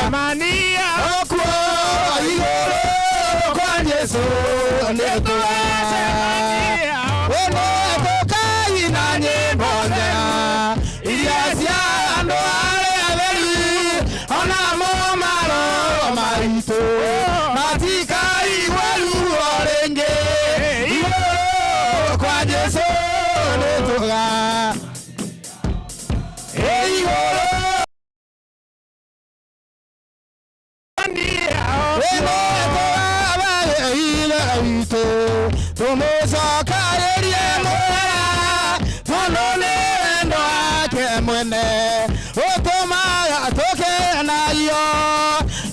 [SPEAKER 14] emania okuo igoro Jesu nĩtũgacemania ĩno tũkaina nyĩmbo njega iria cia andũ arĩa atheri onamo maroro maitũ matikaigua ruo rĩngĩ igũrũ kwa Jesu nĩtũga igũrũ tumucokererie mwega tondũ nĩ wendo wake mwene ũtũmaga tũkenagio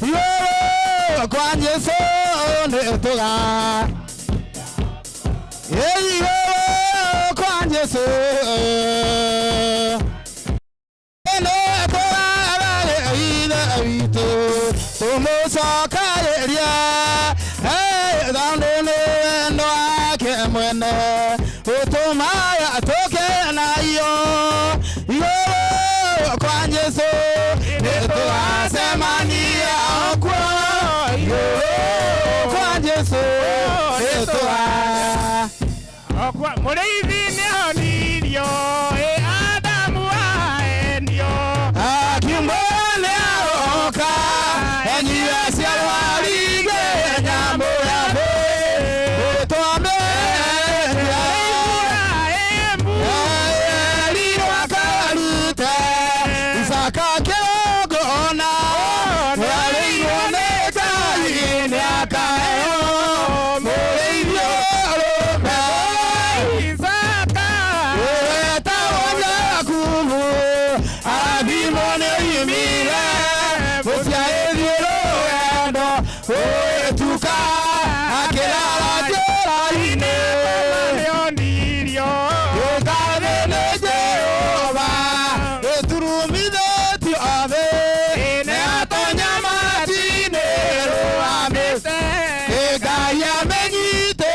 [SPEAKER 14] igũrũ kwa Jesu nĩtũga igũrũ kwa Jesu tumucokererie tondũ nĩ wendo wake mwene ũtũmaga tũkenagio igũrũ kwa Jesu nĩtũgacemania kuo igũrũ kwa Jesu nĩtũga
[SPEAKER 17] mũrĩithi nĩahonirio Adamu ahenio
[SPEAKER 14] akiumbũra nĩaroka enyia cia rwaringe nyamũ ya thĩ ũtwamberia eri rwakarute Isaka kĩgongona rwarĩirwo nĩ Ngai nĩakaheo mũrĩithio ũrũme Isaka wetagwo Jakubu arathimwo nĩ imire mũciarĩri rũgendo ũgĩtuka akĩrara njĩra-inĩ gĩkathĩ nĩ Jehova gĩturumithĩtio thĩ nĩatonya matu-inĩ rũgamĩte Ngai amenyitĩte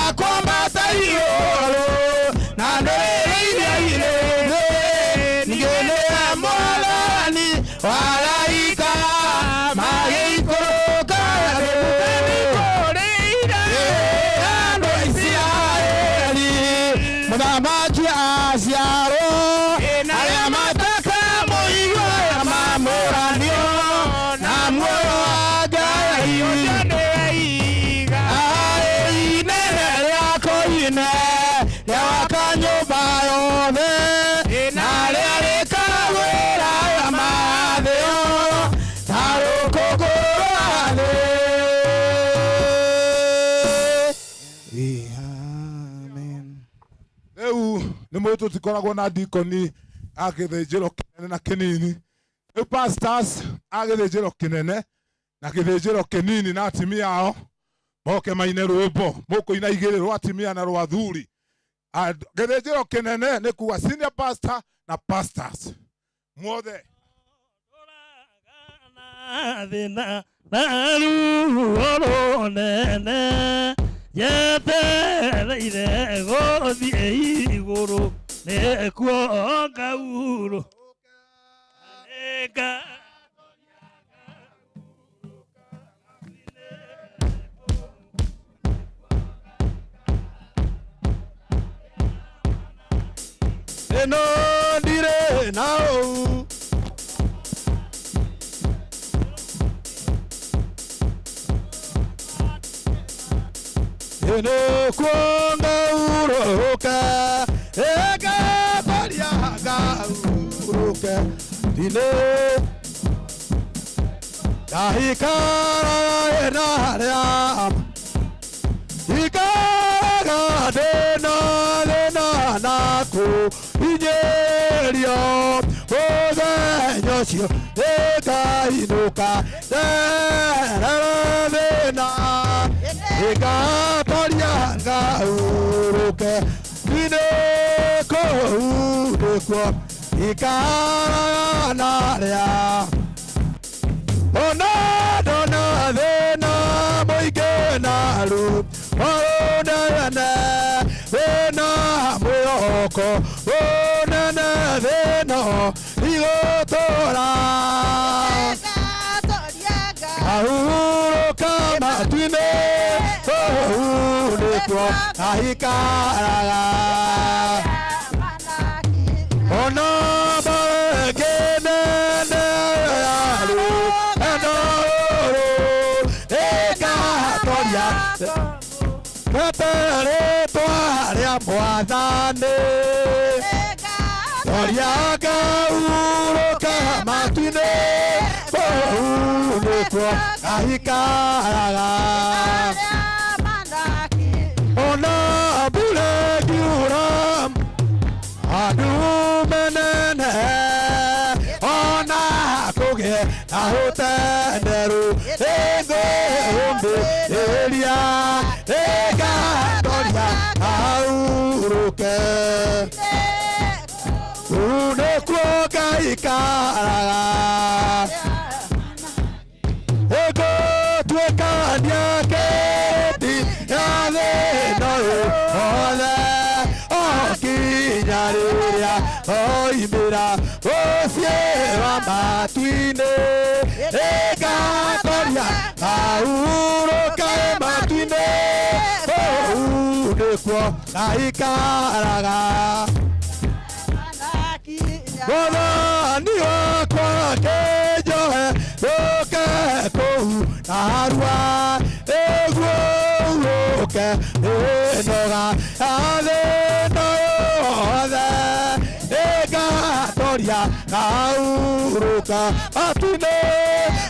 [SPEAKER 14] akwambata igũrũ na ndũrĩrĩ iria irĩ thĩ ningĩ nĩwe Mwathani wa araika magĩikũrũka andũ a Isiraeli mũthamaki aciarwo arĩa matakamũigua mamũranio na muoyo wa Ngai inene rĩa koine rĩawaka nyũmba yothe na rĩa rĩkagwĩra mathĩo ta rũkũngũ rwa thĩ.
[SPEAKER 4] Rĩu nĩ mũĩ tũtikoragwo na ndikoni a gĩthĩnjĩro kĩnene na kĩnini. Rĩu pastors a gĩthĩnjĩro kĩnene na gĩthĩnjĩro kĩnini na atimia ao moke maine rwĩmbo mũkũina igĩrĩrwo atimia na rwathuri. Gĩthĩnjĩro kĩnene nĩ kuga senior pastor na pastors muothe
[SPEAKER 2] thĩna na ruo rũnene yetereire gũthiĩ igũrũ nĩkuo ngaurũ
[SPEAKER 14] ĩno ndirĩ na ũu ĩno kuonga urũka ĩgabaria ngaurũke ndinĩ ndahikara ĩna harĩa ikaraga ndĩna thĩna naku inyĩrio mũthenya ũcio ĩkainũka nderere thĩna ĩgatoria ngaurũke ndinĩ kũu nĩkuo ikaraga narĩa ona ndona thĩna mũingĩ naru ũnene thĩna mwĩhoko ũnene thĩna igũtũra au matu-inĩ kũu nĩkuo aikaraga ona mbarĩ nene ya rũgano rũrũ ĩkatoria rĩtwa rĩa Mwathani toria ngaurũka matu-inĩ kũu nĩkuo aikaraga ona mbura ĩngiura andũ menene ona kũgĩe na ũteneru ĩngĩũmbĩrĩria ĩngatoria aurũke kũu nĩkuo ngaikaraga ĩngĩtuĩkania kĩrĩti ya thĩna ũyũ othe okinya rĩrĩa oimĩra ũciĩ wa matu-inĩ ĩngatoria aurũke matu-inĩ kũu nĩkuo ngaikaraga Mwathani wakwa kĩnjohe rũke kũu narua nĩguo ũrũke ĩnoga athĩna yothe ĩngatoria aurũka matu-inĩ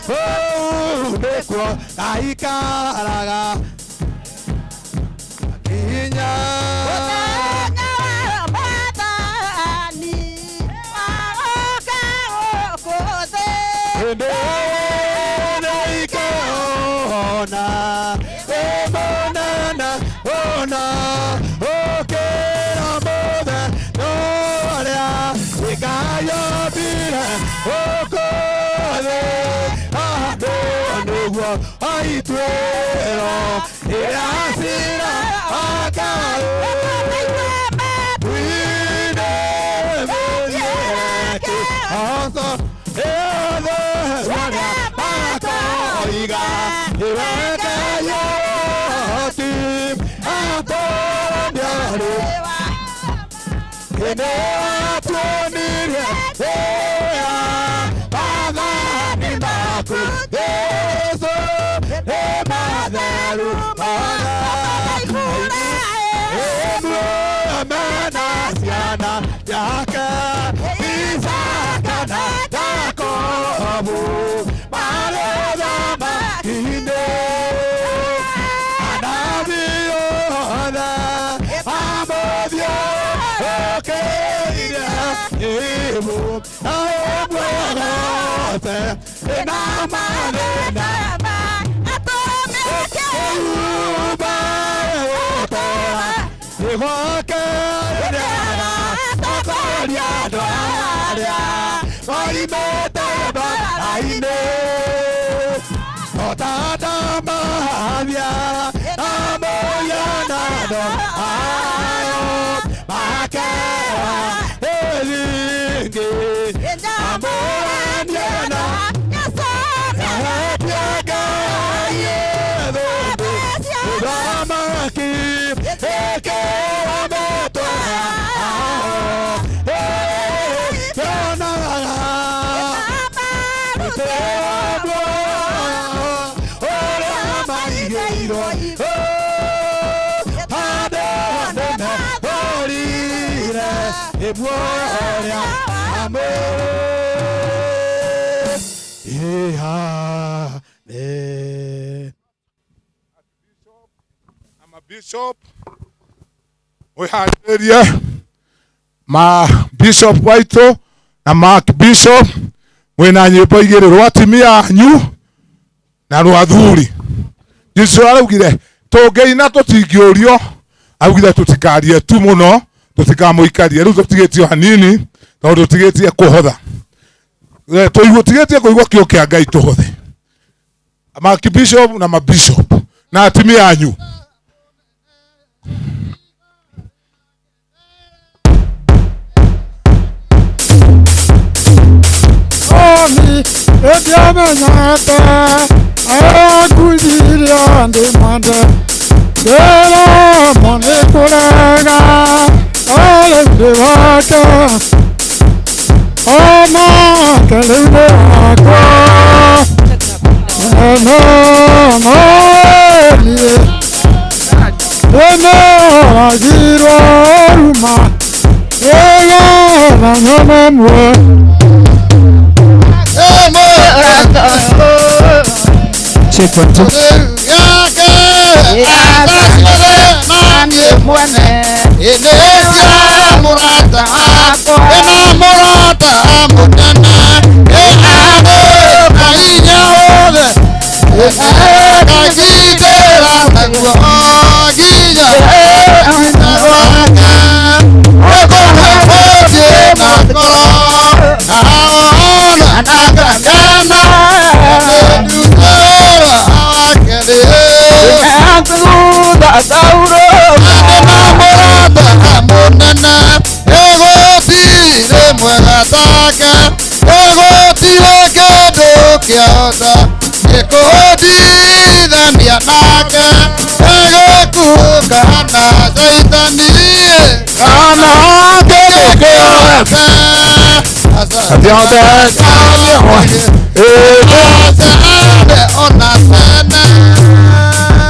[SPEAKER 14] kũu nĩkuo ngaikaraga nginya ona emonana ona okera mothe noria ikayobire okole ando niguo aitwero irasira akae wine melieke oso ede waria akoiga iweke yoti apondiari ene atonirie ea pagani maku yesu ematheru emwe amena siana yake isakana yakobu maledama ine anabiyoda amodio okeira ebu aebwegote enamalena ubaeotoa igokereana okoriadoaria oimeteba aine otata mavia amoyanado ayo makera elingi amoraniana yapiaga yedondo udamaki eke ametoa
[SPEAKER 4] I'm a bishop. We had area ma bishop waito na mark bishop wena nyimbo igiri rwatimia anyu na rwathuri Jesu araugire tungeina tutingiorio augire tutikarie tu muno tutikamuikarie riu tutigetio hanini tondu tutigetie kuhotha tutigetie kuigua kio kia Ngai tuhothe mark bishop na ma bishop na atimia anyu
[SPEAKER 14] Omi, etiamenyete, aguliria ndi mwende ndero mone kurega ole ndi wake oma kelinde wako no agiro ruma yega vanyome mwe Chipotle yake mani mwane ineja murata hapo ina murata mutana ina ainya ole ina kidera tango ginya ina waka oko hapoje mako aona nakana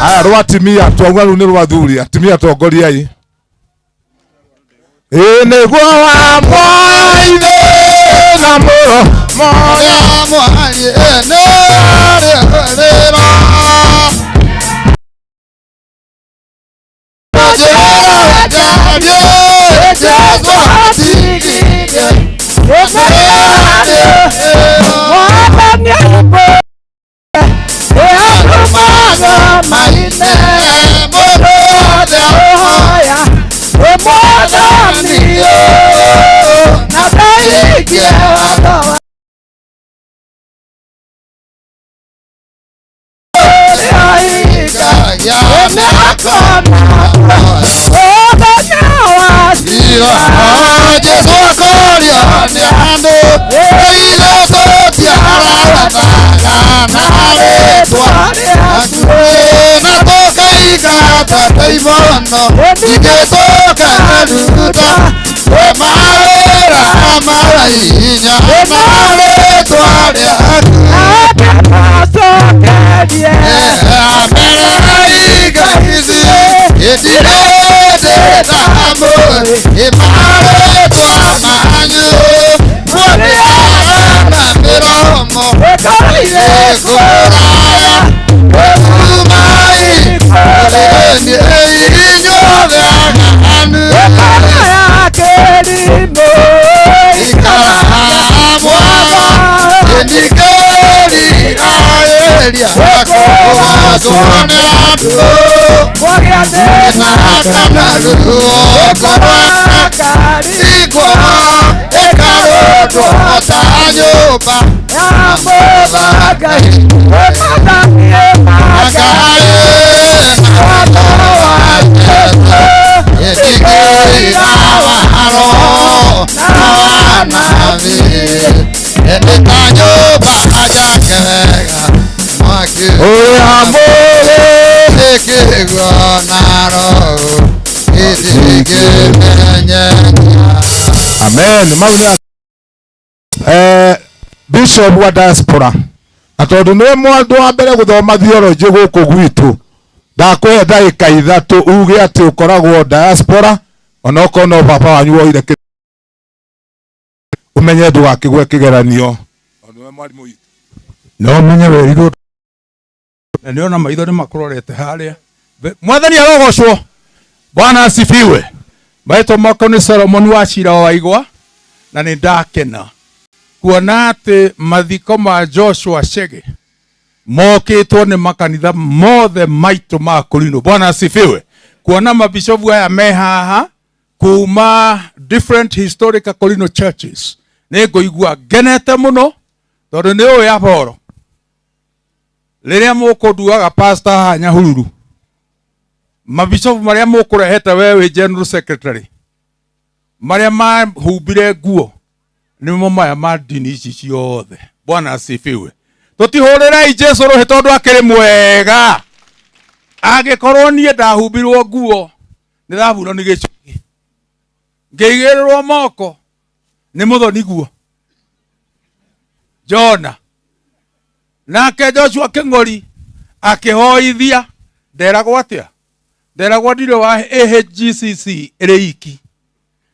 [SPEAKER 14] aya rwatimia twauga riu ni rwathuri atimia tongoriai niguo wa mwaine na muro moya mwarie Amen. Maunya Bishop wa diaspora atondu niwe mwandu wa mbere guthoma theology guku gwitu ndakwe ndagika ithatu uge ati ukoragwo diaspora onoko no papa wanyu woire umenye ndugakigwe kigeranio onwe mwalimu witu no menye werirwo na niona maitho ni makurorete haria mwathani arogocwo Bwana asifiwe. Maitho mako ni Solomon wa Shira wa Igwa na ni ndakena kuona ati mathiko ma Joshua Chege mokitwo ni makanitha mothe maitu ma Kurino. Bwana asifiwe. Kuona mabishofu aya me haha kuma different historical Kurino churches nego igua genete muno tondu ni uyu aboro riria mukunduaga pastor haha Nyahururu mabishofu maria mukurehete wewe general secretary maria mahumbire nguo nimo maya ma dini ici ciothe. Bwana asifiwe. Tutihurirai Jesu rohe tondu akiri mwega. Angĩkorwo niĩ ndahumbirwo nguo ndĩrahurwo nĩ gĩcungi, ngĩigĩrĩrwo moko nĩ mũthoni guo Jona, nake Joshua Kĩng'ori akĩhoithia, nderagwo atĩa? Nderagwo ndirĩ wa AHGCC ĩrĩ iki,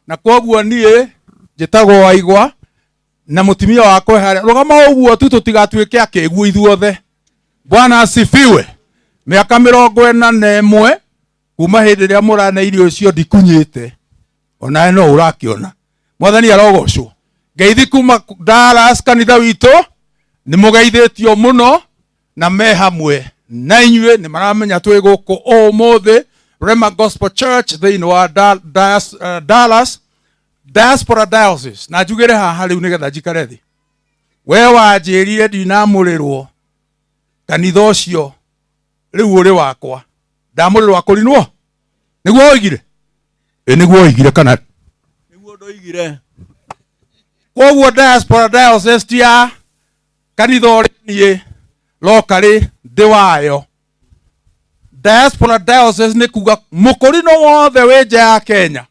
[SPEAKER 14] na koguo niĩ njĩtagwo Waigwa na mũtumia wakwa harĩa. Rũgama ũguo tu tũtigatuĩke akĩguo ithuothe. Bwana asifiwe. Mĩaka 41 kuma hĩndĩ ĩrĩa mũrane irio icio ndikunyĩte, ona no ũrakĩona. Mwathani arogocwo. Ngeithi kuma Dallas kanitha witũ nĩ mũgeithĩtio mũno na me hamwe na inyuĩ, nĩ maramenya twĩ gũkũ ũmũthĩ Rema Gospel Church thĩinĩ wa Dallas Diaspora Diocese. Na njugĩre haha rĩu nĩgetha njikare thĩ. We wanjĩrire ndinamũrĩrwo kanitha ũcio rĩu ũrĩ wakwa, ndamũrĩrwo kũrinwo nĩguo oigire? Nĩguo oigire kana
[SPEAKER 23] nĩguo ndoigire?
[SPEAKER 14] Koguo Diaspora Diocese ti ya kanitha ũrĩa niĩ lokarĩ ndĩ wayo. Diaspora Diocese nĩ kuga mũkũrino wothe wĩ nja ya Kenya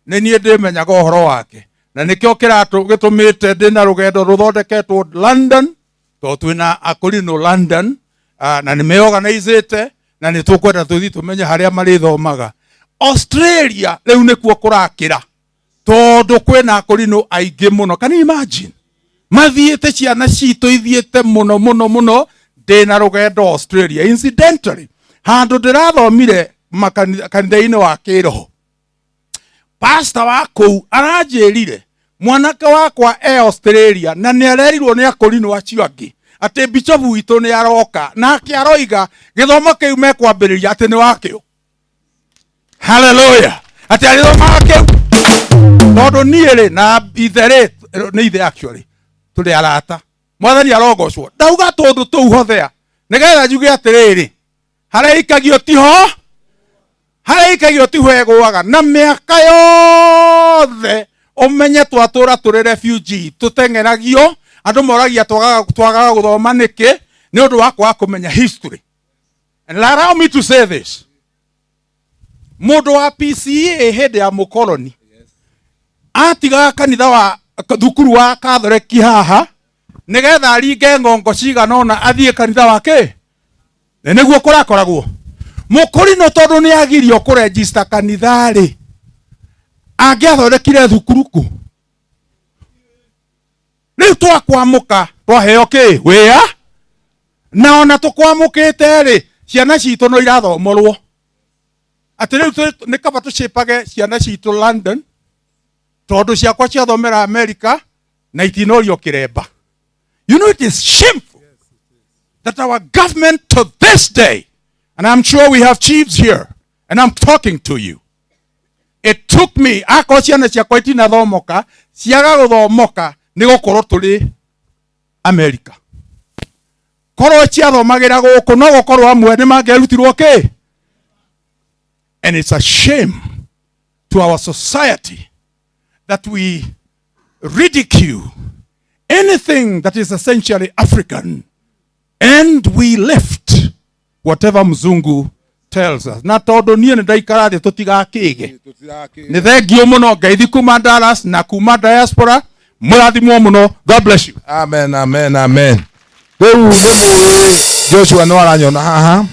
[SPEAKER 14] nĩ niĩ ndĩmenyaga ũhoro wake, na nĩkĩo gĩtũmĩte ndĩ na rũgendo rũthondeketwo London, tondũ twĩna akũrino London, na nĩ meorganizĩte na nĩ tũkwenda tũthiĩ tũmenye harĩa marĩthomaga. Australia rĩu nĩkuo kũrakĩra, tondũ kwĩna akũrino aingĩ mũno. Can you imagine? Mathiĩte ciana citũ ithiĩte mũno mũno mũno, ndĩ na rũgendo Australia. Incidentally, handũ ndĩrathomire kanitha-inĩ wa kĩroho, pastor wa kũu aranjĩrire mwanake wakwa Australia na nĩ arerirwo nĩ akũrino acio angĩ atĩ bishop witũ nĩ aroka, nake aroiga gĩthomo kĩu mekwambĩrĩria atĩ nĩ wakĩo. Hallelujah. Atĩ agĩthomaga kĩu tondũ niĩ na ithe nĩ ithe actually tũrĩ arata. Mwathani arogocwo. Ndauga tũndũ tũu hothea nĩgetha njuge atĩrĩrĩ, harĩa ikagio tiho, harĩa ikagio tiho egũaga. Na mĩaka yothe ũmenye twatũra tũrĩ refugee tũteng'eragio, andũ moragia twagaga gũthoma nĩkĩ? Nĩ ũndũ wa kwaga kũmenya history. And allow me to say this. Mũndũ wa PCA hĩndĩ ya mũkoroni atigaga kanitha wa thukuru wa Katholiki haha nĩgetha aringe ng'ongo cigana ũna athiĩ kanitha wake. Nĩguo kũrakoragwo. Mũkũrino tondũ nĩ agirio kũregister kanitha-rĩ, angĩathondekire thukuru kũ? Rĩu twakwamũka twaheo kĩ? Wĩya. Na ona tũkwamũkĩte-rĩ, ciana citũ no irathomorwo. Atĩ rĩu nĩ kaba tũcĩpage ciana citũ London, tondũ ciakwa ciathomera America na itinorio kĩremba. You know, it is shameful that our government to this day, and I'm sure we have chiefs here, and I'm talking to you. It took me, ako ciana ciakwa itinathomoka, ciaga gũthomoka nĩ gũkorwo tũrĩ America. Korwo ciathomagĩra gũkũ no gũkorwo amwe nĩ mangĩarutirwo kĩ? And it's a shame to our society that we ridicule anything that is essentially African, and we lift whatever mzungu tells us. Na tondũ niĩ nĩ ndaikara thĩ tũtigakĩge. Nĩ thengio mũno, ngeithi kuma Dallas na kuma diaspora, mũrathimwo mũno. God bless you.
[SPEAKER 4] Amen, amen, amen. Rĩu nĩ Joshua no aranyona haha.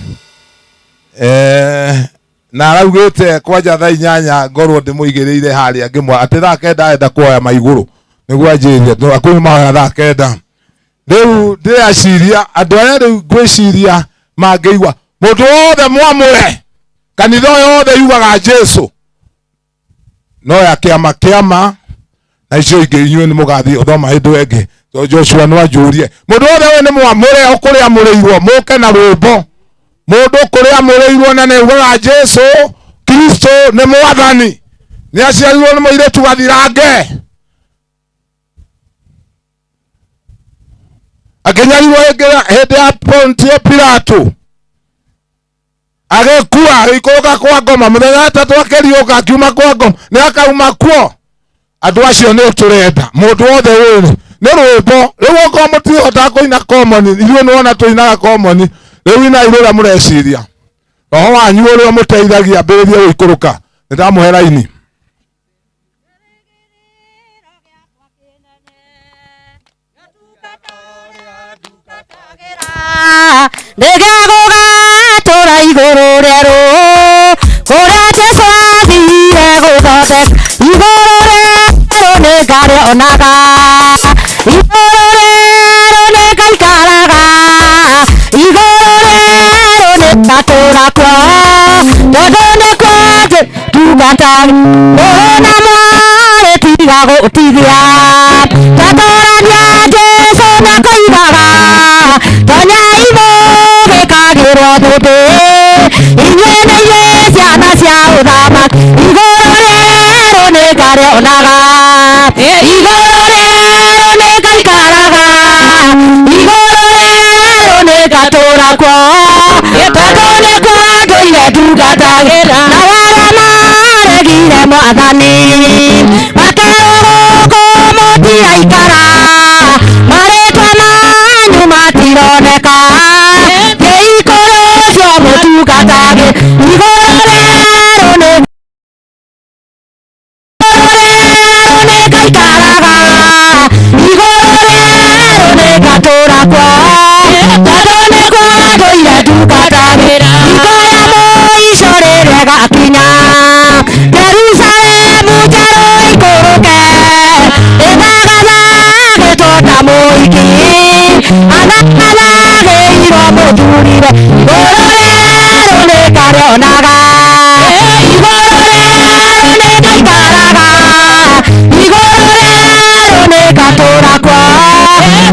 [SPEAKER 4] Na araugĩte kwanja thaa 8 ngorwo ndĩmũigĩrĩire harĩa ngĩmwa atĩ thaa 9 arenda kuoya maigũrũ nĩguo anjĩrie akwĩ mahoya thaa 9. Rĩu ndĩraciria andũ arĩa rĩu ngwĩciria mangĩigua mũndũ wothe mwamũre kanitha ũyũ wothe yugaga Jesũ no ya kĩama na icio ingĩ inyuĩ nĩ mũgathiĩ ũthoma hĩndĩ ĩngĩ. So Joshua no anjũrie mũndũ wothe we nĩ mwamũre ũkũrĩa mũrĩirwo mũke na rwĩmbo. Mũndũ kũrĩa mũrĩirwo na nĩ ugaga Jesũ Kristo nĩ mwathani, nĩ aciarirwo nĩ mũirĩtu gathirange, akĩnyarirwo hĩndĩ ya Pontio Pilato, agĩkua agĩikũrũka kwa ngoma, mũthenya wa gatatũ akĩriũka akiuma kwa ngoma, nĩ akauma kuo. Andũ acio nĩ tũrenda mũndũ wothe ũyũ nĩ rwĩmbo. Rĩu okorwo mũtihotaga kũina common, ithuĩ nĩwona tũinaga common, rĩu ina irũra mũreciria
[SPEAKER 14] roho wanyu uria muteithagia ambiririe guikuruka ndamuhe raini.
[SPEAKER 3] Ndegagugatura iguru rieru kuria Jesu athire guthondeka iguru rieru ningarionaga iguru rieru ningaikaraga iguru rieru ningatura kuo tondu nikuo ndungataga muruna mwari tiga gutigia tatorania Jesu nakoigaga tonya gikagirwo thundi inyue nĩ inyuĩ ciana cia ũthamaki igũrũ rĩerũ nĩngarĩonaga igũrũ rĩerũ nĩngaikaraga igũrũ rĩerũ nĩngatũũra kuo tondũ nĩkuo ndũire ndungatagĩra na wara maregire mwathani makerũgũkũ mũtiraikara marĩtwa manyu matironeka mutugatage iguru rieru nĩngaikaraga iguru rieru nĩngatũũra kuo tondũ nĩkuo ndũire ndungatagĩra ikoya mũico rĩrĩa gakinya Jerusalemu njerũ ikũrũke ĩthagathagetwo ta mũhiki athagathageirwo mũthuriwe igũrũ rĩerũ nĩngarĩonaga igũrũ rĩerũ nĩngaikaraga igũrũ rĩerũ nĩngatũũra kuo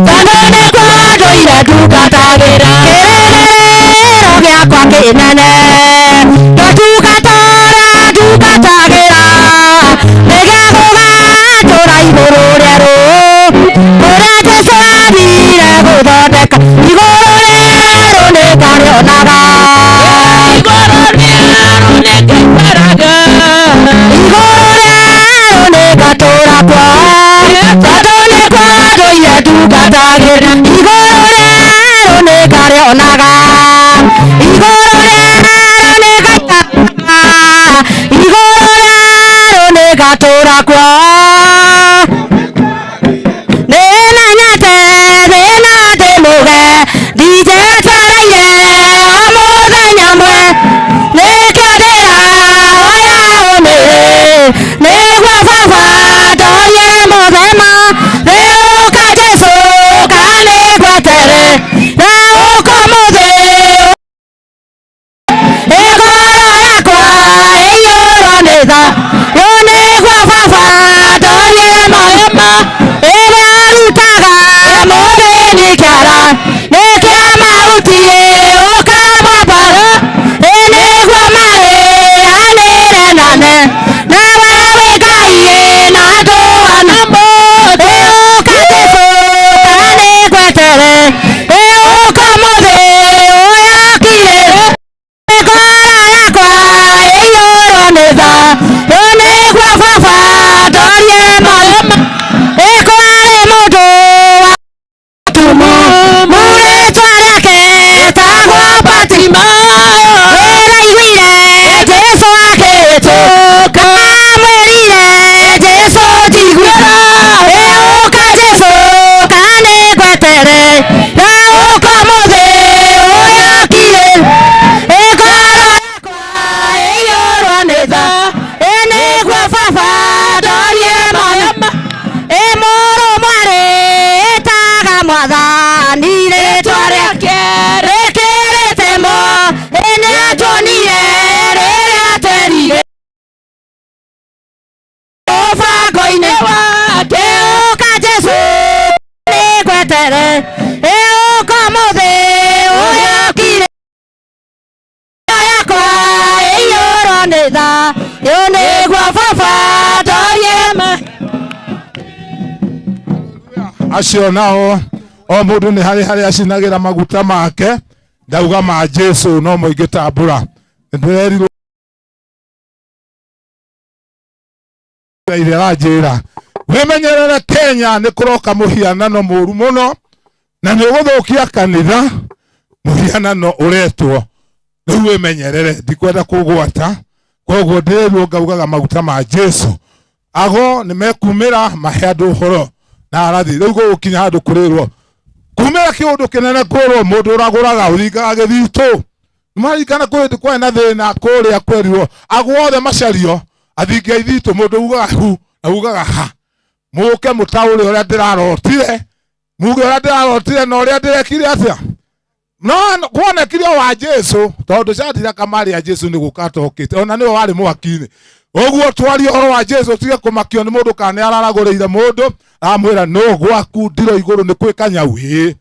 [SPEAKER 3] tondũ nĩkuo ndũire ndungatagĩra kĩrĩgĩrĩro gĩakwa kĩnene ndũtungata ũrĩa ndungatagĩra nĩgĩagũgatũũra igũrũ rĩerũ kũrĩa Jesũ athire gũthondeka igũrũ rĩerũ nĩngarĩonaga igũrũ rĩerũ nĩngaikaraga igũrũ rĩerũ nĩngatũũra kuo tondũ nĩkuo ndũire ndungatagĩra igũrũ rĩerũ nĩngarĩonaga igũrũ rĩerũ nĩngaikaraga igũrũ rĩerũ nĩngatũũra kuo nĩmenyete thĩna ndĩmũge ndijetereire o mũthenya mwe nĩkĩo ndĩrahoya ũmĩrĩ nĩguo baba ndorie mũthema rĩũka Jesũ kanĩgwetere na ũkomũthĩ ĩgoro yakwa ĩiyũrwo nĩ tha rĩu nĩguo baba ndorie mũthema ĩrĩa arutaga mũthĩni kĩara nĩkĩo mahuti ũkamwambara nĩguo marĩanĩre nane nawe wĩ Ngai na ndũana rĩũka Jesũ kanĩgwetere rĩũka mũthĩ ũyokire ĩgoro yakwa ĩiyũrwo nĩ tha rĩu nĩguo baba ndorie mũthema ĩkwarĩ mũndũ wa tumu mũrĩtwa rĩake etagwo Batimayo rĩraiguire Jesũ akĩhĩtũka amwĩrire Jesũ njiguĩra rĩũka Jesũ kanĩgwetere rĩũka mũthĩ ũyokire ĩgoro yakwa ĩiyũrwo nĩ tha nĩguo baba ndorie mũthema ĩmũrũmwarĩ ĩtaga mwathani rĩtwa rĩake rĩkĩrĩte mo nĩatuonire rĩrĩa twerire mũbango-inĩ wake ũka Jesũ nĩgwetere ũka mũthĩ ũyokire yakwa ĩiyũrwo nĩ tha rĩu nĩguo baba ndorie
[SPEAKER 14] acio nao o mundu ni hari acinagira maguta make ndauga ma Jesu no moige tambura ndĩrerirwo iranjĩra wimenyerere Kenya nĩ kũroka mũhianano mũru mũno na nĩ ũgũthũkia kanitha mũhianano ũretwo
[SPEAKER 4] Niwe menyerere ndikwenda kugwata. Koguo ndirwo ngaugaga maguta ma Jesu. Ago nimekumira maheandu horo na arathi riu gukinya handu kurirwo kumira kiundu kinene kurwo mundu uraguraga uthingaga githito marikana kwende kwa na thina kuria kwerirwo agwothe macario athingia ithito mundu ugaga hu na ugaga ha muke mutauri uria ndirarotire muge uria ndirarotire na uria ndirekire atia no kuona kirio wa Jesu tondu chatira kamari ya Jesu ni gukatokite ona niwe wari mwakini. Oguo twario horo wa Jesu tige kumakio ni mundu kana araraguriire mundu amwira no gwaku ndiro iguru ni kwikanya wi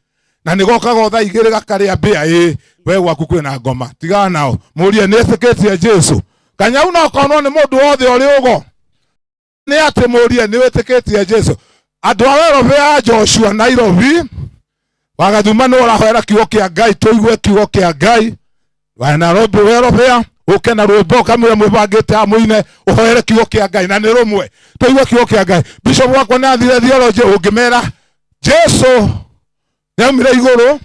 [SPEAKER 4] na ni gokaga tha igiri gakaria mbia we gwaku kwina ngoma tigana nao murie ni ethikitie Jesu kanyau no konwo ni mundu wothe uri ugo ni ati murie ni ethikitie Jesu andu awero ya Joshua Nairobi wagathuma no urahera kiugo kia Ngai tuigue kiugo kia Ngai wa Nairobi wero ya ukena rwimbo kamwe mwibangite amuine uhoere kiugo kia Ngai na ni rumwe tuigue kiugo kia Ngai. Bishop wakwa na thire theology ungimera Jesu niamire iguru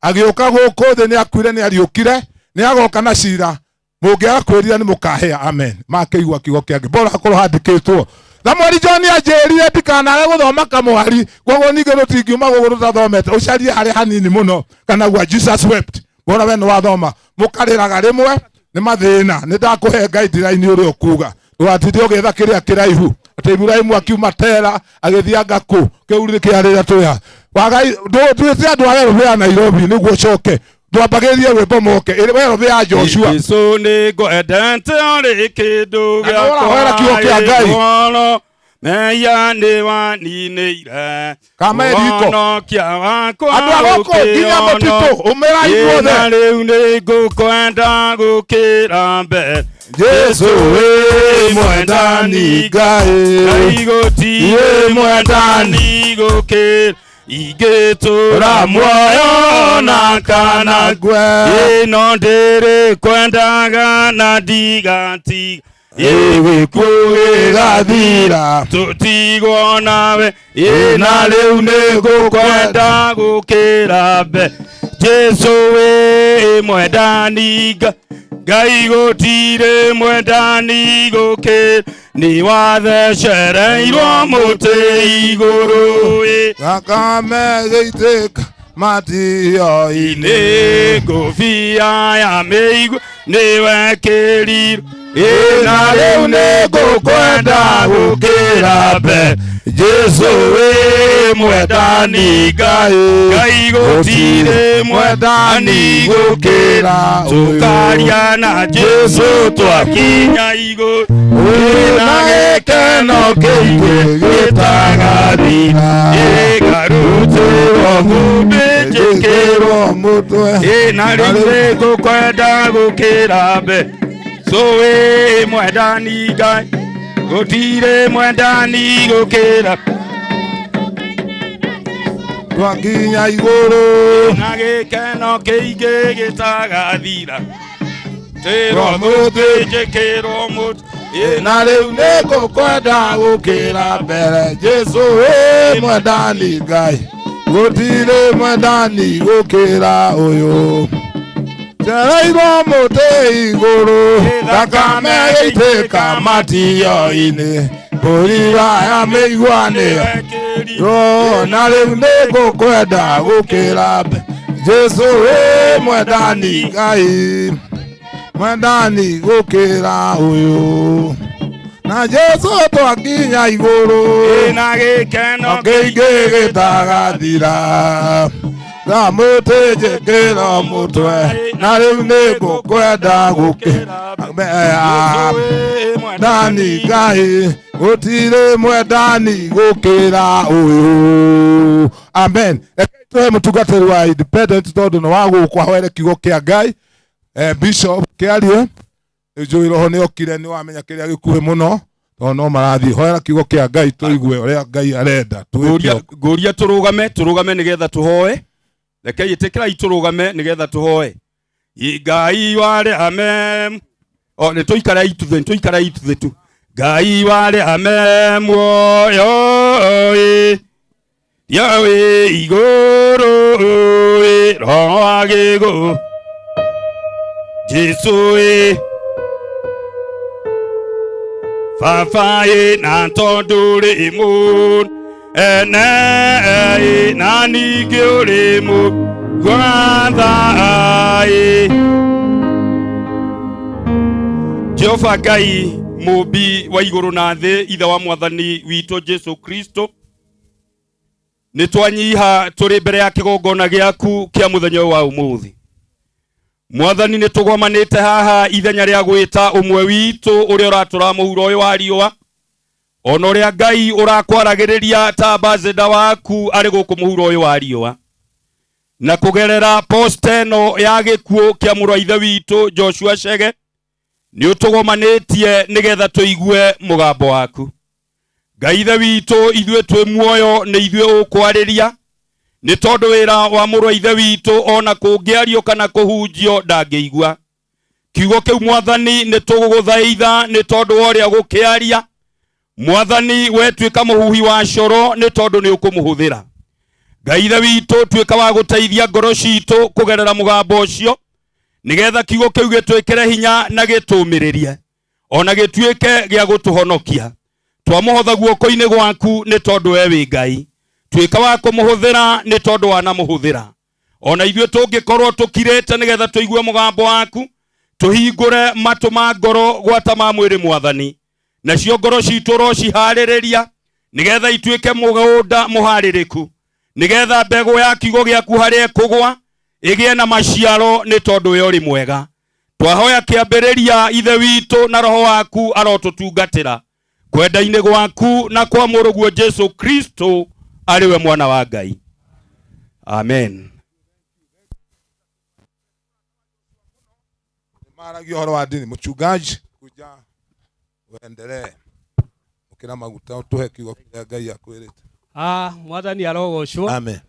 [SPEAKER 4] agioka guku thi ni akuire ni ariukire ni agoka na cira mungiaga kwirira ni mukahea. Amen. Makeigua kiugo kia Ngai bora hakorwo handikitwo Thamwari John ajirire ndikanare guthoma kamwari koguo ninge rutingiuma gugu rutathomete ucarie hari hanini muno kana gwa Jesus wept bora we no wathoma mukariraga rimwe ni mathina ni ndakuhe guideline uri okuga ndwatinde ugetha kiria kiraihu ati Ibrahimu akiuma Tera agithia Gaku kiurire kiarira tuya wagai ndwite andu ayo Nairobi niguo coke ndwambagirie rwimbo moke wero bya Joshua
[SPEAKER 19] Yesu ni gwendete uri kindu
[SPEAKER 4] gakwa kiugo kia Ngai
[SPEAKER 19] meya ni waninire
[SPEAKER 4] kama eriko
[SPEAKER 19] no kia wakwa
[SPEAKER 4] andu agoko nginya mutito umera inyuothe
[SPEAKER 19] riu ni ngukwenda gukira mbere
[SPEAKER 4] Jesu we mwendani Ngai
[SPEAKER 19] gutiye mwendani gukira igetura muoyo na kana gwe ino ndiri kwendaga na digati ewe kugathira tutigwo nawe ina riu ni ngukwenda gukira mbe Jesu we mwendani Ngai gutire mwendani gukira ni wathecereirwo muti iguru
[SPEAKER 4] gakame giteka matio-ini
[SPEAKER 19] ngũbia ya mĩigua nĩwekĩrirwo ĩna rĩu nĩngũkwenda gũkĩra mbere Jesu wĩ mwendani Ngai gũtirĩ mwendani gũkĩra tũkaria na Jesu twakinya igũrũ wĩna gĩkeno kĩingĩ gĩtagathira ĩgarutĩrwo thũmbĩ njĩkĩrwo mũtwe ĩna rĩu nĩngũkwenda gũkĩra mbere so wĩ mwendani Ngai gũtirĩ mwendani gũkĩra
[SPEAKER 4] twakinya igũrũ
[SPEAKER 19] na gĩkeno kĩingĩ gĩtagathira tĩrwo mũtĩ njĩkĩrwo mũtwe
[SPEAKER 4] na rĩu nĩngũkwenda gũkĩra mbere Jesu wĩ mwendani Ngai gũtirĩ mwendani gũkĩra ũyũ cereirwo mũtĩ igũrũ thakame gĩitĩka matio-inĩ mbũrira ya mĩigua nĩyo na rĩu nĩngũkwenda gũkĩra mbere Jesu wĩ mwendani Ngai mwendani gũkĩra ũyũ na Jesu twakinya igũrũ
[SPEAKER 19] na gĩkeno
[SPEAKER 4] kĩingĩ gĩtagathira na mũtĩ njĩkĩrwo mũtwe na rĩu nĩngũkwenda gũkĩra mwendani Ngai gũtirĩ mwendani gũkĩra ũyũ. Amen. Tũhe mũtungatĩri wa independent tondũ nĩ wa gũkũ ahoere kiugo kĩa Ngai Bishop Kĩarie njũĩ roho nĩokire nĩ wamenya kĩrĩa gĩkuhĩ mũno tondũ no marathiĩ hoera kiugo kĩa Ngai tũigue ũrĩa Ngai arenda.
[SPEAKER 19] Ngũria tũrũgame nĩgetha tũhoe rekei ĩtĩkĩrai tũrũgame nĩgetha tũhoe Ngai warĩ ame nĩtũikarai ithuĩ tu Ngai warĩ ame muoyo yawe igũrũ roho wa gĩgũrũ Jesu Fafaye na tondure imun ene na nigore mu gwathaye Jehova Ngai mubi wa iguru na thi ithe wa mwathani wito Jesu Kristo ni twanyiha turi mbere ya kigongona giaku kia muthenya wa umuthi Mwathani ni tugomanite haha ithenya ria gwita umwe witu uria uratura muhuro uyu wa riwa ona uria Ngai urakwaragireria ta ambassador waku ari guku muhuro uyu wa riwa na kugerera posteno ya gikuo kia murwa ithe witu Joshua Chege ni utugomanetie nigetha tuigue mugambo waku Ngai ithe witu ithue twi muoyo ni ithue ukwariria ni tondu wira wa murwa ithe witu ona kungiario kana kuhunjio ndangeigua kiugo kiu Mwathani ni tuguguthaitha ni tondu uria gukiaria Mwathani we twika muhuhi wa coro ni tondu ni ukumuhuthira Ngai ithe witu twika wa guteithia ngoro citu kugerera mugambo ucio nigetha kiugo kiu gitwikire hinya na gitumiririe ona gitwike gia gutuhonokia twamuhotha guoko-ini gwaku ni tondu we wi Ngai twika wa kumuhuthira ni tondu wana muhuthira ona ithue tungikorwo tukirete nigetha tuigue mugambo waku tuhingure matu ma ngoro gwata ma mwiri Mwathani nacio ngoro citu ro cihaririria nigetha itwike mugunda muhaririku nigetha mbegu ya kiugo giaku haria kugwa igie na maciaro ni tondu we uri mwega twahoya kiambiriria ithe witu na roho waku arotutungatira kwenda-ini gwaku na kwa muruguo Jesu Kristo ariwe mwana wa Ngai. Amen.
[SPEAKER 4] Maragio horo wa dini mchungaji kuja uendelee ukina maguta utuhe kiugo kia Ngai akwirite.
[SPEAKER 20] Mwathani arogocwo.
[SPEAKER 4] Amen.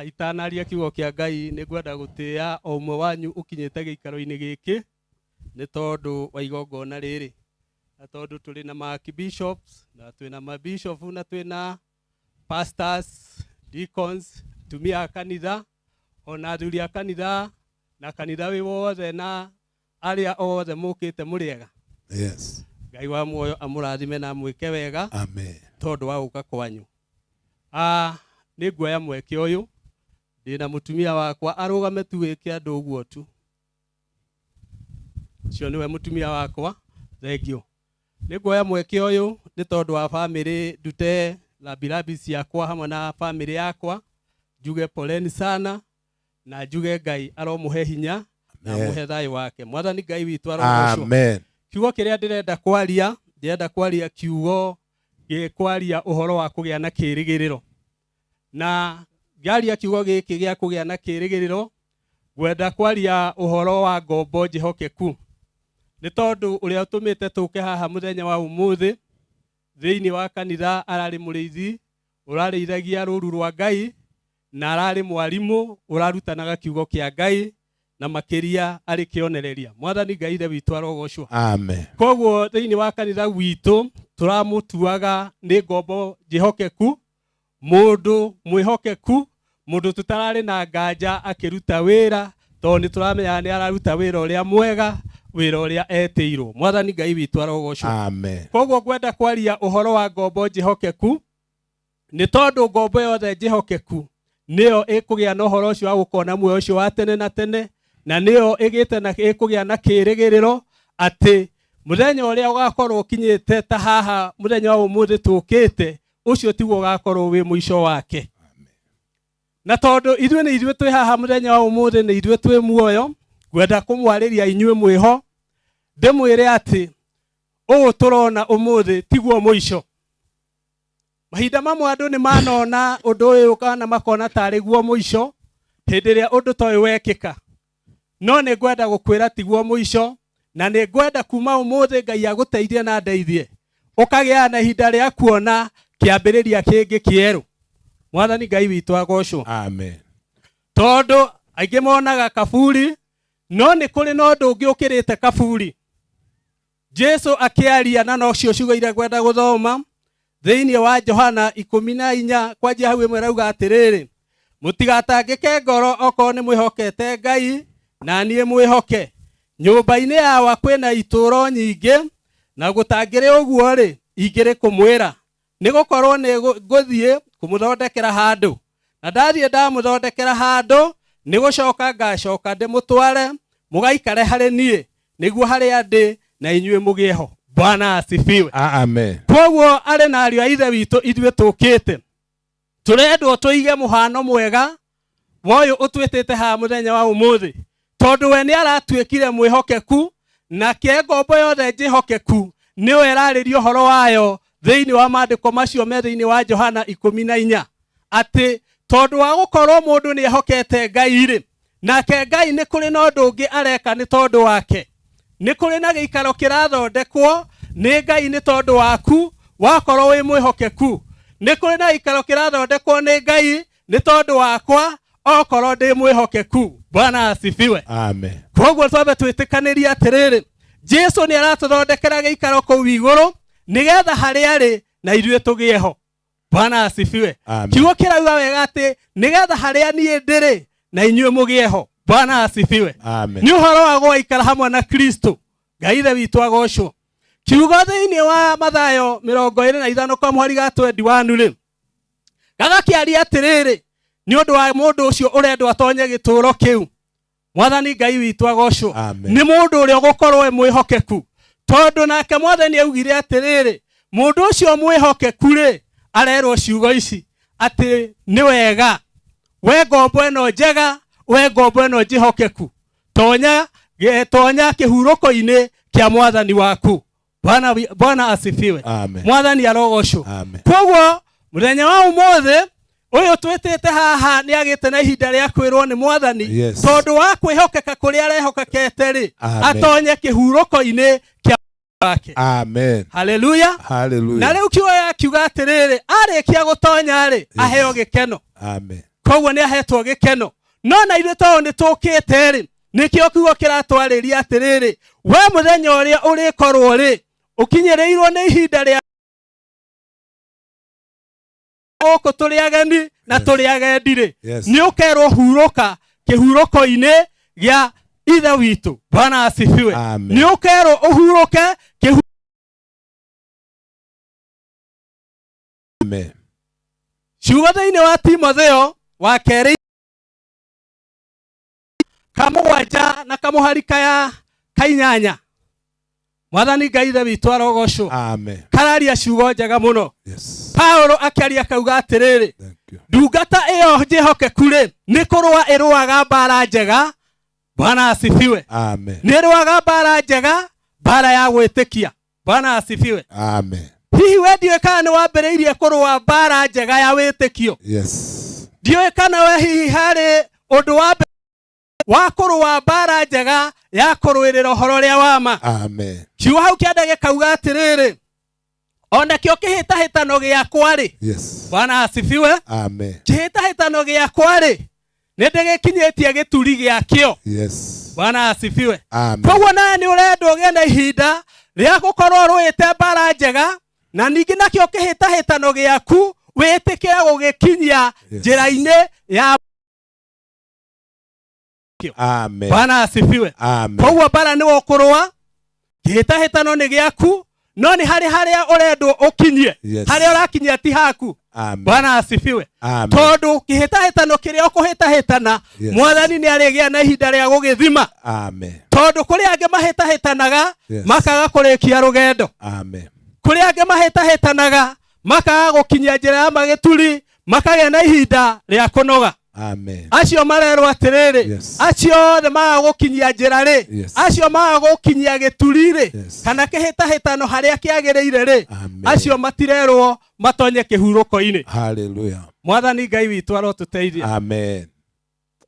[SPEAKER 20] Itanaria kiugo kia Ngai ni ngwenda gutia o umwe wanyu ukinyete giikaro-ini giki ni tondu wa igongona riri na tondu tuli na archbishops na twina mabishop na twina pastors, deacons, tumia kanitha ona athuri a kanitha na kanitha wi wothe na aria othe mukite muriega.
[SPEAKER 4] Yes.
[SPEAKER 20] Ngai wa muoyo amurathime na mwike wega.
[SPEAKER 4] Amen.
[SPEAKER 20] Tondu wa guka kwanyu. Ni nguoya mweke uyu ndina mutumia wakwa arugame tu wike andu uguo tu. Cio niwe mutumia wakwa. Thank you. Ni nguoya mweke uyu ni tondu wa family ndute labilabi ciakwa hamwe na family yakwa njuge poleni sana na njuge Ngai aromuhe hinya na muhe thayo wake. Mwathani Ngai witu arogocwo.
[SPEAKER 4] Amen.
[SPEAKER 20] Kiugo kiria ndirenda kwaria kiugo gikwaria uhoro wa kugia na kirigiriro na ngaria kiugo giki gia kugia na kirigiriro gwenda kwaria uhoro wa ngombo njihokeku ni tondu uria utumite tuke haha muthenya wa umuthi thiini wa kanitha arari muriithi urarithagia ruru rwa Ngai na arari mwarimu urarutanaga kiugo kia Ngai na makiria ari kionereria. Mwathani Ngai ithe witu arogocwo.
[SPEAKER 4] Amen.
[SPEAKER 20] Koguo thiini wa kanitha witu turamutuaga ni ngombo njihokeku mundu mwihokeku mundu tutarari na nganja akiruta wira tondu turamenya ni araruta wira uria mwega wira uria etirwo. Mwathani Ngai witu arogocwo.
[SPEAKER 4] Amen.
[SPEAKER 20] Koguo gwenda kwaria uhoro wa ngombo njihokeku ni tondu ngombo yothe njihokeku niyo ikugia na uhoro ucio wa gukona muoyo ucio wa tene na tene na niyo igite na ikugia na kirigiriro ati muthenya uria ugakorwo ukinyite ta haha muthenya wa umuthi tukite ucio tiguo ugakorwo wi mwisho wake. Na tondu ithue ni ithue twi haha muthenya wa umuthi ni ithue twi muoyo gwenda kumwariria inyue mwiho ndimwire ati ugu turona umuthi tiguo mwisho. Mahinda mamwe andu ni manona undu uyu kana makona tari guo mwisho hindi ria undu toy wekika no ni gwenda gukwira tiguo mwisho na ni gwenda kuma umuthi Ngai aguteithie na ndeithie ukagia na ihinda ria kuona kiambiriria kingi kieru. Mwathani Ngai witu agocwo.
[SPEAKER 4] Amen.
[SPEAKER 20] Tondu aingi monaga kaburi no ni kuri no ndu ungi ukirite kaburi. Jesu akiaria na no cio ciugo ira gwenda guthoma thiini wa Johana 14 kwanjia hau imwe rauga atiriri mutigatangike ngoro oko ni mwihokete Ngai na nie mwihoke nyũmba-inĩ yawa kwĩna itũũro nyingĩ, na gũtangĩrĩ ũguo rĩ, ingĩrĩ kũmwĩra, nĩgũkorwo nĩ ngũthiĩ kũmũthondekera handũ, na ndathiĩ ndamũthondekera handũ, nĩgũcoka ngacoka ndĩmũtware mũgaikare harĩ niĩ, nĩguo harĩa ndĩ na inyuĩ mũgĩe ho. Bwana asifiwe.
[SPEAKER 4] Amen.
[SPEAKER 20] Koguo arĩ na ariũ a ithe witũ ithuĩ tũkĩte, tũrendwo tũige mũhano mwega wa ũyũ ũtwĩtĩte haha mũthenya wa ũmũthĩ, tondũ we nĩ aratuĩkire mwĩhokeku, nake ngombo yothe njĩhokeku nĩwe ĩrarĩrio ũhoro wayo thĩinĩ wa maandĩko macio me thĩinĩ wa Johana 14, atĩ tondũ wa gũkorwo mũndũ nĩ ehokete Ngai-rĩ, nake Ngai nĩ kũrĩ na ũndũ ũngĩ areka nĩ tondũ wake. Nĩ kũrĩ na gĩikaro kĩrathondekwo nĩ Ngai nĩ tondũ waku wakorwo wĩ mwĩhokeku. Nĩ kũrĩ na gĩikaro kĩrathondekwo nĩ Ngai nĩ tondũ wakwa okorwo ndĩ mwĩhokeku. Bwana asifiwe.
[SPEAKER 4] Amen.
[SPEAKER 20] Koguo twambe twĩtĩkanĩrie atĩrĩrĩ, Jesu nĩ aratũthondekera gĩikaro kũu igũrũ, nĩgetha harĩa arĩ na ithuĩ tũgĩe ho. Bwana asifiwe. Kiugo kĩrauga wega atĩ nĩgetha harĩa niĩ ndĩrĩ na inyuĩ mũgĩe ho. Bwana asifiwe.
[SPEAKER 4] Amen.
[SPEAKER 20] Nĩ ũhoro wa gũikara hamwe na Kristo. Ngai ithe witũ agocwo. Kiugo thĩinĩ wa Mathayo 25:21-rĩ, gagakĩaria atĩrĩrĩ, nĩ ũndũ wa mũndũ ũcio ũrendwo atonye gĩtũũro kĩu. Mwathani Ngai witũ agocwo. Nĩ mũndũ ũrĩa ũgũkorwo mwĩhokeku, tondũ nake Mwathani augire atĩrĩrĩ, mũndũ ũcio mwĩhokeku-rĩ, arerwo ciugo ici atĩ nĩ wega, we ngombo ĩno njega, we ngombo ĩno njĩhokeku, tonya kĩhurũko-inĩ kĩa Mwathani waku. Bwana asifiwe. Mwathani arogocwo. Koguo mũthenya wa ũmũthĩ ũyũ twĩtĩte haha nĩ agĩte na ihinda rĩa kwĩrwo nĩ Mwathani, tondũ wa kwĩhokeka kũrĩa arehokekete-rĩ, atonye kĩhurũko-inĩ kĩa wake.
[SPEAKER 4] Amen.
[SPEAKER 20] Haleluya.
[SPEAKER 4] Haleluya.
[SPEAKER 20] Na rĩu kiugo gĩakiuga atĩrĩrĩ, arĩkia gũtonya-rĩ, aheo gĩkeno.
[SPEAKER 4] Amen.
[SPEAKER 20] Koguo nĩ ahetwo gĩkeno. No na ithuĩ tondũ nĩ tũkĩte-rĩ, nĩkĩo kiugo kĩratwarĩria atĩrĩrĩ, we mũthenya ũrĩa ũrĩkorwo-rĩ, ũkinyĩrĩirwo nĩ ihinda rĩa gũkũ tũrĩ ageni na tũrĩ agendi-rĩ, nĩ ũkerwo hurũka kĩhurũko-inĩ gĩa ithe witũ. Bwana asifiwe. Nĩ ũkerwo ũhurũke
[SPEAKER 4] Amen.
[SPEAKER 20] ciugo thĩinĩ wa Timotheo wa kerĩ 7 na kamũhari kaya 8. Mwathani Ngai ithe witũ arogocwo.
[SPEAKER 4] Amen.
[SPEAKER 20] Kararia ciugo njega mũno. Paulo akĩaria kauga atĩrĩrĩ, ndungata ĩyo njĩhokeku-rĩ, nĩ kũrũa ĩrũaga mbara njega. Bwana asifiwe.
[SPEAKER 4] Amen.
[SPEAKER 20] Nĩ ĩrũaga mbara njega, mbara ya gwĩtĩkia. Bwana asifiwe.
[SPEAKER 4] Amen.
[SPEAKER 20] Hihi we ndiũĩ kana nĩ wambĩrĩirie kũrũa mbara njega ya wĩtĩkio?
[SPEAKER 4] Yes.
[SPEAKER 20] Ndiũĩ kana we hihi harĩ ũndũ wa kũrũa mbara njega ya kũrũĩrĩra ũhoro ũrĩa wa ma.
[SPEAKER 4] Amen.
[SPEAKER 20] Kiugo hau kĩanda gĩkauga atĩrĩrĩ, ona kĩo kĩhĩtahĩtano gĩakwa-rĩ.
[SPEAKER 4] Yes.
[SPEAKER 20] Bwana asifiwe.
[SPEAKER 4] Amen.
[SPEAKER 20] Kĩhĩtahĩtano gĩakwa-rĩ, nĩ ndĩgĩkinyĩtie gĩturi gĩakĩo.
[SPEAKER 4] Yes.
[SPEAKER 20] Bwana asifiwe.
[SPEAKER 4] Amen.
[SPEAKER 20] Koguo nawe nĩ ũrendwo ũgĩe na ihinda rĩa gũkorwo rũĩte mbara njega, na ningĩ nakĩo kĩhĩtahĩtano gĩaku wĩtĩkĩre gũgĩkinyia njĩra-inĩ ya
[SPEAKER 4] Amen.
[SPEAKER 20] Bwana asifiwe.
[SPEAKER 4] Amen.
[SPEAKER 20] Koguo mbara nĩ ũkũrũa, kĩhĩtahĩtano nĩ gĩaku, no nĩ harĩa ũrendwo ũkinyie. Harĩa ũrakinyia ti haku. Bwana asifiwe. Tondũ kĩhĩtahĩtano kĩrĩa ũkũhĩtahĩtana, Mwathani nĩ arĩgĩa na ihinda rĩa gũgĩthima. Tondũ kũrĩ angĩ mahĩtahĩtanaga makaga kũrĩkia rũgendo. Kũrĩ angĩ mahĩtahĩtanaga makaga gũkinyia njĩra ya magĩturi, makagĩa na ihinda rĩa kũnoga. Acio marerwo atĩrĩrĩ, acio othe maga gũkinyia njĩra-rĩ, acio maga gũkinyia gĩturi-rĩ, kana kĩhĩtahĩtano harĩa kĩagĩrĩire-rĩ, acio matirerwo matonye kĩhurũko-inĩ.
[SPEAKER 4] Hallelujah.
[SPEAKER 20] Mwathani Ngai witũ arotũteithia.
[SPEAKER 4] Amen.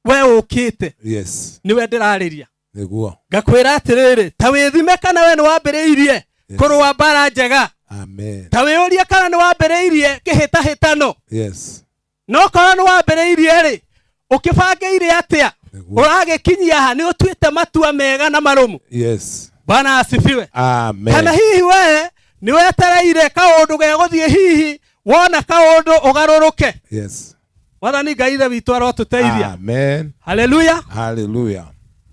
[SPEAKER 20] We ũkĩte.
[SPEAKER 4] Yes.
[SPEAKER 20] Niwe ndĩrarĩria.
[SPEAKER 4] Nĩguo.
[SPEAKER 20] Ngakwĩra atĩrĩrĩ, ta wĩthime kana we nĩ wambĩrĩirie kũrũa mbara njega.
[SPEAKER 4] Amen.
[SPEAKER 20] Ta wĩyũrie kana nĩ wambĩrĩirie kĩhĩtahĩtano.
[SPEAKER 4] Yes.
[SPEAKER 20] No korwo nĩ wambĩrĩirie-rĩ, ũkĩbangĩire atĩa? Ũragĩkinyia ha nĩ ũtuĩte matua mega na marũmu.
[SPEAKER 4] Yes.
[SPEAKER 20] Bwana asifiwe.
[SPEAKER 4] Amen.
[SPEAKER 20] Kana hihi we nĩ wetereire kaũndũ gĩa gũthiĩ hihi wona kaũndũ ũgarũrũke.
[SPEAKER 4] Yes.
[SPEAKER 20] Mwathani Ngai ithe witũ arotũteithia.
[SPEAKER 4] Amen.
[SPEAKER 20] Hallelujah.
[SPEAKER 4] Hallelujah.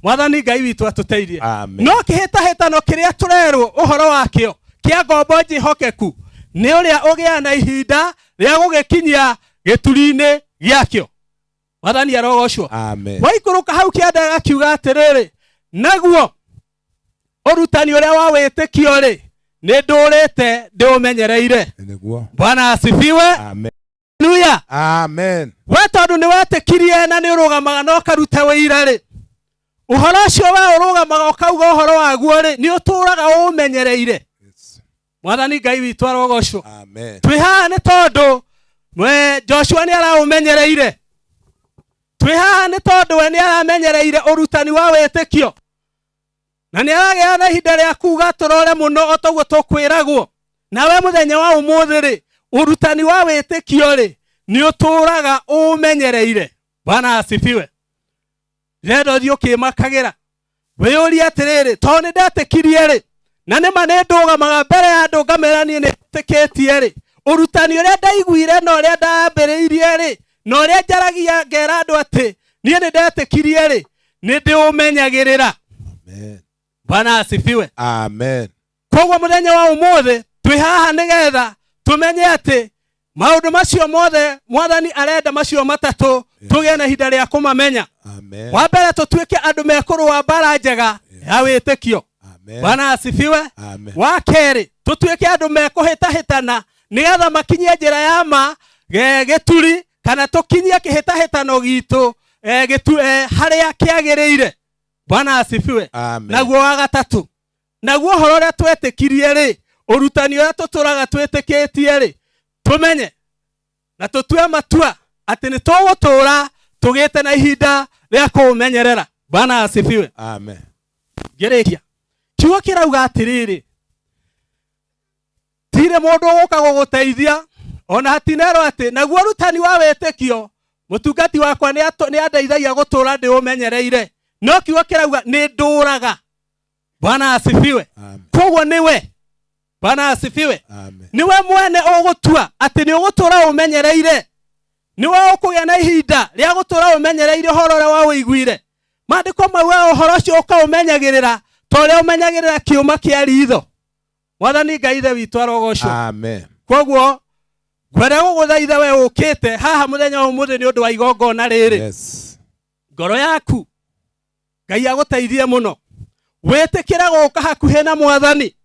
[SPEAKER 20] Mwathani Ngai witũ atũteithie.
[SPEAKER 4] Amen.
[SPEAKER 20] No kĩhĩtahĩtano kĩrĩa tũrerwo ũhoro wakĩo kĩa ngombo njĩhokeku nĩ ũrĩa ũgĩa na ihinda rĩa gũgĩkinyia gĩturi-inĩ gĩakĩo. Mwathani arogocwo.
[SPEAKER 4] Amen.
[SPEAKER 20] Waikũrũka hau kĩanda gakiuga atĩrĩrĩ, naguo ũrutani ũrĩa wa wĩtĩkio-rĩ nĩ ndũrĩte ndĩũmenyereire.
[SPEAKER 4] Nĩguo.
[SPEAKER 20] Bwana asifiwe.
[SPEAKER 4] Amen.
[SPEAKER 20] Hallelujah.
[SPEAKER 4] Amen.
[SPEAKER 20] We tondũ nĩ wetĩkirie na nĩ ũrũgamaga na ũkaruta wĩira-rĩ, ũhoro ũcio we ũrũgamaga ũkauga ũhoro waguo-rĩ nĩ ũtũũraga ũũmenyereire. Mwathani Ngai witũ arogocwo.
[SPEAKER 4] Amen.
[SPEAKER 20] Twĩ haha nĩ tondũ Joshua nĩ araũmenyereire. Twĩ haha nĩ tondũ we nĩ aramenyereire ũrutani wa wĩtĩkio. Na nĩ aragĩa na ihinda rĩa kuuga tũrore mũno o toguo tũkwĩragwo. Nawe mũthenya wa ũmũthĩ-rĩ, ũrutani wa wĩtĩkio-rĩ nĩ ũtũũraga ũũmenyereire. Bwana asifiwe. Ndĩrenda ũthiĩ ũkĩmakagĩra. Wĩyũrie atĩrĩrĩ, tondũ nĩ ndetĩkirie-rĩ, na nĩma nĩ ndũgamaga mbere ya andũ ngamera niĩ nĩ ndetĩkĩtie-rĩ, ũrutani ũrĩa ndaiguire na ũrĩa ndambĩrĩirie-rĩ, na ũrĩa njaragia ngera andũ atĩ niĩ nĩ ndetĩkirie-rĩ, nĩ ndĩũmenyagĩrĩra.
[SPEAKER 4] Amen.
[SPEAKER 20] Bwana asifiwe.
[SPEAKER 4] Amen.
[SPEAKER 20] Koguo mũthenya wa ũmũthĩ twĩ haha nĩgetha tũmenye atĩ maũndũ macio mothe Mwathani arenda macio matatũ tũgĩe na ihinda rĩa kũmamenya.
[SPEAKER 4] Amen.
[SPEAKER 20] Wa mbere tũtuĩke andũ mekũrũa mbara njega ya wĩtĩkio. Bwana asifiwe.
[SPEAKER 4] Amen.
[SPEAKER 20] Wa kerĩ tũtuĩke andũ mekũhĩtahĩtana nĩgetha makinyie njĩra ya ma gĩturi kana tũkinyie kĩhĩtahĩtano gitũ harĩa kĩagĩrĩire. Bwana asifiwe.
[SPEAKER 4] Amen.
[SPEAKER 20] Naguo wa gatatũ, naguo ũhoro ũrĩa twetĩkirie-rĩ, ũrutani ũrĩa tũtũraga twĩtĩkĩtie-rĩ, tũmenye na tũtue matua atĩ nĩ tũgũtũũra tũgĩte na ihinda rĩa kũũmenyerera. Bwana asifiwe.
[SPEAKER 4] Amen.
[SPEAKER 20] Ngĩrĩkia kiugo kĩrauga atĩrĩrĩ, tirĩ mũndũ ũgũka gũgũteithia ona hatinerwo atĩ naguo ũrutani wa wĩtĩkio mũtungati wakwa nĩ andeithagia gũtũũra ndĩũmenyereire, no kiugo kĩrauga nĩ ndũũraga. Bwana asifiwe. Koguo nĩwe. Bwana asifiwe. Niwe mwene ũgũtua atĩ nĩ ũgũtũũra ũmenyereire. Niwe ũkũgĩa na ihinda rĩa gũtũũra ũmenyereire ũhoro ũrĩa wa ũiguire. Maandĩko mauga ũhoro ũcio ũkaũmenyagĩrĩra ta ũrĩa ũmenyagĩrĩra kĩũma kĩa ritho. Mwathani Ngai ithe witũ arogocwo.
[SPEAKER 4] Amen.
[SPEAKER 20] Koguo ngwenda gũgũthaitha we ũkĩte haha mũthenya wa ũmũthĩ nĩ ũndũ wa igongona rĩrĩ. Ngoro yaku Ngai agũteithie mũno wĩtĩkĩre gũka hakuhĩ na Mwathani,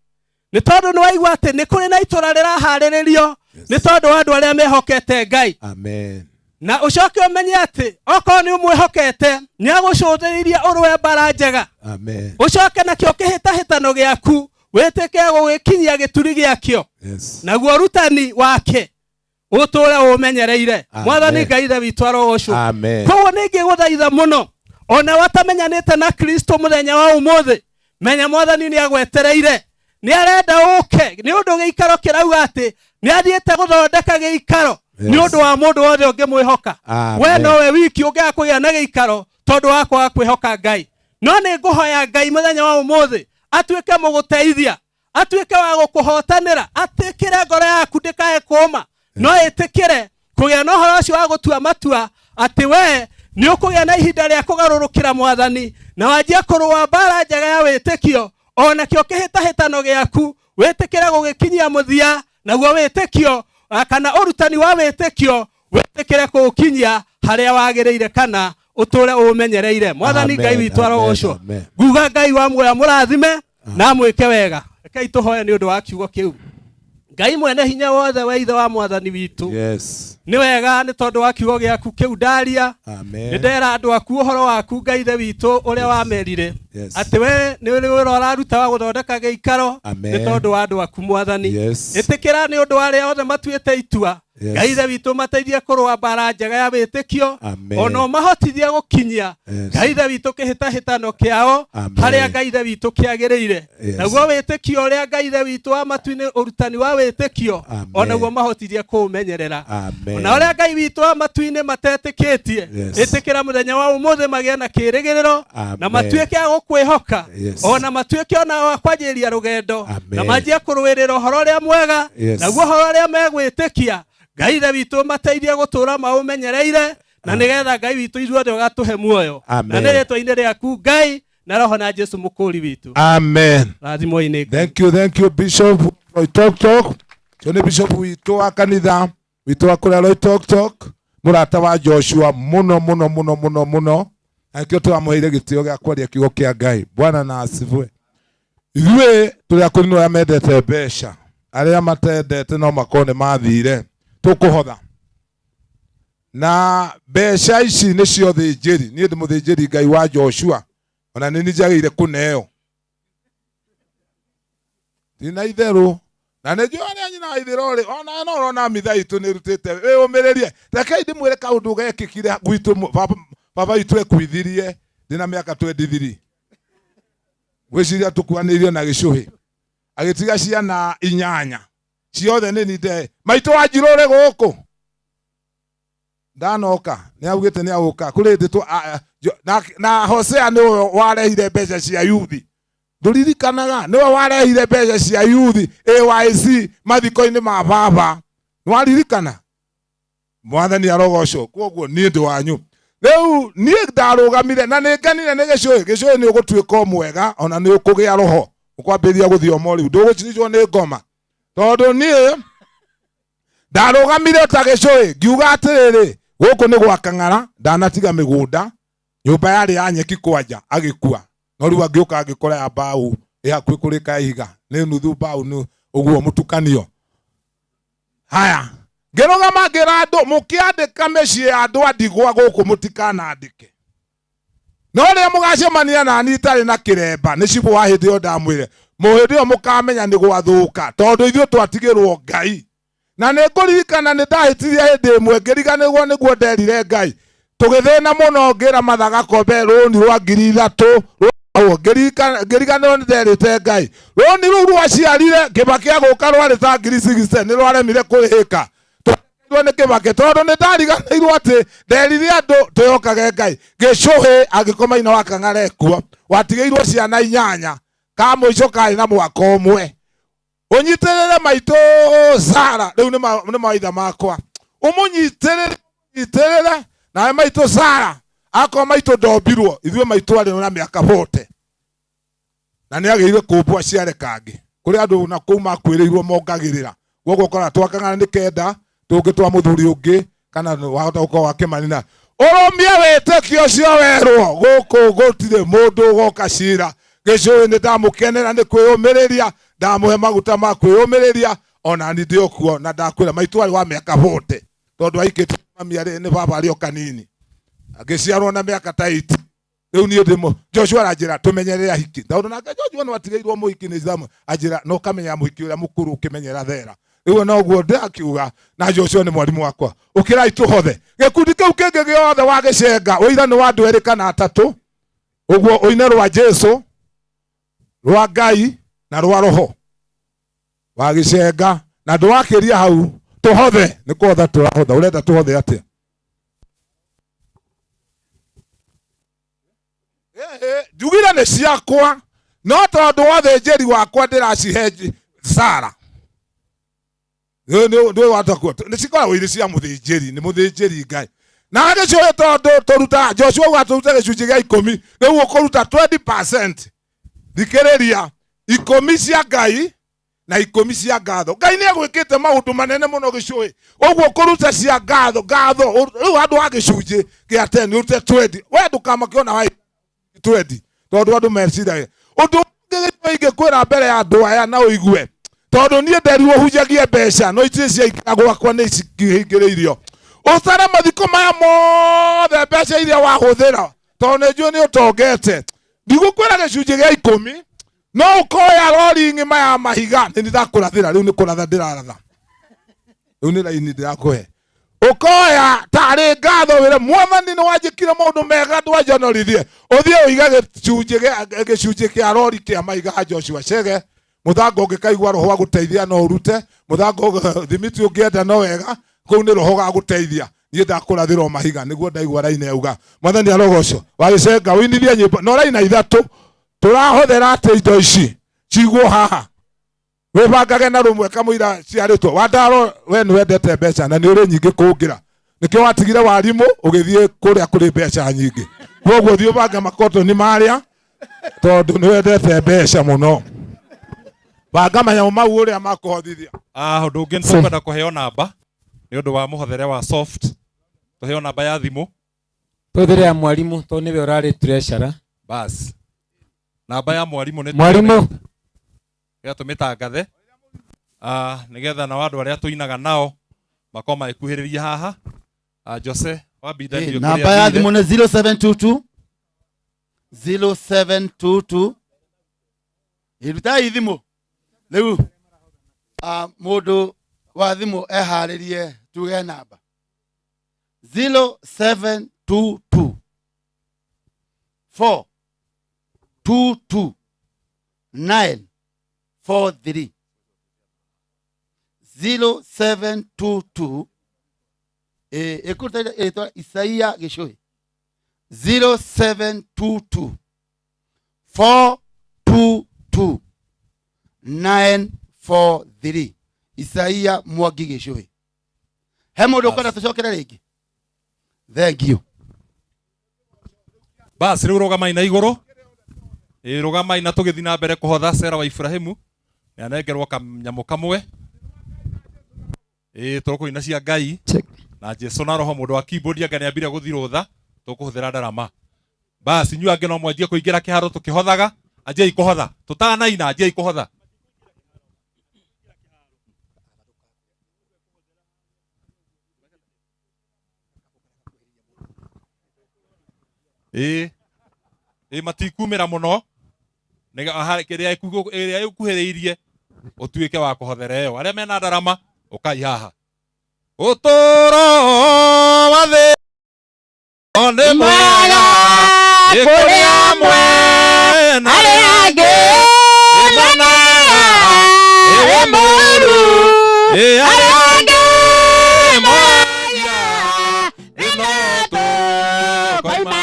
[SPEAKER 20] nĩ tondũ nĩ waigua atĩ nĩ kũrĩ na itũra rĩraharĩrĩrio nĩ tondũ wa andũ arĩa mehokete Ngai.
[SPEAKER 4] Amen.
[SPEAKER 20] Na ũcoke ũmenye atĩ okorwo nĩ ũmwĩhokete nĩ agũcũthĩrĩirie ũrũe mbara njega.
[SPEAKER 4] Amen.
[SPEAKER 20] Ũcoke nakĩo kĩhĩtahĩtano gĩaku wĩtĩkĩre gũgĩkinyia gĩturi gĩakĩo. Naguo ũrutani wake ũtũũre ũmenyereire. Mwathani Ngai ithe witũ arogocwo. Koguo nĩngĩgũthaitha mũno ona watamenyanĩte na Kristo mũthenya wa ũmũthĩ, menya Mwathani nĩ agwetereire, nĩ arenda ũke nĩ ũndũ gĩikaro kĩrauga atĩ nĩ athiĩte gũthondeka gĩikaro nĩ ũndũ wa mũndũ wothe ũngĩmwĩhoka. We nowe wiki ũngĩaga kũgĩa na gĩikaro tondũ wa kwaga kwĩhoka Ngai. No nĩ ngũhoya Ngai mũthenya wa ũmũthĩ atuĩke mũgũteithia, atuĩke wa gũkũhotanĩra, atĩkĩre ngoro yaku ndĩkae kũũma, no ĩtĩkĩre kũgĩa na ũhoro ũcio wa gũtua matua atĩ we nĩ ũkũgĩa na ihinda rĩa kũgarũrũkĩra Mwathani na wanjia kũrũa mbara njega ya wĩtĩkio, ona kĩo kĩhĩtahĩtano gĩaku wĩtĩkĩre gũgĩkinyia mũthia, naguo wĩtĩkio kana ũrutani wa wĩtĩkio wĩtĩkĩre kũũkinyia harĩa wagĩrĩire kana ũtũũre ũmenyereire. Mwathani Ngai witũ arogocwo. Nguga Ngai wa muoyo mũrathime na mwĩke wega. Rekei tũhoe nĩ ũndũ wa kiugo kĩu. Ngai mwene hinya wothe we ithe wa Mwathani witũ, nĩ wega nĩ tondũ wa kiugo gĩaku kĩu ndaria. Nĩ ndera andũ aku ũhoro waku Ngai ithe witũ ũrĩa wamerire atĩ we nĩ wĩra ũraruta wa gũthondeka gĩikaro nĩ tondũ wa andũ aku Mwathani. Ĩtĩkĩra nĩ ũndũ wa arĩa othe matuĩte itua Ngai ithe witũ mateithie kũrũa mbara njega ya wĩtĩkio, ona ũmahotithie gũkinyia Ngai ithe witũ kĩhĩtahĩtano kĩao harĩa Ngai ithe witũ kĩagĩrĩire. Naguo wĩtĩkio ũrĩa Ngai ithe witũ wa matu-inĩ ũrutani wa wĩtĩkio onaguo mahotithie kũũmenyerera. Ona ũrĩa Ngai witũ wa matu-inĩ matetĩkĩtie, ĩtĩkĩra mũthenya wa ũmũthĩ magĩe na kĩĩrĩgĩrĩro na matuĩke a gũkwĩhoka, ona matuĩke ona wa kwanjĩrĩria rũgendo na manjie kũrũĩrĩra ũhoro ũrĩa mwega, naguo ũhoro ũrĩa megwĩtĩkia Ngai ithe witũ mateithie gũtũũra maũmenyereire, na nĩgetha Ngai witũ ithuothe ũgatũhe muoyo. Na nĩ rĩtwa-inĩ rĩaku Ngai na roho na Jesu mukuri witu.
[SPEAKER 14] Amen.
[SPEAKER 20] Lazima ine.
[SPEAKER 14] Thank you Bishop Loitoktok. Tone Bishop witu wa kanitha witu wa kule Loitoktok murata wa Joshua muno akio twamuheire gitio gya kwaria kiugo kia Ngai. Bwana na asifwe. Ithuĩ tũrĩ akũrinũ arĩa mendete mbeca, arĩa matendete no makone mathire, tũkũhotha. Na mbeca ici nĩcio thĩnjĩri, niĩ ndĩ mũthĩnjĩri Ngai wa Joshua, ona nĩ njagĩrĩire kũneo. Tina itherũ, na nĩ njũĩ arĩa nyina ithĩro rĩ, ona no ũrona mitha itũ nĩ rutĩte, wĩyũmĩrĩrie. Rekei ndĩmwĩre kaũndũ gekĩkire gwitũ baba itũ ekuithirie ndĩna mĩaka 23. Gwĩciria tũkuanĩirio na gĩcũhĩ agĩtiga ciana 8 ciothe nĩ ninde maitũ wa njirũrĩ gũkũ ndanoka nĩ augĩte nĩ agũka kũrĩ ndĩtũ na Hosea nĩwe warehire mbeca cia yuthi ndũririkanaga nĩwe warehire mbeca cia yuthi AYC mathiko-inĩ ma baba nĩwaririkana mwathani arogocwo koguo niĩ ndĩ wanyu rĩu niĩ ndarũgamire na nĩ ngenire nĩ gĩcũhĩ nĩ ũgũtuĩka mwega ona nĩ ũkũgĩa roho ũkwambĩrĩria gũthioma rĩu ndũgũcinĩrwo nĩ ngoma tondũ niĩ ndarũgamire ta gĩcũhĩ ngiuga atĩrĩrĩ gũkũ nĩ gwa Kang'ara ndanatiga mĩgũnda nyũmba yarĩ ya nyeki kwanja agĩkua no rĩu angĩũka angĩkora ya mbaũ hakuhĩ kũrĩka ihiga nĩ nuthu mbaũ nĩ ũguo mũtukanio haya ngĩrũgama ngĩra andũ mũkĩandĩka mĩciĩ ya andũ a ndigwa gũkũ mũtikanandĩke no rĩrĩa mũgacemania nani itarĩ na kĩremba nĩ cibũ wa hĩndĩ ĩyo ndamwĩre mũhĩndĩ ĩyo mũkamenya nĩ gwathũka tondũ ithuĩ twatigĩrwo Ngai na nĩ ngũririkana nĩ ndahĩtirie hĩndĩ ĩmwe ngĩriganĩrwo nĩguo nderire Ngai tũgĩthĩna mũno ngĩra mathaga kombe rũni rwa 3,000 ngĩriganĩrwo nĩ nderĩte Ngai rũni rũu rwaciarire Kĩbakĩ agũka rwarĩ ta 60 nĩ rwaremire kũrĩhĩka nĩ Kĩbakĩ tondũ nĩ ndariganĩirwo atĩ nderire andũ twĩhokage Ngai gĩcũhĩ agĩkoma ina wa Kang'ara ekuo watigĩirwo ciana 8 ka mũico karĩ na mwaka ũmwe ũnyitĩrĩre maitũ Sara rĩu nĩ maitha makwa ũmũnyitĩrĩre nawe maitũ Sara akorwo maitũ ndombirwo ithuĩ maitũ arĩ na mĩaka 40 na nĩ agĩire kũmbwo aciare kangĩ kũrĩ andũ na kũu makwĩrĩirwo mongagĩrĩra guoguo kora twakang'ana nĩ kenda tũngĩ twa mũthuri ũngĩ kana wahota gũkorwo wa Kĩmanina ũrũmie wĩtĩkio ũcio werwo gũkũ gũtirĩ mũndũ ũgoka cira gĩcũhĩ nĩ ndamũkenera nĩ kwĩyũmĩrĩria ndamũhe maguta ma kwĩyũmĩrĩria ona ni ndĩ okuo na ndakwĩra maitũ arĩ wa mĩaka 40 tondũ aikĩtie mami arĩ nĩ baba arĩ o kanini agĩciarwo na mĩaka ta 8 rĩu niĩ ndĩmo Joshua aranjĩra tũmenyerere ahiki tondũ nake Joshua nĩ watigĩirwo mũhiki nĩ Islamu anjĩra no kamenya mũhiki ũrĩa mũkũrũ ũkĩmenyera thera rĩu noguo ndakiuga na Joshua nĩ mwarimu wakwa ũkĩrai tũhothe gĩkundi kĩu kĩngĩ gĩothe wa gĩcenga ũira nĩ wa andũ 2 kana 3 ũguo ũine rwa Jesu rwa Ngai na rwa roho wa gĩcenga na ndwakĩria hau tũhothe nĩ kũhotha tũrahotha ũrenda tũhothe atĩa njugire nĩ ciakwa no tondũ wothe njeri wakwa ndĩracihe Sara nĩ watakwo nĩ cikoragwo irĩ cia mũthĩnjĩri nĩ mũthĩnjĩri Ngai na gĩcũhĩ tondũ tũruta Joshua ũgatũruta gĩcunjĩ gĩa 10 rĩu ũkũruta 20% thikĩrĩria 10 cia Ngai na 10 cia ngatho Ngai nĩ agwĩkĩte maũndũ manene mũno gĩcũhĩ ũguo kũruta cia ngatho rĩu andũ a gĩcunjĩ gĩa 10 ũrute 20 we ndũkamakĩona wa 20 tondũ andũ meciragia ũndũ ingĩkwĩra mbere ya andũ aya na ũigue tondũ niĩ nderirwo hunjagie mbeca no itirĩ ciaingĩra gwakwa nĩ cikĩhingĩrĩirio ũtare mathiko maya mothe mbeca iria wahũthĩra tondũ nĩ njũĩ nĩ ũtongete ndigũkwĩra gĩcunjĩ gĩa 10 no ũkoya rori ng'ima ya mahiga nĩ ndakũrathĩra rĩu nĩ kũratha ndĩraratha rĩu nĩ raini ndĩrakũhe ũkoya tarĩ ngatho wĩre mwathani nĩ wanjĩkire maũndũ mega ndwanjonorithie ũthiĩ ũiga gĩcunjĩ kĩa rori kĩa mahiga Joshua Chege mũthango ũngĩkaigua roho wa gũteithia no ũrute mũthango thimiti ũngĩenda no wega kũu nĩ roho wa gũteithia niĩ ndakũrathĩra mahiga nĩguo ndaigua raina yauga mwathani arogocwo wa gĩcenga wĩinithie nyĩmbo no raina 3 tũrahothera atĩ indo ici ciguo haha wĩbangage na rũmwe kamũira ciarĩtwo wandaro we nĩ wendete mbeca na nĩ ũrĩ nyingĩ kũngĩra nĩkĩo watigire warimũ ũgĩthiĩ kũrĩa kũrĩ mbeca nyingĩ koguo thiĩ ũbange makotoni marĩa tondu nĩ wendete mbeca mũno banga manyamũ mau ũrĩa makũhotithia.
[SPEAKER 5] Ũndũ ũngĩ nĩ tũkwenda kũheo namba nĩ ũndũ wa mũhothere wa soft. Tũheo namba ya thimũ
[SPEAKER 13] tũthĩre ya mwarimũ tondũ nĩwe ũrarĩ treasurer.
[SPEAKER 5] Bas namba ya mwarimũ nĩ
[SPEAKER 13] mwarimũ
[SPEAKER 5] ya tũmĩtangathe nĩgetha na andũ arĩa tũinaga nao makoma maikuhĩrĩria haha. Jose wabida ndio
[SPEAKER 21] namba ya thimũ nĩ 0722 irutai thimũ rĩu mũndũ wa thimũ eharĩrie tuge namba 0722 422 943 0722 ekuta etwa Isaia Gĩcũhĩ 0722 422 943 Isaia Mwangi Gĩcũhĩ. He mũndũ ũkwenda tũcokere rĩngĩ? Thank you.
[SPEAKER 5] Bas rĩu rũgamai na igũrũ. Rũgamai na tũgĩthiĩ na mbere kũhotha Sera wa Ibrahimu. Nĩanengerwo kanyamũ kamwe. Tũkũina cia Ngai na Jesu na roho mũndũ wa keyboard anga nĩambire gũthirwo tha tũkũhũthĩra ndarama. Bas inyuĩ angĩ no mwanjie kũingĩra kĩharo tũkĩhothaga. Anjei kũhotha. Tũtanaina anjei kũhotha. Matikumĩra mũno kĩrĩa ĩkuhĩrĩirie ũtuĩke wa kũhothera ĩyo. Arĩa mena ndarama ũkai haha. Ũtũũro wa thĩ nĩ mwega kũrĩ amwe na arĩa angĩ monaga ĩ mũũru arĩa angĩ monaga ĩno tũkoima.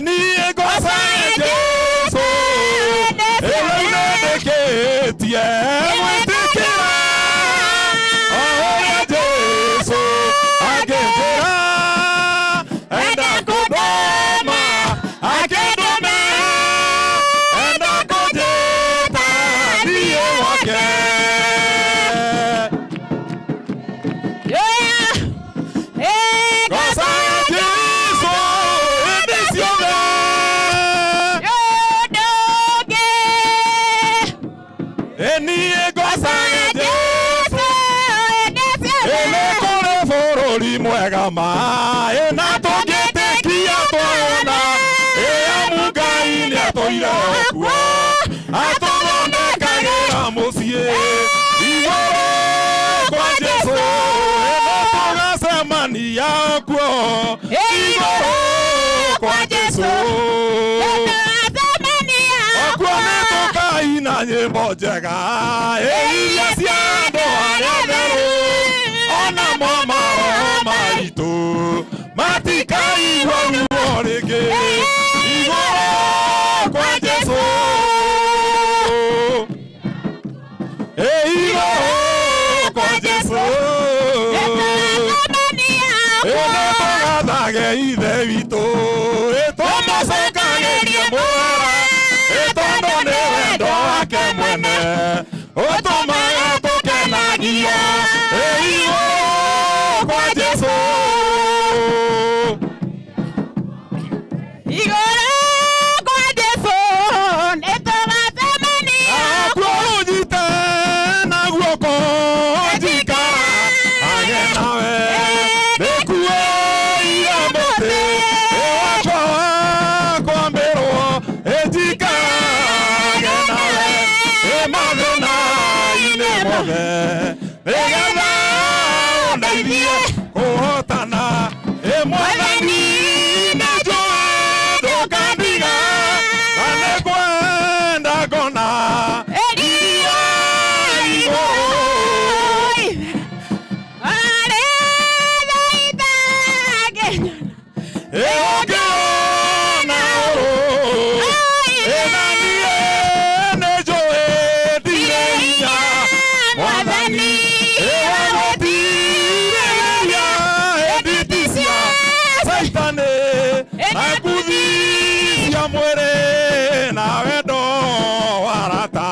[SPEAKER 5] niĩ ngwacaga Jesũ ĩrĩnendĩkĩtie gwĩtĩkĩra o ũrĩa Jesũ angĩnjĩra enda kũndũma akĩndũme enda kũnjĩta thiĩ gwake. Mwega maĩ na tũngĩtĩkia twona amu Ngai nĩatũire kuo atũthondekagĩra mũciĩ igũrũ kwa Jesũ na tũgacemania kuo igũrũ kwa Jesũ kuo nĩtũkaina nyĩmbo njega iria cia andũ arĩa atheru ona maitũ matikaigua ruo rĩngĩ igũrũ kwa Jesũ igũrũ kwa Jesũ nĩtũgathage ithe witũ tũmũcokagĩrie mwega tondũ nĩ wendo wake mwene ũtũmaga tũkenagio kwa Jesũ igũrũ kwa Jesũ nĩtũgacemania kuo ũnyite na guoko njikarage nawe nĩkuoire mũtĩ wakwa wa kwambĩrwo njikarage nawe mathĩna-inĩ mothe nĩgetha ũndeithie kũhotana Mwathani nĩnjũĩ ndũkandiga na nĩngwenda ngona iria igũrũ ũngĩona ũrũ na niĩ nĩnjũĩ ndirĩ hinya Mwathani na nguthi cia mwĩrĩ na wendo warata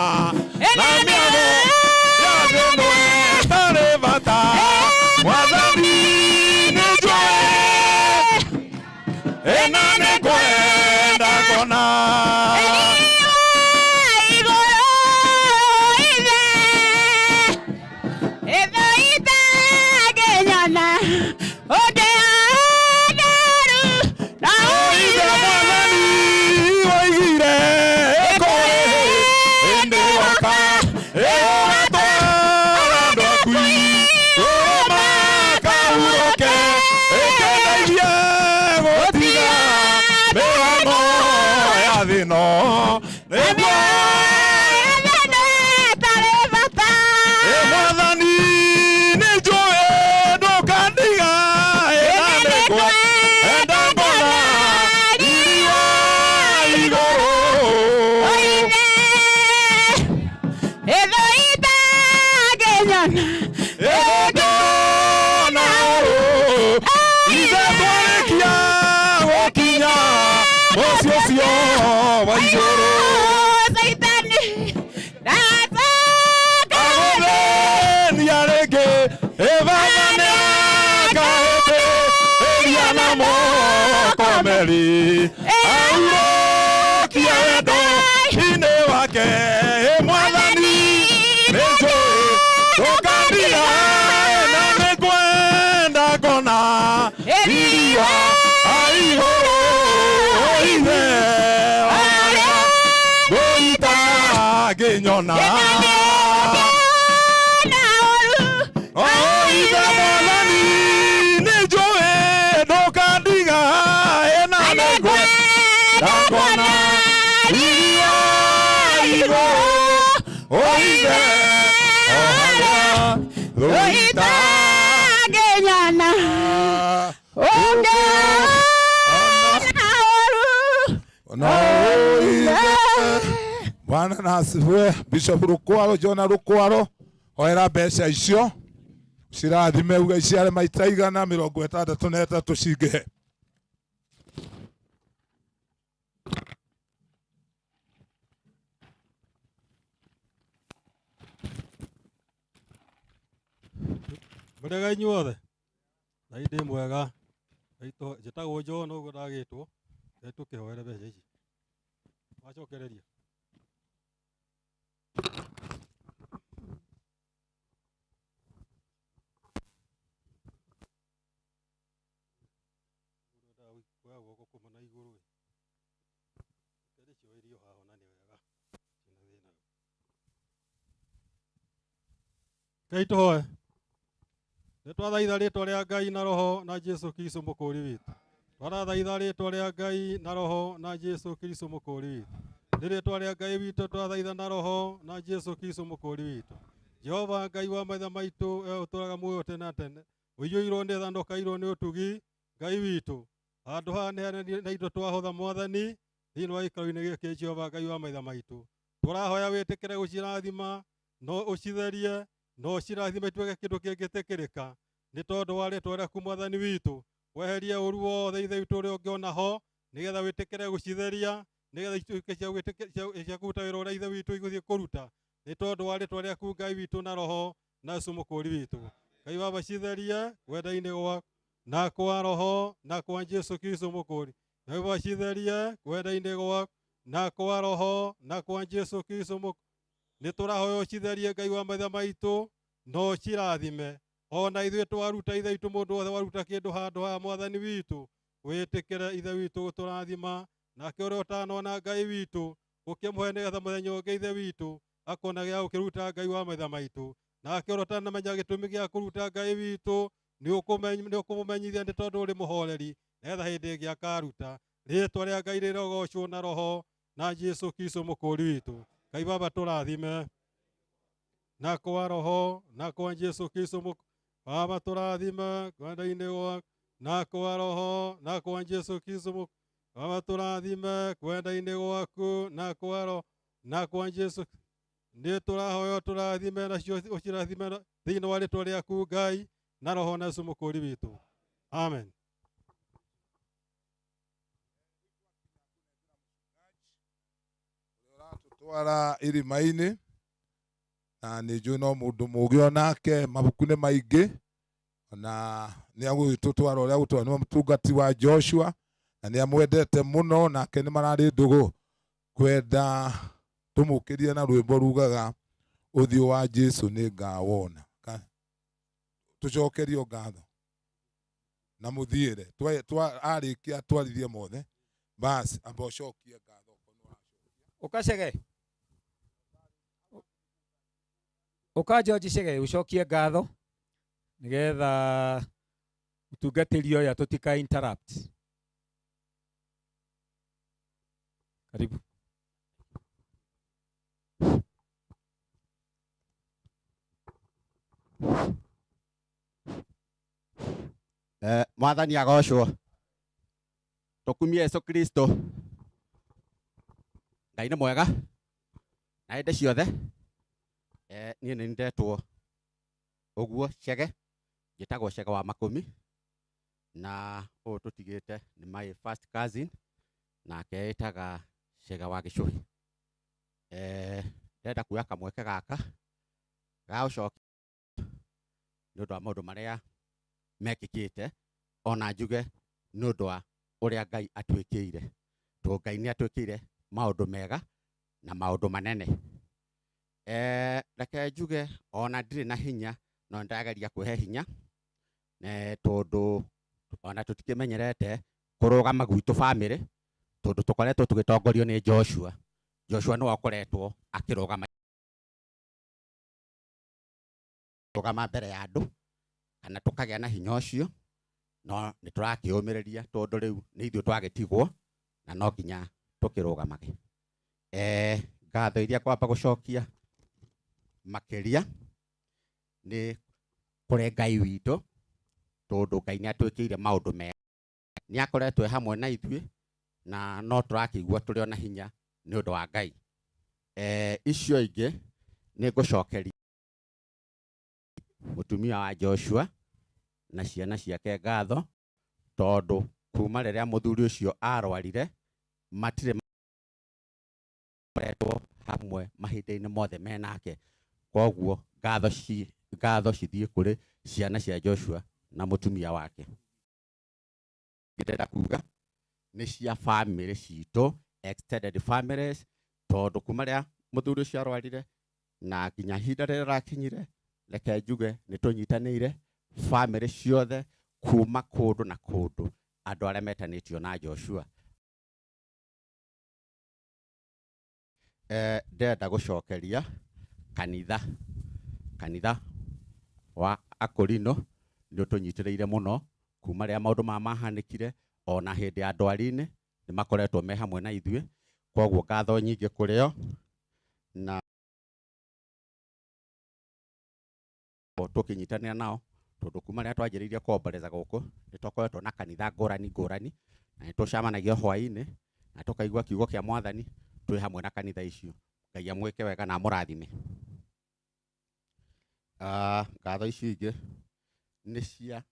[SPEAKER 5] na mĩago ya thĩno ĩtarĩ bata Mwathani nĩnjũĩ na nĩngwenda ngona aurokia wendo ine wake Mwathani nĩnjũĩ ndũkandiga na nĩngwenda ngona iria igũrũ ithe ngũita ngĩnyona ithe Mwathani nĩnjũĩ ndũkandiga na nĩngwenda ngona iria igũrũ ithe ngũita ngĩnyona
[SPEAKER 4] asifiwe. Bishop Rukwaro, Jona Rukwaro, oera mbeca icio cirathime uga iciare maita 163 cingehe.
[SPEAKER 1] Mũrega inyuothe na indi mwega aito njĩtagwo John ũguo ndagĩtwo tũkĩhoere mbeca ici wacokereria Ngai tũhoe. Nĩtwathaitha rĩtwa rĩa Ngai na roho na Jesu Kristo mũkũri witũ. Twarathaitha rĩtwa rĩa Ngai na roho na Jesu Kristo mũkũri witũ. Nĩ rĩtwa rĩa Ngai witũ twathaitha na roho na Jesu Kristo mũkũri witũ. Jehova Ngai wa maithe maitũ ũtũraga muoyo tene na tene. Ũiyũirwo nĩ tha ndokairwo nĩ ũtugi Ngai witũ. Handũ haha nĩ na indo twahotha Mwathani thĩinĩ wa gĩikaro-inĩ gĩkĩ Jehova Ngai wa maithe maitũ. Tũrahoya wĩtĩkĩre gũcirathima no ũcitherie no cirathima ituĩke kĩndũ kĩngĩtĩkĩrĩka nĩ tondũ wa rĩtwa rĩaku Mwathani witũ. Weherie ũru wothe ithe witũ ũrĩa ũngĩona ho nĩgetha wĩtĩkĩre gũcitheria nĩgetha ituĩke cia kũruta wĩra ũrĩa ithe witũ igũthiĩ kũruta nĩ tondũ wa rĩtwa rĩaku Ngai witũ na roho na Yesu mũkũri witũ. Ngai Baba citherie wenda-inĩ gwaku na kwa roho na kwa Jesu Kristo mũkũri. Ngai Baba citherie wenda-inĩ gwaku na kwa roho na kwa Jesu Kristo mũkũri. Nĩ tũrahoya ũcitherie Ngai wa maithe maitũ no cirathime ona ithuĩ twaruta ithe witũ mũndũ wothe waruta kĩndũ handũ ha Mwathani witũ wĩtĩkĩre ithe witũ gũtũrathima nake ũrĩa ũtanona Ngai witũ ũkĩmũhe nĩgetha mũthenya ũngĩ ithe witũ akona gĩa gũkĩruta Ngai wa maithe maitũ. Nake ũrĩa ũtanamenya gĩtũmi gĩa kũruta Ngai witũ nĩ ũkũmũmenyithia nĩ tondũ ũrĩ mũhoreri nĩgetha hĩndĩ ĩngĩ akaruta. Rĩtwa rĩa Ngai rĩrogocwo na roho na Jesu Kristo mũkũri witũ. Ngai Baba tũrathime na kwa roho na kwa Jesu Kristo mũkũri. Baba tũrathime wenda-inĩ gwaku na kwa roho na kwa Jesu Kristo mũkũri. Baba tũrathime wenda-inĩ gwaku na kwa roho na kwa Jesu. Nĩ tũrahoya tũrathime nacio ũcirathime thĩinĩ wa rĩtwa rĩaku Ngai na roho na Yesu mũkũri witũ. Amen.
[SPEAKER 4] Twara irima-inĩ na nĩ njũĩ no mũndũ mũgĩ onake mabuku nĩ maingĩ na nĩ agũgĩtũtwara ũrĩa gũtwara nĩ mũtungati wa Joshua na nĩ amwendete mũno nake nĩ mararĩ ndũgũ kwenda tũmũkĩrie na rwĩmbo rugaga ũthiũ wa Jesu nĩ ngawona. Tũcokerio ngatho na mũthiĩre arĩkia twarithie mothe basi amba ũcokie ngatho
[SPEAKER 13] Ukacege uka George Cege ucokie ngatho nigetha utungatĩri ũyũ tũtika interrupt. Karibu.
[SPEAKER 8] Mwathani agocwo. Tũkumie Yesu Kristo. Ngai nĩ mwega na hĩndĩ ciothe. Niĩ nĩ ndetwo ũguo Cege, njĩtagwo Cege wa Makũmi na ũyũ tũtigĩte nĩ my first cousin nake etaga Cege wa Gĩcũhi. Ndenda kuoya kamweke gaka ga ũcokia nĩ ũndũ wa maũndũ marĩa mekĩkĩte ona njuge nĩ ũndũ wa ũrĩa Ngai atwĩkĩire. Tondũ Ngai nĩ atwĩkĩire maũndũ mega na maũndũ manene. Reke njuge ona ndirĩ na hinya no ndageria kwĩhe hinya tondũ ona tũtikĩmenyerete kũrũgama gwitũ family tondũ tũkoretwo tũgĩtongorio nĩ Joshua. Joshua nĩwe ũkoretwo akĩrũgama mbere ya andũ kana tũkagĩa na hinya ũcio no nĩ tũrakĩũmĩrĩria tondũ rĩu nĩ ithuĩ twagĩtigwo na no nginya tũkĩrũgamage. Ngatho iria kwamba gũcokia makĩria nĩ kũrĩ Ngai witũ tondũ Ngai nĩ atwĩkĩire maũndũ mega. Nĩ akoretwo hamwe na ithuĩ na no tũrakĩigua tũrĩ ona hinya nĩ ũndũ wa Ngai.
[SPEAKER 6] icio ingĩ nĩ ngũcokeria mũtumia wa Joshua na ciana ciake ngatho tondũ kuma rĩrĩa mũthuri ũcio arwarire matirĩ maretwo hamwe mahinda-inĩ mothe menake. Koguo ngatho cithiĩ kũrĩ ciana cia Joshua na mũtumia wake. Ndĩrenda kuga nĩ cia family citũ, extended families, tondũ kuma rĩrĩa mũthuri ũcio arwarire na nginya ihinda rĩrĩa rĩrakinyire, reke njuge nĩ tũnyitanĩire family ciothe kuma kũndũ na kũndũ, andũ arĩa metanĩtio na Joshua. Ndĩrenda gũcokeria kanitha wa Akorino nĩ ũtũnyitĩrĩire mũno kuma rĩrĩa maũndũ mahanĩkire, ona hĩndĩ ya ndwari-inĩ nĩ makoretwo me hamwe na ithuĩ. Koguo ngatho nyingĩ kũrĩo na tũkĩnyitanĩra nao, tondũ kuma rĩrĩa twanjĩrĩirie kuomboreza gũkũ nĩ tũkoretwo na kanitha ngũrani na nĩ tũcemanagia hwaĩ-inĩ na tũkaigua kiugo kĩa Mwathani twĩ hamwe na kanitha icio. Ngai amwĩke wega na mũrathime. Ngatho ici ingĩ nĩ cia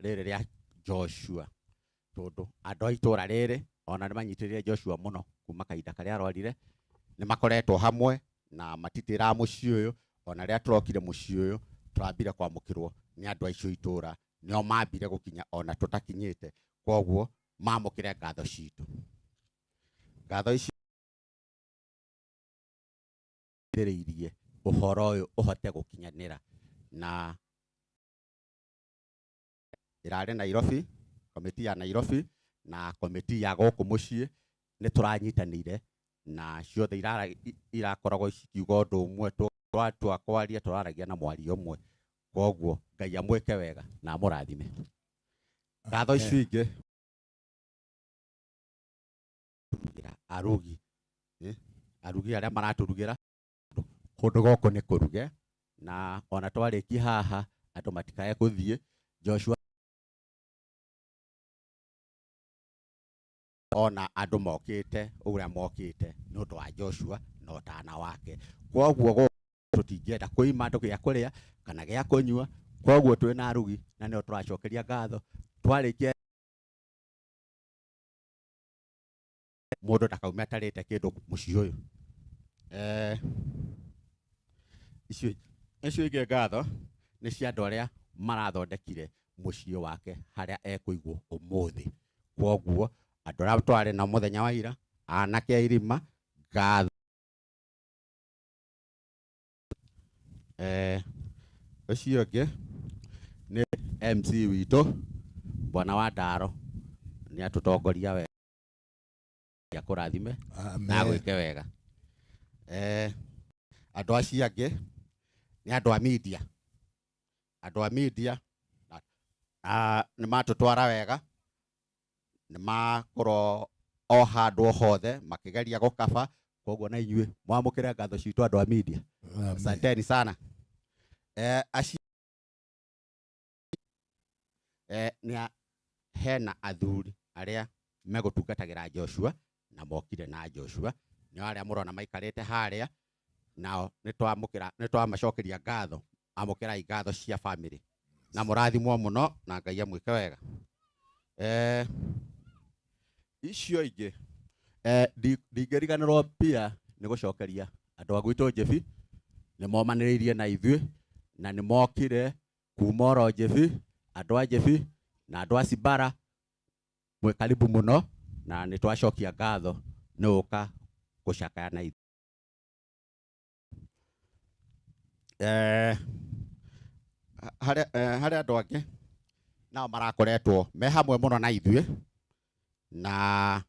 [SPEAKER 6] rĩrĩ rĩa Joshua, tondũ andũ a itũra rĩrĩ ona nĩ manyitĩrĩire Joshua mũno kuma kahinda karĩa arwarire. Nĩ makoretwo hamwe na matitĩraga mũciĩ ũyũ, ona rĩrĩa tũrokire mũciĩ ũyũ tũrambire kwamũkĩrwo nĩ andũ acio itũra, nĩo mambire gũkinya ona tũtakinyĩte. Koguo mamũkĩre ngatho citũ. Ngatho ici irĩirie ũhoro ũyũ ũhote gũkinyanĩra, na ĩrarĩ Nairobi, komiti ya Nairobi na komiti ya gũkũ mũciĩ nĩ tũranyitanĩire, na ciothe irakoragwo cikiuga ũndũ ũmwe, twatua kwaria tũraragia na mwario ũmwe. Koguo Ngai amwĩke wega na mũrathime. Ngatho ici ingĩ arugi arĩa maratũrugĩra kũndũ gũkũ nĩ kũruge, na ona twarĩkia haha andũ matikae gũthiĩ. Joshua ona andũ mokĩte ũrĩa mokĩte nĩ ũndũ wa Joshua na ũtana wake. Koguo tũtingĩenda kũima andũ gĩa kũrĩa kana gĩa kũnyua, koguo twĩ na arugi na nĩo tũracokeria ngatho. Twarĩkia mũndũ ndakauma atarĩte kĩndũ mũciĩ ũyũ. Icio ingĩ ngatho nĩ cia andũ arĩa marathondekire mũciĩ wake harĩa ekũigwo ũmũthĩ. Koguo andũ arĩa twarĩ na mũthenya wa ira, anake a irima, ngatho. Ũcio ũngĩ nĩ MC witũ Bwana wa Ndaro, nĩ atũtongoria wega, akũrathime na agwĩke wega. Andũ acio angĩ nĩ andũ a media, nĩ matũtwara wega, nĩ makorwo o handũ o hothe makĩgeria gũkaba. Koguo na inyuĩ mwamũkĩre ngatho citũ andũ a media. Asanteni sana. Hena athuri arĩa megũtungatagĩra Joshua na mokire na Joshua, nĩo arĩa mũrona maikarĩte harĩa, nao nĩ twamacokeria ngatho. Amũkĩrai ngatho cia family na mũrathimwo mũno na Ngai amwĩke wega. Icio ingĩ ndingĩriganĩrwo pia nĩ gũcokeria andũ a gwitũ Jebi, nĩ momanĩrĩirie na ithuĩ na nĩ mokire kuma oro Jebi, andũ a Jebi na andũ a Sibara, mwĩ karibu mũno na nĩ twacokia ngatho nĩ ũka gũcakaya na ithuĩ. Harĩ andũ angĩ nao marakoretwo me hamwe mũno na ithuĩ na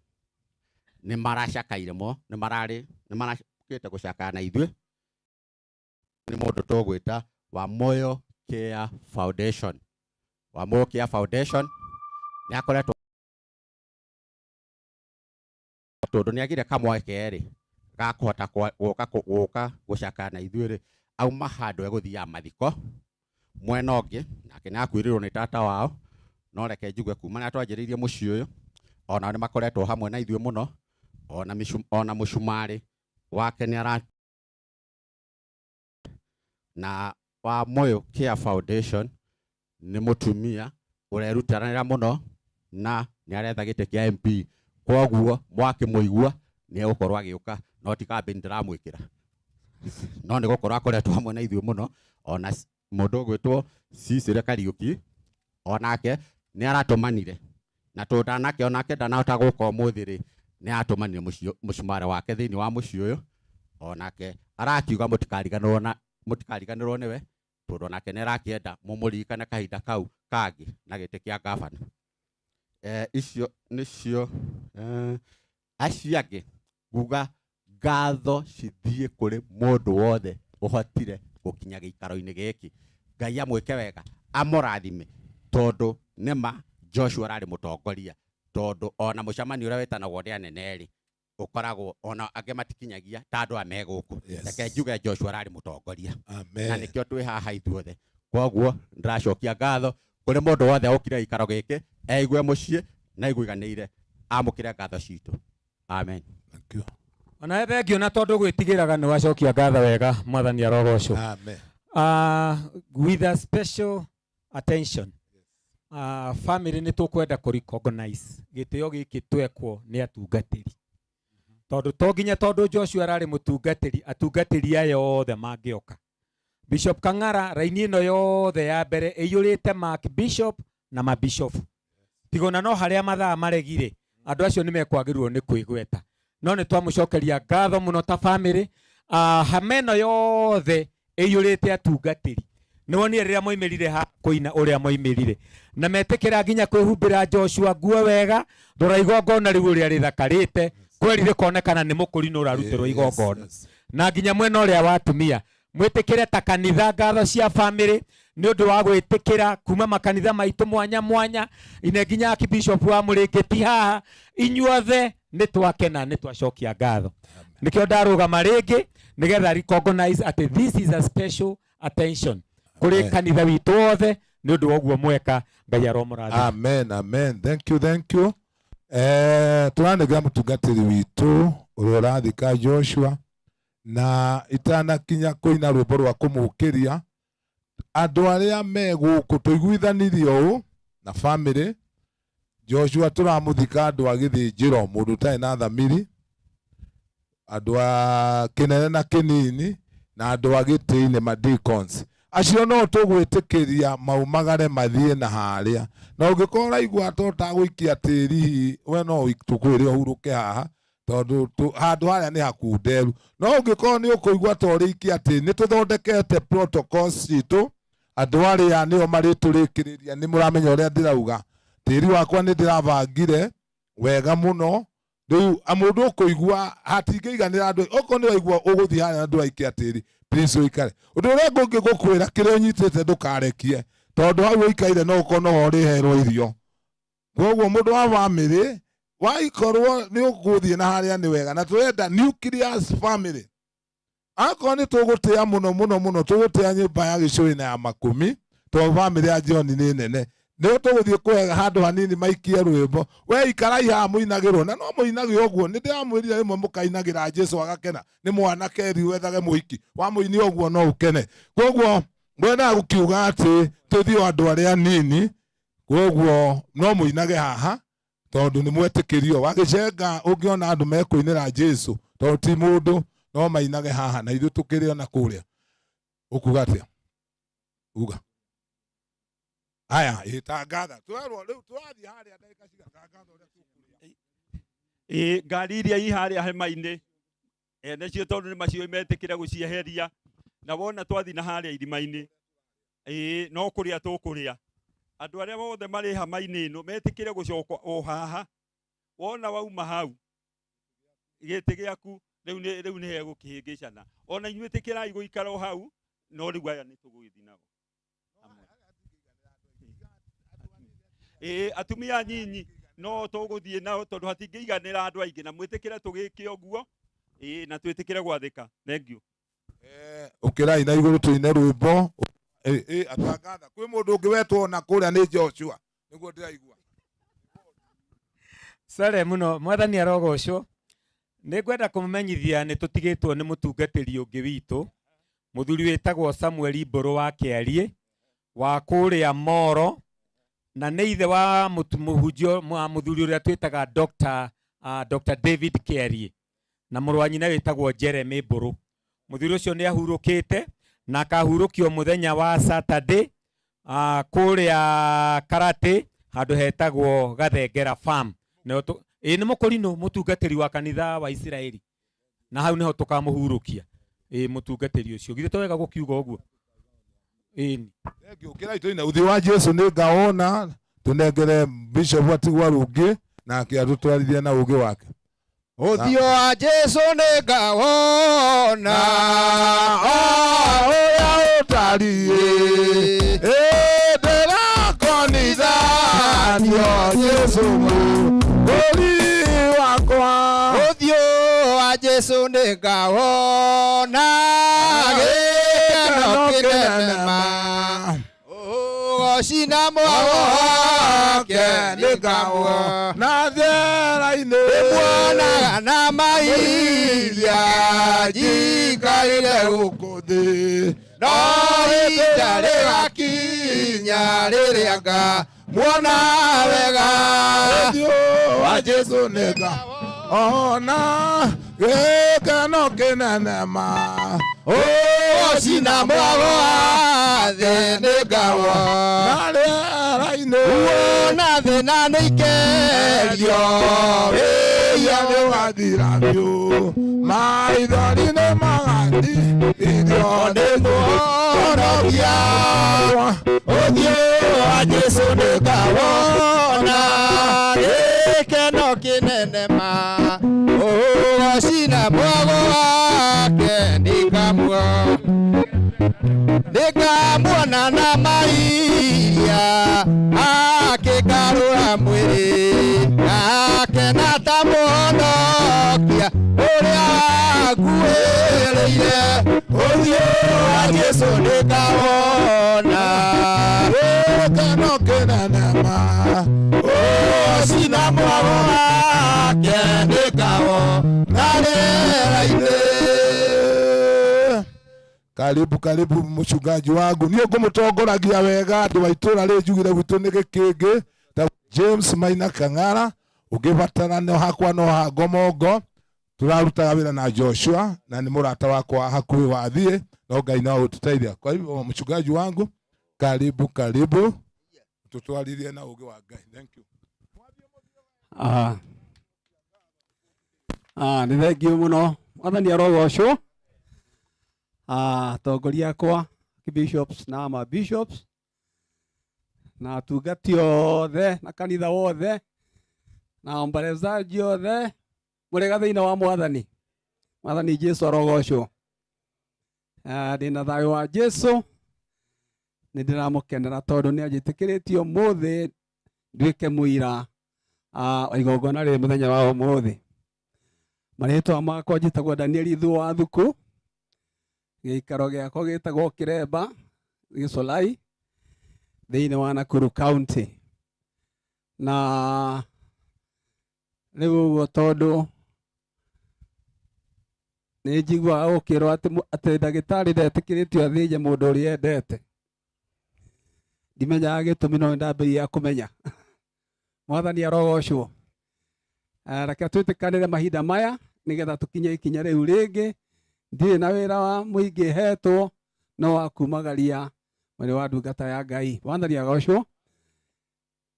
[SPEAKER 6] nĩ maracakaire nĩ maracakĩte gũcakaya na ithuĩ. Nĩ mũndũ tũgwĩta Wamoyo Care Foundation. Wamoyo Care Foundation nĩ akoretwo tondũ nĩ agire kamweke rĩ ga kũhota gũka gũcakaya na ithuĩ rĩ, auma handũ egũthiaga mathiko mwena ũngĩ, nake nĩ akuĩrĩrwo nĩ tata wao. No reke njuge kuma na twanjĩrĩirie mũciĩ ũyũ, ona nĩ makoretwo hamwe na ithuĩ mũno. ona mushumari wake ni ara na wa Moyo Care Foundation ni mutumia urerutanira muno na ni aretha gite kia MP koguo mwake muigua ni egukorwo agiuka no ti kambe ndiramwikira no ni gukorwo akoretwo hamwe na ithuĩ muno ona mundu gwitwo Cicere Kariuki onake ni aratumanire na tundanake onake ndanahota guka umuthi ri ni atumanire mucumari wake thiini wa muciĩ uyu onake arakiuga mutikariganirwo niwe tondu onake ni arakienda mumuririkane kahinda kau kangi na gĩtĩ kĩa gavana. Icio nicio acio angĩ nguga ngatho cithie kũrĩ mũndũ wothe ũhotire gũkinya gĩikaro-inĩ gĩkĩ. Ngai amwĩke wega amũrathime tondu nĩma Joshua ararĩ mũtongoria tondu ona mũcemanio ũrĩa wĩtanagwo nĩ anene rĩ ũkoragwo ona angĩ matikinyagia ta andũ aya me gũkũ. Reke njuge Joshua ararĩ mũtongoria na nĩkĩo twĩ haha ithuothe. Koguo ndĩracokia ngatho kũrĩ mũndũ wothe ũkire gĩikaro gĩkĩ eigue mũciĩ na aiguiganĩire amũkĩre ngatho citũ. Amen.
[SPEAKER 13] Thank you. Ona thengio na tondu gwitigiraga ni wacokia ngatho wega mwathani arogocwo.
[SPEAKER 4] Amen.
[SPEAKER 13] With a special attention. Family ni tukwenda ku recognize gitio giki twekwo ni atungatiri. Tondu to nginya tondu Joshua arari mutungatiri, atungatiri aya othe mangioka. Bishop Kang'ara raini ino yothe ya mbere iyurite Mark Bishop na mabishop. Tigona no haria mathaa maregire andu acio ni mekwagirwo ni kwigweta. No ni twamucokeria ngatho muno ta family. Hameno yothe iyurite atungatiri. Ni wonire riria moimirire ha kuina uria moimirire na metikira nginya kwihumbira Joshua nguo wega ndora igongona riu uria rithakarite kwerire konekana ni mukuri no rarutirwo igongona na nginya mwena uria wa atumia mwitikire ta kanitha ngatho cia family ni undu wa gwitikira kuma makanitha maitu mwanya mwanya ine nginya Archbishop wa Mũrĩngĩti haha inyuothe ni twakena ni twacokia ngatho nikio ndarugama ringi nigetha recognize at this is a special attention kuri kanitha witu wothe ni undu woguo mweka. Ngai aromũrathime.
[SPEAKER 4] Amen, amen. Thank you, thank you. Turanegera mutungatiri witu uria urathika Joshua na itanakinya kuina rwimbo rwa kumukiria andu aria me guku tuiguithanirie uu na family. Joshua turamuthika andu a githinjiro mundu tai na thamiri andu a kinene na kinini na andu a gitini ma deacons acio no tugwitikiria maumagare mathie na haria na ungikora igwa tota guikia tiri we no tukwire uhuruke haha tondu handu haria ni hakunderu no ungikora ni ukuigwa tori ikia tiri ni tuthondekete protocols citu andu aria nio mariturikiriria ni muramenya uria ndirauga tiri wakwa ni ndiravangire wega muno riu amundu ukuigwa hatingeiganira andu oko ni waigwa uguthii haria andu aikia tiri please uikare undu uria ngungi gukwira kiria unyitite ndukarekie tondu hau uikaire no ukono hori herwo irio koguo mundu wa family waikorwo ni uguthii na haria ni wega na turenda nucleus family ako ni tugutia muno tugutia nyumba ya gicuri na ya makumi to family ya John ni nene ni tuguthii kwega handu hanini maikie rwimbo we ikarai ha muinagirwo na no muinagi oguo ni ndiramwirire rimwe mukainagira Jesu agakena ni mwana keri wethage muiki wa muini oguo no ukene koguo mwena gukiuga ati tuthio andu aria nini koguo no muinage haha tondu ni mwetikirio wagicenga ungiona andu mekuinira Jesu tondu ti mundu no mainage haha na ithu tukirio na kuria ukuga atia uga aya itangatha twerwo riu turathi haria ndagika cigatangatha uria tukuria
[SPEAKER 19] ngari iria i haria hema-ini nacio tondu ni macio metikire gucieheria na wona twathi na haria irima-ini no kuria tukuria andu aria wothe mari hama-ini ino metikire gucoka o haha wona wauma hau giti giaku riu ni hegukihingicana ona inyuĩ tikirai guikara o hau no riu aya ni tugwithi nago atumia nyinyi no tuguthie nao tondu hatingĩiganĩra andu aingi na mwitikire tugike oguo na twitikire gwathika. Thank you.
[SPEAKER 4] Ukirai na iguru tuine rwimbo atangatha kwi mundu ungi wetwo na kuria ni Joshua niguo ndiraigua
[SPEAKER 13] sare muno mwathani arogocwo nä ngwenda kå menyithia nä tå tigä two nä må tungatä å ngä witå må thuri wä tagwo Samuel mbå rå wa kä ariä wa kå rä a Moro, na nä ithe wa må hunjio må thuri å rä a twä taga Dr. David Kiarie, na må rå wa nyina wä tagwo Jeremy mbå rå. Må thuri å cio nä ahurå kä te na akahurå kio må thenya wa Saturday kå rä a Karate handå hetagwo Gathengera Farm. Ĩ nĩ mũkũrinũ mũtungatĩri wa kanitha wa Isiraeli, na hau nĩho tũkamũhurũkia mũtungatĩri ũcio. Githĩ to wega gũkiuga ũguo? Ĩni
[SPEAKER 4] ũkĩrai tũina ũthiũ wa Jesu nĩ ngaona tũnengere Bishop Atigwa Rungi na akĩatũtwarithia na ũũgĩ wake.
[SPEAKER 8] Ũthiũ wa Jesu nĩ ngaona ũrĩa ũtariĩ ndĩrakonithanio Jesu mũgũri wakwa. Ũthiũ wa Jesu nĩ ngaona gĩkeno kĩnene ma ũgocina mwago wake nĩ ngawona thera-inĩ ndĩmuonaga na mairia njikarĩre gũkũ thĩ, no ihinda rĩgakinya rĩrĩa ngamuona wega. Ũthiũ wa Jesu nĩ ngaona gĩkeno kĩnene ma ũgocina mwago wa thĩ nĩ ngawona rĩera-inĩ wona thĩna nĩ ikerio wĩya nĩ ũgathira biũ, maithori nĩ magathithio nĩ mũhonokia. Ũthiũ wa Jesu nĩ ngawona gĩkeno kĩnene ma ũgocina mwago wake nĩngamuona na mairia akĩngarũra mwĩrĩ akena ta mũhonokia ũrĩa akuĩrĩire. Ũthiũ wa Jesu nĩ ngawona gĩkeno kĩnene ma ũgocina mwago wake nĩ ngawona rĩera-inĩ. Karibu karibu mchungaji wangu, niyo ngũmũtongoragia wega andũ wa itũra rĩ njugire gwitũ nĩ gĩkĩngĩ ta James Maina Kang'ara. Ũngĩbatara no hakwa no ha Ngomongo, tũrarutaga wĩra na Joshua na nĩ mũrata wakwa hakuhĩ wathiĩ, no Ngai no ũtũteithia. Kwa hivyo mchungaji wangu, karibu karibu tutwarithie na ũũgĩ wa Ngai. Thank you.
[SPEAKER 9] Nĩ thengio mũno, Mwathani arogocwo. Atongoria akwa bishops na ama bishops na atungati othe na kanitha wothe na ombolezaji othe mũrĩ thĩinĩ wa Mwathani. Mwathani Jesu arogocwo. Ndĩna thayũ wa Jesu, nĩ ndĩramũkenera tondũ nĩ anjĩtĩkĩrĩtie ũmũthĩ nduĩke mũira wa igongona rĩrĩ mũthenya wa ũmũthĩ. Marĩtwa makwa njĩtagwo Daniel Thuo wa Thuku, gĩikaro gĩakwa gĩtagwo Kĩremba Gĩcolai thĩinĩ wa Nakuru County. Na rĩu ũguo tondũ nĩ njiguaga gũkĩrwo atĩ ndagĩtarĩ ndetĩkĩrĩtio athĩnje mũndũ ũrĩa endete. Ndimenyaga gĩtũmi no ndambĩrĩria kũmenya. Mwathani arogocwo. Reke twĩtĩkanĩre mahinda maya nĩgetha tũkinye ikinya rĩu rĩngĩ. Ndirĩ na wĩra wa mũingĩ hetwo no wa kumagaria mwĩrĩ wa ndungata ya Ngai. Mwathani agocwo.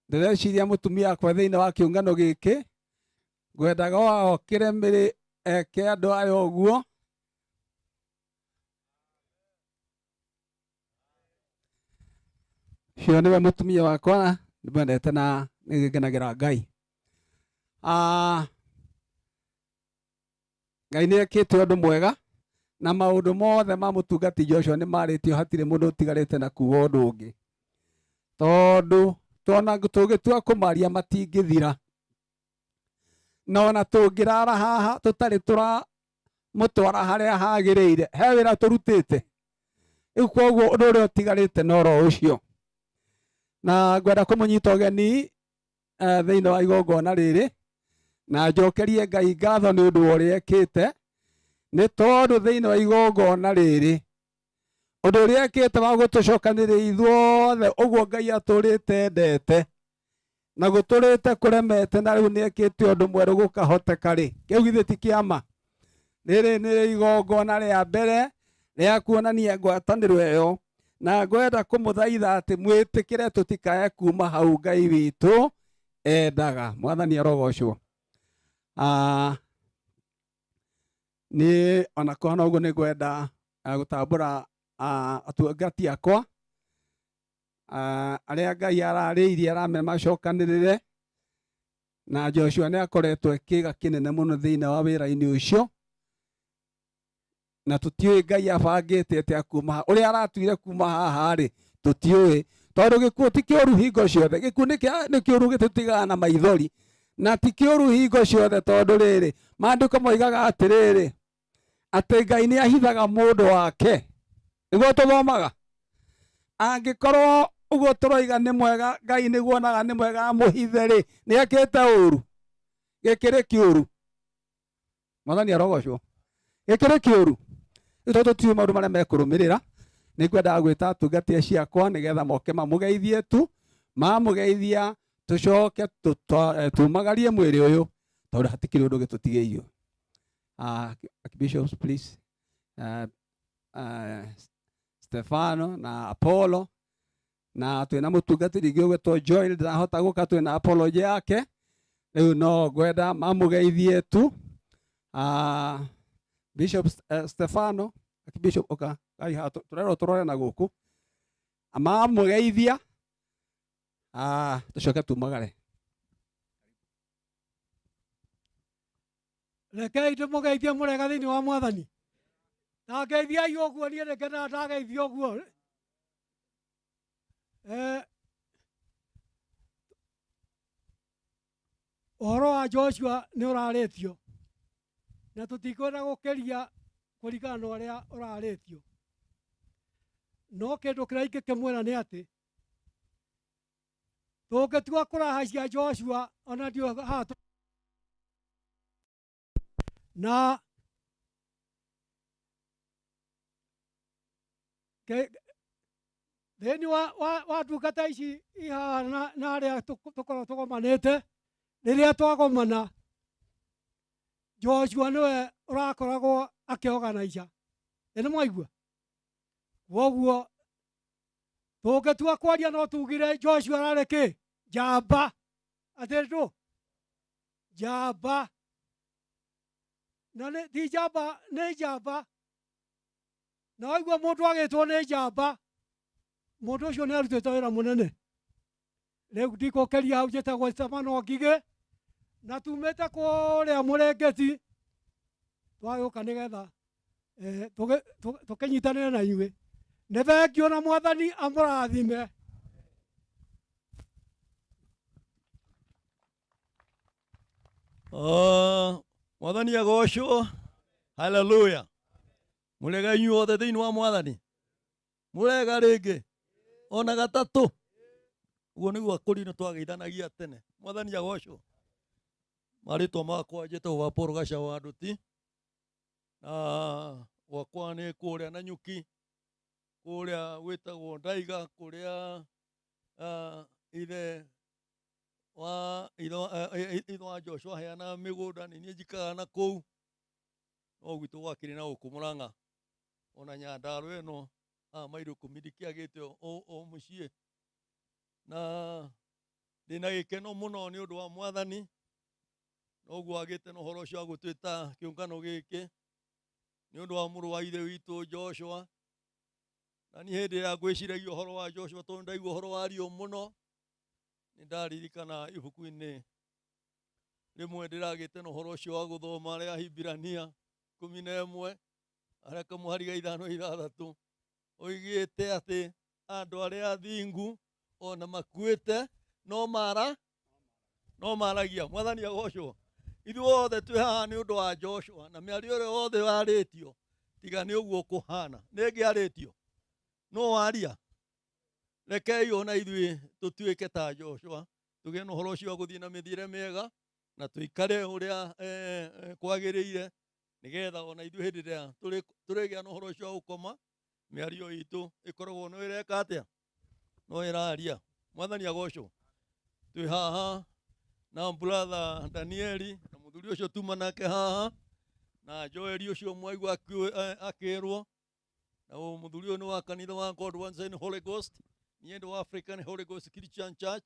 [SPEAKER 9] Ndĩreciria mũtumia akwa thĩinĩ wa kĩũngano gĩkĩ ngwendaga okĩre mĩrĩ eke andũ aya ũguo. Ũcio nĩwe mũtumia wakwa ndĩmwendete na nĩgĩkenagĩra Ngai. Ngai nĩ ekĩte ũndũ mwega na maũndũ mothe ma mũtungati Joshua nĩ marĩtio, hatirĩ mũndũ ũtigarĩte na kuuga ũndũ ũngĩ, tondũ twana tũgĩtua kũmaria matingĩthira, no na tũngĩrara haha tũtarĩ tũramũtwara harĩa hagĩrĩire, he wĩra tũrutĩte. Rĩu koguo ũndũ ũrĩa ũtigarĩte no ro ũcio, na ngwenda kũmũnyita ũgeni thĩinĩ wa igongona rĩrĩ na njokerie Ngai ngatho nĩ ũndũ wa ũrĩa ekĩte, nĩ tondũ thĩinĩ wa igongona rĩrĩ ũndũ ũrĩa ekĩte wa gũtũcokanĩrĩria ithuothe, ũguo Ngai atũrĩte endete na gũtũrĩte kũremete, na rĩu nĩ ekĩte ũndũ mwerũ gũkahoteka rĩ, kĩu githĩ ti kĩama? Rĩrĩ nĩ igongona rĩa mbere rĩa kuonania ngwatanĩro ĩyo, na ngwenda kũmũthaitha atĩ mwĩtĩkĩre tũtikae kuma hau Ngai witũ endaga. Mwathani arogocwo. Nĩ ona kona ũguo nĩ ngwenda gũtambũra atungati akwa arĩa Ngai ararĩirie arame macokanĩrĩre, na Joshua nĩ akoretwo kĩga kĩnene mũno thĩinĩ wa wĩra-inĩ ũcio, na tũtiũĩ Ngai abangĩte atĩa kuma ũrĩa aratuire kuma haha rĩ, tũtiũĩ, tondũ gĩkuũ ti kĩũru hingo ciothe. Gĩkuũ nĩ kĩũru gĩtũtigaga na maithori, na ti kĩũru hingo ciothe, tondũ rĩrĩ maandĩko moigaga atĩrĩrĩ atĩ Ngai nĩ ahithaga mũndũ wake. Nĩguo tũthomaga, angĩkorwo ũguo tũroiga nĩ mwega, Ngai nĩguo onaga nĩ mwega amũhithe rĩ, nĩ ekĩte ũru? Gĩkĩrĩ kĩũru. Mwathani arogocwo. Gĩkĩrĩ kĩũru. Rĩu tũtiũĩ maũndũ marĩa mekũrũmĩrĩra, nĩ ngwendaga gwĩta atungati acio akwa nĩgetha moke mamũgeithie tu, mamũgeithia tũcoke tumagarie mwĩrĩ ũyũ, tondũ hatikĩrĩ ũndũ gĩtũtigĩirio. Bishops please, Stefano na Apollo, na twĩna mũtungatĩri ũngĩ ũgwĩtwo Joel ndarahota gũka, twĩna apology yake, rĩu no ngwenda mamũgeithie tu. Bishop Stefano, Bishop oka ai ha turero turore na guku mamũgeithia, tũcoke tumagare.
[SPEAKER 7] Rekei ndĩmũgeithie mũrega thĩinĩ wa Mwathani. Na ngeithiai ũguo, niĩ nĩngenaga ndageithia ũguo. Ũhoro wa Joshua nĩ ũrarĩtio, na tũtikwenda gũkĩria kũringana na ũrĩa ũrarĩtio, no kĩndũ kĩrĩa ingĩkĩmwĩra nĩ atĩ tũngĩtua kũrahacia Joshua ona ndio haha na thĩinĩ wa ndungata ici ihaha na arĩa tũkorwo tũgomanĩte, rĩrĩa twagomana Joshua nĩwe ũrakoragwo akĩorganize. Nĩ mwaigua? Woguo tũngĩtua kwaria no tugire Joshua ararĩ kĩ? Njamba. Atĩ njamba. Na ti njamba, nĩ njamba. Na waigua mũndũ agĩtwo nĩ njamba, mũndũ ũcio nĩ arutĩte wĩra mũnene. Rĩu ndikũkĩria hau njĩtagwo Stefano Ngigĩ, na tumĩte kũrĩa Mũrĩngĩti, twagĩũka nĩgetha tũkĩnyitanĩre na inyuĩ. Nĩ thengio na Mwathani amũrathime.
[SPEAKER 11] Mwathani agocwo. Haleluya. Mũrega inyuothe thĩinĩ wa Mwathani. Mũrega rĩngĩ ona gatatũ. Ũguo nĩguo akũrinũ twageithanagia tene. Mwathani agocwo. Marĩtwa makwa njĩtagwo Paul Gacaũ wa Nduti, na gwakwa nĩ kũrĩa Nanyuki, kũrĩa gwĩtagwo Ndaiga, kũrĩa ithe wa Joshua heana mĩgũnda, nĩ niĩ njikaga na kũu, no gwitũ gwakĩrĩ na gũkũ Mũrang'a, ona Nyandarua ĩno mairo 10 ndikĩagĩte o mũciĩ, na ndĩna gĩkeno mũno nĩ ũndũ wa Mwathani. Noguo agĩte na ũhoro ũcio wa gũtwĩta kĩũngano gĩkĩ nĩ ũndũ wa mũrũ wa ithe witũ Joshua. Na niĩ hĩndĩ ĩrĩa ngwĩciragia ũhoro wa Joshua, tondũ ndaigua ũhoro wario mũno, nĩ ndaririkana ibuku-inĩ rĩmwe ndĩragĩte na ũhoro ũcio wa gũthoma rĩa Hibirania 11 arĩa kamũhari ga 5-6 oigĩte atĩ andũ arĩa athingu ona makuĩte no maragia. Mwathani agocwo. Ithuothe twĩ haha nĩ ũndũ wa Joshua, na mĩario ĩrĩa yothe warĩtio tiga nĩ ũguo kũhana. Nĩ ĩngĩarĩtio no waria. Rekei ona ithuĩ tũtuĩke ta Joshua, tũgĩe na ũhoro ũcio wa gũthiĩ na mĩthiĩre mĩega, na tuikare uria kwagiriire nigetha ona ithuĩ hĩndĩ ĩrĩa tũrĩgĩa na ũhoro ũcio wa gũkoma mĩario itũ ĩkoragwo no ĩreka atĩa no ĩraria. Mwathani agocwo. Twĩ haha na brother Danieli na mũthuri ũcio tuma nake haha na Joeli ũcio mwaigua akĩrwo na mũthuri ũyũ nĩ wa kanitha wa God Once in Holy Ghost, niĩ ndĩ wa African Holy Ghost Christian Church,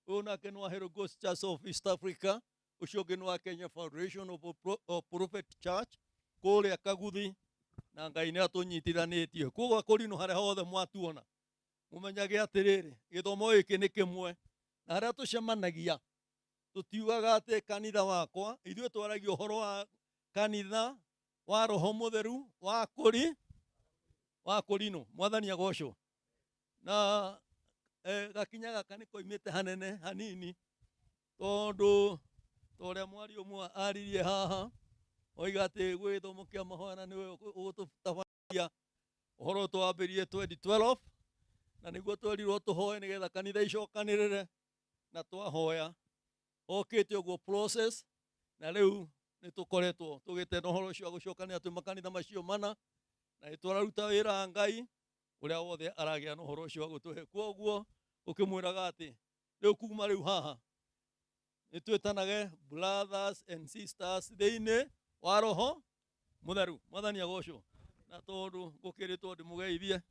[SPEAKER 11] ũyũ nake nĩ wa Holy Ghost Church of East Africa, ũcio ũngĩ nĩ wa Kenya Foundation of Prophet Church kũrĩa Kaguthi, na Ngai nĩ atũnyitithanĩtie. Koguo Korinũ harĩa hothe mwatuona mũmenyage atĩrĩrĩ, gĩthomo gĩkĩ nĩ kĩmwe na harĩa tũcemanagia tũtiugaga atĩ kanitha wakwa, ithuĩ twaragia ũhoro wa kanitha wa Roho Mũtheru wa Korinũ. Mwathani agocwo. Na gakinya gaka nĩ koimĩte hanene hanini tondũ torĩa mwari ũmwe aririe haha oiga atĩ gwĩ gĩthomo kĩa mahoya na nĩwe ũgũtũtabaria ũhoro twambĩrie 2012 na nĩguo twerirwo tũhoe nĩgetha kanitha icokanĩrĩre na twahoya okĩte ũguo process na rĩu nĩ tũkoretwo tũgĩte na ũhoro ũcio wa gũcokanĩrĩra twĩ makanitha macio mana na nĩtwararuta wĩra Ngai ũrĩa wothe aragĩa na ũhoro ũcio wa gũtũhe. Koguo ũkĩmwĩraga atĩ rĩu kuma rĩu haha nĩtwĩtanage brothers and sisters thĩinĩ wa Roho Mũtheru. Mwathani agocwo. Na tondũ ngũkĩrĩtwo ndĩmũgeithie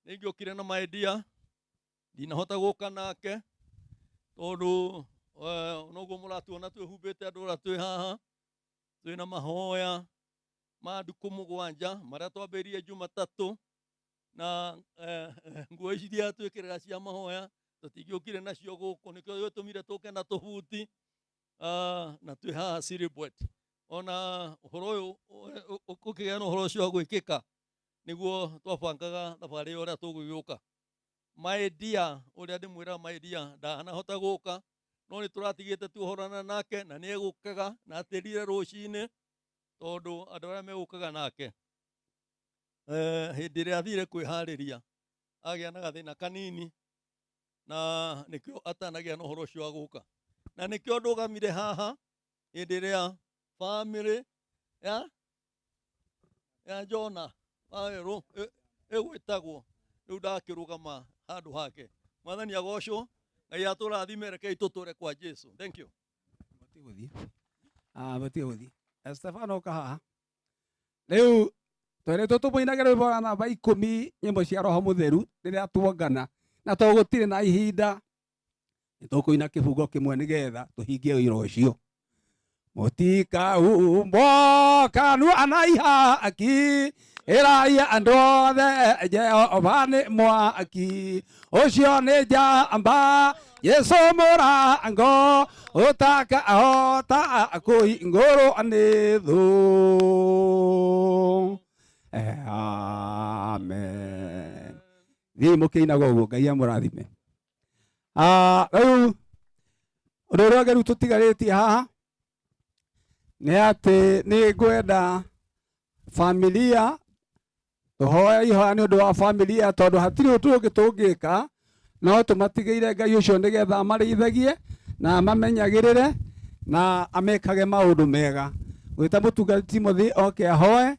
[SPEAKER 11] nĩngĩokire na maendia ndinahota gũka nake tondũ noguo mũratuona twĩhumbĩte andũ ũrĩa twĩ haha twĩna mahoya ma ndukũ mũgwanja marĩa twambĩrĩirie Jumatatũ na nguo ici iria twĩkĩraga cia mahoya tũtingĩũkire nacio gũkũ nĩkĩo gĩtũmire tũke na tũbuti na twĩ haha celebrate ona ũhoro ũyũ ũkĩgĩa na ũhoro ũcio wa gwĩkĩka nĩguo twabangaga thabarĩ ũrĩa tũgũgĩũka. Maendia ũrĩa ndĩmwĩraga maendia ndanahota gũka no nĩ tũratigĩte tuohorana nake na nĩ egũkaga na atĩrire rũcinĩ tondũ andũ arĩa megũkaga nake hĩndĩ ĩrĩa athire kwĩharĩria agĩa na gathĩna kanini na nĩkĩo atanagĩa na ũhoro ũcio wa gũka na nĩkĩo ndũgamire haha hĩndĩ ĩrĩa family ya Jona Wawerũ ĩgwĩtagwo rĩu ndakĩrũgama handũ hake. Mwathani agocwo. Ngai atũrathime rekei tũtũre kwa Jesu. Thank you.
[SPEAKER 9] Batie gũthiĩ. Stefano ka haha. Rĩu twerĩtwo tũmũinage rwĩmbo rwa namba 10 nyĩmbo cia Roho Mũtheru rĩrĩa tuongana na tondũ gũtirĩ na ihinda nĩtũkũina kĩbungo kĩmwe nĩgetha tũhingie wĩra ũcio. Mũtikaumbwo kanua na ihaki ĩraia andũ othe Jehova nĩ mwaki ũcio nĩ njamba Yesu mũrango ũtakahota kũhingũrwo nĩ thũ. Amen. Thiĩ mũkĩinaga ũguo Ngai amũrathime. Rĩu ũndũ ũrĩa ũngĩ rĩu tũtigarĩtie haha nĩ atĩ nĩ ngwenda familia tũhoya ihoya nĩ ũndũ wa familia tondũ hatirĩ ũndũ ũngĩ tũngĩka no tũmatigĩire Ngai ũcio nĩgetha amarĩithagie na amamenyagĩrĩre na amekage maũndũ mega. Gwĩta mũtungati Timothy oke ahoe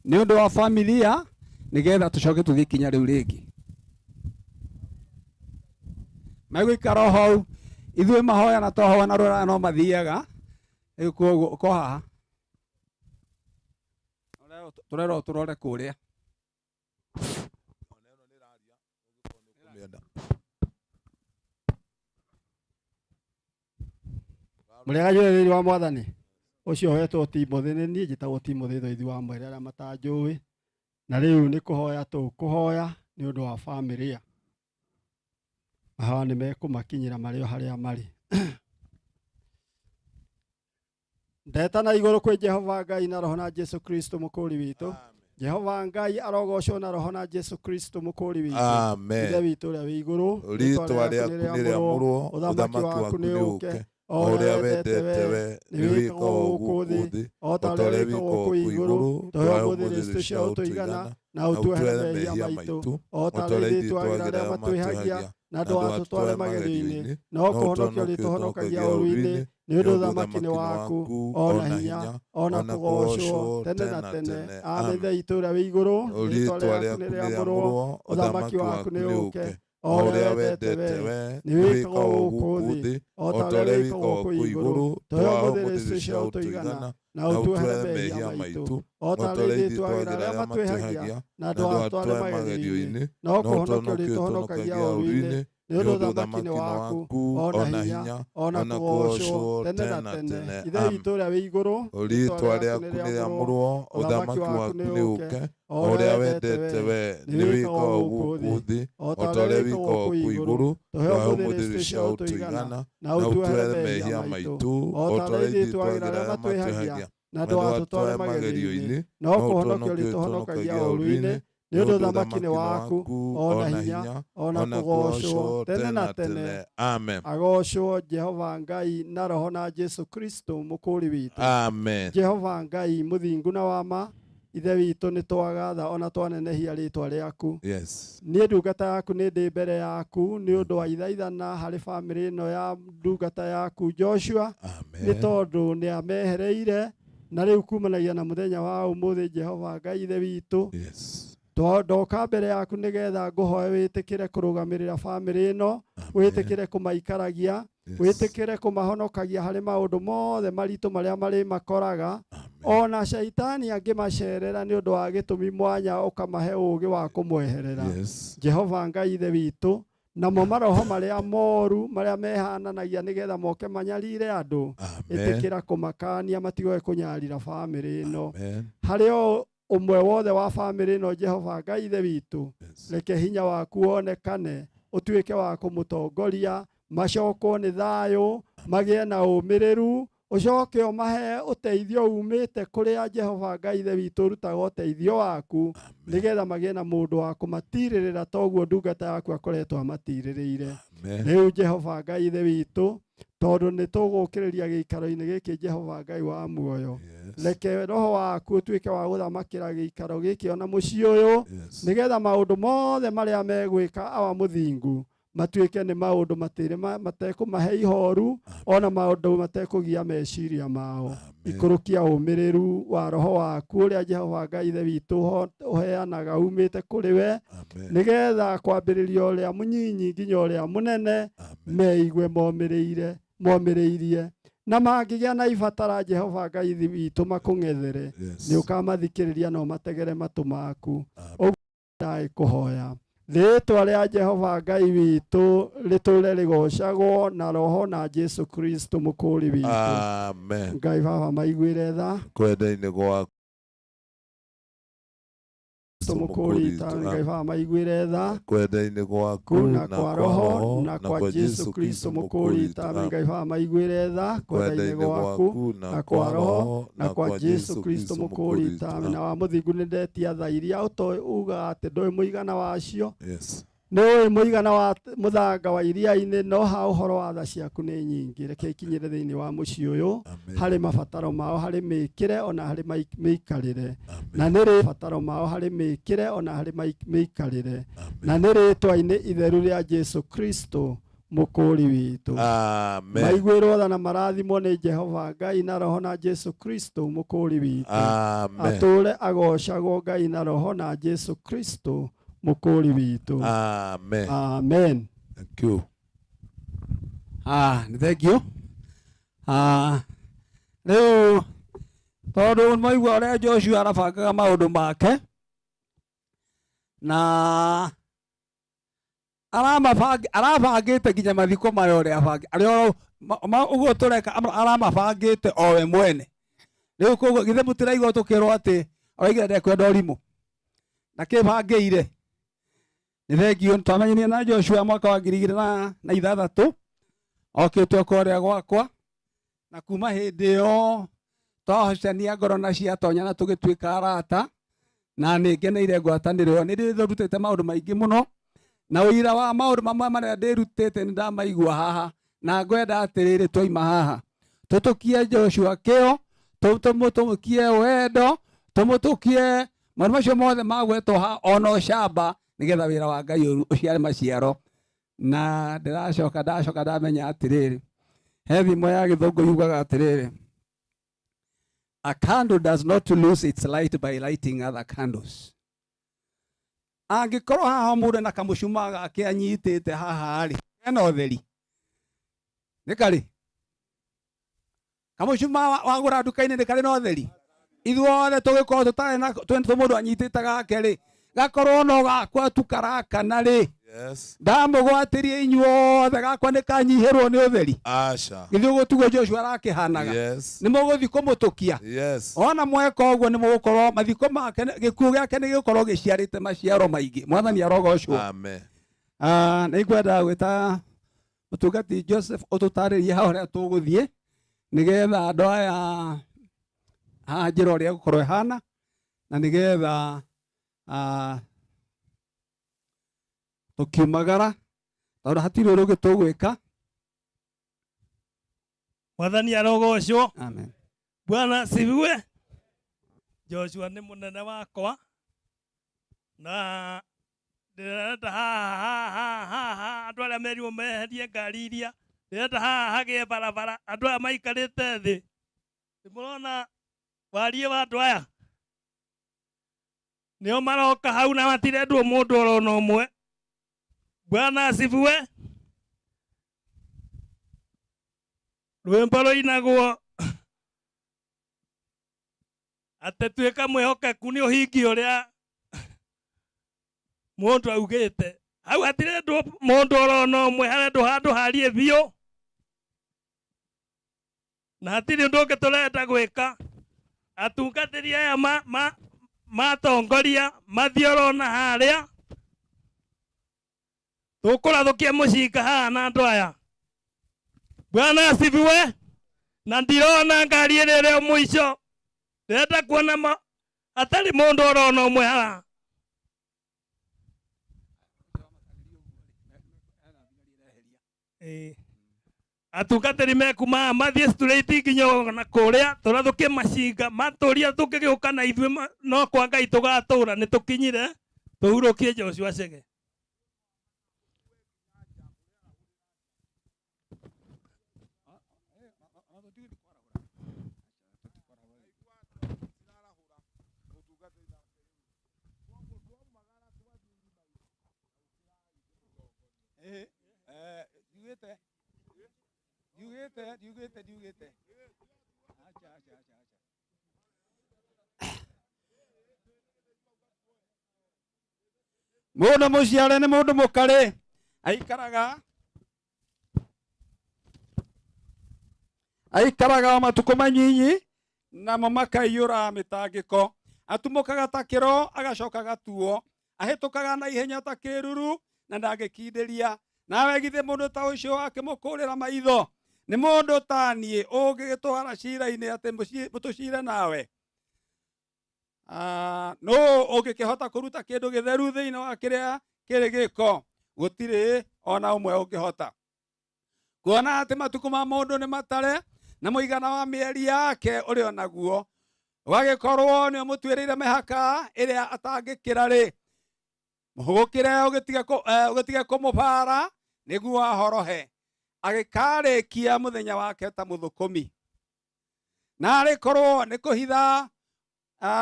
[SPEAKER 9] nĩ ũndũ wa familia nĩgetha tũcoke tũthiĩ ikinya rĩu rĩngĩ. Megũikara hau ithuĩ mahoya na twahoya na rũraya no mathiaga rĩu koguo ko haha tũrerwo tũrore kũrĩa.
[SPEAKER 8] Mũrega thĩinĩ wa Mwathani ũcio hoetwo Timothy nĩ niĩ njĩtagwo Timothy thũithi wa mwĩrĩ arĩa matanjũĩ na rĩu nĩ kũhoya tũkũhoya nĩ ũndũ wa familia. Mahoya nĩ mekũmakinyĩra marĩ o harĩa marĩ. Ndetana igũrũ kwĩ Jehova Ngai na Roho na Jesu Kristo mũkũri witũ. Jehova Ngai arogocwo na Roho na Jesu Kristo mũkũri witũ.
[SPEAKER 4] Amen.
[SPEAKER 8] Ithe witũ ũrĩa wĩ igũrũ.
[SPEAKER 4] Rĩĩtwa rĩaku nĩ rĩamũrwo, ũthamaki waku nĩ ũke. O ũrĩa wendete we nĩ wĩkagwo gũkũ thĩ, o ta ũrĩa wĩkagwo gũkũ igũrũ. Tũhe ũmũthĩ rĩcitũ cia ũtũigana na ũtuohere mehia maitũ. O ta ũrĩa ithuĩ twagĩra arĩa matwĩhagia na ndwatũtware magerio-inĩ, no kũhonokia ũrĩtũhonokagia ũru-inĩ.
[SPEAKER 8] nĩ ũndũ ũthamaki-inĩ waku ona hinya ona kũgocwo tene na tene. Amen. Ithe witũ ũrĩa wĩ igũrũ, rĩĩtwa rĩaku nĩ rĩamũrwo, ũthamaki waku nĩ ũke, o ũrĩa wendete we nĩ wĩkagwo gũkũ thĩ o ta ũrĩa wĩkagwo kũu igũrũ. Tũhe ũmũthĩ cia ũtũigana na ũtuohere mehia maitũ o ta ũrĩa ithuĩ twagĩra arĩa matwĩhagia na ndwatware magerio-inĩ, no kũhonokia ũrĩtũhonokagia ũũru-inĩ, nĩ ũndũ ũthamaki-inĩ waku ona hinya ona kũgocwo tene na tene. Ithe witũ ũrĩa wĩ igũrũ,
[SPEAKER 4] rĩĩtwa rĩaku nĩ rĩamũrwo, ũthamaki waku nĩ ũke, o ũrĩa wendete we nĩ wĩkagwo gũkũ thĩ o ta ũrĩa wĩkagwo kũu igũrũ. Tũhe ũmũthĩ cia ũtũigana na ũtuohere mehia maitũ o ta ũrĩa ithuĩ twagĩra arĩa matwĩhagia na ndwatware magerio-inĩ, no kũhonokia ũrĩtũhonokagia ũũru-inĩ, nĩ ũndũ ũthamaki-inĩ waku ona hinya ona kũgocwo tene na tene. Amen.
[SPEAKER 8] Agocwo Jehova Ngai na Roho na Jesu Kristo mũkũũri witũ.
[SPEAKER 4] Amen.
[SPEAKER 8] Jehova Ngai mũthingu na wa ma, ithe witũ nĩ twagatha ona twanenehia rĩĩtwa rĩaku.
[SPEAKER 4] Yes.
[SPEAKER 8] Niĩ ndungata yaku nĩ ndĩ mbere yaku nĩ ũndũ wa ithaithana harĩ bamĩrĩ ĩno ya ndungata yaku Joshua, nĩ tondũ nĩ amehereire na rĩu kumanagia na mũthenya wa ũmũthĩ Jehova Ngai ithe witũ.
[SPEAKER 4] Yes.
[SPEAKER 8] Ndoka mbere yaku nĩgetha ngũhoe wĩtĩkĩre kũrũgamĩrĩra bamĩrĩ ĩno, wĩtĩkĩre kũmaikaragia, wĩtĩkĩre kũmahonokagia harĩ maũndũ mothe maritũ marĩa marĩ makoraga, ona caitani angĩmacerera nĩ ũndũ wa gĩtũmi mwanya ũkamahe ũũgĩ wa kũmweherera. Jehova Ngai ithe witũ, namo maroho marĩa moru marĩa mehananagia nĩgetha moke manyarire andũ, ĩtĩkĩra kũmakania matigoe kũnyarira bamĩrĩ ĩno. Harĩ ũmwe wothe wa bamĩrĩ ĩno Jehova Ngai ithe witũ, reke hinya waku wonekane, ũtuĩke wa kũmũtongoria, macokwo nĩ thayũ, magĩe na ũmĩrĩru, ũcoke ũmahe ũteithio umĩte kũrĩa Jehova Ngai ithe witũ ũrutaga ũteithio waku, nĩgetha magĩe na mũndũ wa kũmatirĩrĩra toguo ndungata yaku akoretwo amatirĩrĩire. Rĩu Jehova Ngai ithe witũ, tondũ nĩ tũgũkĩrĩria gĩikaro-inĩ gĩkĩ Jehova Ngai wa muoyo, reke Roho waku ũtuĩke wa gũthamakĩra gĩikaro gĩkĩ ona mũciĩ ũyũ, nĩgetha maũndũ mothe marĩa megwĩka awa mũthingu matuĩke nĩ maũndũ matekũmahe ihoru, ona maũndũ matekũgia meciria mao. Ikũrũkia ũmĩrĩru wa Roho waku ũrĩa Jehova Ngai ithe witũ ũheanaga umĩte kũrĩ we, nĩgetha kwambĩrĩria ũrĩa mũnyinyi nginya ũrĩa mũnene meigue momĩrĩirie, na mangĩgĩa na ibatara Jehova Ngai ithe witũ makũng'ethere, nĩ ũkamathikĩrĩria na ũmategere matũ maku. Ũguo ndagĩkũhoya rĩĩtwa rĩa Jehova Ngai witũ rĩtũre rĩgocagwo na Roho na Jesu Kristo mũkũũri witũ.
[SPEAKER 4] Amen.
[SPEAKER 8] Ngai Baba maiguĩre tha
[SPEAKER 4] kwenda-inĩ gwaku
[SPEAKER 8] mũkũũri Ngai Baba maiguĩre tha
[SPEAKER 4] kwenda-inĩ gwaku
[SPEAKER 8] na kwa Roho na kwa Jesu Kristo mũkũũri Ngai Baba maiguĩre tha kwenda-inĩ gwaku na kwa Roho na kwa Jesu Kristo mũkũũri na wa mũthingu nĩ ndetia tha iria uga atĩ ndũĩ mũigana wacio. Nĩũĩ mũigana wa mũthanga wa iria-inĩ, no ha ũhoro wa tha ciaku nĩ nyingĩ. Reke ikinyĩre thĩinĩ wa mũciĩ ũyũ harĩ mabataro mao, harĩ mĩĩkĩre ona harĩ mĩikarĩre, na nĩ mabataro mao harĩ mĩĩkĩre ona harĩ mĩikarĩre, na nĩ rĩĩtwa-inĩ itheru rĩa Jesu Kristo mũkũũri witũ. Maiguĩrwo tha na marathimwo nĩ Jehova Ngai na Roho na Jesu Kristo mũkũũri witũ. Atũũre agocagwo Ngai na Roho na Jesu Kristo mũkũũri witũ.
[SPEAKER 4] Amen.
[SPEAKER 8] Amen.
[SPEAKER 4] Thank you.
[SPEAKER 9] Thank you. Rĩu tondũ maigua ũrĩa Joshua arabangaga maũndũ make na arabangĩte nginya mathiko marĩa ũrĩa abangĩte ũguo tũreka aramabangĩte o we mwene. Rĩu koguo githĩ mũtiraigua tũkĩrwo atĩ araigire ndekwenda ũrimũ na kĩbangĩire. Nĩ thengio twamenyanie na Joshua mwaka wa 2006 okĩtwo kũrĩa gwakwa, na kuma hĩndĩ ĩyo twahocania ngoro na ciatonya na tũgĩtuĩka arata, na nĩ ngeneire ngwatanĩro ĩyo. Nĩ ndĩrutĩte maũndũ maingĩ mũno, na ũira wa maũndũ mamwe marĩa ndĩrutĩte nĩ ndamaigua haha, na ngwenda atĩrĩrĩ twaima haha tũtũkie Joshua kĩo, tũmũtũkie wendo, tũmũtũkie maũndũ macio mothe magwetwo ha ona ũcamba, nĩgetha wĩra wa Ngai ũciare maciaro. Na ndacoka ndamenya atĩrĩrĩ he thimo ya githungu yugaga atiriri, a candle does not lose its light by lighting other candles. Angikorwo haha mundu na kamucuma gake anyitite haha ri ena utheri ni kari kamucuma wagura nduka-ini ni kari na utheri ithuothe tugikorwo tutari na mundu anyitite gake ri gakorwo no gakwa tu karakana ri ndamugwatirie inyuothe gakwa ni kanyihirwo ni utheri githio gutugo Joshua arakihanaga ni muguthi kumutukia ona mweka uguo ni mugukorwo mathiko make gikuo giake ni gikorwo giciarite maciaro maingi. Mwathani arogocwo. Amen. Na ikwenda gwita mutungati Joseph ututaririe ha uria tuguthie nigetha andu aya njira uria gukorwo ihana na nigetha tukiumagara tondu hatiri undu ungi tugwika.
[SPEAKER 2] Mwathani arogocwo.
[SPEAKER 9] Amen.
[SPEAKER 2] Bwana asifiwe. Joshua ni munene wakwa na ndirenda haha andu aria merirwo meherie ngari iria ndirenda haha hagie barabara andu aya maikarite thi nimurona warie wa andu aya nio maroka hau na matirendwo mundu orona umwe. Bwana asifiwe. Rwimbo ruinagwo ate tuika mwihokeku ni uhingi uria mundu augite hau hatirendwo mundu orona umwe harendwo handu harie biu na hatiri undu ungi turenda gwika. Atungatiri aya matongoria mathie orona haria tukurathukia mucinga haha na andu aya. Bwana asifiwe. Na ndirona ngari iri mwico ndirenda kuona atari mundu orona umwe haha. Atungatiri mekuma mathie straight nginya na kuria turathukie macinga maturia tukigiuka na ithuĩ no kwa Ngai tugatura ni tukinyire tuhurukie Joshua Chege.
[SPEAKER 9] Diugite. Mundu muciare ni mundu mukari aikaraga matuko manyinyi namo makaiyura mitangiko atumukaga ta kiro agacoka gatuo ahitukaga na ihenya ta kiruru na ndagikindiria nawe githe mundu ta ucio akimukurira maitho ni mundu ta nie ugigitwara cira-ini ati mutucire nawe no ugikihota kuruta kindu githeru thiini wa kiria kiri giko gutiri ona umwe ungihota kuona ati matuko ma mundu ni matare na muigana wa mieri yake uri onaguo wagikorwo ni mutwirire mihaka iria atangikira ri muhugukire ugitige kumubara niguo ahorohe agikarikia muthenya wake ta muthukumi na arikorwo ni kuhitha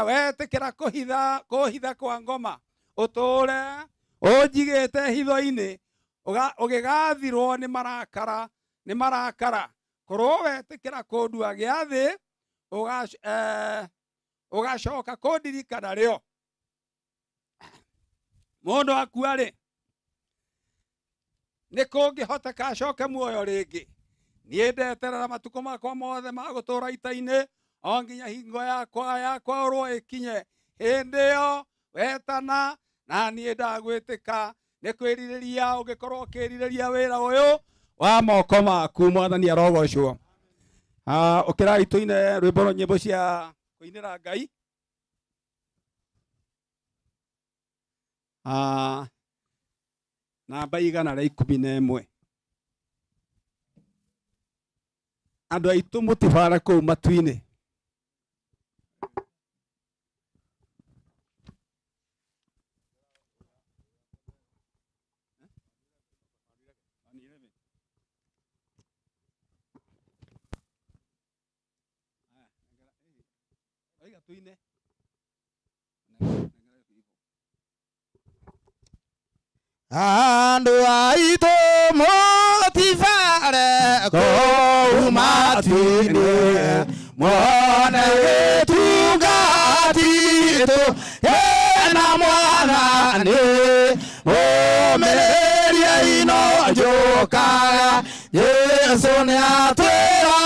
[SPEAKER 9] wetikira kuhitha kwa ngoma uture unjigite hitho-ini ugigathirwo ni marakara korwo wetikira kundua giathi ugacoka kundirikana rio mundu akua ri ni kungihoteka acoke muoyo ringi nie ndeterera matuko makwa mothe ma gutura ita-ini o nginya hingo yakwa urwo ikinye hindi yo wetana na nie ndagwitika ni kwiririria ungikorwo ukiririria wira uyu wa moko maku. Mwathani arogocwo. Ukirai tuine rwimbo rwa nyimbo cia kuinira Ngai. Namba 111 andu aitu mutibara kuu matu-ini tuine
[SPEAKER 8] Andu aitũ mũtibare kũu matu-inĩ mwone gĩtungatitũ hena mwathani ũmĩrĩria ino njũkaga Yesu nĩatwĩra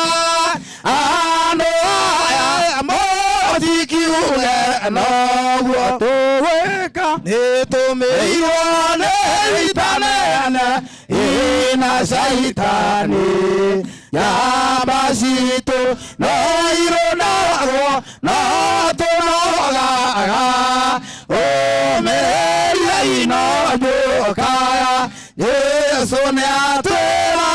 [SPEAKER 8] andu aya mũtikiuge noguo tũgwĩka nĩtũmĩirwo nĩ itanene ina shaitani yambacitũ no irũnagwo no tũnogaga ũmĩrĩria ino njũkaga Yesu nĩatwĩra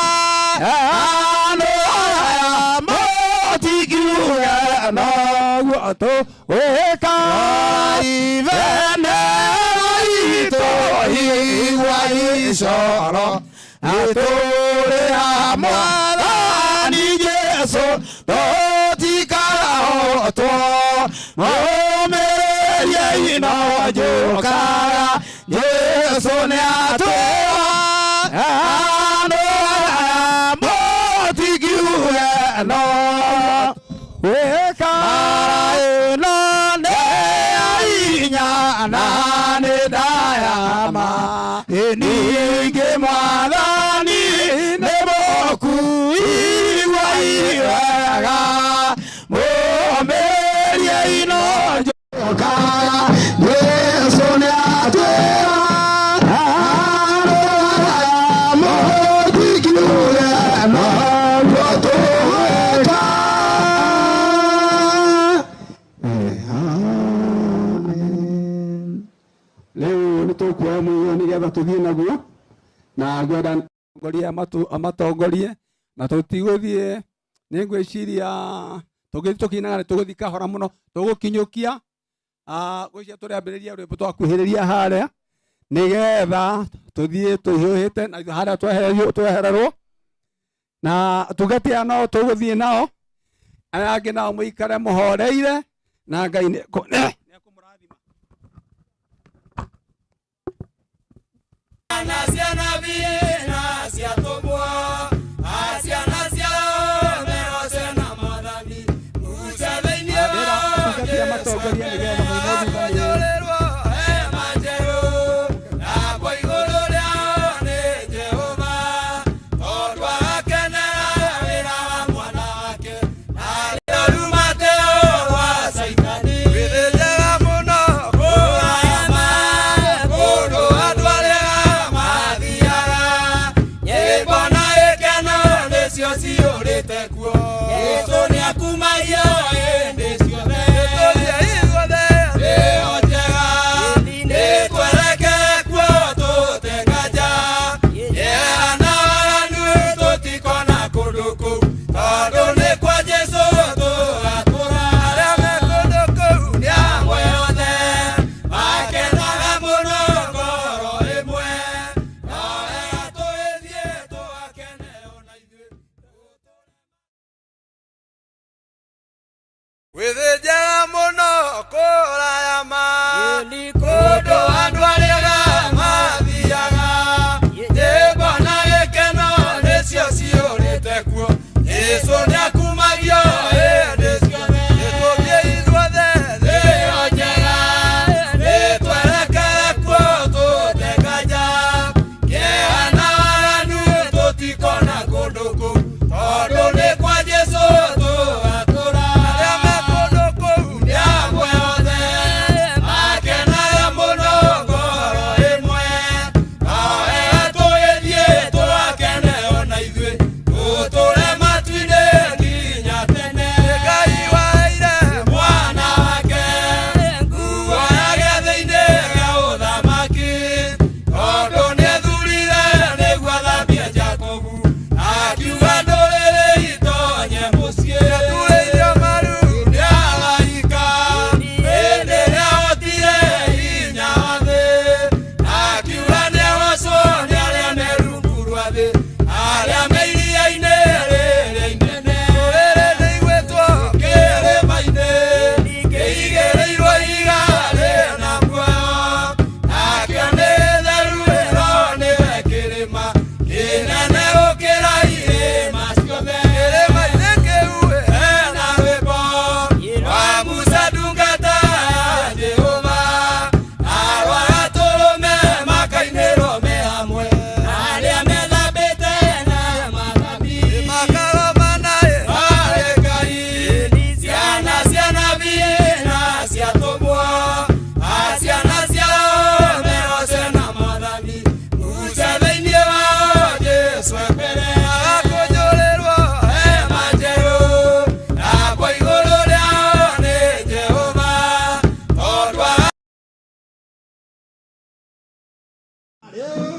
[SPEAKER 8] andu aya mũtikiuge noguo tũgwĩka ivene itũ igua icoro atũrĩra mwathani Jesu tũtikarahotwo mũmĩrĩrie ino njũkaga Jesu nĩatwĩra andu aya mũtikiuge no wĩka ĩno nĩ ainya na nĩ ndayama ningĩ mwathani nĩ mũkuigua iwega mũmĩrĩrie ino njũkaga Yesu nĩatwĩra andu aya mũtikiuge noguo tũgwĩka.
[SPEAKER 9] Leo nĩtũkuoya mũiyo nĩgetha tũthiĩ naguo na ngwenda ngoria amatongorie na tũtigũthiĩ nĩngwĩciria tũgĩthiĩ tũkĩinaga nĩtũgũthiĩ kahora mũno tũgũkinyũkia gwĩcia tũrĩambĩrĩria rwĩmbo twakuhĩrĩria harĩa nĩgetha tũthiĩ tũhiũhĩte na harĩa twehererwo na tugati aya nao tũgũthiĩ nao aya angĩ nao mũikare mũhoreire na Ngai
[SPEAKER 10] With Wow.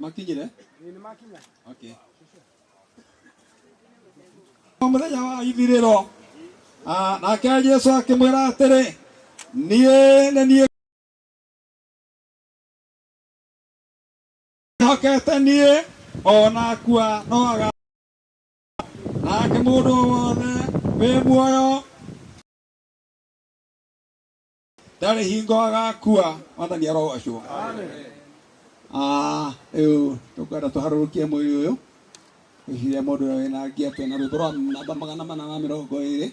[SPEAKER 10] Makinyire? Okay. Muthenya wa ithiriro nake Jesu akimwira atiri nie hokete nie ona kua no aga nake mundu wothe wi muoyo ndari hingo agakua Mwathani arogocwo. Riu tukwenda tuharurukie mwiri uyu wicirie mundu uyu wina ngiete na rwimbo rwa namba 420.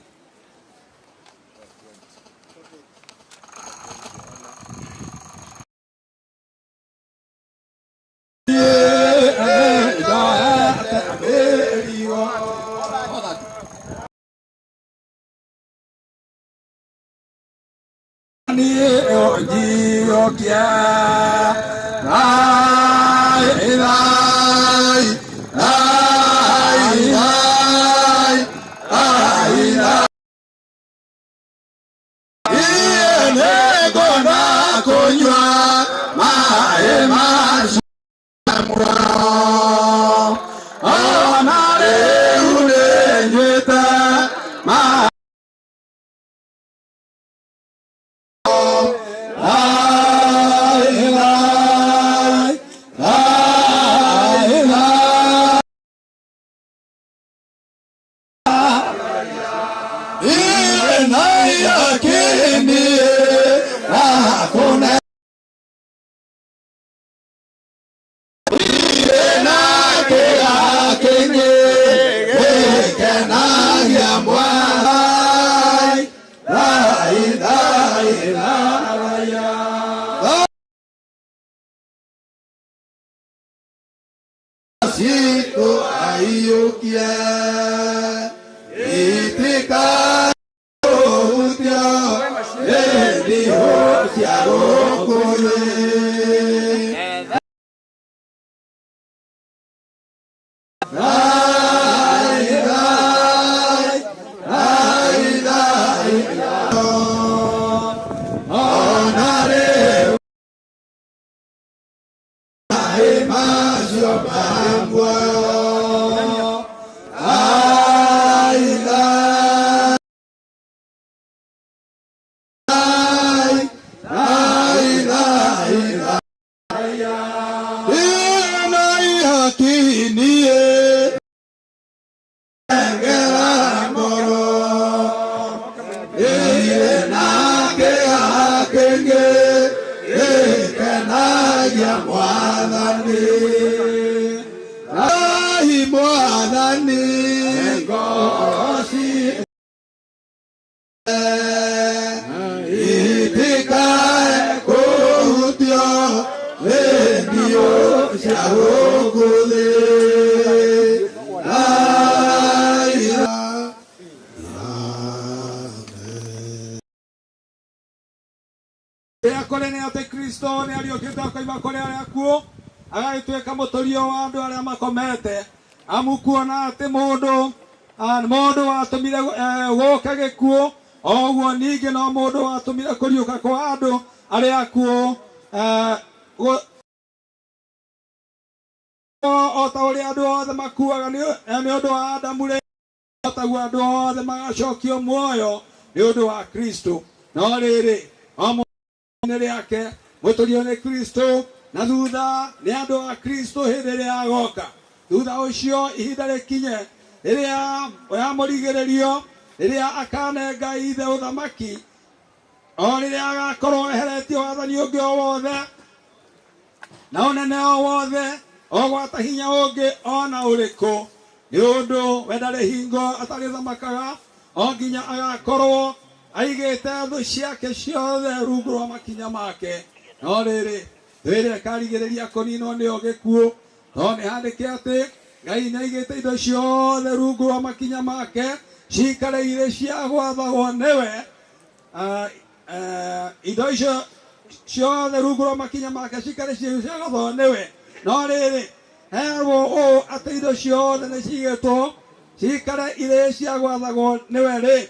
[SPEAKER 10] agagĩtuĩka mũtũrio wa andũ arĩa makomete, amu kuona atĩ mũndũ watũmire gũũke gĩkuũ, oguo ningĩ no mũndũ watũmire kũriũka kwa andũ arĩa akuũ, o ta ũrĩa andũ othe makuaga nĩ ũndũ wa Adamu rĩ, o taguo andũ othe magacokio muoyo nĩ ũndũ wa Kristo. No rĩrĩ o mũndũ rĩake mũtũrio nĩ Kristo, na thutha nĩ andũ a Kristo hĩndĩ ĩrĩa agoka. Thutha ũcio ihinda rĩkinye rĩrĩa yamũrigĩrĩrio, rĩrĩa akane Ngai ithe ũthamaki, o rĩrĩa agakorwo eheretie wathani ũngĩ o wothe na ũnene o wothe, o gwata hinya ũngĩ ona ũrĩkũ, nĩ ũndũ we ndarĩ hingo atarĩthamakaga, o nginya agakorwo aigĩte thũ ciake ciothe rungu rwa makinya make. No rĩrĩ rĩrĩa karigĩrĩria kũninwo nĩo gĩkuũ, tondũ nĩ handĩke atĩ Ngai nĩaigĩte indo ciothe rungu rwa makinya make, cikare irĩ cia gwathagwo nĩwe. Indo icio ciothe rungu rwa makinya make cikare cia gwathagwo nĩwe. No rĩrĩ herwo ũũ atĩ indo ciothe nĩ cigĩtwo cikare irĩ cia gwathagwo nĩwe rĩ,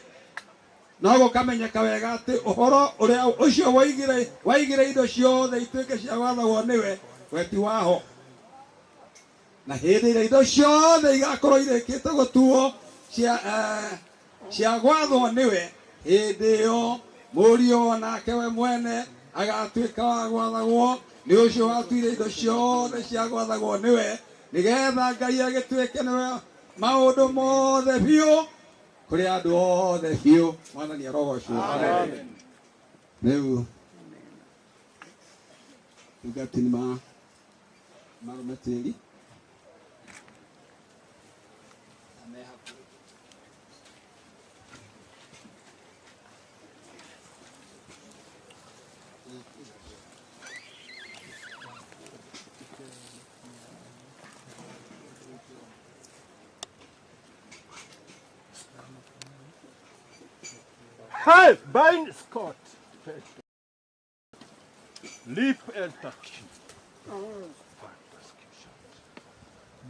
[SPEAKER 10] no gũkamenyeka wega atĩ ũhoro ũrĩa ũcio waigire indo ciothe ituĩke cia gwathagwo nĩwe, we ti waho. Na hĩndĩ ĩrĩa indo ciothe igakorwo irĩkĩte gũtuo cia gwathwo nĩwe, hĩndĩ ĩyo mũriũ onake we mwene agatuĩka wa gwathagwo nĩ ũcio watuire indo ciothe cia gwathagwo nĩwe, nĩgetha Ngai agĩtuĩke nĩwe maũndũ mothe biũ kũrĩ andũ othe biũ. Mwathani arogocwo. Rĩu tungatini marũme tĩri
[SPEAKER 17] Hey, bind Scott. Lip and touch.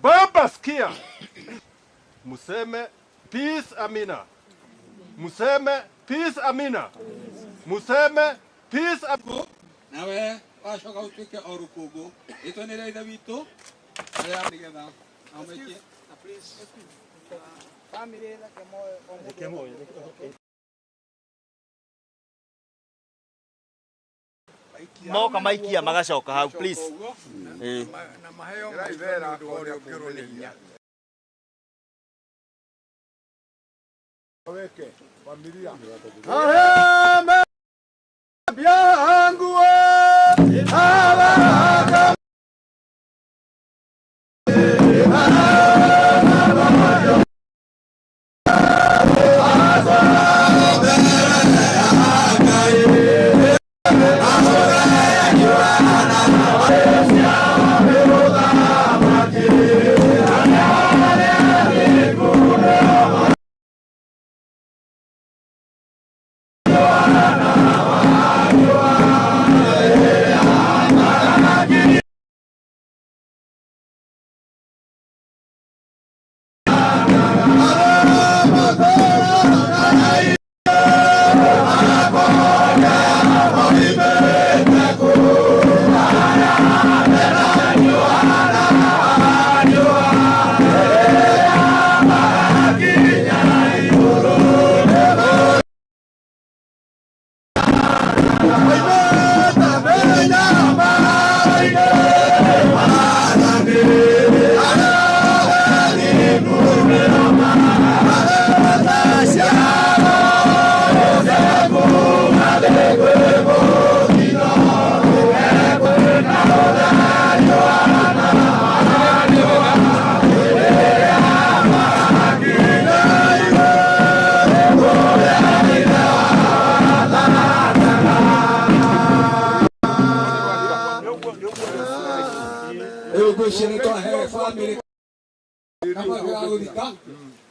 [SPEAKER 17] Baba sikia. Museme peace amina. Museme peace amina. Museme peace amina.
[SPEAKER 10] Nawe wacoka utuike o rũkũngũ ĩtwo nĩ raitha witũ arĩa nĩgetha amaikie na please family reke moyo
[SPEAKER 15] moka maikia magacoka hau please.
[SPEAKER 10] Na maheo maithera kũrĩa ngĩrwo nĩ hinya.
[SPEAKER 14] Weke familia.
[SPEAKER 10] Aheme byangu abaga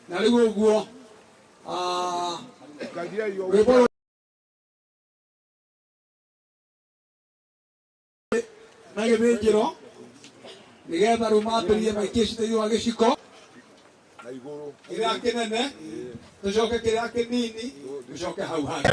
[SPEAKER 10] na rĩu ũguo na gĩthĩnjĩro nigetha rĩu mambĩrĩrie maikie thĩinĩ wa gĩciko kĩrĩa kĩnene tũcoke kĩrĩa kĩnini tũcoke hau hangĩ.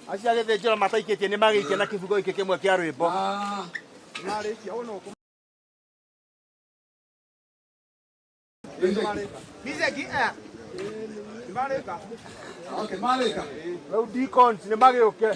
[SPEAKER 15] Acia gĩthĩnjĩro mataikĩtie nĩ magĩikia na kĩbungo gĩkĩ kĩmwe kĩa rwĩmbo. Rĩu deacons nĩ magĩũke.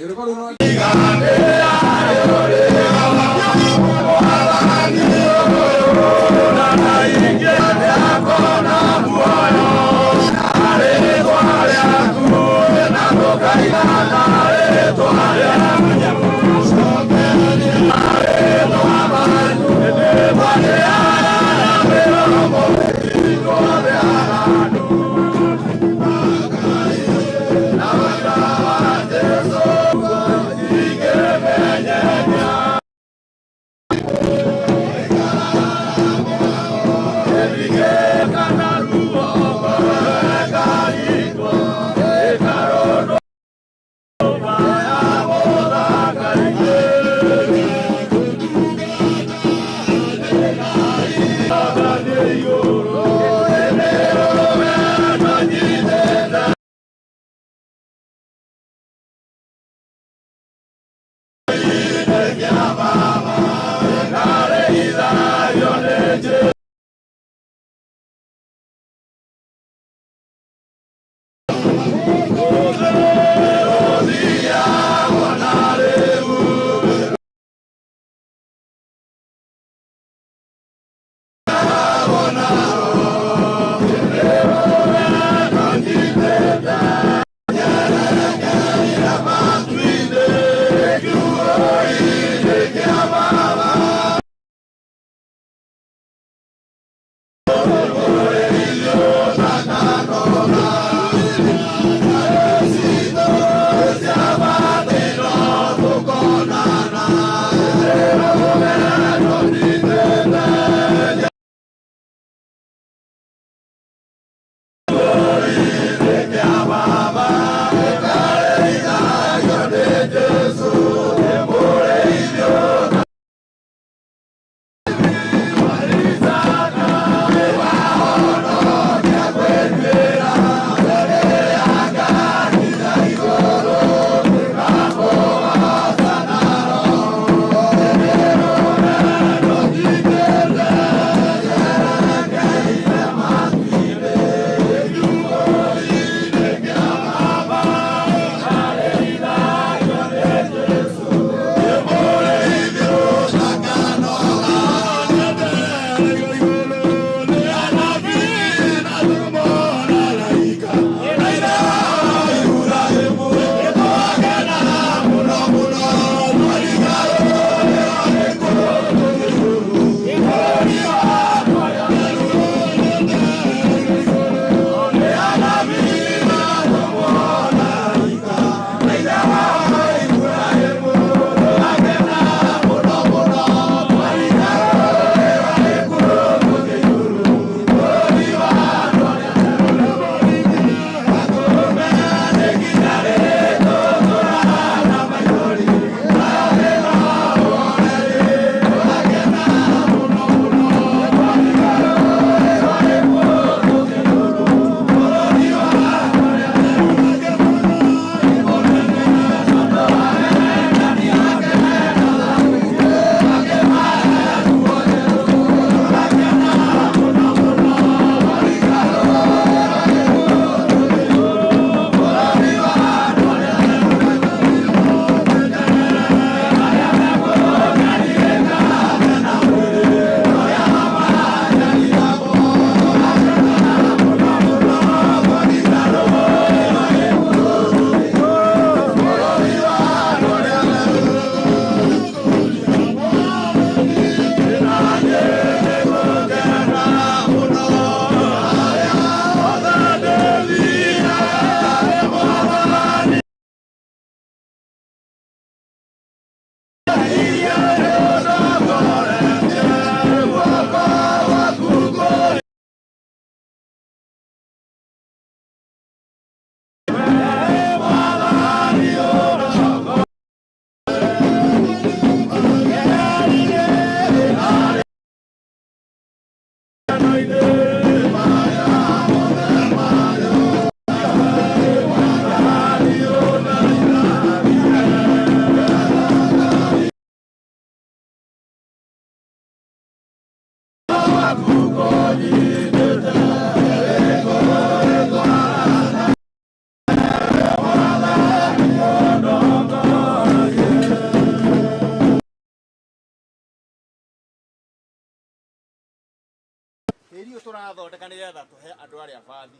[SPEAKER 15] tũrathondeka nĩgetha tũhe andũ arĩa bathi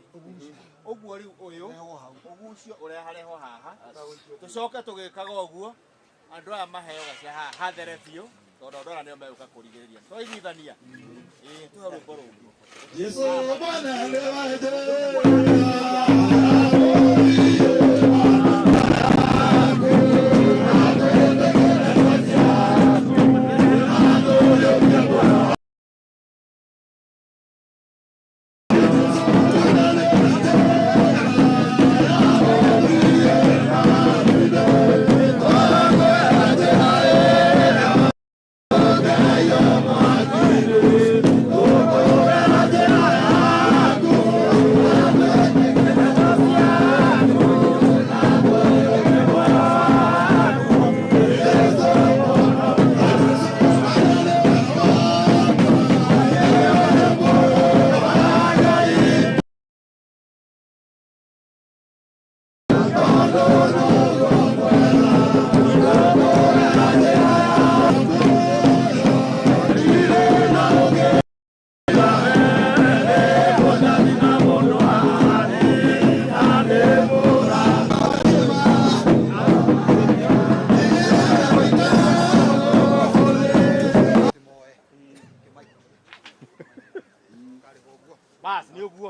[SPEAKER 15] ũguo rĩu ũyũ ũgucio ũrehareho haha tũcoke tũgĩkaga ũguo andũ aya maheo gacia haha hathere biũ tondũ andũ aya nĩo megũka kũrigĩrĩria twaiguithania tũhe rwĩmbo rũngĩ
[SPEAKER 10] Yesu Bwana ndewaje
[SPEAKER 15] basi nĩ ũguo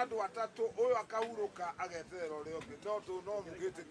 [SPEAKER 12] andu atatu uyu akahuruka ageterera uria ungi no tu no mugite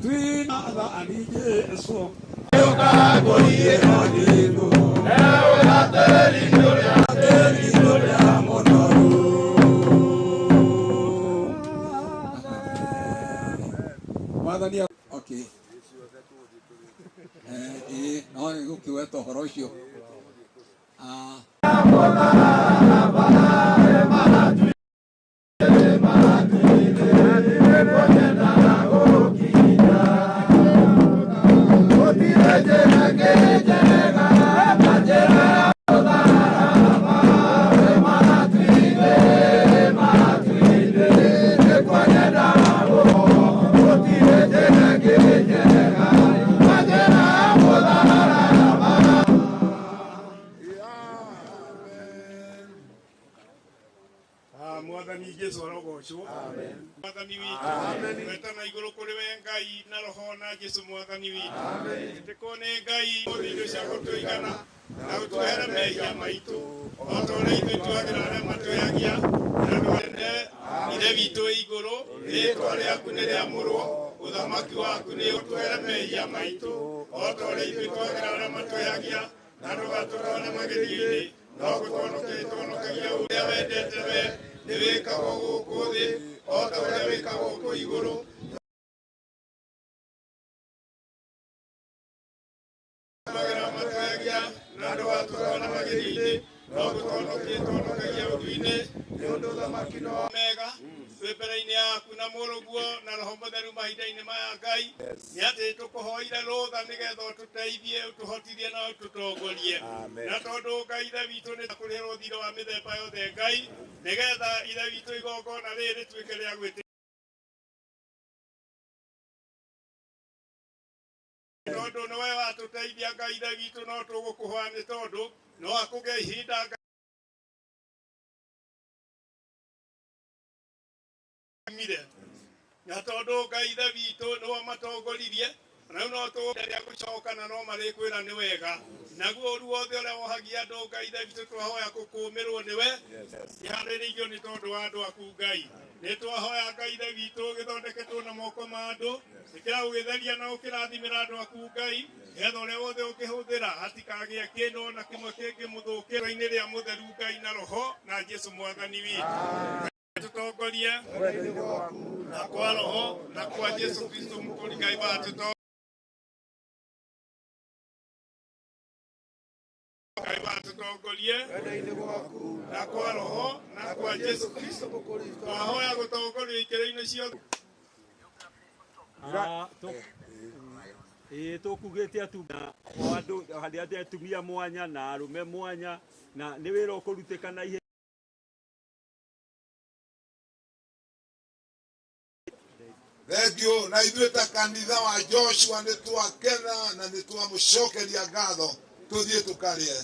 [SPEAKER 10] twina thani Jesu Mwathani okay no gũkiweta ũhoro ũcio Mwathani Jesu arogocwo Mwathani witũ wetana igũrũ kũrĩ we Ngai na roho na Jesu Mwathani witũ tũkone Ngai mũthindo cia gũtũigana na gũtũhera mehia maitũ o ta ũrĩa ithuĩ twagĩra arĩa matũyagia na ndwende ithe witũ igũrũ rĩĩtwa rĩaku nĩ rĩamũrwo ũthamaki waku nĩ ũtũhere mehia maitũ o ta ũrĩa ithuĩ twagĩra arĩa matũyagia na ndũgatũtware magerio-inĩ no gũtũhonokagia ũrĩa wendete we nĩ wĩkagwo gũkũ thĩ o ta ũrĩa wĩkagwo gũkũ igũrũ magera matũyagia na ndũgatũtware magerio-inĩ no gũtũhonokagia ũndũ-inĩ nĩ ũndũ ũthamaki no mega twĩ mbere-inĩ yaku na mũrũguo na roho mũtheru mahinda-inĩ maya Ngai nĩ atĩ tũkũhoire rũtha nĩgetha ũtũteithie ũtũhotithie na ũtũtongorie na tondũ Ngai ithe witũ nĩ kũrĩhĩrwo thirĩ wa mĩthemba yothe Ngai nĩgetha ithe witũ igongona rĩrĩ rĩtuĩke rĩa gwĩtĩkĩra tondũ nĩwe watũteithia Ngai ithe witũ no tũgũkũhoya nĩ tondũ no akũgĩa ihinda na tondũ Ngai ithe witũ nĩwe matongoririe rĩu no tũrĩa gũcoka na no marĩkwĩra nĩ wega naguo ũru wothe ũrĩa wohagia andũ Ngai ithe witũ twahoya gũkũũmĩrwo nĩwe iharĩrĩirio nĩ tondũ wa andũ aku Ngai nĩ twahoya Ngai ithe witũ gĩthondeketwo na moko ma andũ ĩkĩra gũgĩtheria na ũkĩrathimĩra andũ aku Ngai getha ũrĩa wothe ũkĩhũthĩra hatikagĩe kĩndũ na kĩmwe kĩngĩmũthũkĩra-inĩ rĩa mũtheru Ngai na roho na Jesu Mwathani witũ tutongorie na kwa roho na kwa Jesu Kristo mkuri Ngai watutongorie Ngai watutongorie na kwa roho na kwa Jesu Kristo mkuri twahoya gũtongorio ikĩro-inĩ ciothe
[SPEAKER 16] tũkugĩte atumia o andũ harĩ atumia mwanya na arũme mwanya na nĩ wĩra ũkũrutĩka na ihenya
[SPEAKER 4] Thengio na ithuĩ ta kanitha wa Joshua nĩ twakena na nĩ twamũcokeria ngatho tũthiĩ tũkarĩe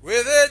[SPEAKER 18] With a